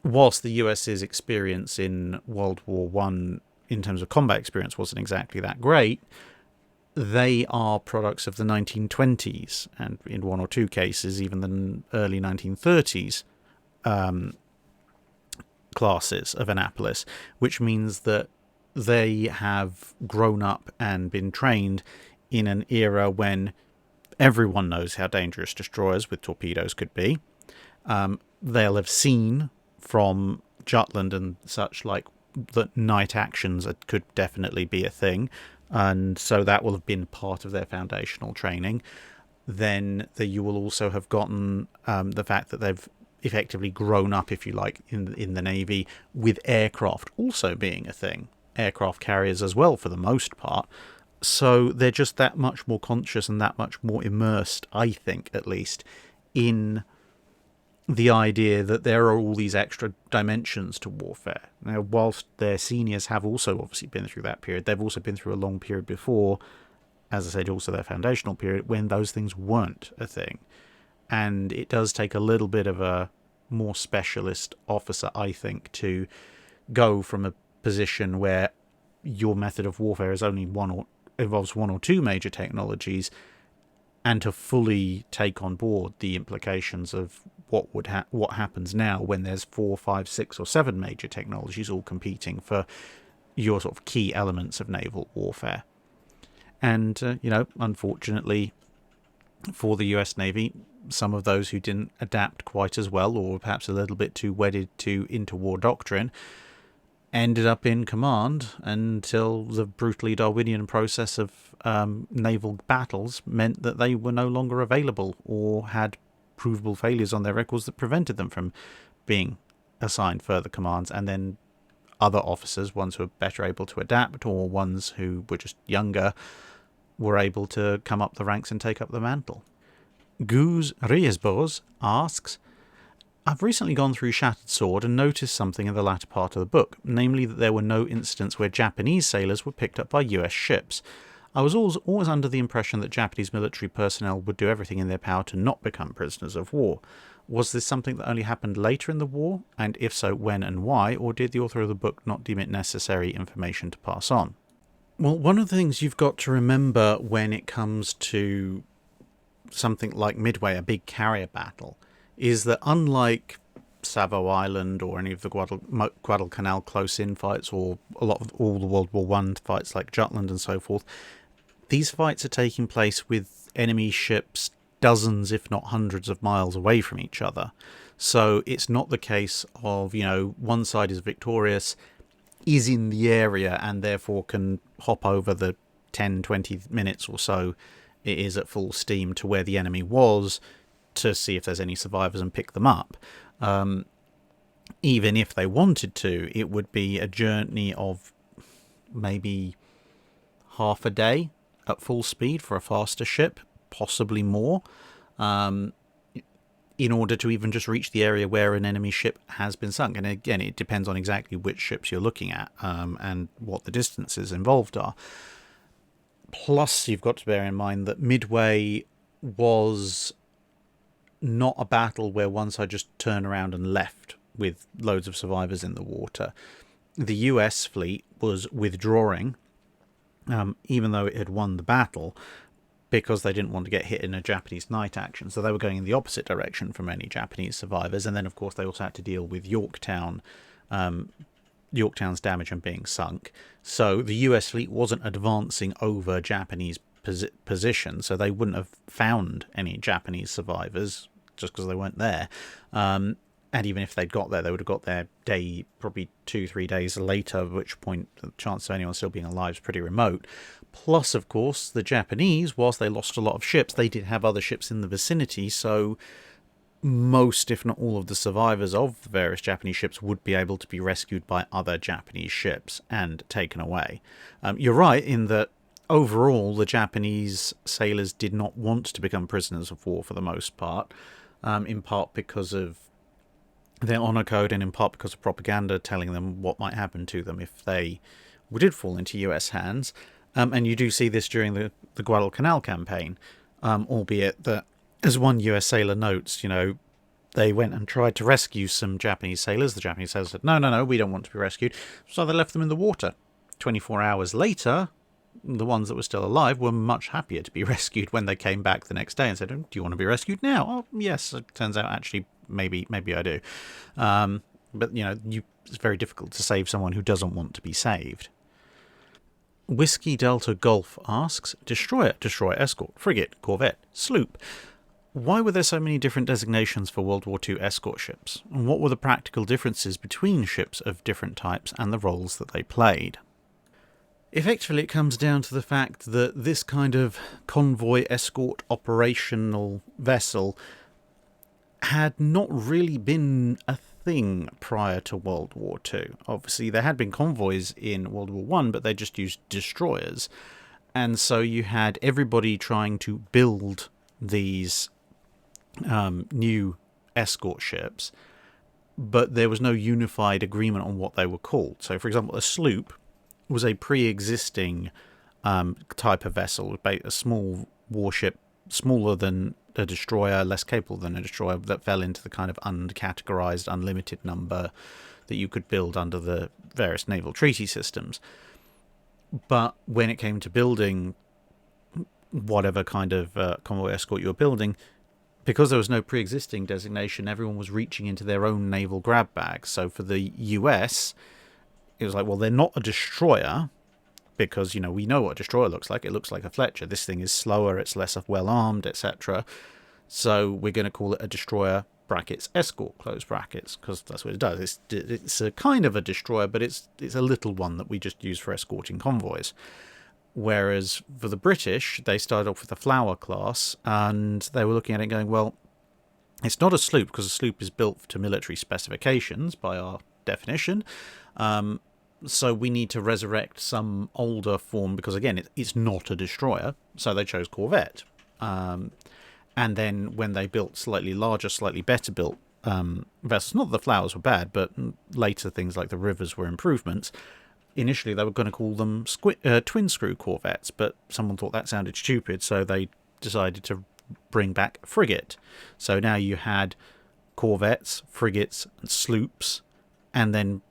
whilst the US's experience in World War I in terms of combat experience wasn't exactly that great, they are products of the 1920s, and in one or two cases, even the early 1930s classes of Annapolis, which means that they have grown up and been trained in an era when everyone knows how dangerous destroyers with torpedoes could be. They'll have seen from Jutland and such like that night actions could definitely be a thing, and so that will have been part of their foundational training. Then you will also have gotten the fact that they've effectively grown up, if you like, in the Navy, with aircraft also being a thing, aircraft carriers as well for the most part. So they're just that much more conscious and that much more immersed, I think at least, in the idea that there are all these extra dimensions to warfare. Now, whilst their seniors have also obviously been through that period, they've also been through a long period before, as I said, also their foundational period, when those things weren't a thing. And it does take a little bit of a more specialist officer, I think, to go from a position where your method of warfare is only involves one or two major technologies, and to fully take on board the implications of what happens now when there's 4, 5, 6 or 7 major technologies all competing for your sort of key elements of naval warfare. And unfortunately for the US Navy, some of those who didn't adapt quite as well, or perhaps a little bit too wedded to interwar doctrine, ended up in command until the brutally Darwinian process of naval battles meant that they were no longer available or had provable failures on their records that prevented them from being assigned further commands, and then other officers, ones who were better able to adapt or ones who were just younger, were able to come up the ranks and take up the mantle. Guz Riesbos asks, I've recently gone through Shattered Sword and noticed something in the latter part of the book, namely that there were no incidents where Japanese sailors were picked up by US ships. I was always under the impression that Japanese military personnel would do everything in their power to not become prisoners of war. Was this something that only happened later in the war? And if so, when and why? Or did the author of the book not deem it necessary information to pass on? Well, one of the things you've got to remember when it comes to something like Midway, a big carrier battle, is that unlike Savo Island or any of the Guadalcanal close-in fights, or a lot of all the World War I fights like Jutland and so forth, these fights are taking place with enemy ships dozens, if not hundreds of miles away from each other. So it's not the case of, one side is victorious, is in the area, and therefore can hop over the 10, 20 minutes or so it is at full steam to where the enemy was to see if there's any survivors and pick them up. Even if they wanted to, it would be a journey of maybe half a day at full speed for a faster ship, possibly more, in order to even just reach the area where an enemy ship has been sunk. And again, it depends on exactly which ships you're looking at, and what the distances involved are. Plus, you've got to bear in mind that Midway was not a battle where one side just turned around and left with loads of survivors in the water. The US fleet was withdrawing, even though it had won the battle, because they didn't want to get hit in a Japanese night action. So they were going in the opposite direction from any Japanese survivors. And then, of course, they also had to deal with Yorktown's damage and being sunk. So the US fleet wasn't advancing over Japanese position, so they wouldn't have found any Japanese survivors just because they weren't there. And even if they'd got there, they would have got there probably 2-3 days later, at which point the chance of anyone still being alive is pretty remote. Plus, of course, the Japanese, whilst they lost a lot of ships, they did have other ships in the vicinity, so most, if not all, of the survivors of the various Japanese ships would be able to be rescued by other Japanese ships and taken away. You're right in that overall the Japanese sailors did not want to become prisoners of war for the most part, in part because of their honor code and in part because of propaganda telling them what might happen to them if they did fall into US hands. And you do see this during the Guadalcanal Campaign, albeit that, as one US sailor notes, they went and tried to rescue some Japanese sailors. The Japanese sailors said, no, we don't want to be rescued. So they left them in the water. 24 hours later, the ones that were still alive were much happier to be rescued when they came back the next day and said, do you want to be rescued now? Oh, yes. It turns out, actually, maybe I do. But, it's very difficult to save someone who doesn't want to be saved. Whiskey Delta Golf asks, destroyer, escort, frigate, corvette, sloop. Why were there so many different designations for World War II escort ships? And what were the practical differences between ships of different types and the roles that they played? Effectively, it comes down to the fact that this kind of convoy escort operational vessel had not really been a thing prior to World War II. Obviously, there had been convoys in World War I, but they just used destroyers. And so you had everybody trying to build these new escort ships, but there was no unified agreement on what they were called. So, for example, a sloop was a pre-existing type of vessel, a small warship, smaller than a destroyer, less capable than a destroyer, that fell into the kind of uncategorized, unlimited number that you could build under the various naval treaty systems. But when it came to building whatever kind of convoy escort you were building, because there was no pre-existing designation, everyone was reaching into their own naval grab bags. So for the US, it was like, well, they're not a destroyer, because, we know what a destroyer looks like. It looks like a Fletcher. This thing is slower, it's less well-armed, etc. So we're going to call it a destroyer, brackets, escort, close brackets, because that's what it does. It's a kind of a destroyer, but it's a little one that we just use for escorting convoys. Whereas for the British, they started off with the Flower class, and they were looking at it going, well, it's not a sloop, because a sloop is built to military specifications by our definition. So we need to resurrect some older form, because, again, it's not a destroyer. So they chose corvette. And then when they built slightly larger, slightly better built vessels. Not that the flowers were bad, but later things like the rivers were improvements. Initially, they were going to call them twin-screw corvettes, but someone thought that sounded stupid, so they decided to bring back frigate. So now you had corvettes, frigates, and sloops, and then,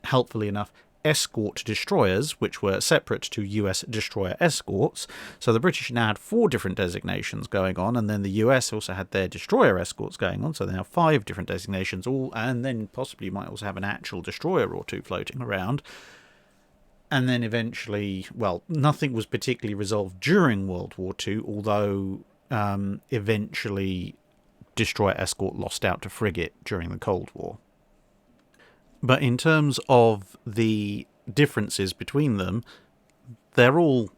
helpfully enough, escort destroyers, which were separate to US destroyer escorts. So the British now had 4 different designations going on, and then the US also had their destroyer escorts going on, so they have 5 different designations, all, and then possibly you might also have an actual destroyer or 2 floating around. And then eventually, well, nothing was particularly resolved during World War II, although eventually destroyer escort lost out to frigate during the Cold War. But in terms of the differences between them, they're all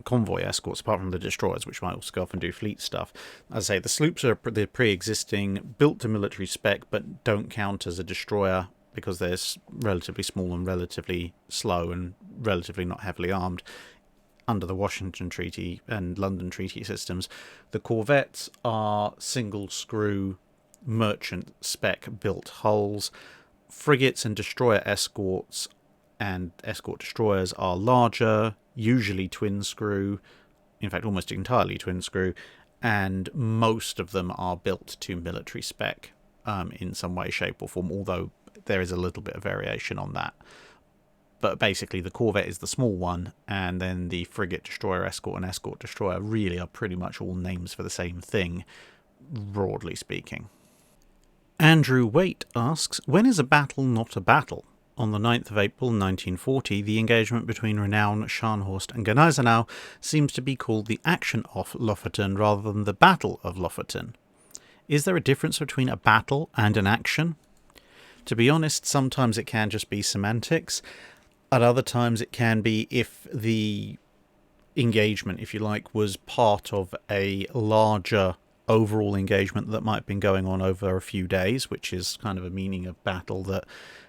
convoy escorts, apart from the destroyers, which might also go off and do fleet stuff. As I say, the sloops are the pre-existing, built to military spec, but don't count as a destroyer because they're relatively small and relatively slow and relatively not heavily armed under the Washington Treaty and London Treaty systems. The corvettes are single-screw merchant spec built hulls. Frigates and destroyer escorts and escort destroyers are larger, usually twin-screw, in fact almost entirely twin-screw, and most of them are built to military spec in some way, shape or form, although there is a little bit of variation on that. But basically the corvette is the small one, and then the frigate, destroyer escort, and escort destroyer really are pretty much all names for the same thing, broadly speaking. Andrew Waite asks, when is a battle not a battle? On the 9th of April 1940, the engagement between Renown, Scharnhorst and Gneisenau seems to be called the action off Lofoten rather than the Battle of Lofoten. Is there a difference between a battle and an action? To be honest, sometimes it can just be semantics. At other times it can be if the engagement, if you like, was part of a larger overall engagement that might have been going on over a few days, which is kind of a meaning of battle that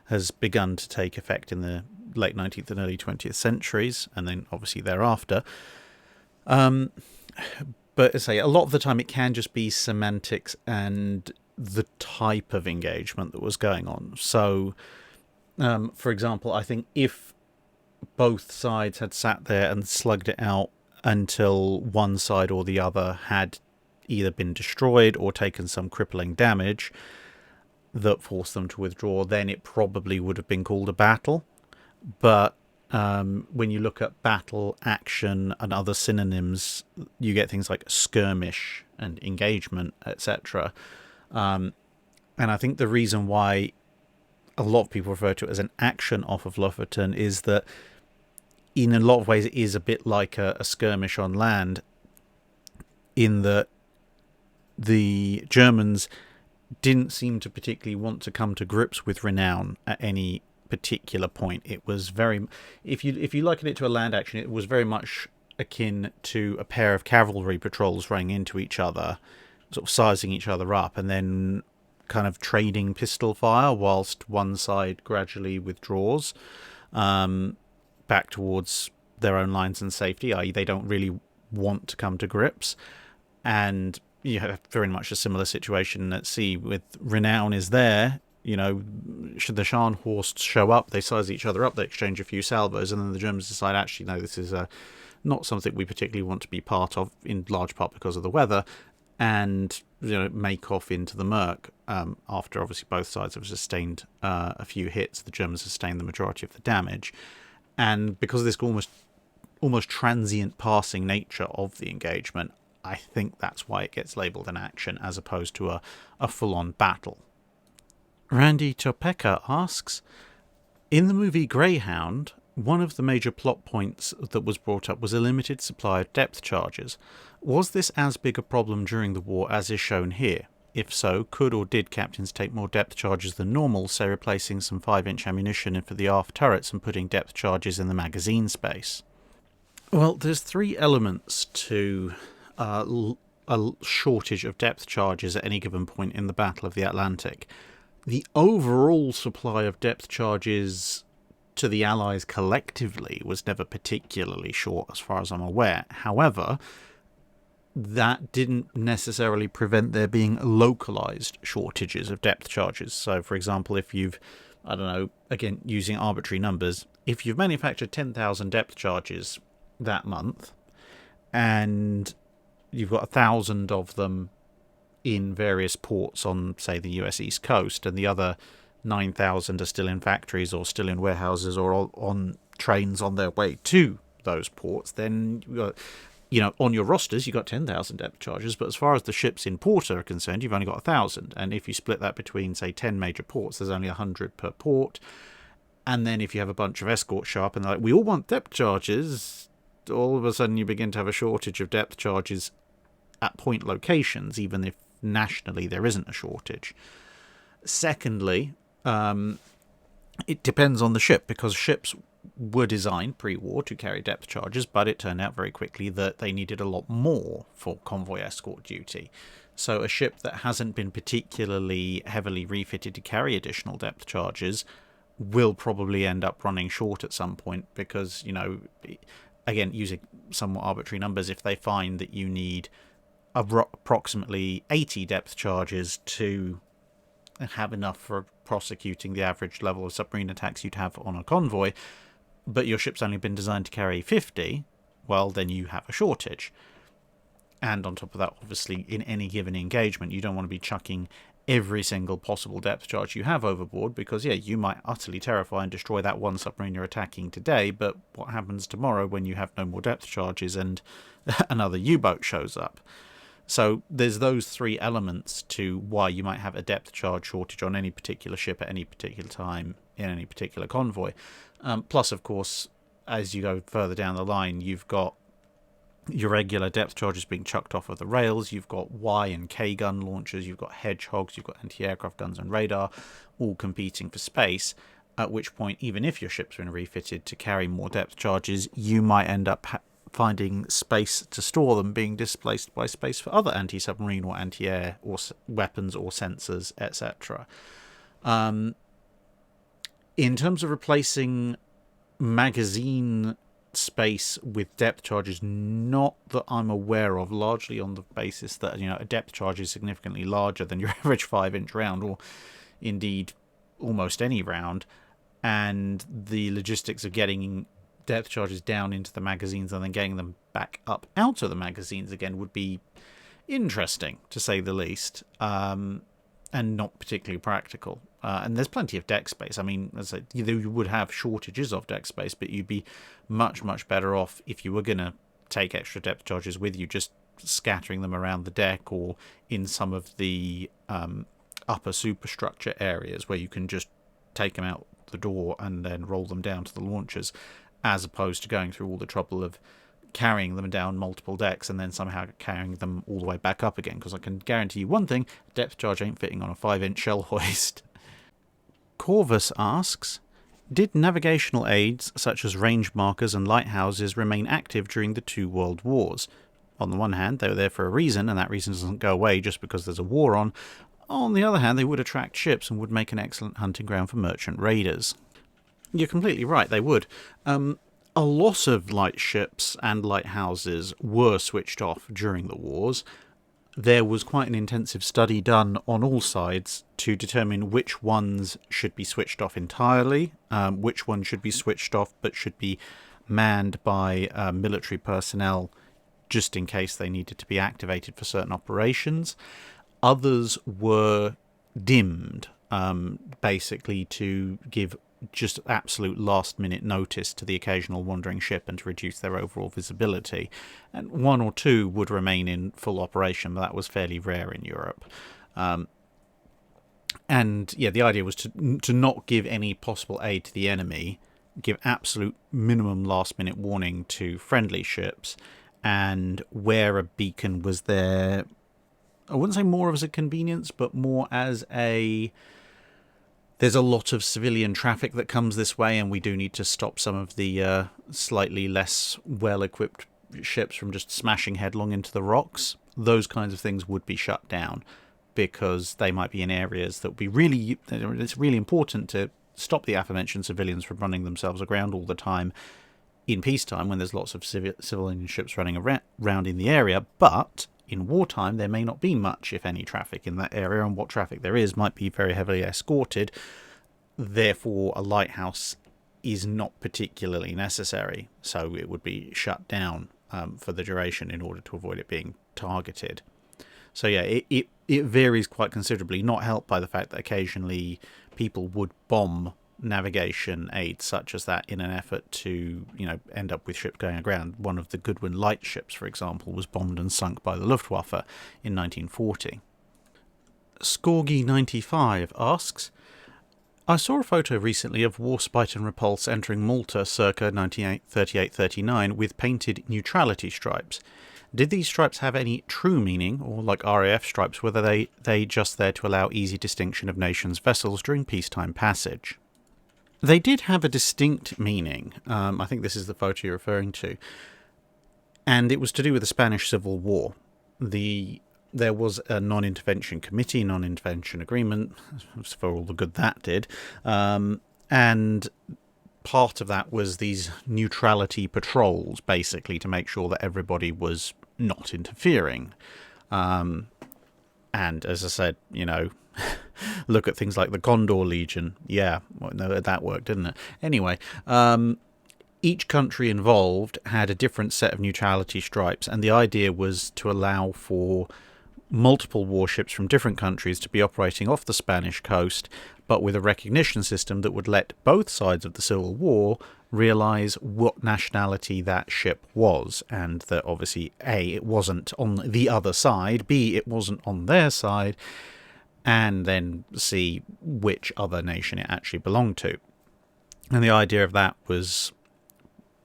has begun to take effect in the late 19th and early 20th centuries, and then obviously thereafter. But as I say, a lot of the time it can just be semantics and the type of engagement that was going on. So, for example, I think if both sides had sat there and slugged it out until one side or the other had either been destroyed or taken some crippling damage that forced them to withdraw, then it probably would have been called a battle. But when you look at battle, action, and other synonyms, you get things like skirmish and engagement, etc. And I think the reason why a lot of people refer to it as an action off of Lofoten is that in a lot of ways it is a bit like a skirmish on land, in that the Germans didn't seem to particularly want to come to grips with Renown at any particular point. It was very, if you liken it to a land action, it was very much akin to a pair of cavalry patrols running into each other, sort of sizing each other up, and then kind of trading pistol fire whilst one side gradually withdraws back towards their own lines and safety, i.e. they don't really want to come to grips. And you have very much a similar situation at sea with Renown is there. You know, should the Scharnhorsts show up, they size each other up, they exchange a few salvos, and then the Germans decide, actually, no, this is not something we particularly want to be part of, in large part because of the weather, and make off into the murk. After obviously both sides have sustained a few hits, the Germans sustained the majority of the damage, and because of this almost transient passing nature of the engagement, I think that's why it gets labelled an action as opposed to a full-on battle. Randy Topeka asks, in the movie Greyhound, one of the major plot points that was brought up was a limited supply of depth charges. Was this as big a problem during the war as is shown here? If so, could or did captains take more depth charges than normal, say replacing some 5-inch ammunition for the aft turrets and putting depth charges in the magazine space? Well, there's 3 elements to a shortage of depth charges at any given point in the Battle of the Atlantic. The overall supply of depth charges to the Allies collectively was never particularly short, as far as I'm aware. However, that didn't necessarily prevent there being localized shortages of depth charges. So, for example, if you've, I don't know, again, using arbitrary numbers, if you've manufactured 10,000 depth charges that month, and you've got 1,000 of them in various ports on, say, the US East Coast, and the other 9,000 are still in factories or still in warehouses or on trains on their way to those ports, then on your rosters you've got 10,000 depth charges, but as far as the ships in port are concerned, you've only got 1,000. And if you split that between, say, 10 major ports, there's only 100 per port. And then if you have a bunch of escorts show up and they're like, we all want depth charges, all of a sudden you begin to have a shortage of depth charges at point locations, even if nationally there isn't a shortage. Secondly, it depends on the ship, because ships were designed pre-war to carry depth charges, but it turned out very quickly that they needed a lot more for convoy escort duty. So a ship that hasn't been particularly heavily refitted to carry additional depth charges will probably end up running short at some point, because, again, using somewhat arbitrary numbers, if they find that you need approximately 80 depth charges to have enough for prosecuting the average level of submarine attacks you'd have on a convoy, but your ship's only been designed to carry 50, well, then you have a shortage. And on top of that, obviously, in any given engagement, you don't want to be chucking every single possible depth charge you have overboard, because, you might utterly terrify and destroy that one submarine you're attacking today, but what happens tomorrow when you have no more depth charges and another U-boat shows up? So there's those three elements to why you might have a depth charge shortage on any particular ship at any particular time in any particular convoy. Plus, of course, as you go further down the line, you've got your regular depth charges being chucked off of the rails, you've got Y and K gun launchers, you've got hedgehogs, you've got anti-aircraft guns and radar, all competing for space, at which point, even if your ship's been refitted to carry more depth charges, you might end up finding space to store them being displaced by space for other anti-submarine or anti-air or weapons or sensors, etc. In terms of replacing magazine space with depth charges, not that I'm aware of, largely on the basis that a depth charge is significantly larger than your average 5-inch round, or indeed almost any round, and the logistics of getting depth charges down into the magazines and then getting them back up out of the magazines again would be interesting, to say the least, and not particularly practical. And there's plenty of deck space. I mean, as I said, you would have shortages of deck space, but you'd be much, much better off if you were going to take extra depth charges with you, just scattering them around the deck or in some of the upper superstructure areas where you can just take them out the door and then roll them down to the launchers, as opposed to going through all the trouble of carrying them down multiple decks and then somehow carrying them all the way back up again. Because I can guarantee you one thing, a depth charge ain't fitting on a 5-inch shell hoist. Corvus asks, did navigational aids such as range markers and lighthouses remain active during the two world wars? On the one hand, they were there for a reason, and that reason doesn't go away just because there's a war on. On the other hand, they would attract ships and would make an excellent hunting ground for merchant raiders. You're completely right, they would. A lot of light ships and lighthouses were switched off during the wars. There was quite an intensive study done on all sides to determine which ones should be switched off entirely, which ones should be switched off but should be manned by military personnel just in case they needed to be activated for certain operations. Others were dimmed, basically to give just absolute last-minute notice to the occasional wandering ship and to reduce their overall visibility. And one or two would remain in full operation, but that was fairly rare in Europe. And the idea was to not give any possible aid to the enemy, give absolute minimum last-minute warning to friendly ships, and where a beacon was there, I wouldn't say more as a convenience, but more as there's a lot of civilian traffic that comes this way, and we do need to stop some of the slightly less well-equipped ships from just smashing headlong into the rocks. Those kinds of things would be shut down because they might be in areas that would be it's really important to stop the aforementioned civilians from running themselves aground all the time in peacetime when there's lots of civilian ships running around in the area, but in wartime there may not be much, if any, traffic in that area, and what traffic there is might be very heavily escorted. Therefore, a lighthouse is not particularly necessary, so it would be shut down for the duration in order to avoid it being targeted. So yeah, it varies quite considerably, not helped by the fact that occasionally people would bomb navigation aids such as that in an effort to, end up with ships going aground. One of the Goodwin light ships, for example, was bombed and sunk by the Luftwaffe in 1940. Scorgy95 asks, I saw a photo recently of Warspite and Repulse entering Malta circa 1938-39 with painted neutrality stripes. Did these stripes have any true meaning, or like RAF stripes, were they just there to allow easy distinction of nations' vessels during peacetime passage? They did have a distinct meaning. I think this is the photo you're referring to. And it was to do with the Spanish Civil War. There was a non-intervention committee, non-intervention agreement, for all the good that did. And part of that was these neutrality patrols, basically, to make sure that everybody was not interfering. And as I said, look at things like the Condor Legion. Yeah, well, no, that worked, didn't it? Anyway, each country involved had a different set of neutrality stripes, and the idea was to allow for multiple warships from different countries to be operating off the Spanish coast, but with a recognition system that would let both sides of the Civil War realise what nationality that ship was, and that obviously A, it wasn't on the other side, B, it wasn't on their side, and then C, which other nation it actually belonged to. And the idea of that was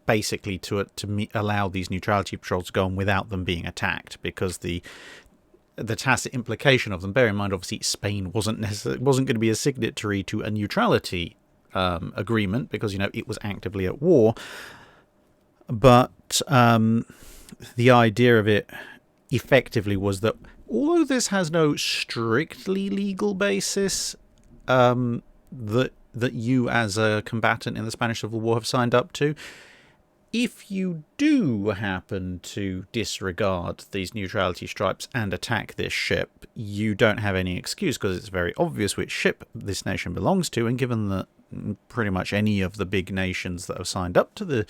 basically to allow these neutrality patrols to go on without them being attacked, because the tacit implication of them, bear in mind obviously Spain wasn't going to be a signatory to a neutrality agreement, because it was actively at war, but the idea of it effectively was that although this has no strictly legal basis that you as a combatant in the Spanish Civil War have signed up to, if you do happen to disregard these neutrality stripes and attack this ship, you don't have any excuse, because it's very obvious which ship this nation belongs to, and given that pretty much any of the big nations that have signed up to the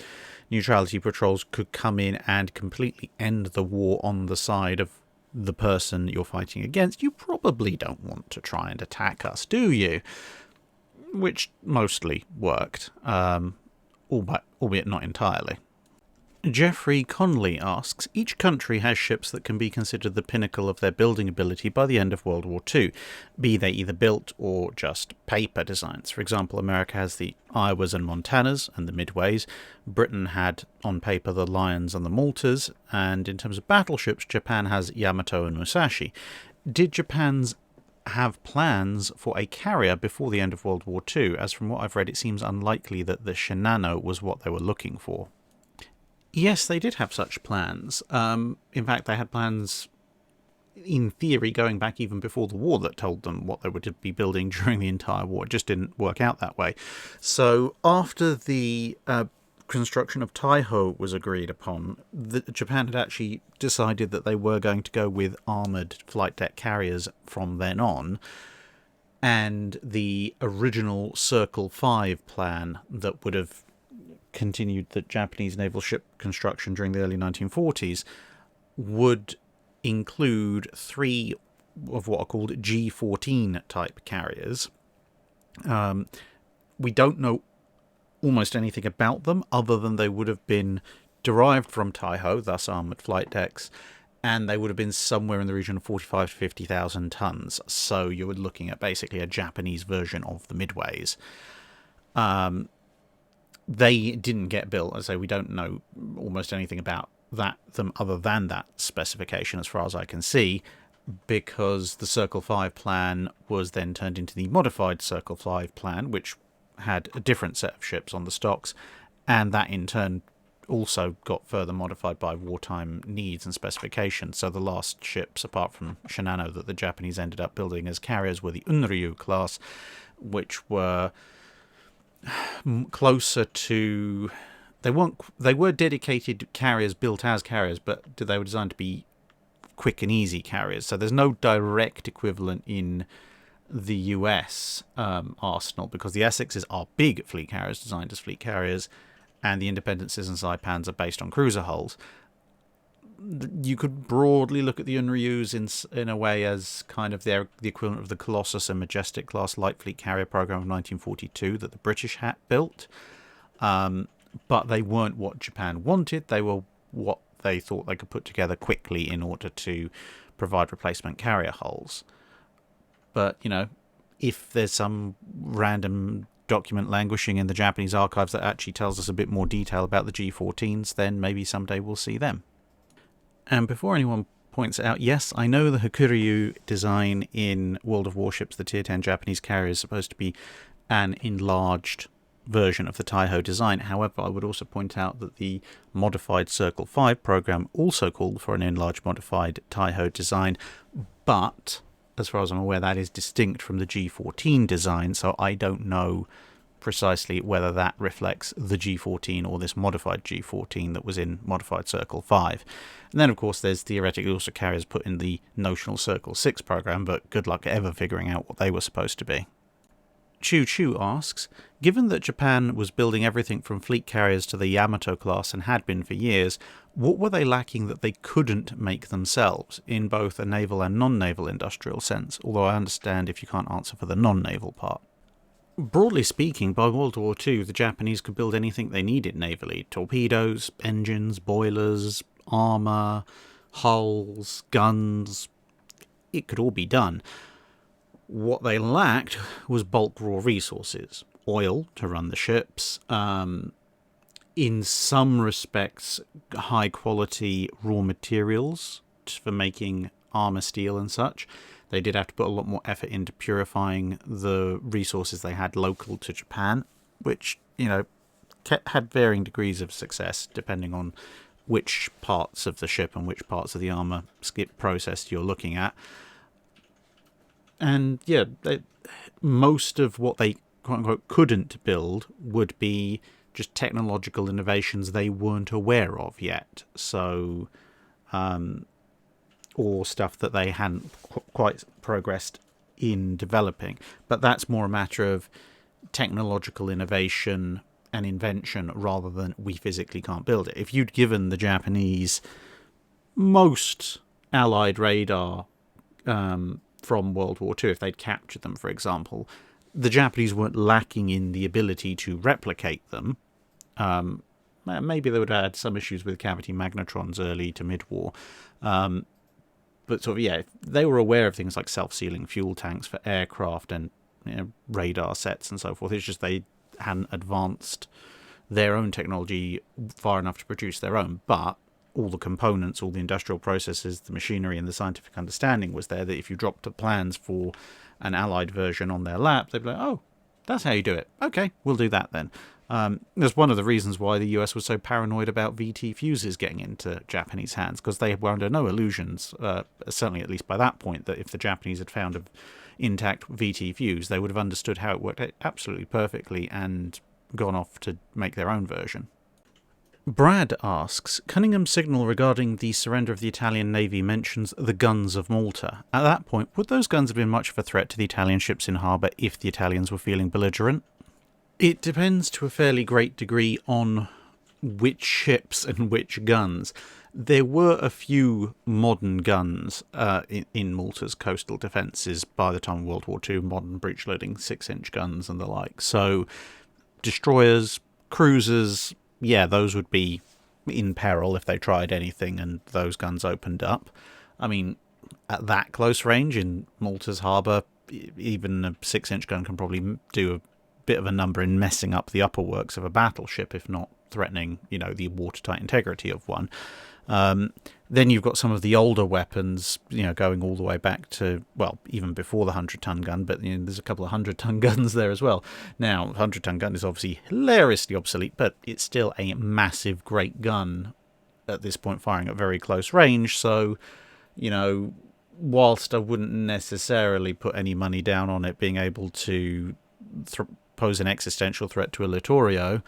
neutrality patrols could come in and completely end the war on the side of the person you're fighting against, you probably don't want to try and attack us, do you? Which mostly worked. Albeit not entirely. Jeffrey Conley asks, each country has ships that can be considered the pinnacle of their building ability by the end of World War II, be they either built or just paper designs. For example, America has the Iowas and Montanas and the Midways. Britain had, on paper, the Lions and the Maltas. And in terms of battleships, Japan has Yamato and Musashi. Did Japan's have plans for a carrier before the end of World War II, as from what I've read it seems unlikely that the Shinano was what they were looking for? Yes, they did have such plans. In fact, they had plans, in theory, going back even before the war that told them what they would be building during the entire war. It just didn't work out that way. So after the construction of Taiho was agreed upon, Japan had actually decided that they were going to go with armoured flight deck carriers from then on, and the original Circle 5 plan that would have continued the Japanese naval ship construction during the early 1940s would include 3 of what are called G14 type carriers. We don't know almost anything about them other than they would have been derived from Taiho, thus armoured flight decks, and they would have been somewhere in the region of 45 to 50,000 tons. So you were looking at basically a Japanese version of the Midways. They didn't get built. As I say, we don't know almost anything about them other than that specification as far as I can see, because the Circle 5 plan was then turned into the modified Circle 5 plan, which had a different set of ships on the stocks, and that in turn also got further modified by wartime needs and specifications. So the last ships, apart from Shinano, that the Japanese ended up building as carriers were the Unryu class, which were closer to They were dedicated carriers built as carriers, but they were designed to be quick and easy carriers. So there's no direct equivalent in the US arsenal, because the Essexes are big fleet carriers designed as fleet carriers, and the Independences and Saipans are based on cruiser hulls. You could broadly look at the Unryus in a way as kind of the equivalent of the Colossus and Majestic class light fleet carrier program of 1942 that the British had built. But they weren't what Japan wanted. They were what they thought they could put together quickly in order to provide replacement carrier hulls. But, if there's some random document languishing in the Japanese archives that actually tells us a bit more detail about the G14s, then maybe someday we'll see them. And before anyone points out, yes, I know the Hakuryu design in World of Warships, the Tier 10 Japanese carrier, is supposed to be an enlarged version of the Taiho design. However, I would also point out that the modified Circle 5 program also called for an enlarged modified Taiho design, but as far as I'm aware, that is distinct from the G14 design, so I don't know precisely whether that reflects the G14 or this modified G14 that was in modified Circle 5. And then, of course, there's theoretically also carriers put in the notional Circle 6 program, but good luck ever figuring out what they were supposed to be. Choo Choo asks, given that Japan was building everything from fleet carriers to the Yamato class and had been for years, what were they lacking that they couldn't make themselves, in both a naval and non-naval industrial sense, although I understand if you can't answer for the non-naval part. Broadly speaking, by World War II, the Japanese could build anything they needed navally: torpedoes, engines, boilers, armour, hulls, guns. It could all be done. What they lacked was bulk raw resources. Oil to run the ships, in some respects high quality raw materials for making armour steel and such. They did have to put a lot more effort into purifying the resources they had local to Japan, which, had varying degrees of success depending on which parts of the ship and which parts of the armour skip process you're looking at. And most of what they quote-unquote couldn't build would be just technological innovations they weren't aware of yet. So, or stuff that they hadn't quite progressed in developing. But that's more a matter of technological innovation and invention rather than we physically can't build it. If you'd given the Japanese most Allied radar from World War II, if they'd captured them, for example, the Japanese weren't lacking in the ability to replicate them. Maybe they would have had some issues with cavity magnetrons early to mid-war. But they were aware of things like self-sealing fuel tanks for aircraft and radar sets and so forth. It's just they hadn't advanced their own technology far enough to produce their own. But all the components, all the industrial processes, the machinery and the scientific understanding was there, that if you dropped the plans for an Allied version on their lap, they'd be like, oh, that's how you do it. Okay, we'll do that then. That's one of the reasons why the US was so paranoid about VT fuses getting into Japanese hands, because they were under no illusions, certainly at least by that point, that if the Japanese had found an intact VT fuse, they would have understood how it worked absolutely perfectly and gone off to make their own version. Brad asks, Cunningham's signal regarding the surrender of the Italian Navy mentions the guns of Malta. At that point, would those guns have been much of a threat to the Italian ships in harbour if the Italians were feeling belligerent? It depends to a fairly great degree on which ships and which guns. There were a few modern guns in Malta's coastal defences by the time of World War II, modern breech-loading 6-inch guns and the like. So destroyers, cruisers, those would be in peril if they tried anything and those guns opened up. I mean, at that close range in Malta's harbour, even a 6-inch gun can probably do a bit of a number in messing up the upper works of a battleship, if not threatening, the watertight integrity of one. Then you've got some of the older weapons, going all the way back to, even before the 100-ton gun, but there's a couple of 100-ton guns there as well. Now, the 100-ton gun is obviously hilariously obsolete, but it's still a massive, great gun at this point, firing at very close range. So, whilst I wouldn't necessarily put any money down on it being able to pose an existential threat to a Littorio,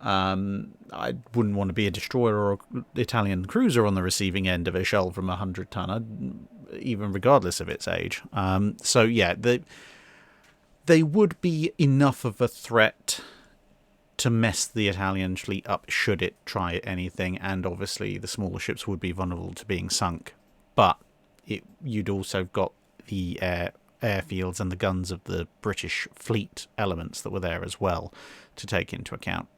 I wouldn't want to be a destroyer or an Italian cruiser on the receiving end of a shell from a 100-tonner, even regardless of its age. So yeah, they would be enough of a threat to mess the Italian fleet up should it try anything, and obviously the smaller ships would be vulnerable to being sunk. But you'd also got the airfields and the guns of the British fleet elements that were there as well to take into account.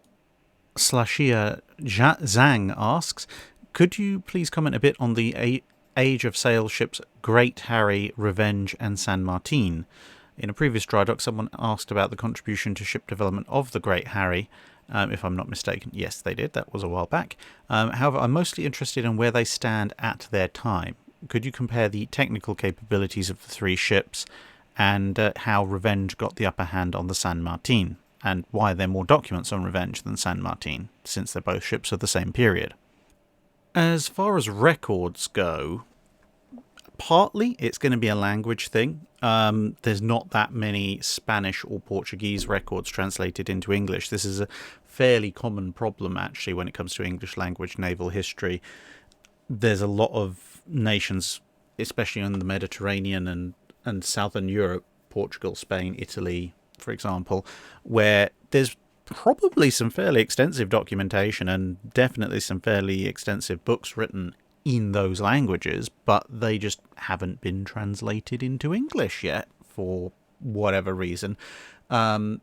Slashia Zhang asks, could you please comment a bit on the age of sail ships Great Harry, Revenge and San Martin? In a previous dry dock, someone asked about the contribution to ship development of the Great Harry. If I'm not mistaken, yes, they did. That was a while back. However, I'm mostly interested in where they stand at their time. Could you compare the technical capabilities of the three ships and how Revenge got the upper hand on the San Martin, and why there are more documents on Revenge than San Martin, since they're both ships of the same period? As far as records go, partly it's going to be a language thing. There's not that many Spanish or Portuguese records translated into English. This is a fairly common problem, actually, when it comes to English language naval history. There's a lot of nations, especially in the Mediterranean and southern Europe, Portugal, Spain, Italy, for example, where there's probably some fairly extensive documentation and definitely some fairly extensive books written in those languages, but they just haven't been translated into English yet for whatever reason. And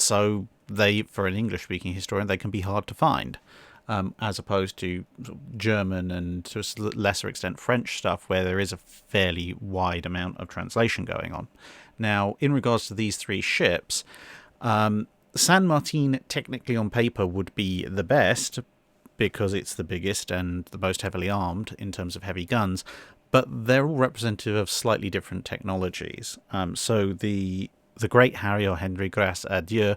so for an English-speaking historian, they can be hard to find, as opposed to German and to a lesser extent French stuff, where there is a fairly wide amount of translation going on. Now, in regards to these three ships, San Martin technically on paper would be the best, because it's the biggest and the most heavily armed in terms of heavy guns, but they're all representative of slightly different technologies. So the Great Harry, or Henry Grâce à Dieu,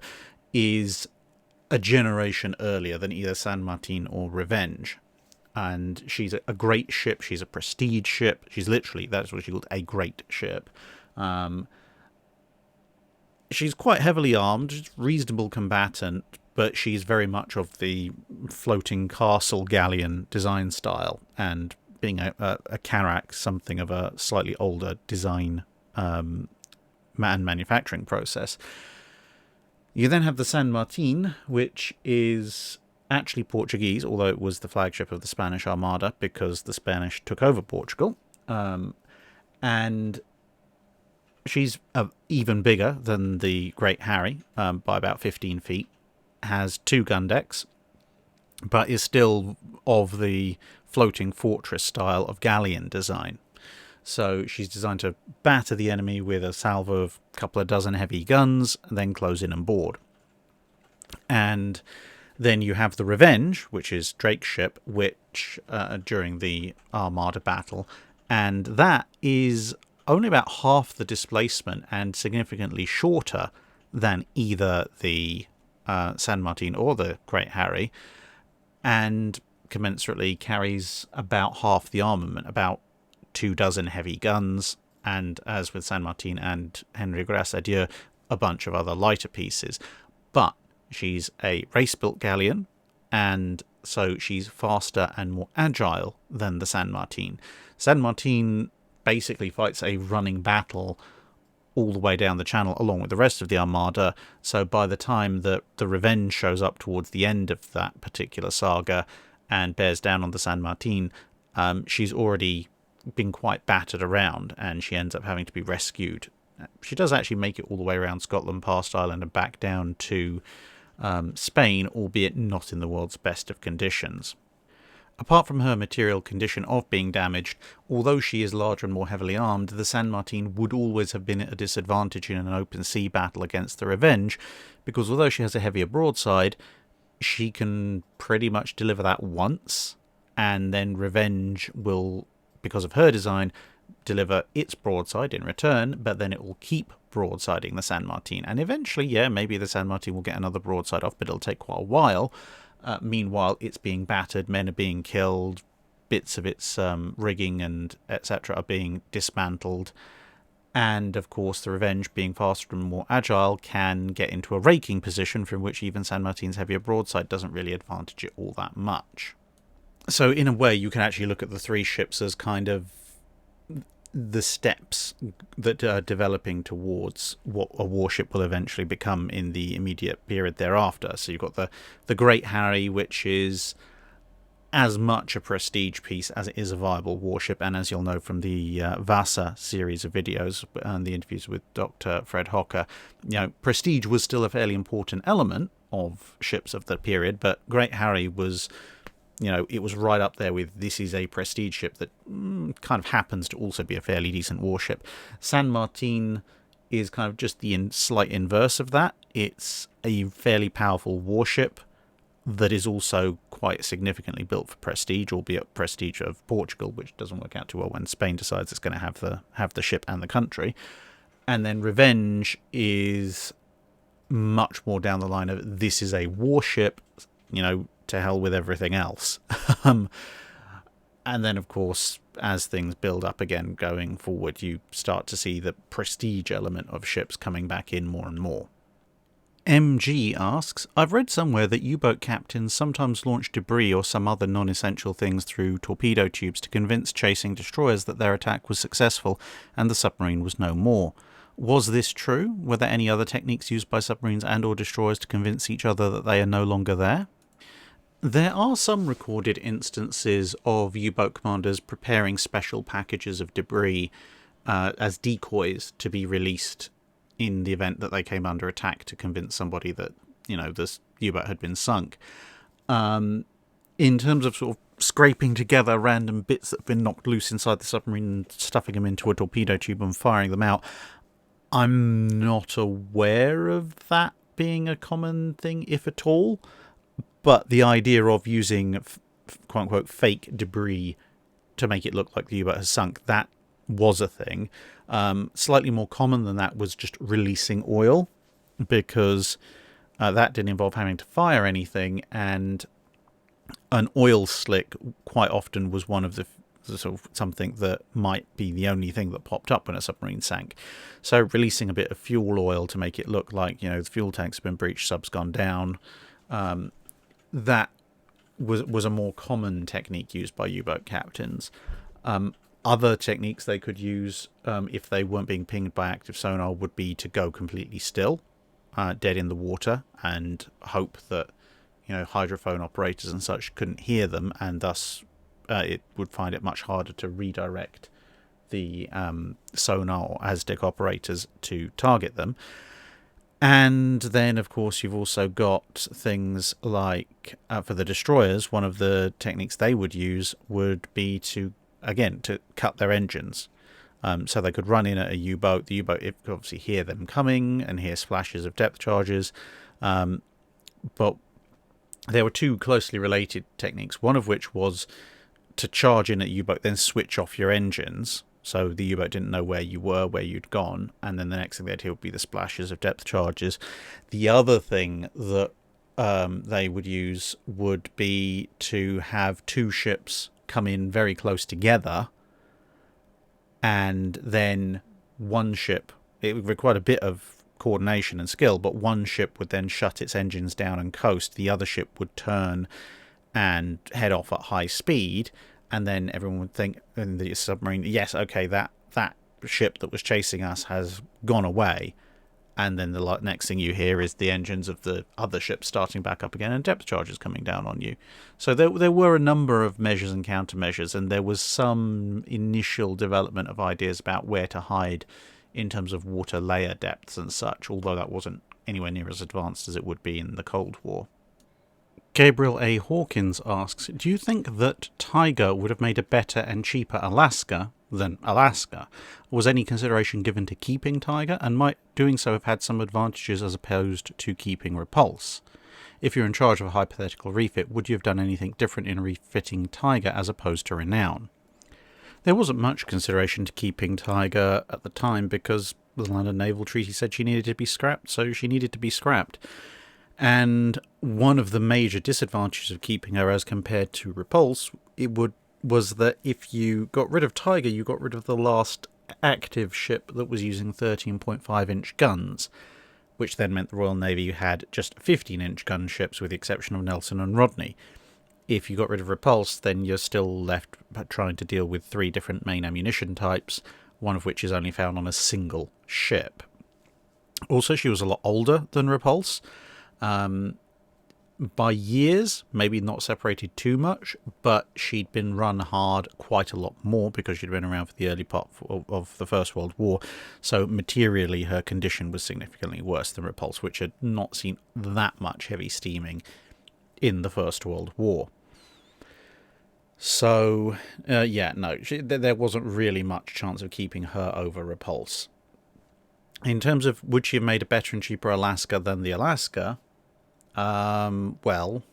is a generation earlier than either San Martin or Revenge. And she's a great ship, she's a prestige ship, she's literally, that's what she called, a great ship. She's quite heavily armed, reasonable combatant, but she's very much of the floating castle galleon design style, and being a carrack, something of a slightly older design and manufacturing process. You then have the San Martin, which is actually Portuguese, although it was the flagship of the Spanish Armada because the Spanish took over Portugal. And she's even bigger than the Great Harry by about 15 feet. Has 2 gun decks, but is still of the floating fortress style of galleon design. So she's designed to batter the enemy with a salvo of a couple of dozen heavy guns, and then close in and board. And then you have the Revenge, which is Drake's ship, which during the Armada battle, and that is only about half the displacement and significantly shorter than either the San Martin or the Great Harry, and commensurately carries about half the armament, about 24 heavy guns, and as with San Martin and Henry Grâce à Dieu, a bunch of other lighter pieces. But she's a race-built galleon, and so she's faster and more agile than the San Martin. San Martin basically fights a running battle all the way down the channel along with the rest of the Armada, so by the time that the Revenge shows up towards the end of that particular saga and bears down on the San Martin, she's already been quite battered around, and she ends up having to be rescued. She does actually make it all the way around Scotland, past Ireland, and back down to Spain, albeit not in the world's best of conditions. Apart from her material condition of being damaged, although she is larger and more heavily armed, the San Martin would always have been at a disadvantage in an open sea battle against the Revenge, because although she has a heavier broadside, she can pretty much deliver that once, and then Revenge will, because of her design, deliver its broadside in return, but then it will keep broadsiding the San Martin. And eventually, yeah, maybe the San Martin will get another broadside off, but it'll take quite a while. Meanwhile, it's being battered, men are being killed, bits of its rigging and etc. are being dismantled, And, of course, the Revenge, being faster and more agile, can get into a raking position from which even San Martin's heavier broadside doesn't really advantage it all that much. So, in a way, you can actually look at the three ships as kind of the steps that are developing towards what a warship will eventually become in the immediate period thereafter. So you've got the Great Harry, which is as much a prestige piece as it is a viable warship, and as you'll know from the Vasa series of videos and the interviews with Dr. Fred Hocker, prestige was still a fairly important element of ships of the period, but Great Harry was, it was right up there with this is a prestige ship that kind of happens to also be a fairly decent warship. San Martin is kind of just the slight inverse of that. It's a fairly powerful warship that is also quite significantly built for prestige, albeit prestige of Portugal, which doesn't work out too well when Spain decides it's going to have the ship and the country. And then Revenge is much more down the line of this is a warship, to hell with everything else. And then, of course, as things build up again going forward, you start to see the prestige element of ships coming back in more and more. MG asks, I've read somewhere that U-boat captains sometimes launch debris or some other non-essential things through torpedo tubes to convince chasing destroyers that their attack was successful and the submarine was no more. Was this true? Were there any other techniques used by submarines and or destroyers to convince each other that they are no longer there? There are some recorded instances of U-boat commanders preparing special packages of debris as decoys to be released in the event that they came under attack to convince somebody that, this U-boat had been sunk. In terms of sort of scraping together random bits that have been knocked loose inside the submarine and stuffing them into a torpedo tube and firing them out, I'm not aware of that being a common thing, if at all. But the idea of using quote-unquote fake debris to make it look like the U-boat has sunk, that was a thing. Slightly more common than that was just releasing oil, because that didn't involve having to fire anything, and an oil slick quite often was one of the sort of something that might be the only thing that popped up when a submarine sank. So releasing a bit of fuel oil to make it look like, the fuel tank's been breached, sub's gone down, that was a more common technique used by U-boat captains. Other techniques they could use if they weren't being pinged by active sonar would be to go completely still, dead in the water, and hope that hydrophone operators and such couldn't hear them, and thus it would find it much harder to redirect the sonar or ASDIC operators to target them. And then, of course, you've also got things like, for the destroyers, one of the techniques they would use would be to cut their engines. So they could run in at a U-boat. The U-boat could obviously hear them coming and hear splashes of depth charges. But there were two closely related techniques, one of which was to charge in at a U-boat, then switch off your engines. So the U-boat didn't know where you were, where you'd gone, and then the next thing they'd hear would be the splashes of depth charges. The other thing that they would use would be to have two ships come in very close together, and then one ship, it would require a bit of coordination and skill, but one ship would then shut its engines down and coast, the other ship would turn and head off at high speed, and then everyone would think in the submarine, yes, okay, that ship that was chasing us has gone away, and then the next thing you hear is the engines of the other ship starting back up again and depth charges coming down on you. So there were a number of measures and countermeasures, and there was some initial development of ideas about where to hide in terms of water layer depths and such, although that wasn't anywhere near as advanced as it would be in the Cold War. Gabriel A. Hawkins asks, do you think that Tiger would have made a better and cheaper Alaska than Alaska? Was any consideration given to keeping Tiger, and might doing so have had some advantages as opposed to keeping Repulse? If you're in charge of a hypothetical refit, would you have done anything different in refitting Tiger as opposed to Renown? There wasn't much consideration to keeping Tiger at the time because the London Naval Treaty said she needed to be scrapped, so she needed to be scrapped. And one of the major disadvantages of keeping her as compared to Repulse was that if you got rid of Tiger, you got rid of the last active ship that was using 13.5-inch guns, which then meant the Royal Navy had just 15-inch gunships with the exception of Nelson and Rodney. If you got rid of repulse, then you're still left trying to deal with 3 different main ammunition types, one of which is only found on a single ship. Also, she was a lot older than repulse. By years, maybe not separated too much, but she'd been run hard quite a lot more because she'd been around for the early part of the First World War. So materially, her condition was significantly worse than repulse, which had not seen that much heavy steaming in the First World War. So, there wasn't really much chance of keeping her over repulse. In terms of would she have made a better and cheaper Alaska than the Alaska? Well,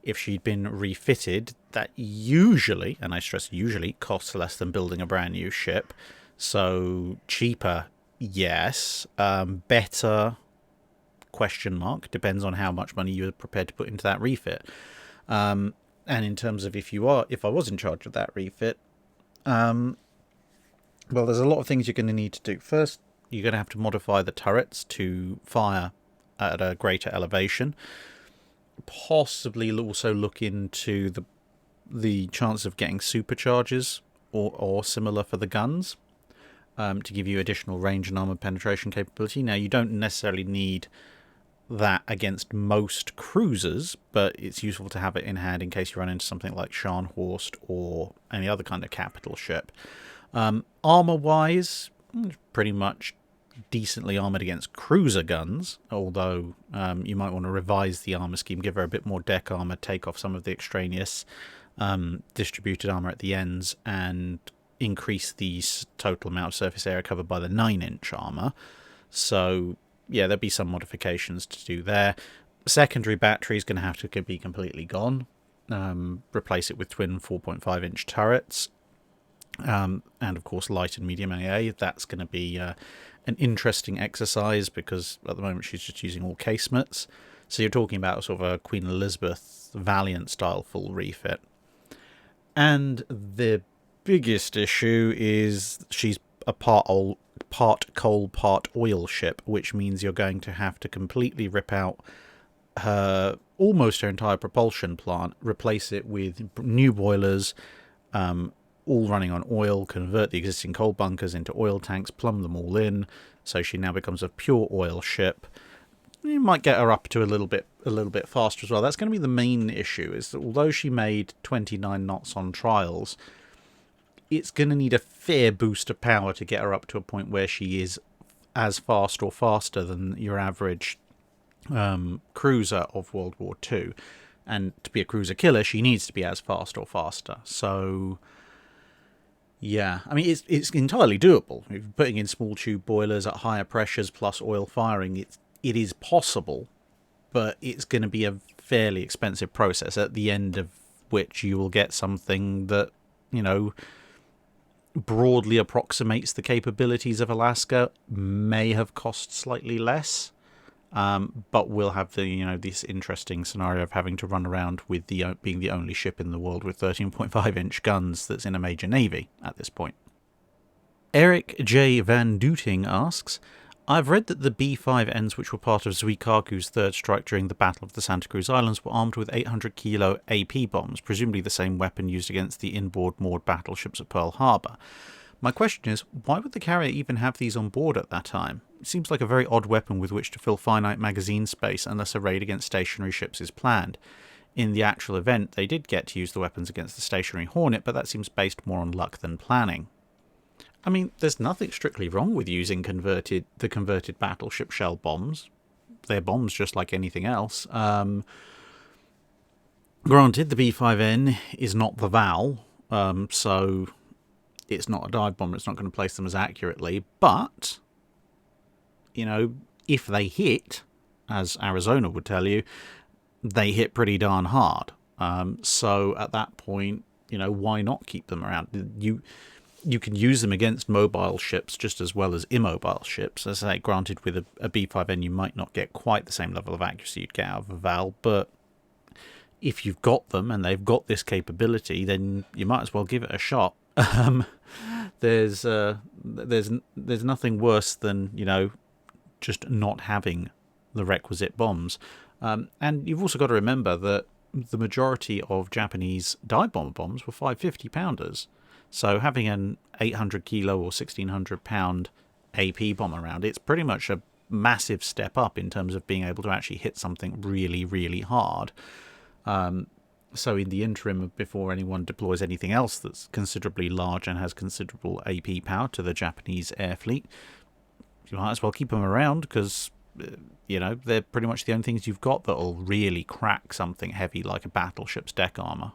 if she'd been refitted, that usually, and I stress usually, costs less than building a brand new ship. So cheaper, yes. Better, question mark, depends on how much money you're prepared to put into that refit. And in terms of if I was in charge of that refit, well, there's a lot of things you're going to need to do. First, you're going to have to modify the turrets to fire at a greater elevation. Possibly also look into the chance of getting supercharges or similar for the guns to give you additional range and armor penetration capability. Now, you don't necessarily need that against most cruisers, but it's useful to have it in hand in case you run into something like Scharnhorst or any other kind of capital ship. Armor-wise, pretty much decently armoured against cruiser guns, although you might want to revise the armour scheme, give her a bit more deck armour, take off some of the extraneous distributed armour at the ends, and increase the total amount of surface area covered by the 9-inch armour. So, yeah, there'll be some modifications to do there. Secondary battery is going to have to be completely gone. Replace it with twin 4.5-inch turrets. And, of course, light and medium AA. That's going to be an interesting exercise because at the moment she's just using all casemates. So you're talking about sort of a Queen Elizabeth Valiant style full refit. And the biggest issue is she's a part coal, part oil ship, which means you're going to have to completely rip out almost her entire propulsion plant, replace it with new boilers, all running on oil, convert the existing coal bunkers into oil tanks, plumb them all in, so she now becomes a pure oil ship. You might get her up to a little bit faster as well. That's going to be the main issue, is that although she made 29 knots on trials, it's going to need a fair boost of power to get her up to a point where she is as fast or faster than your average cruiser of World War II. And to be a cruiser killer, she needs to be as fast or faster. So, yeah, I mean, it's entirely doable. If you're putting in small tube boilers at higher pressures plus oil firing, it is possible, but it's going to be a fairly expensive process, at the end of which you will get something that, broadly approximates the capabilities of Alaska, may have cost slightly less, but will have this interesting scenario of having to run around with being the only ship in the world with 13.5-inch guns that's in a major navy at this point. Eric J. Van Dooting asks, I've read that the B-5Ns, which were part of Zuikaku's third strike during the Battle of the Santa Cruz Islands, were armed with 800-kilo AP bombs, presumably the same weapon used against the inboard moored battleships at Pearl Harbor. My question is, why would the carrier even have these on board at that time? It seems like a very odd weapon with which to fill finite magazine space unless a raid against stationary ships is planned. In the actual event, they did get to use the weapons against the stationary Hornet, but that seems based more on luck than planning. I mean, there's nothing strictly wrong with using the converted battleship shell bombs. They're bombs just like anything else. Granted, the B-5N is not the Val, so it's not a dive bomber. It's not going to place them as accurately. But, if they hit, as Arizona would tell you, they hit pretty darn hard. So at that point, why not keep them around? You can use them against mobile ships just as well as immobile ships. As I say, granted, with a B-5N you might not get quite the same level of accuracy you'd get out of a Val, but if you've got them and they've got this capability, then you might as well give it a shot. There's nothing worse than, just not having the requisite bombs. And you've also got to remember that the majority of Japanese dive bomber bombs were 550 pounders. So having an 800 kilo or 1600 pound AP bomb around, it's pretty much a massive step up in terms of being able to actually hit something really, really hard. So in the interim, before anyone deploys anything else that's considerably large and has considerable AP power to the Japanese air fleet, you might as well keep them around, because they're pretty much the only things you've got that'll really crack something heavy like a battleship's deck armour.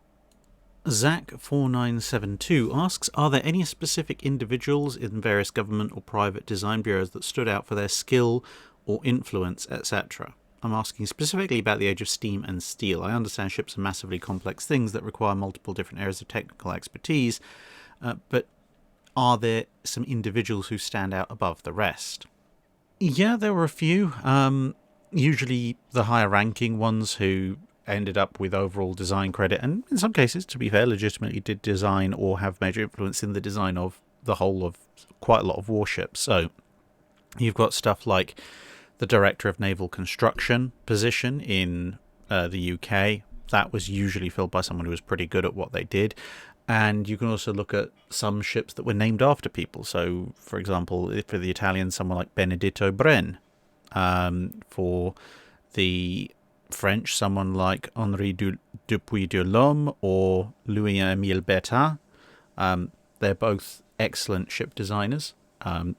Zach4972 asks, are there any specific individuals in various government or private design bureaus that stood out for their skill or influence, etc.? I'm asking specifically about the age of steam and steel. I understand ships are massively complex things that require multiple different areas of technical expertise, but are there some individuals who stand out above the rest? Yeah, there were a few. Usually the higher ranking ones who ended up with overall design credit, and in some cases, to be fair, legitimately did design or have major influence in the design of the whole of quite a lot of warships. So you've got stuff like the Director of Naval Construction position in the UK. That was usually filled by someone who was pretty good at what they did. And you can also look at some ships that were named after people. So, for example, for the Italians, someone like Benedetto Bren. For the French, someone like Henri Dupuy de l'Homme or Louis-Émile Bertin. They're both excellent ship designers, and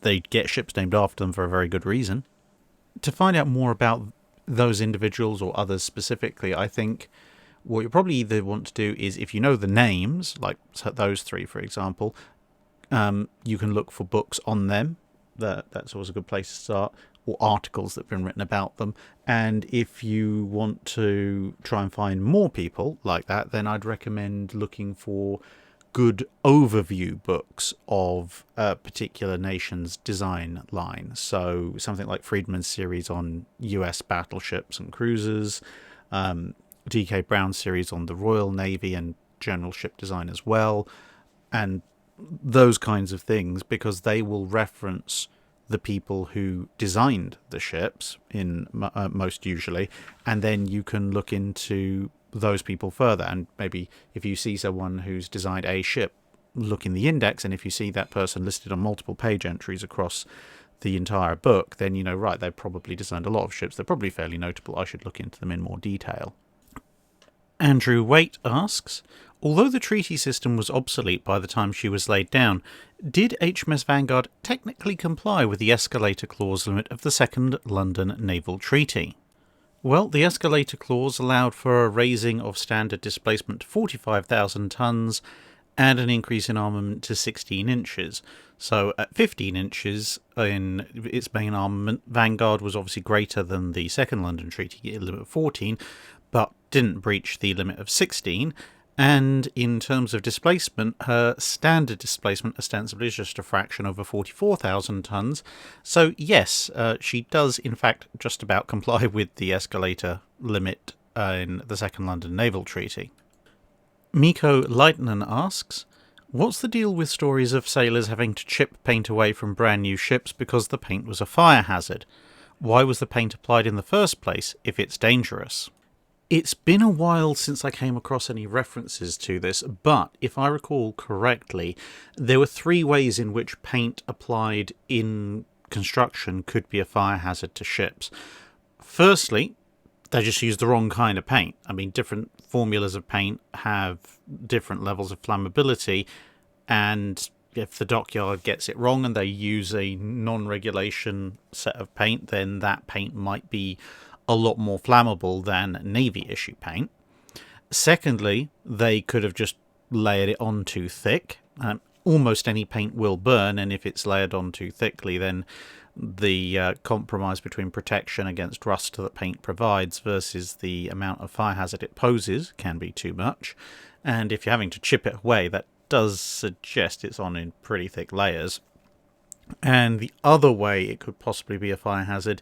they get ships named after them for a very good reason. To find out more about those individuals or others specifically, I think what you probably either want to do is, if you know the names, like those three, for example, you can look for books on them. That's always a good place to start, or articles that have been written about them. And if you want to try and find more people like that, then I'd recommend looking for good overview books of a particular nation's design line. So something like Friedman's series on US battleships and cruisers, D.K. Brown's series on the Royal Navy and general ship design as well, and those kinds of things, because they will reference the people who designed the ships in most usually, and then you can look into those people further. And maybe if you see someone who's designed a ship, look in the index, and if you see that person listed on multiple page entries across the entire book, then right, they've probably designed a lot of ships. They're probably fairly notable. I should look into them in more detail. Andrew Waite asks, although the treaty system was obsolete by the time she was laid down, did HMS Vanguard technically comply with the escalator clause limit of the Second London Naval Treaty? Well, the escalator clause allowed for a raising of standard displacement to 45,000 tons and an increase in armament to 16 inches. So at 15 inches in its main armament, Vanguard was obviously greater than the Second London Treaty limit of 14, but didn't breach the limit of 16. And in terms of displacement, her standard displacement ostensibly is just a fraction over 44,000 tons. So yes, she does in fact just about comply with the escalator limit in the Second London Naval Treaty. Mikko Leitner asks, what's the deal with stories of sailors having to chip paint away from brand new ships because the paint was a fire hazard? Why was the paint applied in the first place if it's dangerous? It's been a while since I came across any references to this, but if I recall correctly, there were three ways in which paint applied in construction could be a fire hazard to ships. Firstly, they just used the wrong kind of paint. I mean, different formulas of paint have different levels of flammability, and if the dockyard gets it wrong and they use a non-regulation set of paint, then that paint might be a lot more flammable than Navy issue paint. Secondly, they could have just layered it on too thick. Almost any paint will burn, and if it's layered on too thickly, then the compromise between protection against rust that paint provides versus the amount of fire hazard it poses can be too much. And if you're having to chip it away, that does suggest it's on in pretty thick layers. And the other way it could possibly be a fire hazard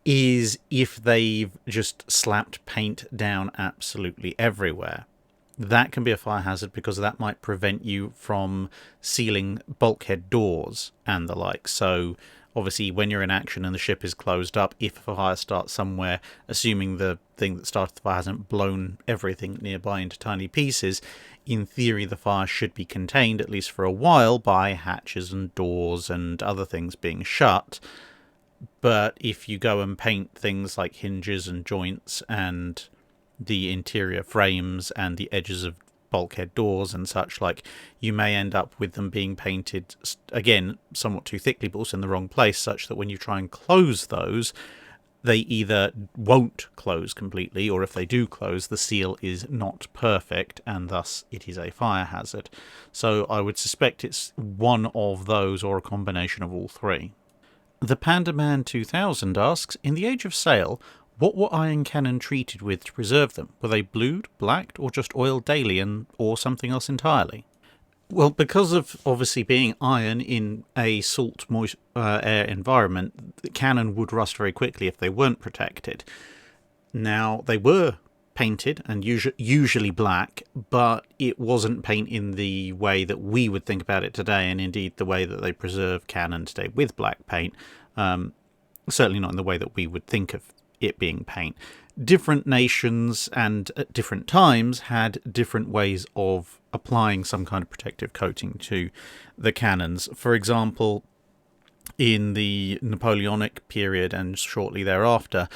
is if they've just slapped paint down absolutely everywhere. that can be a fire hazard because that might prevent you from sealing bulkhead doors and the like. So obviously when you're in action and the ship is closed up, if a fire starts somewhere, assuming the thing that started the fire hasn't blown everything nearby into tiny pieces, in theory the fire should be contained, at least for a while, by hatches and doors and other things being shut. But if you go and paint things like hinges and joints and the interior frames and the edges of bulkhead doors and such like, you may end up with them being painted, again, somewhat too thickly, but also in the wrong place, such that when you try and close those, they either won't close completely, or if they do close, the seal is not perfect, and thus it is a fire hazard. So I would suspect it's one of those, or a combination of all three. The Pandaman 2000 asks, in the Age of Sail, what were iron cannon treated with to preserve them? Were they blued, blacked, or just oiled daily, or something else entirely? Well, because of obviously being iron in a salt moist air environment, the cannon would rust very quickly if they weren't protected. Now, they were painted and usually black, but it wasn't paint in the way that we would think about it today, and indeed the way that they preserve cannon today with black paint. Certainly not in the way that we would think of it being paint. Different nations and at different times had different ways of applying some kind of protective coating to the cannons. For example, in the Napoleonic period and shortly thereafter,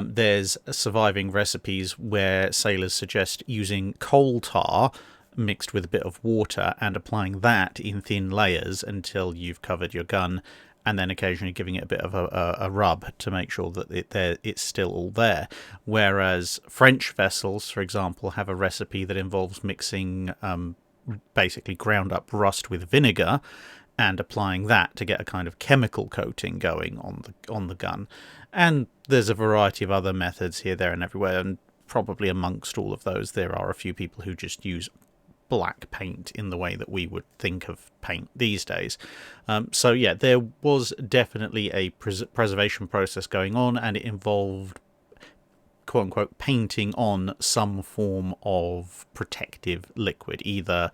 there's surviving recipes where sailors suggest using coal tar mixed with a bit of water and applying that in thin layers until you've covered your gun, and then occasionally giving it a bit of a rub to make sure that it's still all there. Whereas French vessels, for example, have a recipe that involves mixing basically ground up rust with vinegar and applying that to get a kind of chemical coating going on the gun. And there's a variety of other methods here, there, and everywhere, and probably amongst all of those there are a few people who just use black paint in the way that we would think of paint these days. So yeah, there was definitely a preservation process going on, and it involved quote-unquote painting on some form of protective liquid, either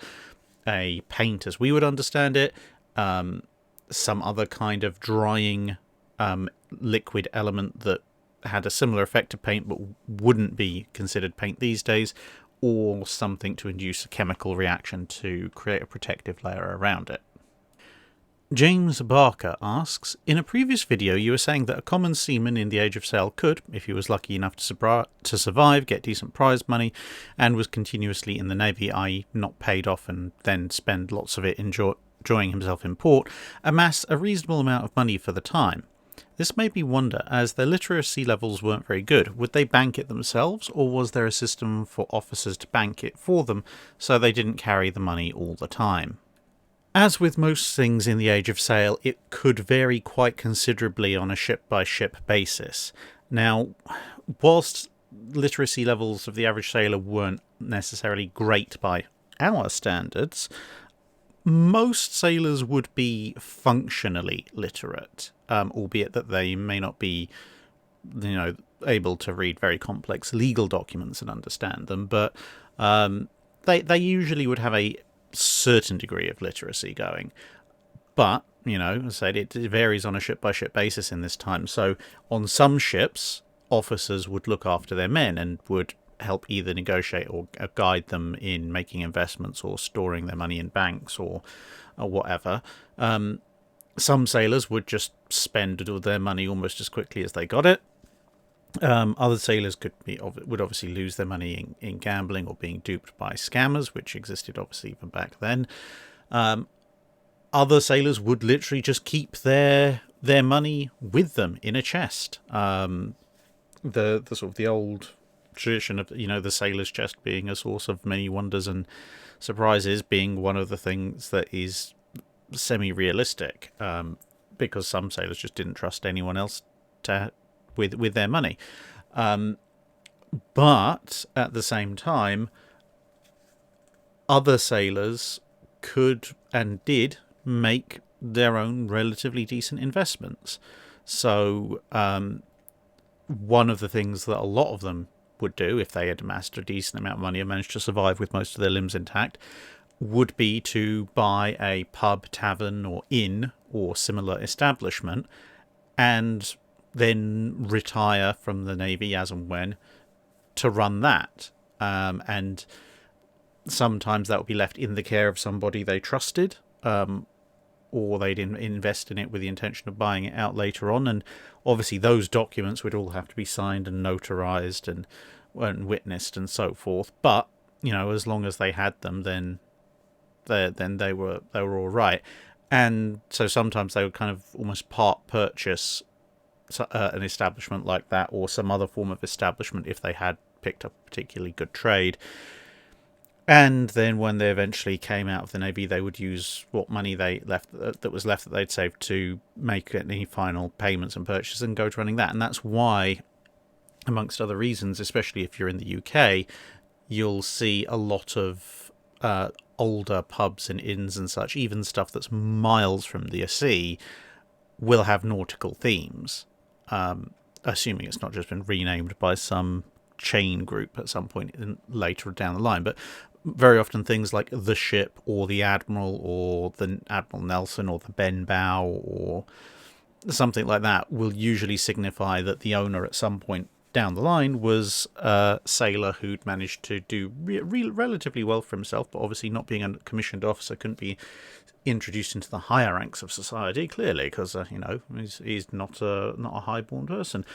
a paint as we would understand it, some other kind of drying liquid element that had a similar effect to paint but wouldn't be considered paint these days, or something to induce a chemical reaction to create a protective layer around it. James Barker asks, in a previous video you were saying that a common seaman in the Age of Sail could, if he was lucky enough to survive, get decent prize money, and was continuously in the Navy, i.e. not paid off and then spend lots of it enjoying himself in port, amass a reasonable amount of money for the time. This made me wonder, as their literacy levels weren't very good, would they bank it themselves, or was there a system for officers to bank it for them so they didn't carry the money all the time? As with most things in the Age of Sail, it could vary quite considerably on a ship-by-ship basis. Now, whilst literacy levels of the average sailor weren't necessarily great by our standards, most sailors would be functionally literate, albeit that they may not be, able to read very complex legal documents and understand them, but they usually would have a certain degree of literacy going. But, as I said, it varies on a ship-by-ship basis in this time. So on some ships, officers would look after their men and would help either negotiate or guide them in making investments or storing their money in banks or whatever. Some sailors would just spend all their money almost as quickly as they got it. Other sailors would obviously lose their money in gambling or being duped by scammers, which existed obviously even back then. Other sailors would literally just keep their money with them in a chest. The sort of the old tradition of the sailor's chest being a source of many wonders and surprises being one of the things that is semi-realistic, because some sailors just didn't trust anyone else with their money. But at the same time, other sailors could and did make their own relatively decent investments. So one of the things that a lot of them would do if they had amassed a decent amount of money and managed to survive with most of their limbs intact would be to buy a pub, tavern, or inn or similar establishment and then retire from the Navy as and when to run that. And sometimes that would be left in the care of somebody they trusted, or they'd invest in it with the intention of buying it out later on. And obviously those documents would all have to be signed and notarized and witnessed and so forth. But, as long as they had them, then they were all right. And so sometimes they would kind of almost part purchase an establishment like that or some other form of establishment if they had picked up a particularly good trade. And then when they eventually came out of the Navy, they would use what money that was left that they'd saved to make any final payments and purchases and go to running that. And that's why, amongst other reasons, especially if you're in the UK, you'll see a lot of older pubs and inns and such, even stuff that's miles from the sea, will have nautical themes, assuming it's not just been renamed by some chain group at some point later down the line. But very often things like the ship or the Admiral or the Admiral Nelson or the Ben Bow or something like that will usually signify that the owner at some point down the line was a sailor who'd managed to do relatively well for himself, but obviously not being a commissioned officer couldn't be introduced into the higher ranks of society, clearly, because he's not a highborn person.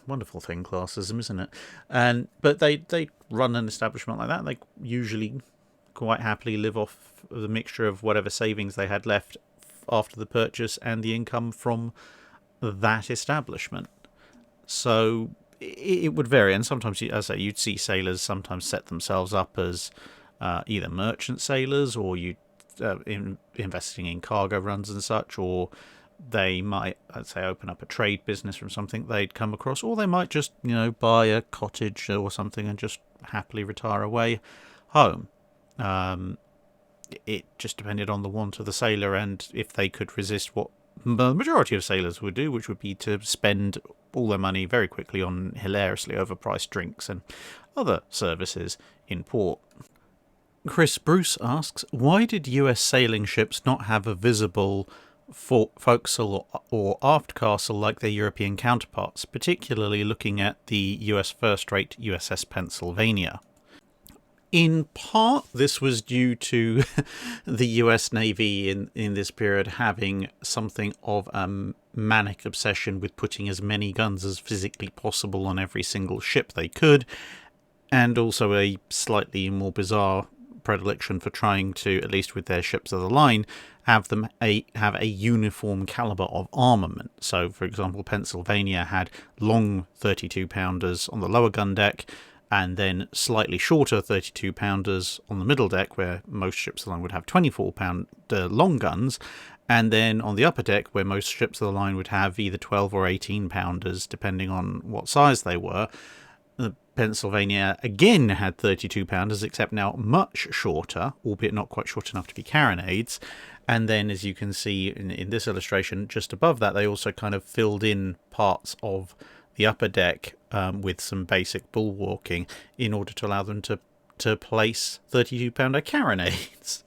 Wonderful thing, classism, isn't it? But they run an establishment like that. They usually quite happily live off the mixture of whatever savings they had left after the purchase and the income from that establishment. So it would vary, and sometimes, as I say, you'd see sailors sometimes set themselves up as either merchant sailors or investing in cargo runs and such, or they might, let's say, open up a trade business from something they'd come across, or they might just, buy a cottage or something and just happily retire away home. It just depended on the want of the sailor and if they could resist what the majority of sailors would do, which would be to spend all their money very quickly on hilariously overpriced drinks and other services in port. Chris Bruce asks, why did US sailing ships not have a visible forecastle or aft castle like their European counterparts, particularly looking at the US first-rate USS Pennsylvania? In part, this was due to the US Navy in this period having something of a manic obsession with putting as many guns as physically possible on every single ship they could, and also a slightly more bizarre predilection for trying to, at least with their ships of the line, have a uniform caliber of armament. So, for example, Pennsylvania had long 32-pounders on the lower gun deck, and then slightly shorter 32-pounders on the middle deck, where most ships of the line would have 24-pounder long guns, and then on the upper deck, where most ships of the line would have either 12 or 18-pounders, depending on what size they were. The Pennsylvania again had 32-pounders, except now much shorter, albeit not quite short enough to be carronades. And then, as you can see in this illustration, just above that, they also kind of filled in parts of the upper deck with some basic bulwarking in order to allow them to place 32-pounder carronades.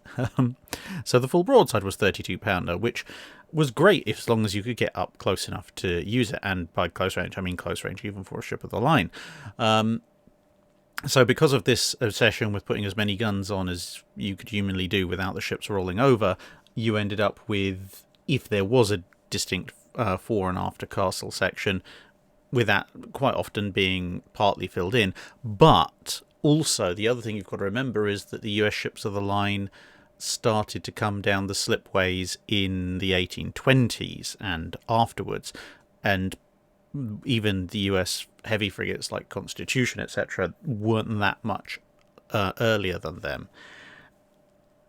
So the full broadside was 32-pounder, which was great as long as you could get up close enough to use it. And by close range, I mean close range even for a ship of the line. So because of this obsession with putting as many guns on as you could humanly do without the ships rolling over, you ended up with, if there was a distinct fore and after castle section, with that quite often being partly filled in. But also, the other thing you've got to remember is that the US ships of the line started to come down the slipways in the 1820s and afterwards, and even the US heavy frigates like Constitution, etc., weren't that much earlier than them.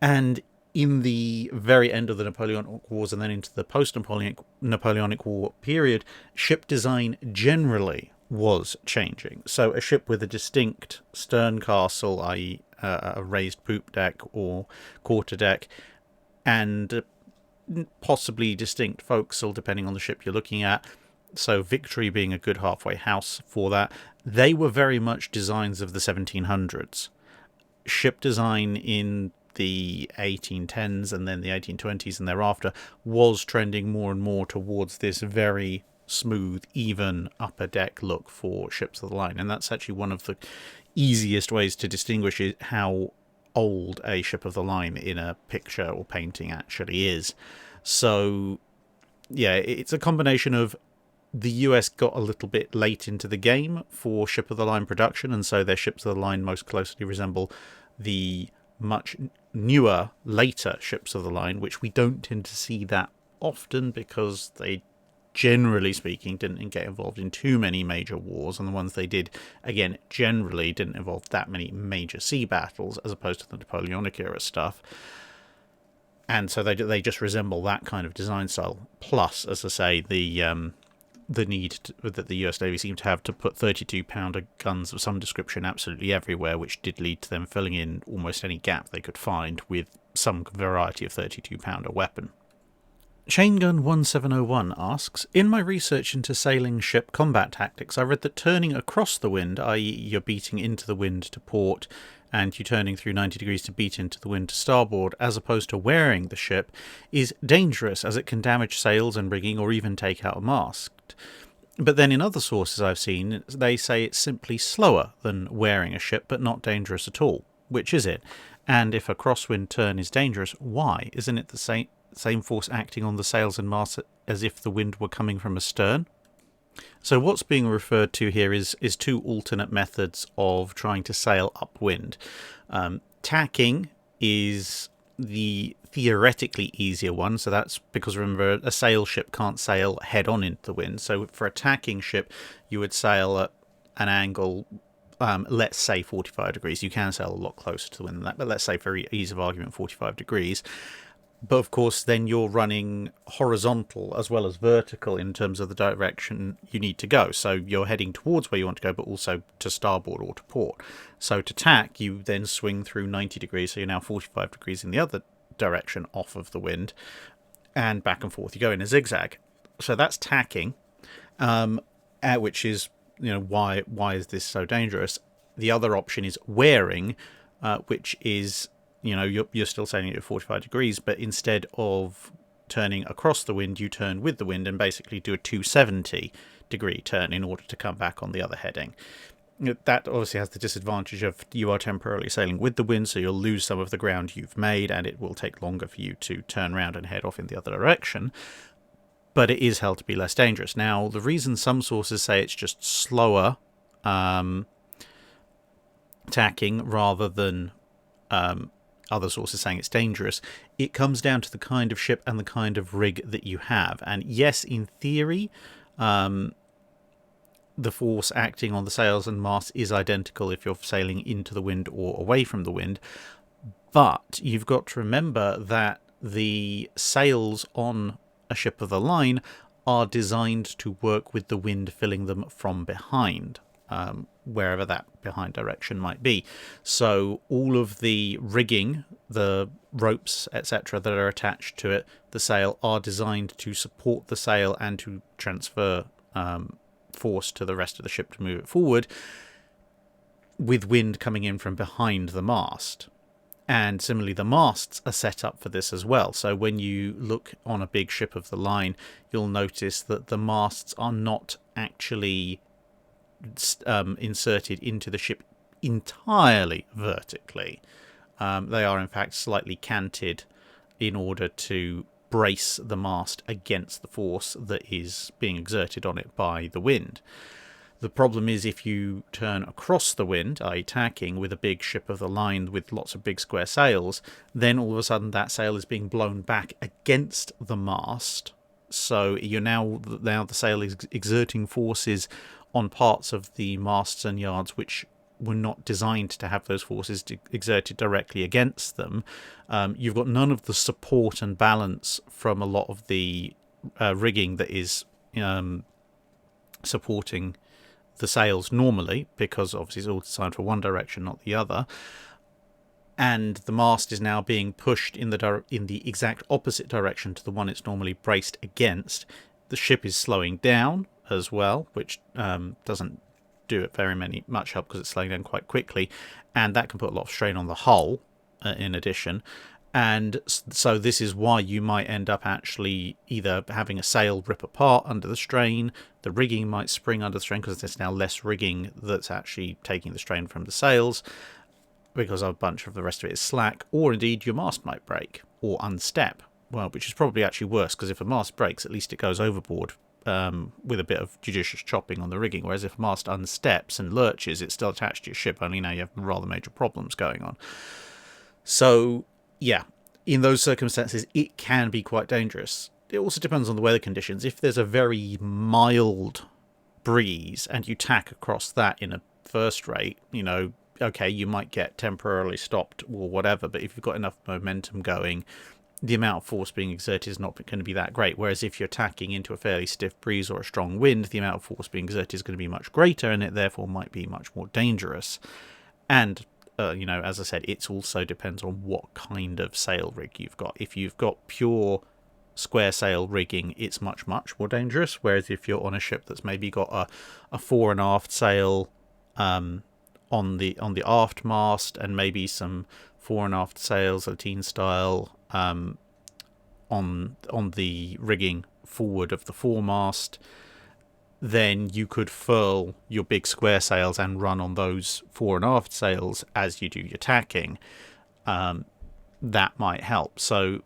And in the very end of the Napoleonic Wars and then into the post-Napoleonic War period, ship design generally was changing. So a ship with a distinct stern castle, i.e. a raised poop deck or quarterdeck, and possibly distinct forecastle, depending on the ship you're looking at, So Victory being a good halfway house for that. They were very much designs of the 1700s. Ship design in the 1810s and then the 1820s and thereafter was trending more and more towards this very smooth, even upper deck look for ships of the line. And that's actually one of the easiest ways to distinguish how old a ship of the line in a picture or painting actually is. So, yeah, it's a combination of the US got a little bit late into the game for ship of the line production, and so their ships of the line most closely resemble the much newer, later ships of the line, which we don't tend to see that often because they, generally speaking, didn't get involved in too many major wars, and the ones they did, again, generally didn't involve that many major sea battles as opposed to the Napoleonic era stuff. And so they just resemble that kind of design style. Plus, as I say, the need that the US Navy seemed to have to put 32-pounder guns of some description absolutely everywhere, which did lead to them filling in almost any gap they could find with some variety of 32-pounder weapon. Chaingun 1701 asks, in my research into sailing ship combat tactics, I read that turning across the wind, i.e. you're beating into the wind to port, and you turning through 90 degrees to beat into the wind to starboard, as opposed to wearing the ship, is dangerous as it can damage sails and rigging or even take out a mast. But then in other sources I've seen, they say it's simply slower than wearing a ship, but not dangerous at all. Which is it? And if a crosswind turn is dangerous, why? Isn't it the same force acting on the sails and masts as if the wind were coming from astern? So what's being referred to here is two alternate methods of trying to sail upwind. Tacking is the theoretically easier one, so that's because, remember, a sail ship can't sail head on into the wind. So for a tacking ship, you would sail at an angle, let's say 45 degrees. You can sail a lot closer to the wind than that, but let's say, for ease of argument, 45 degrees. But of course, then you're running horizontal as well as vertical in terms of the direction you need to go. So you're heading towards where you want to go, but also to starboard or to port. So to tack, you then swing through 90 degrees, so you're now 45 degrees in the other direction off of the wind, and back and forth. You go in a zigzag. So that's tacking, which is, why is this so dangerous? The other option is wearing, which is, you're still sailing at 45 degrees, but instead of turning across the wind, you turn with the wind and basically do a 270 degree turn in order to come back on the other heading. That obviously has the disadvantage of you are temporarily sailing with the wind, so you'll lose some of the ground you've made, and it will take longer for you to turn around and head off in the other direction. But it is held to be less dangerous. Now, the reason some sources say it's just slower tacking rather than other sources saying it's dangerous, it comes down to the kind of ship and the kind of rig that you have. And yes, in theory, the force acting on the sails and masts is identical if you're sailing into the wind or away from the wind. But you've got to remember that the sails on a ship of the line are designed to work with the wind filling them from behind, wherever that behind direction might be. So all of the rigging, the ropes, etc., that are attached to it, the sail, are designed to support the sail and to transfer force to the rest of the ship to move it forward, with wind coming in from behind the mast. And similarly, the masts are set up for this as well. So when you look on a big ship of the line, you'll notice that the masts are not actually inserted into the ship entirely vertically. They are, in fact, slightly canted in order to brace the mast against the force that is being exerted on it by the wind. The problem is if you turn across the wind, i.e. tacking, with a big ship of the line with lots of big square sails, then all of a sudden that sail is being blown back against the mast. So you're now the sail is exerting forces on parts of the masts and yards which were not designed to have those forces exerted directly against them. You've got none of the support and balance from a lot of the rigging that is supporting the sails normally, because obviously it's all designed for one direction, not the other. And the mast is now being pushed in the exact opposite direction to the one it's normally braced against. The ship is slowing down, as well, which doesn't do it much help because it's slowing down quite quickly, and that can put a lot of strain on the hull in addition. And so this is why you might end up actually either having a sail rip apart under the strain, the rigging might spring under the strain because there's now less rigging that's actually taking the strain from the sails because a bunch of the rest of it is slack, or indeed your mast might break or unstep. Well, which is probably actually worse, because if a mast breaks, at least it goes overboard with a bit of judicious chopping on the rigging, whereas if a mast unsteps and lurches, it's still attached to your ship, only now you have rather major problems going on. So, yeah, in those circumstances, it can be quite dangerous. It also depends on the weather conditions. If there's a very mild breeze and you tack across that in a first rate, okay, you might get temporarily stopped or whatever, but if you've got enough momentum going, the amount of force being exerted is not going to be that great. Whereas if you're tacking into a fairly stiff breeze or a strong wind, the amount of force being exerted is going to be much greater, and it therefore might be much more dangerous. And, as I said, it also depends on what kind of sail rig you've got. If you've got pure square sail rigging, it's much more dangerous. Whereas if you're on a ship that's maybe got a fore and aft sail on the aft mast, and maybe some fore and aft sails, Lateen style, on the rigging forward of the foremast, then you could furl your big square sails and run on those fore and aft sails as you do your tacking. That might help. So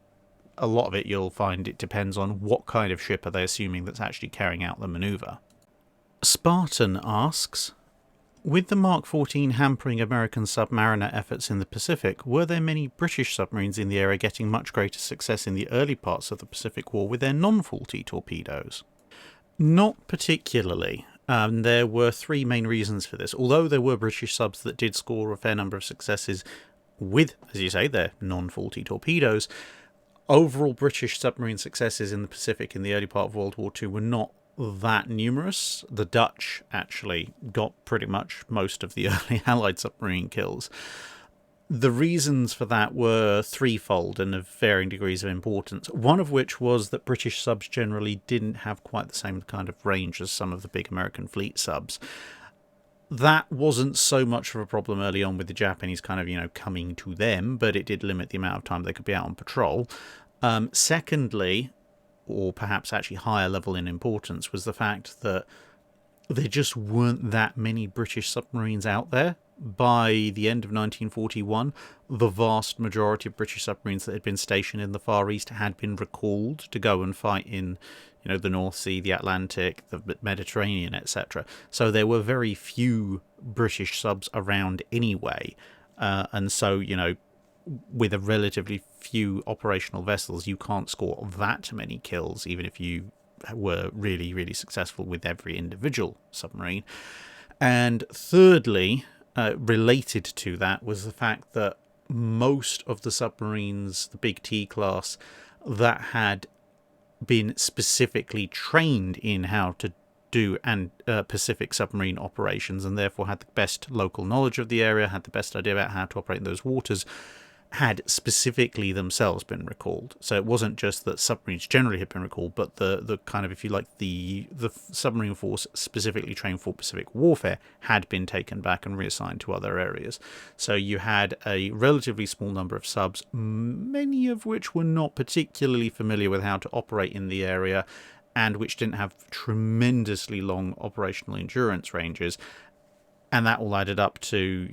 a lot of it, you'll find it depends on what kind of ship are they assuming that's actually carrying out the manoeuvre. Spartan asks, with the Mark 14 hampering American submariner efforts in the Pacific, were there many British submarines in the area getting much greater success in the early parts of the Pacific War with their non-faulty torpedoes? Not particularly. There were three main reasons for this. Although there were British subs that did score a fair number of successes with, as you say, their non-faulty torpedoes, overall British submarine successes in the Pacific in the early part of World War II were not that numerous. The Dutch actually got pretty much most of the early Allied submarine kills. The reasons for that were threefold and of varying degrees of importance, one of which was that British subs generally didn't have quite the same kind of range as some of the big American fleet subs. That wasn't so much of a problem early on with the Japanese kind of, coming to them, but it did limit the amount of time they could be out on patrol. Secondly, or perhaps actually higher level in importance, was the fact that there just weren't that many British submarines out there. By the end of 1941, the vast majority of British submarines that had been stationed in the Far East had been recalled to go and fight in, the North Sea, the Atlantic, the Mediterranean, etc. So there were very few British subs around anyway. And so, with a relatively few operational vessels, you can't score that many kills, even if you were really, really successful with every individual submarine. And thirdly, related to that, was the fact that most of the submarines, the big T class, that had been specifically trained in how to do Pacific submarine operations, and therefore had the best local knowledge of the area, had the best idea about how to operate in those waters, had specifically themselves been recalled. So it wasn't just that submarines generally had been recalled, but the kind of, if you like, the submarine force specifically trained for Pacific warfare had been taken back and reassigned to other areas. So you had a relatively small number of subs, many of which were not particularly familiar with how to operate in the area, and which didn't have tremendously long operational endurance ranges. And that all added up to,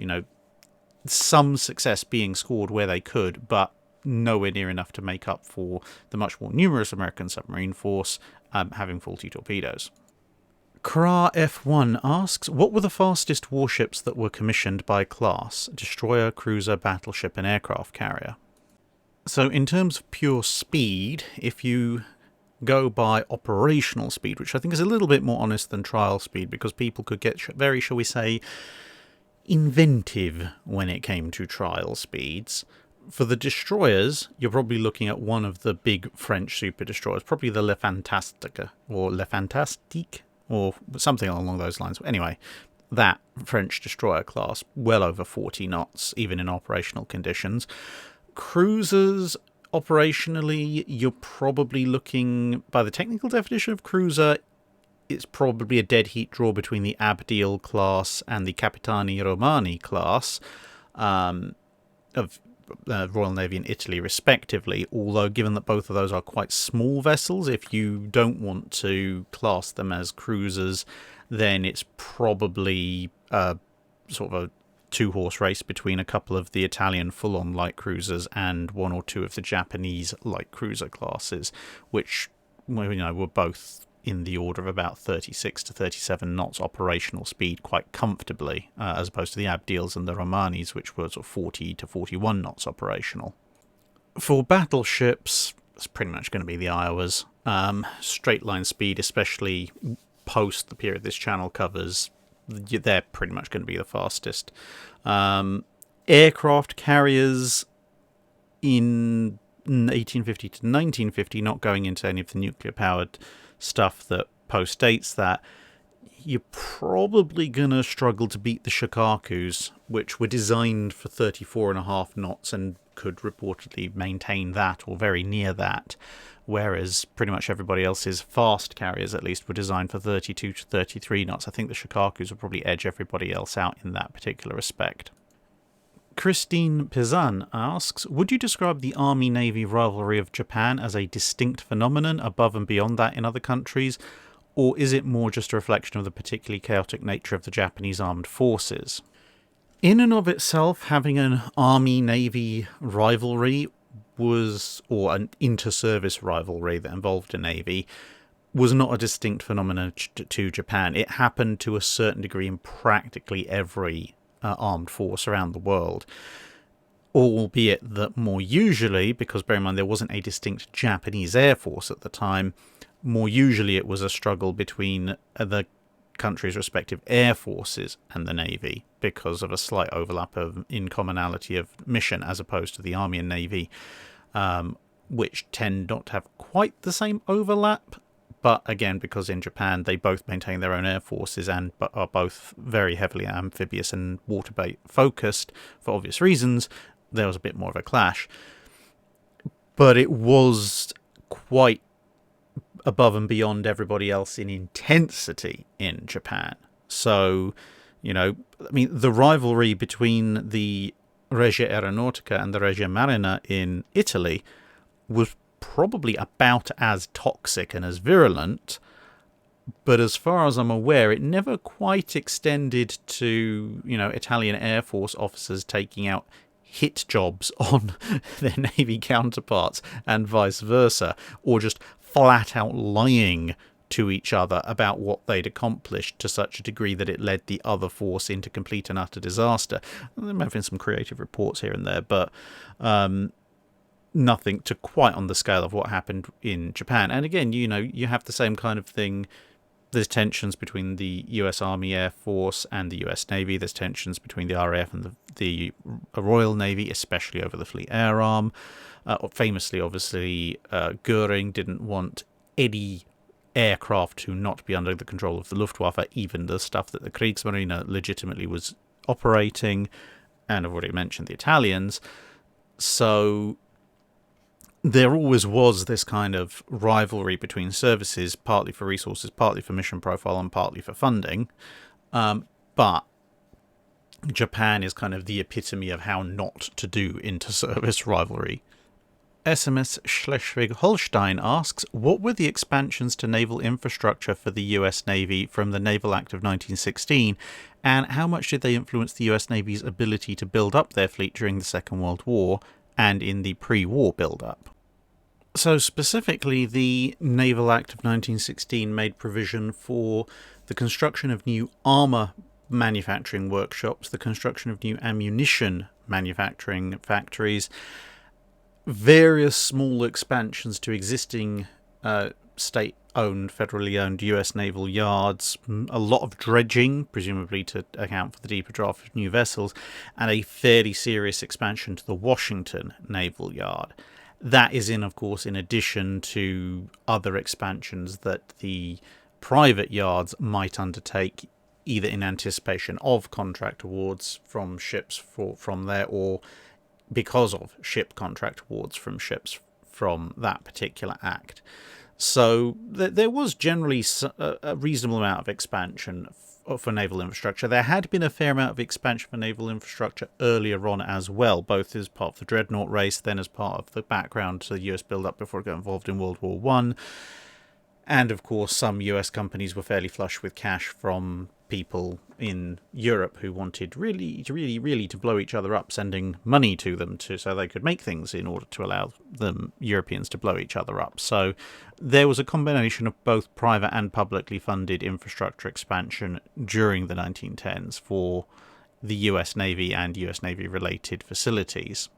some success being scored where they could, but nowhere near enough to make up for the much more numerous American submarine force having faulty torpedoes. Kra F1 asks, what were the fastest warships that were commissioned by class? Destroyer, cruiser, battleship, and aircraft carrier. So in terms of pure speed, if you go by operational speed, which I think is a little bit more honest than trial speed, because people could get very, shall we say, inventive when it came to trial speeds. For the destroyers, you're probably looking at one of the big French super destroyers, probably the Le Fantastique, or something along those lines. Anyway, that French destroyer class, well over 40 knots, even in operational conditions. Cruisers, operationally, you're probably looking, by the technical definition of cruiser, it's probably a dead heat draw between the Abdeel class and the Capitani Romani class of Royal Navy in Italy, respectively. Although, given that both of those are quite small vessels, if you don't want to class them as cruisers, then it's probably sort of a two-horse race between a couple of the Italian full-on light cruisers and one or two of the Japanese light cruiser classes, which were both in the order of about 36 to 37 knots operational speed quite comfortably, as opposed to the Abdeels and the Romanis, which were sort of 40 to 41 knots operational. For battleships, it's pretty much going to be the Iowas. Straight line speed, especially post the period this channel covers, they're pretty much going to be the fastest. Aircraft carriers in 1850 to 1950, not going into any of the nuclear-powered stuff that postdates that, you're probably going to struggle to beat the Shokakus, which were designed for 34.5 knots and could reportedly maintain that or very near that, whereas pretty much everybody else's fast carriers, at least, were designed for 32 to 33 knots. I think the Shokakus will probably edge everybody else out in that particular respect. Christine Pizan asks, would you describe the Army-Navy rivalry of Japan as a distinct phenomenon above and beyond that in other countries, or is it more just a reflection of the particularly chaotic nature of the Japanese armed forces? In and of itself, having an Army-Navy rivalry or an inter-service rivalry that involved a Navy, was not a distinct phenomenon to Japan. It happened to a certain degree in practically every armed force around the world, albeit that more usually, because bear in mind there wasn't a distinct Japanese Air Force at the time, more usually it was a struggle between the country's respective air forces and the Navy, because of a slight overlap in commonality of mission, as opposed to the Army and Navy, which tend not to have quite the same overlap. But again, because in Japan they both maintain their own air forces and are both very heavily amphibious and water-based focused for obvious reasons, there was a bit more of a clash. But it was quite above and beyond everybody else in intensity in Japan. So, the rivalry between the Regia Aeronautica and the Regia Marina in Italy was probably about as toxic and as virulent, but as far as I'm aware, it never quite extended to, Italian Air Force officers taking out hit jobs on their Navy counterparts and vice versa, or just flat out lying to each other about what they'd accomplished to such a degree that it led the other force into complete and utter disaster. There may have been some creative reports here and there, but nothing to quite on the scale of what happened in Japan. And again, you have the same kind of thing. There's tensions between the US Army Air Force and the US Navy. There's tensions between the RAF and the Royal Navy, especially over the Fleet Air Arm. Famously, obviously, Goering didn't want any aircraft to not be under the control of the Luftwaffe, even the stuff that the Kriegsmarine legitimately was operating. And I've already mentioned the Italians. So there always was this kind of rivalry between services, partly for resources, partly for mission profile, and partly for funding. But Japan is kind of the epitome of how not to do inter-service rivalry. SMS Schleswig-Holstein asks, what were the expansions to naval infrastructure for the US Navy from the Naval Act of 1916, and how much did they influence the US Navy's ability to build up their fleet during the Second World War and in the pre-war build-up? So specifically, the Naval Act of 1916 made provision for the construction of new armour manufacturing workshops, the construction of new ammunition manufacturing factories, various small expansions to existing state-owned, federally owned US naval yards, a lot of dredging, presumably to account for the deeper draft of new vessels, and a fairly serious expansion to the Washington Naval Yard. That is of course, in addition to other expansions that the private yards might undertake, either in anticipation of contract awards from ships from there, or because of ship contract awards from ships from that particular act. So there was generally a reasonable amount of expansion for naval infrastructure. There had been a fair amount of expansion for naval infrastructure earlier on as well, both as part of the dreadnought race, then as part of the background to the US build-up before it got involved in World War One. And, of course, some US companies were fairly flush with cash from people in Europe who wanted really to blow each other up, sending money to them so they could make things in order to allow them Europeans to blow each other up. So there was a combination of both private and publicly funded infrastructure expansion during the 1910s for the US Navy and US Navy-related facilities.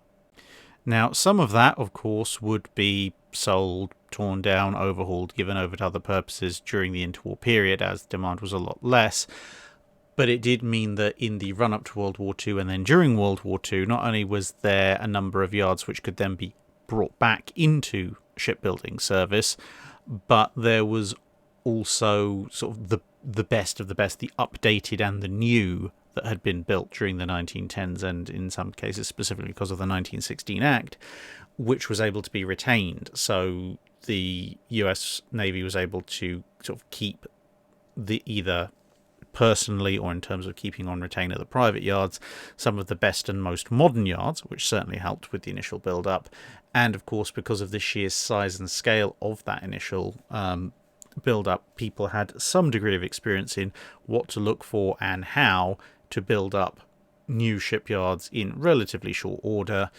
Now, some of that, of course, would be sold, torn down, overhauled, given over to other purposes during the interwar period, as demand was a lot less. But it did mean that in the run-up to World War II and then during World War II, not only was there a number of yards which could then be brought back into shipbuilding service, but there was also sort of the best of the best, the updated and the new that had been built during the 1910s, and in some cases specifically because of the 1916 Act, which was able to be retained. So the US Navy was able to sort of keep the either personally or in terms of keeping on retainer the private yards, some of the best and most modern yards, which certainly helped with the initial build-up. And of course, because of the sheer size and scale of that initial build-up, people had some degree of experience in what to look for and how to build up new shipyards in relatively short order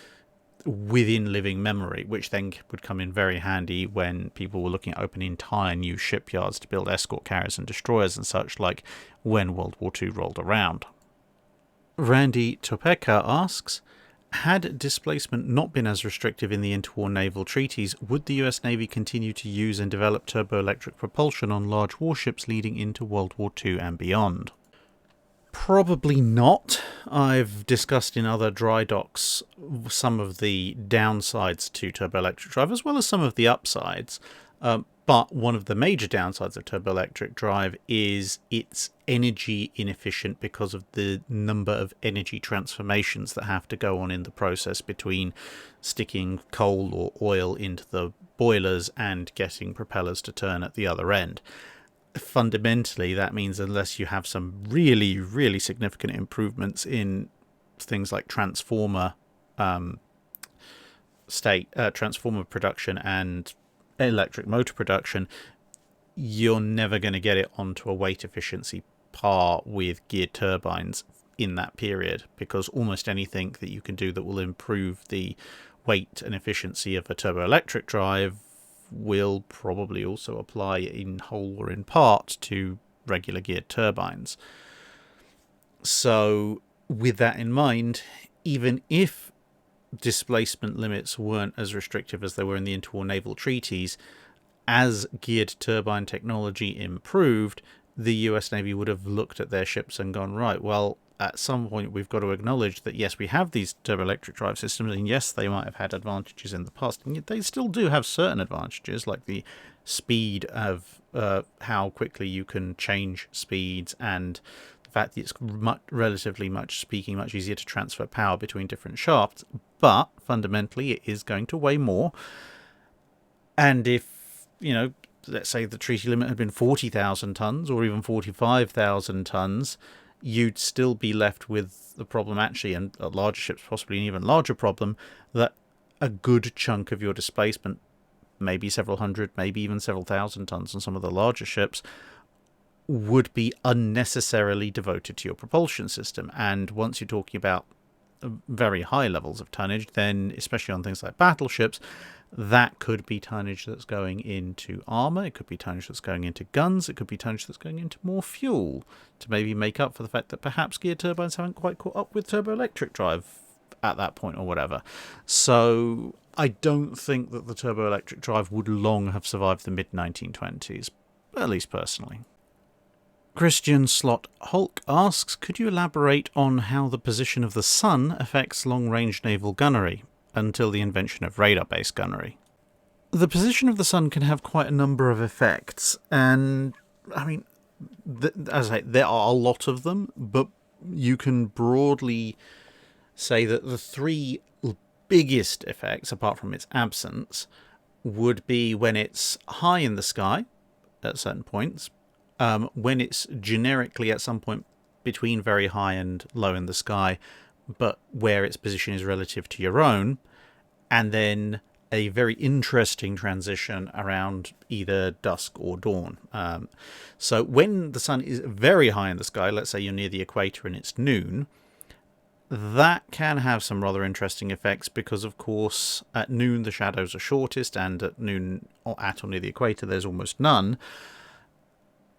within living memory, which then would come in very handy when people were looking at opening entire new shipyards to build escort carriers and destroyers and such like when World War II rolled around. Randy Topeka asks, had displacement not been as restrictive in the interwar naval treaties, would the US Navy continue to use and develop turboelectric propulsion on large warships leading into World War II and beyond? Probably not. I've discussed in other dry docks some of the downsides to turboelectric drive as well as some of the upsides. But one of the major downsides of turboelectric drive is it's energy inefficient because of the number of energy transformations that have to go on in the process between sticking coal or oil into the boilers and getting propellers to turn at the other end. Fundamentally, that means unless you have some really significant improvements in things like transformer transformer production and electric motor production, you're never going to get it onto a weight efficiency par with geared turbines in that period, because almost anything that you can do that will improve the weight and efficiency of a turboelectric drive will probably also apply in whole or in part to regular geared turbines. So with that in mind, even if displacement limits weren't as restrictive as they were in the interwar naval treaties, as geared turbine technology improved, the US Navy would have looked at their ships and gone, right, well, at some point we've got to acknowledge that yes, we have these turboelectric drive systems, and yes, they might have had advantages in the past, and yet they still do have certain advantages, like the speed of how quickly you can change speeds, and the fact that it's relatively much easier to transfer power between different shafts. But fundamentally, it is going to weigh more. And if, let's say the treaty limit had been 40,000 tons or even 45,000 tons, you'd still be left with the problem, actually, and larger ships possibly an even larger problem, that a good chunk of your displacement, maybe several hundred, maybe even several thousand tons on some of the larger ships, would be unnecessarily devoted to your propulsion system. And once you're talking about very high levels of tonnage, then especially on things like battleships, that could be tonnage that's going into armour, it could be tonnage that's going into guns, it could be tonnage that's going into more fuel to maybe make up for the fact that perhaps geared turbines haven't quite caught up with turboelectric drive at that point or whatever. So I don't think that the turboelectric drive would long have survived the mid-1920s, at least personally. Christian Slot Hulk asks, could you elaborate on how the position of the sun affects long-range naval gunnery until the invention of radar-based gunnery? The position of the sun can have quite a number of effects, and I mean, as I say, there are a lot of them, but you can broadly say that the three biggest effects, apart from its absence, would be when it's high in the sky at certain points, when it's generically at some point between very high and low in the sky, but where its position is relative to your own, and then a very interesting transition around either dusk or dawn. So when the sun is very high in the sky, let's say you're near the equator and it's noon, that can have some rather interesting effects because, of course, at noon the shadows are shortest, and at noon or at or near the equator there's almost none.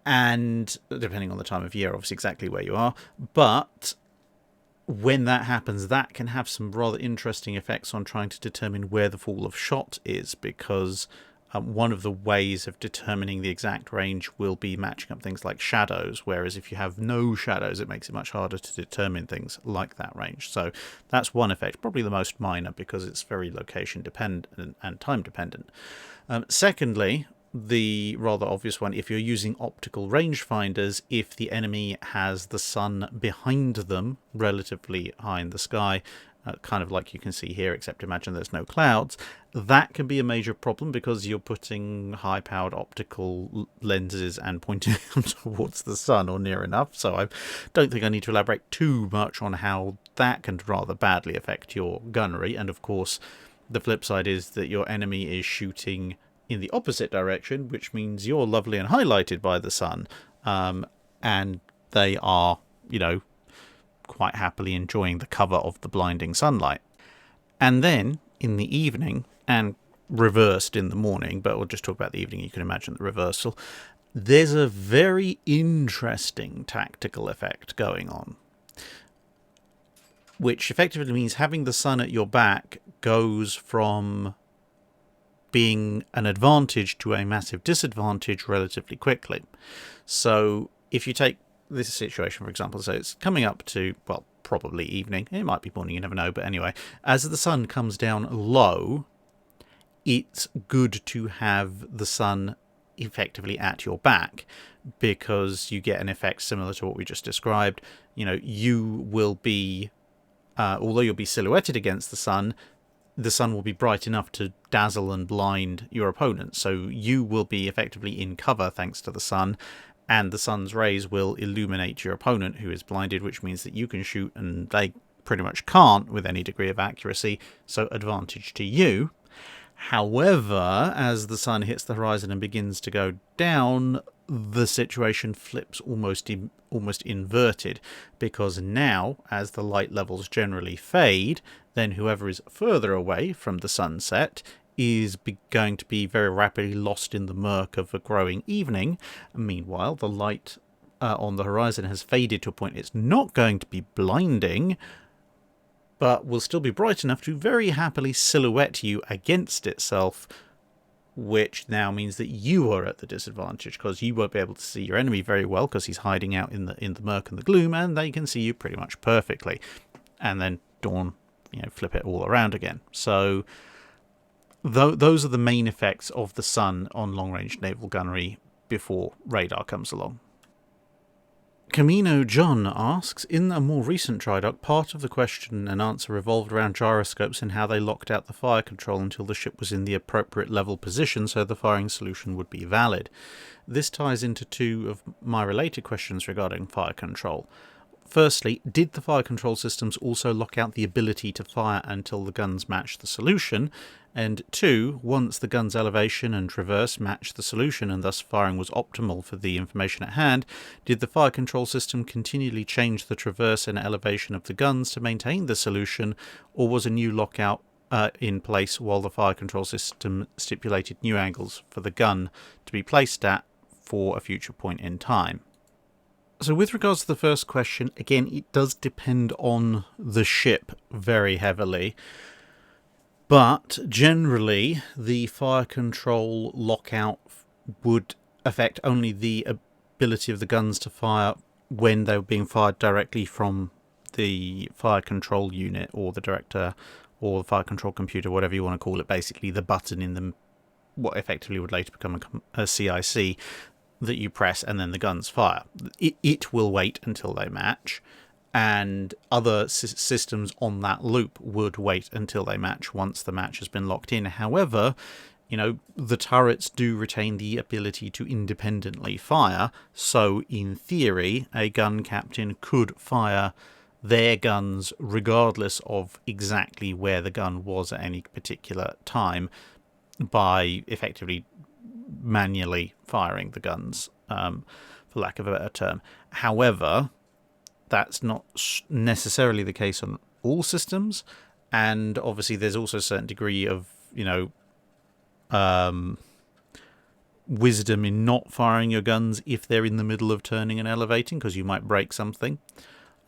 And depending on the time of year, obviously exactly where you are. But when that happens, that can have some rather interesting effects on trying to determine where the fall of shot is, because one of the ways of determining the exact range will be matching up things like shadows, whereas if you have no shadows, it makes it much harder to determine things like that range. So that's one effect, probably the most minor, because it's very location dependent and time dependent. Secondly, the rather obvious one, if you're using optical rangefinders, if the enemy has the sun behind them relatively high in the sky, kind of like you can see here, except imagine there's no clouds, that can be a major problem because you're putting high-powered optical lenses and pointing them towards the sun or near enough. So I don't think I need to elaborate too much on how that can rather badly affect your gunnery. And of course, the flip side is that your enemy is shooting in the opposite direction, which means you're lovely and highlighted by the sun, and they are, quite happily enjoying the cover of the blinding sunlight. And then in the evening, and reversed in the morning, but we'll just talk about the evening, you can imagine the reversal, there's a very interesting tactical effect going on, which effectively means having the sun at your back goes from being an advantage to a massive disadvantage relatively quickly. So if you take this situation, for example, so it's coming up to, well, probably evening. It might be morning, you never know. But anyway, as the sun comes down low, it's good to have the sun effectively at your back, because you get an effect similar to what we just described. You will be, although you'll be silhouetted against the sun will be bright enough to dazzle and blind your opponent. So you will be effectively in cover thanks to the sun, and the sun's rays will illuminate your opponent, who is blinded, which means that you can shoot and they pretty much can't with any degree of accuracy, so advantage to you. However, as the sun hits the horizon and begins to go down, the situation flips almost inverted, because now, as the light levels generally fade, then whoever is further away from the sunset is going to be very rapidly lost in the murk of a growing evening. Meanwhile, the light on the horizon has faded to a point it's not going to be blinding, but will still be bright enough to very happily silhouette you against itself, which now means that you are at the disadvantage, because you won't be able to see your enemy very well because he's hiding out in the murk and the gloom, and they can see you pretty much perfectly. And then dawn, flip it all around again. So those are the main effects of the sun on long-range naval gunnery before radar comes along. Camino John asks, in a more recent Drydock, part of the question and answer revolved around gyroscopes and how they locked out the fire control until the ship was in the appropriate level position so the firing solution would be valid. This ties into two of my related questions regarding fire control. Firstly, did the fire control systems also lock out the ability to fire until the guns matched the solution? And two, once the gun's elevation and traverse matched the solution and thus firing was optimal for the information at hand, did the fire control system continually change the traverse and elevation of the guns to maintain the solution, or was a new lockout in place while the fire control system stipulated new angles for the gun to be placed at for a future point in time? So with regards to the first question, again, it does depend on the ship very heavily. But generally, the fire control lockout would affect only the ability of the guns to fire when they were being fired directly from the fire control unit or the director or the fire control computer, whatever you want to call it, basically the button in the what effectively would later become a CIC that you press and then the guns fire. It will wait until they match, and other systems on that loop would wait until they match once the match has been locked in. However, you know, the turrets do retain the ability to independently fire, so in theory a gun captain could fire their guns regardless of exactly where the gun was at any particular time by effectively manually firing the guns, for lack of a better term. However, that's not necessarily the case on all systems, and obviously there's also a certain degree of, you know, wisdom in not firing your guns if they're in the middle of turning and elevating, because you might break something.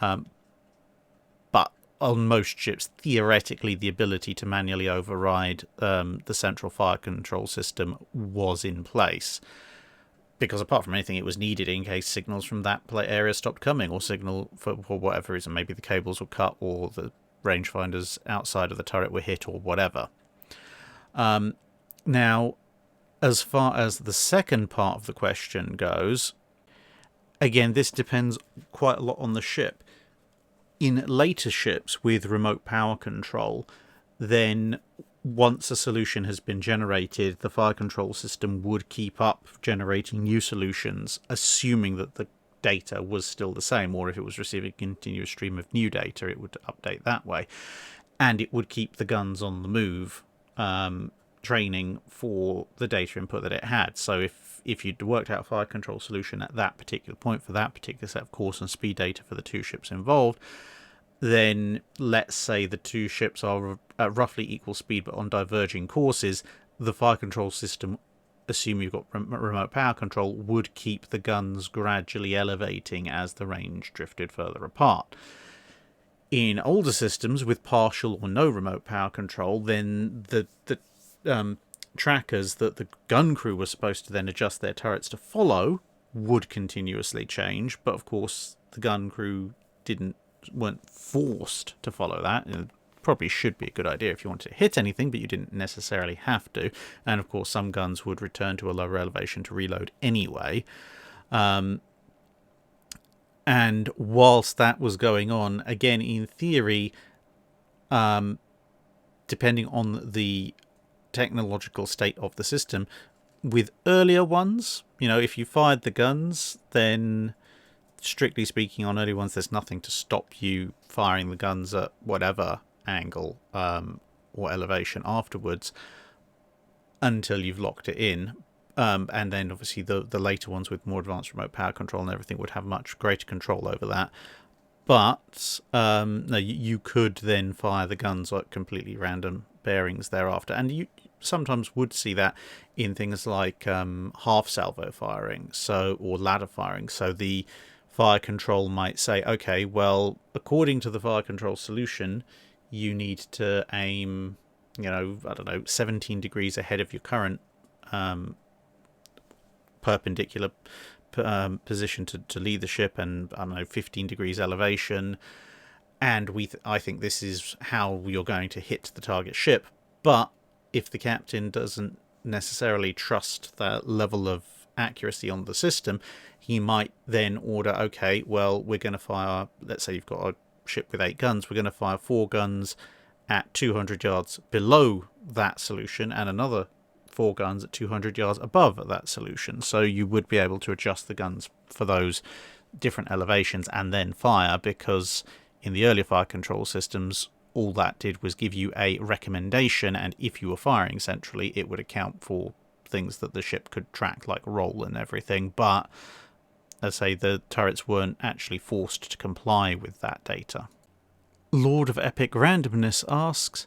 But on most ships, theoretically, the ability to manually override the central fire control system was in place, because apart from anything, it was needed in case signals from that area stopped coming, or signal for whatever reason, maybe the cables were cut or the rangefinders outside of the turret were hit or whatever. Now, as far as the second part of the question goes, again, this depends quite a lot on the ship. In later ships with remote power control, then once a solution has been generated, the fire control system would keep up generating new solutions, assuming that the data was still the same, or if it was receiving a continuous stream of new data, it would update that way. And it would keep the guns on the move, training for the data input that it had. So if you'd worked out a fire control solution at that particular point for that particular set of course and speed data for the two ships involved, then let's say the two ships are at roughly equal speed but on diverging courses, the fire control system, assume you've got remote power control, would keep the guns gradually elevating as the range drifted further apart. In older systems with partial or no remote power control, then the trackers that the gun crew were supposed to then adjust their turrets to follow would continuously change, but of course the gun crew weren't forced to follow that. It probably should be a good idea if you wanted to hit anything, but you didn't necessarily have to. And of course some guns would return to a lower elevation to reload anyway. And whilst that was going on, again, in theory, depending on the technological state of the system, with earlier ones, you know, if you fired the guns, then strictly speaking on early ones, there's nothing to stop you firing the guns at whatever angle or elevation afterwards until you've locked it in. And then obviously the later ones with more advanced remote power control and everything would have much greater control over that. But no, you could then fire the guns at completely random bearings thereafter. And you sometimes would see that in things like half salvo firing, or ladder firing. So the fire control might say, okay, well, according to the fire control solution, you need to aim, you know, I don't know, 17 degrees ahead of your current perpendicular position to lead the ship, and I don't know, 15 degrees elevation, and I think this is how you're going to hit the target ship. But if the captain doesn't necessarily trust that level of accuracy on the system, he might then order, okay, well, we're going to fire, let's say you've got a ship with 8 guns, we're going to fire 4 guns at 200 yards below that solution and another 4 guns at 200 yards above that solution. So you would be able to adjust the guns for those different elevations and then fire, because in the earlier fire control systems, all that did was give you a recommendation, and if you were firing centrally, it would account for things that the ship could track, like roll and everything. But as I say, the turrets weren't actually forced to comply with that data. Lord of Epic Randomness asks,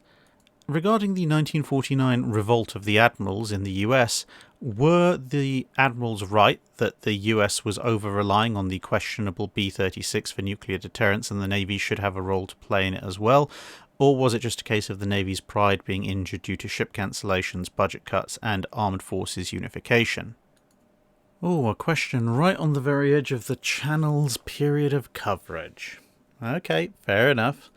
regarding the 1949 revolt of the admirals in the US, were the admirals right that the US was over-relying on the questionable B-36 for nuclear deterrence and the Navy should have a role to play in it as well? Or was it just a case of the Navy's pride being injured due to ship cancellations, budget cuts, and armed forces unification? Oh, a question right on the very edge of the channel's period of coverage. Okay, fair enough.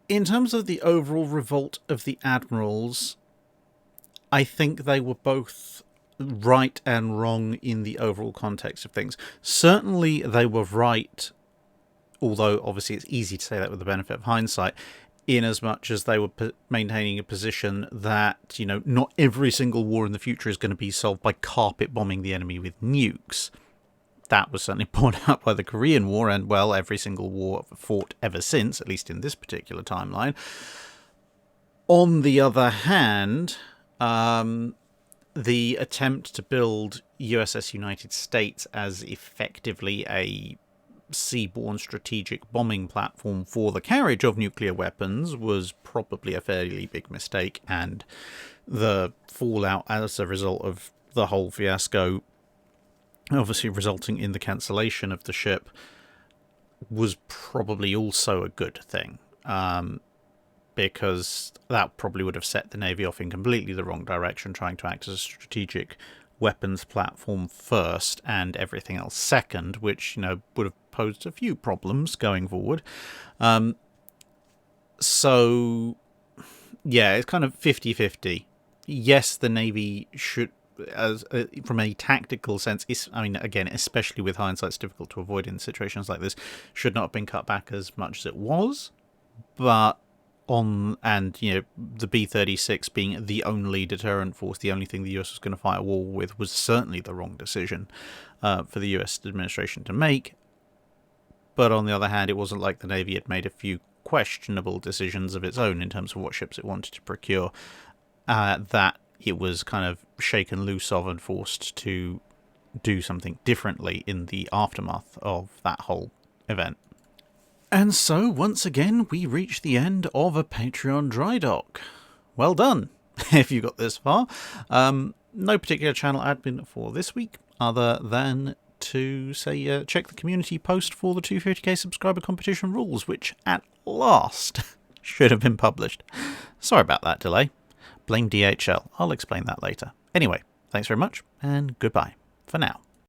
In terms of the overall revolt of the admirals, I think they were both right and wrong in the overall context of things. Certainly they were right, although obviously it's easy to say that with the benefit of hindsight, in as much as they were maintaining a position that, you know, not every single war in the future is going to be solved by carpet bombing the enemy with nukes. That was certainly borne out by the Korean War, and, well, every single war fought ever since, at least in this particular timeline. On the other hand, the attempt to build USS United States as effectively a seaborne strategic bombing platform for the carriage of nuclear weapons was probably a fairly big mistake, and the fallout as a result of the whole fiasco, obviously resulting in the cancellation of the ship, was probably also a good thing, because that probably would have set the Navy off in completely the wrong direction, trying to act as a strategic weapons platform first and everything else second, which, you know, would have posed a few problems going forward. So, yeah, it's kind of 50-50. Yes, the Navy should, as from a tactical sense, I mean, again, especially with hindsight, it's difficult to avoid in situations like this, should not have been cut back as much as it was. But and, you know, the B-36 being the only deterrent force, the only thing the US was going to fight a war with, was certainly the wrong decision for the US administration to make. But on the other hand, it wasn't like the Navy had made a few questionable decisions of its own in terms of what ships it wanted to procure, that it was kind of shaken loose of and forced to do something differently in the aftermath of that whole event. And so, once again, we reach the end of a Patreon Drydock. Well done, if you got this far. No particular channel admin for this week, other than to say check the community post for the 250k subscriber competition rules, which at last should have been published. Sorry about that delay. Blame DHL. I'll explain that later. Anyway, thanks very much, and goodbye for now.